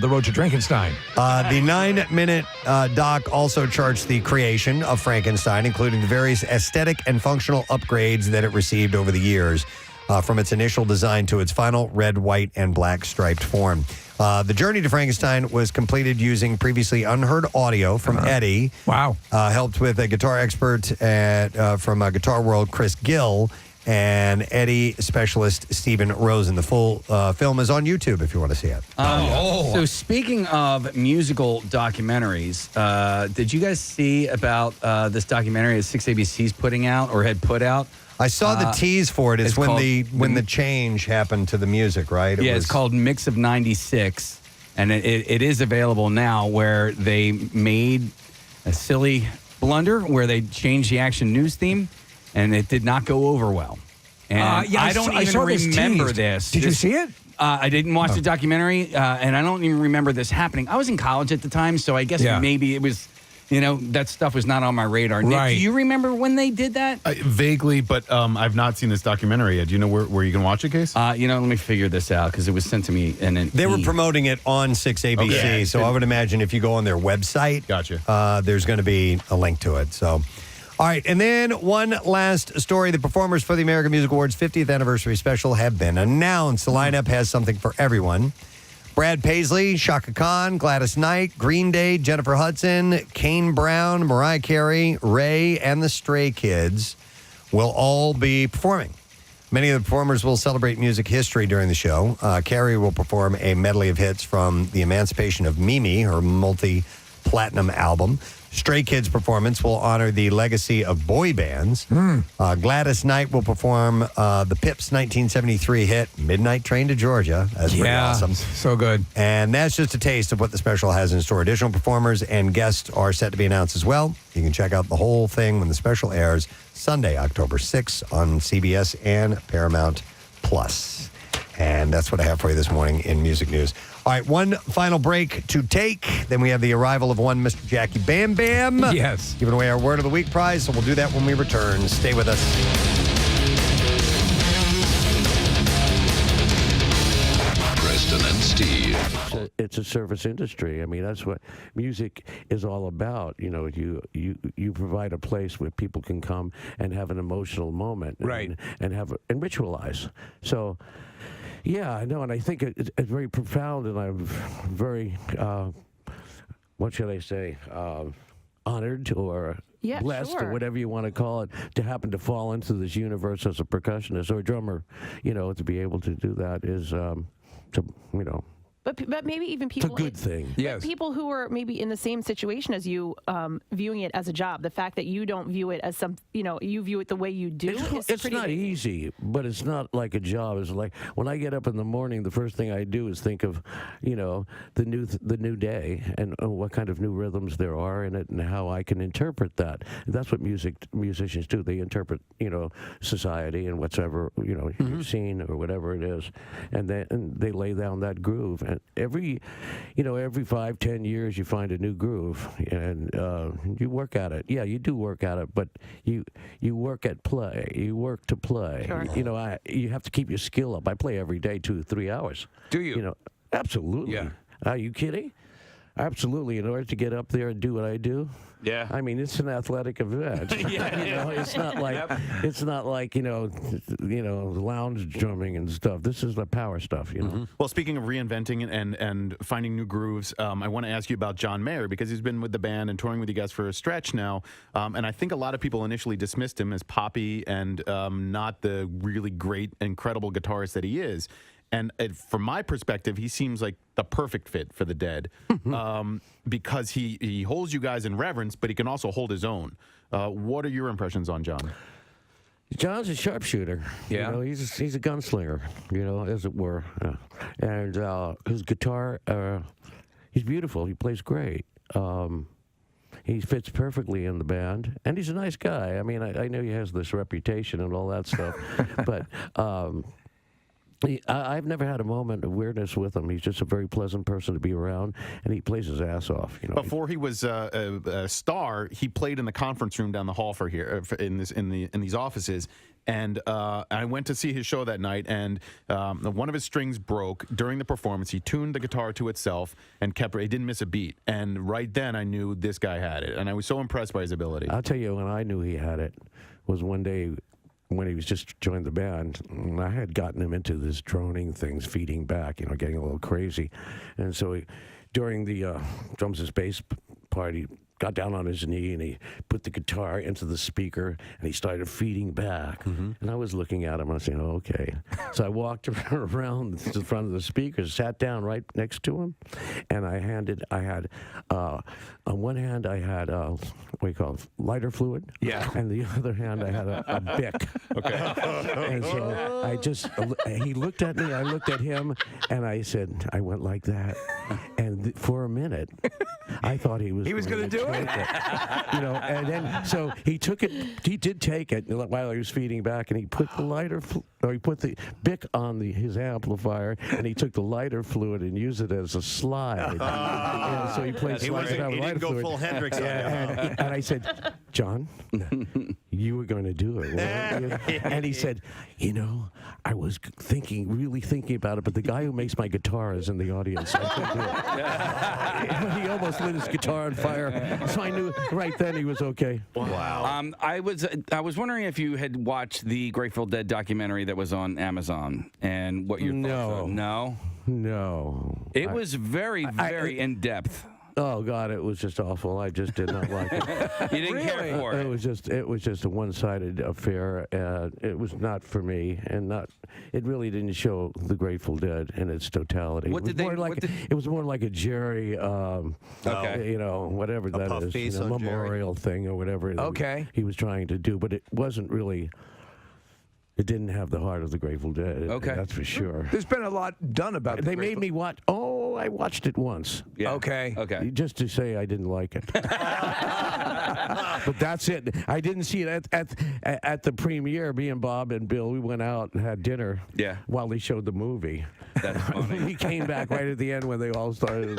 Road to Drinkenstein.
The 9-minute doc also charts the creation of Frankenstein, including the various aesthetic and functional upgrades that it received over the years, from its initial design to its final red, white, and black striped form. The journey to Frankenstein was completed using previously unheard audio from Eddie.
Wow.
Helped with a guitar expert from Guitar World, Chris Gill, and Eddie specialist Stephen Rosen. The full film is on YouTube if you want to see it.
So speaking of musical documentaries, did you guys see about this documentary that 6ABC's putting out or had put out?
I saw the tease for it. It's when the change happened to the music, right?
It's called Mix of 96, and it is available now, where they made a silly blunder where they changed the Action News theme, and it did not go over well. And I don't even remember this.
Did you see it?
I didn't watch the documentary, and I don't even remember this happening. I was in college at the time, so I guess maybe it was, that stuff was not on my radar. Nick,
Right.
do you remember when they did that?
Vaguely, but I've not seen this documentary yet. Do you know where you can watch it, Case?
Let me figure this out, because it was sent to me.
They were promoting it on 6ABC, so I would imagine if you go on their website, there's going to be a link to it. So, all right, and then one last story. The performers for the American Music Awards 50th Anniversary Special have been announced. The lineup has something for everyone. Brad Paisley, Shaka Khan, Gladys Knight, Green Day, Jennifer Hudson, Kane Brown, Mariah Carey, Ray, and the Stray Kids will all be performing. Many of the performers will celebrate music history during the show. Carey will perform a medley of hits from The Emancipation of Mimi, her multi-platinum album. Stray Kids' performance will honor the legacy of boy bands. Gladys Knight will perform the Pips' 1973 hit, Midnight Train to Georgia. That's pretty awesome.
So good.
And that's just a taste of what the special has in store. Additional performers and guests are set to be announced as well. You can check out the whole thing when the special airs Sunday, October 6th on CBS and Paramount Plus. And that's what I have for you this morning in music news. All right, one final break to take. Then we have the arrival of one Mr. Jackie Bam Bam.
Yes.
Giving away our Word of the Week prize, so we'll do that when we return. Stay with us.
Preston and Steve.
It's a service industry. I mean, that's what music is all about. You provide a place where people can come and have an emotional moment, and ritualize. So. Yeah, I know, and I think it's very profound, and I'm very, what should I say, honored or blessed or whatever you want to call it, to happen to fall into this universe as a percussionist or a drummer. To be able to do that is,
But maybe even people.
It's a good thing.
Yes. People who are maybe in the same situation as you, viewing it as a job. The fact that you don't view it as you view it the way you do.
It's not easy, but it's not like a job. It's like when I get up in the morning, the first thing I do is think of, the new day and what kind of new rhythms there are in it and how I can interpret that. And that's what musicians do. They interpret, society and whatsoever, you've seen or whatever it is, and they lay down that groove. every 5-10 years you find a new groove, and you work at it. Yeah, you do work at it, but you work at play. You work to play.
Sure.
You have to keep your skill up. I play every day 2-3 hours.
Do you?
Absolutely.
Yeah.
Are you kidding? Absolutely. In order to get up there and do what I do,
Yeah.
I mean, it's an athletic event. It's not like lounge drumming and stuff. This is the power stuff.
Well, speaking of reinventing and finding new grooves, I want to ask you about John Mayer, because he's been with the band and touring with you guys for a stretch now, and I think a lot of people initially dismissed him as poppy and not the really great, incredible guitarist that he is. And from my perspective, he seems like the perfect fit for the Dead, because he holds you guys in reverence, but he can also hold his own. What are your impressions on John?
John's a sharpshooter.
Yeah.
He's a gunslinger, as it were. And his guitar, he's beautiful. He plays great. He fits perfectly in the band, and he's a nice guy. I mean, I know he has this reputation and all that stuff, but I've never had a moment of weirdness with him. He's just a very pleasant person to be around, and he plays his ass off.
Before he was a star, he played in the conference room down the hall in these offices. And I went to see his show that night, and one of his strings broke during the performance. He tuned the guitar to itself and it didn't miss a beat. And right then, I knew this guy had it, and I was so impressed by his ability.
I'll tell you when I knew he had it was one day when he was just joined the band. I had gotten him into this droning things, feeding back, getting a little crazy. And so during the drums and bass part, he got down on his knee and he put the guitar into the speaker and he started feeding back. And I was looking at him and I was saying, oh, okay. So I walked around to the front of the speakers, sat down right next to him, and I had on one hand I had what do you call it, lighter fluid.
Yeah.
And the other hand I had a Bic.
Okay.
And so he looked at me, I looked at him, and I went like that. And for a minute, I thought he was
going to do it.
And then so he took it. He did take it while he was feeding back, and he put he put the Bic on his amplifier, and he took the lighter fluid and used it as a slide. So he played slides with lighter
go
fluid.
full Hendrix on you.
And I said, John, you were going to do it, weren't you? And he said, I was really thinking about it, but the guy who makes my guitar is in the audience. So I couldn't do it. He almost lit his guitar on fire. So I knew right then he was okay.
Wow. I was wondering if you had watched the Grateful Dead documentary that was on Amazon and what your thoughts are.
No.
It was very, very in depth.
Oh God, it was just awful. I just did not like it.
You didn't care for it.
It was just a one-sided affair. It was not for me, and it really didn't show the Grateful Dead in its totality. It was more like a Jerry, whatever that is, memorial thing or whatever. He was trying to do, but it wasn't really. It didn't have the heart of the Grateful Dead.
Okay.
That's for sure.
There's been a lot done about it.
They made me watch. Oh, I watched it once.
Yeah.
Okay.
Just to say I didn't like it. But that's it. I didn't see it at the premiere. Me and Bob and Bill, we went out and had dinner.
Yeah.
While they showed the movie.
That's funny.
We came back right at the end when they all started.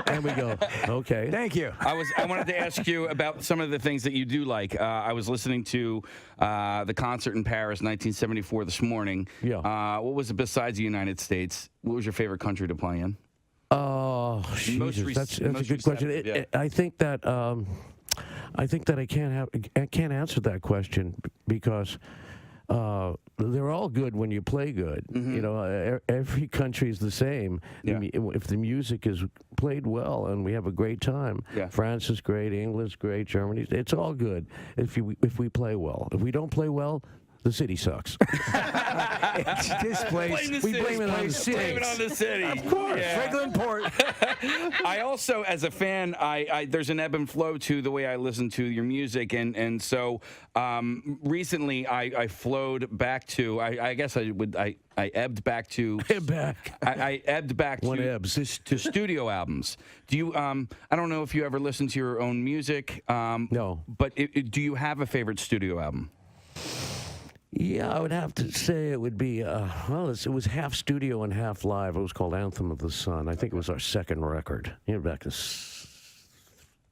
And we go, okay.
Thank you.
I wanted to ask you about some of the things that you do like. I was listening to the concert in Paris, 1974, this morning.
Yeah.
What was it besides the United States? What was your favorite country to play in?
Oh, Jesus, that's a good question. I think that I can't answer that question because they're all good when you play good. Every country is the same.
Yeah.
If the music is played well and we have a great time, France is great, England's great, Germany, it's all good if we play well. If we don't play well, the city sucks.
It's this place.
We blame it on the city.
Blame it on the city.
Of course.
Yeah.
Franklin Port.
I also, as a fan, there's an ebb and flow to the way I listen to your music, and so recently I flowed back to. I guess I ebbed back to. I ebbed back to studio albums. Do you? I don't know if you ever listen to your own music.
No.
But do you have a favorite studio album?
Yeah, I would have to say it would be, it was half studio and half live. It was called Anthem of the Sun. I think it was our second record, back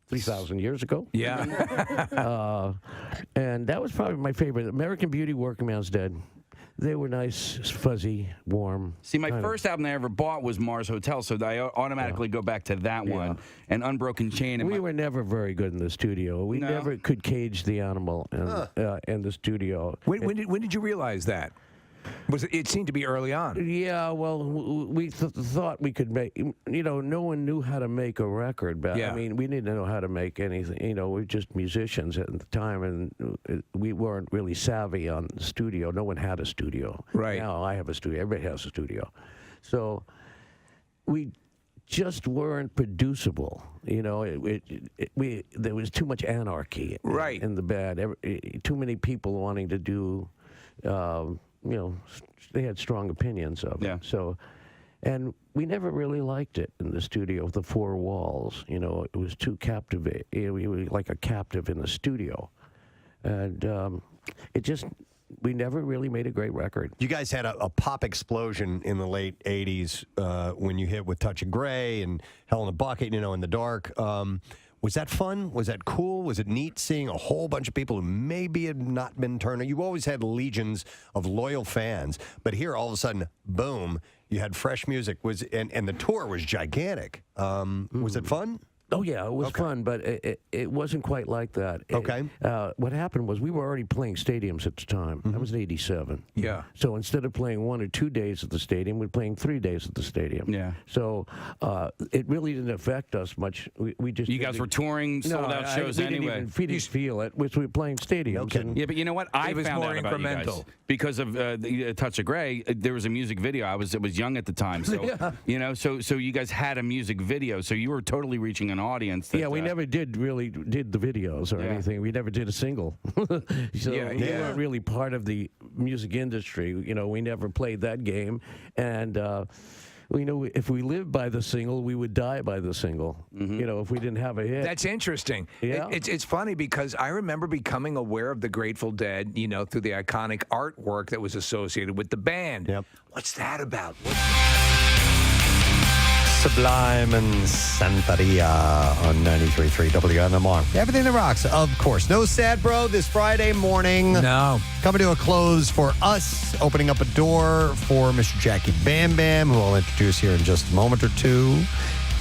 3,000 years ago.
Yeah.
And that was probably my favorite. American Beauty, Working Man's Dead. They were nice, fuzzy, warm.
See, my first album I ever bought was Mars Hotel, so I automatically go back to that one. And Unbroken Chain. And
we were never very good in the studio. We never could cage the animal in the studio.
When did you realize that? It seemed to be early on.
Yeah, well, we thought we could make, no one knew how to make a record. But I mean, we didn't know how to make anything. We were just musicians at the time, and we weren't really savvy on the studio. No one had a studio.
Right.
Now I have a studio. Everybody has a studio. So we just weren't producible. There was too much anarchy in the band. Too many people wanting to do... they had strong opinions of it. So, and we never really liked it in the studio with the four walls. It was too captivating. We were like a captive in the studio. And we never really made a great record.
You guys had a pop explosion in the late 80s when you hit with Touch of Grey and Hell in a Bucket, In the Dark. Was that fun? Was that cool? Was it neat seeing a whole bunch of people who maybe had not been turned on? You always had legions of loyal fans, but here all of a sudden, boom, you had fresh music. And the tour was gigantic. Was it fun?
Oh, yeah, it was fun, but it wasn't quite like that. What happened was we were already playing stadiums at the time. That was in 87.
Yeah.
So instead of playing 1 or 2 days at the stadium, we were playing 3 days at the stadium.
Yeah.
So it really didn't affect us much. We just...
You guys were touring sold-out shows anyway.
We didn't feel it, which we were playing stadiums.
Yeah, but you know what? I found out about you guys because of Touch of Grey. There was a music video. I was young at the time, so so you guys had a music video, so you were totally reaching an audience. That,
we never did the videos or anything. We never did a single. So we weren't really part of the music industry. We never played that game. And if we lived by the single, we would die by the single. If we didn't have a hit.
That's interesting.
Yeah.
It's funny because I remember becoming aware of the Grateful Dead, through the iconic artwork that was associated with the band.
Yep.
What's that about?
Sublime and Santeria on 93.3 WMMR. Everything that rocks, of course. No Sad Bro this Friday morning.
No.
Coming to a close for us, opening up a door for Mr. Jackie Bam Bam, who I'll introduce here in just a moment or two.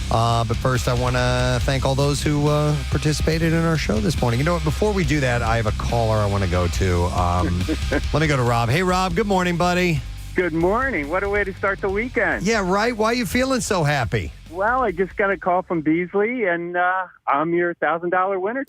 But first, I want to thank all those who participated in our show this morning. You know what? Before we do that, I have a caller I want to go to. Let me go to Rob. Hey, Rob. Good morning, buddy.
Good morning. What a way to start the weekend.
Yeah, right? Why are you feeling so happy?
Well, I just got a call from Beasley, and I'm your $1,000 winner.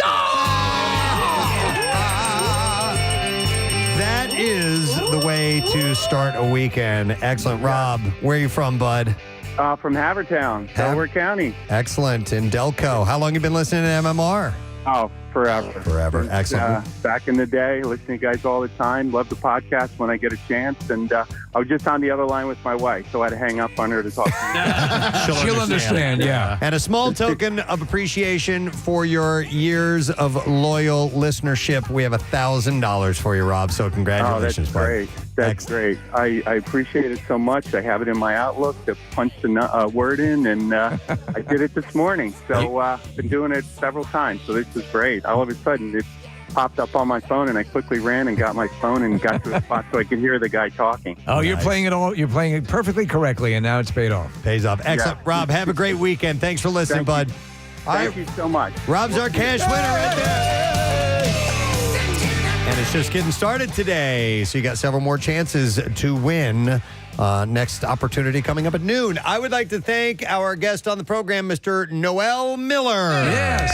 That is the way to start a weekend. Excellent. Rob, where are you from, bud?
From Havertown, Delaware County.
Excellent. In Delco. How long you been listening to MMR?
Oh, forever.
Forever. Excellent.
Back in the day, listen to you guys all the time. Love the podcast when I get a chance. And I was just on the other line with my wife, so I had to hang up on her to talk to you.
She'll understand, yeah.
And a small token of appreciation for your years of loyal listenership. We have $1,000 for you, Rob. So congratulations,
that's great. That's great. I appreciate it so much. I have it in my Outlook to punch the word in, and I did it this morning. So I've been doing it several times. So this is great. All of a sudden, it popped up on my phone, and I quickly ran and got my phone and got to a spot so I could hear the guy talking.
Oh, you're playing it all. You're playing it perfectly correctly, and now it's paid off.
Pays off. Excellent. Yeah. Rob, have a great weekend. Thanks for listening, bud.
Thank you so much.
Rob's our cash winner right there. And it's just getting started today. So you got several more chances to win. Next opportunity coming up at noon. I would like to thank our guest on the program, Mr. Noel Miller.
Yes.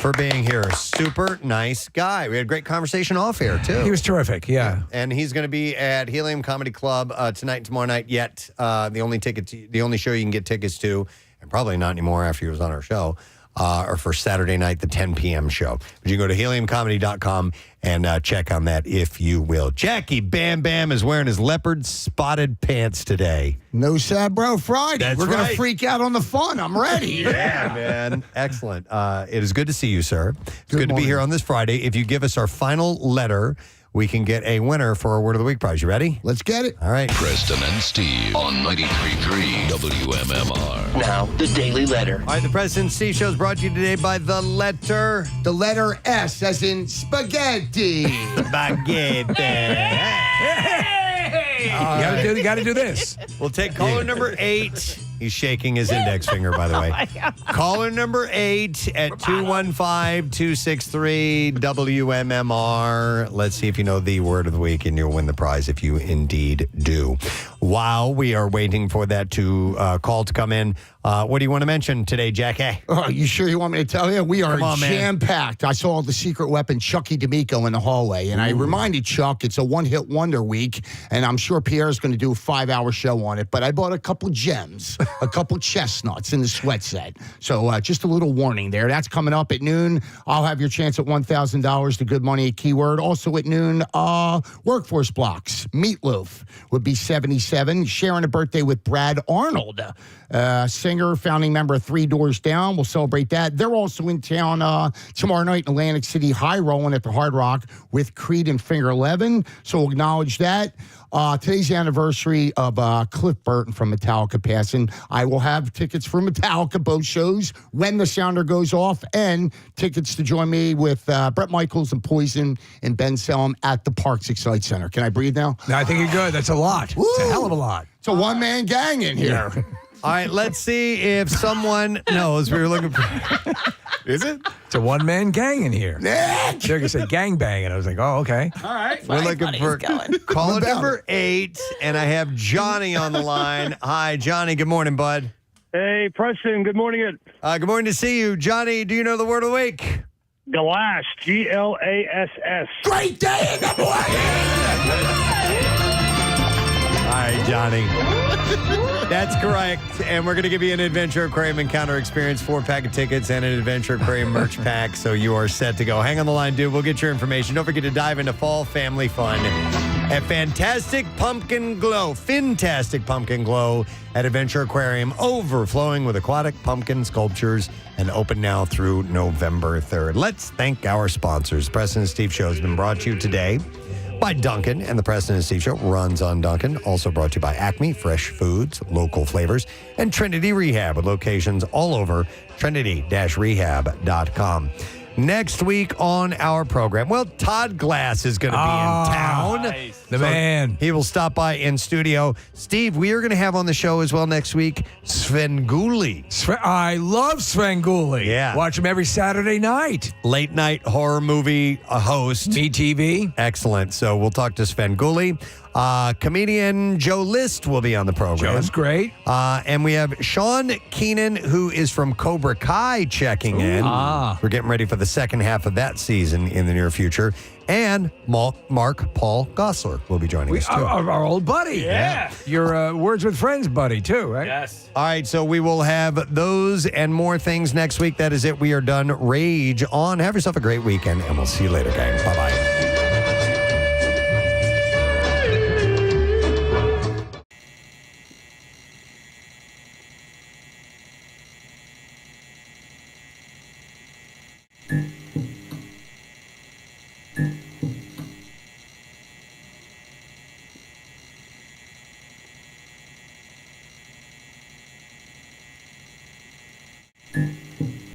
For being here. Super nice guy. We had a great conversation off air, too.
He was terrific, yeah.
And he's going to be at Helium Comedy Club tonight and tomorrow night. Yet the only show you can get tickets to, and probably not anymore after he was on our show, or for Saturday night, the 10 p.m. show. But you can go to heliumcomedy.com and check on that if you will. Jackie Bam Bam is wearing his leopard spotted pants today.
No Sad Bro Friday.
That's
We're going
right.
to freak out on the fun. I'm ready.
Yeah, man. Excellent. It is good to see you, sir. It's good to be
morning.
here on this Friday. If you give us our final letter, we can get a winner for our Word of the Week prize. You ready?
Let's get it.
All right.
Preston and Steve on 93.3 WMMR.
Now, the Daily Letter.
All right, the Preston and Steve Show is brought to you today by the letter
S, as in spaghetti.
Spaghetti.
You got to do this.
We'll take caller number 8. He's shaking his index finger, by the way. Caller number 8 at 215-263-WMMR. Let's see if you know the word of the week, and you'll win the prize if you indeed do. While we are waiting for that call to come in, what do you want to mention today, Jackie?
Oh, you sure you want me to tell you? We are
Come on, man.
jam-packed. I saw the secret weapon, Chucky D'Amico, in the hallway, and I reminded Chuck it's a one-hit wonder week, and I'm sure Pierre's going to do a 5-hour show on it, but I bought a couple gems, a couple chestnuts in the sweat set. So just a little warning there. That's coming up at noon. I'll have your chance at $1,000 to Good Money at Keyword. Also at noon, workforce blocks. Meatloaf would be 77. Sharing a birthday with Brad Arnold. Singer, founding member of Three Doors Down. We'll celebrate that. They're also in town tomorrow night in Atlantic City, high rolling at the Hard Rock with Creed and Finger 11. So we'll acknowledge that. Today's the anniversary of Cliff Burton from Metallica passing. I will have tickets for Metallica, both shows, when the sounder goes off, and tickets to join me with Bret Michaels and Poison and Ben Selm at the Parks Excite Center. Can I breathe now?
No, I think you're good. That's a lot.
Woo!
It's a hell of a lot.
It's a one-man gang in here.
Yeah. All right, let's see if someone knows. We were looking for... Is it?
It's a one-man gang in here.
Nick!
They're going to say gangbang, and I was like, oh, okay.
All right.
We're looking for caller number 8, and I have Johnny on the line. Hi, Johnny. Good morning, bud.
Hey, Preston. Good morning.
Good morning to see you. Johnny, do you know the word of the week?
Glass. Glass.
Great day in the morning!
All right, Johnny. That's correct. And we're going to give you an Adventure Aquarium Encounter Experience 4-pack of tickets and an Adventure Aquarium merch pack. So you are set to go. Hang on the line, dude. We'll get your information. Don't forget to dive into fall family fun at Fantastic Pumpkin Glow at Adventure Aquarium, overflowing with aquatic pumpkin sculptures and open now through November 3rd. Let's thank our sponsors. Preston and Steve Show has been brought to you today by Dunkin', and the Preston and Steve Show runs on Dunkin'. Also brought to you by Acme, fresh foods, local flavors, and Trinity Rehab with locations all over trinity-rehab.com. Next week on our program, well, Todd Glass is going to be in town.
Nice. The man.
He will stop by in studio. Steve, we are going to have on the show as well next week Svengoolie.
I love Svengoolie.
Yeah.
Watch him every Saturday night.
Late night horror movie host.
BTV.
Excellent. So we'll talk to Svengoolie. Comedian Joe List will be on the program.
Joe's great.
And we have Sean Keenan, who is from Cobra Kai, checking in. We're getting ready for the second half of that season in the near future. And Mark Paul Gossler will be joining us, too.
Our old buddy.
Yeah.
Your Words with Friends buddy, too, right?
Yes.
All right, so we will have those and more things next week. That is it. We are done. Rage on. Have yourself a great weekend, and we'll see you later, gang. Bye-bye.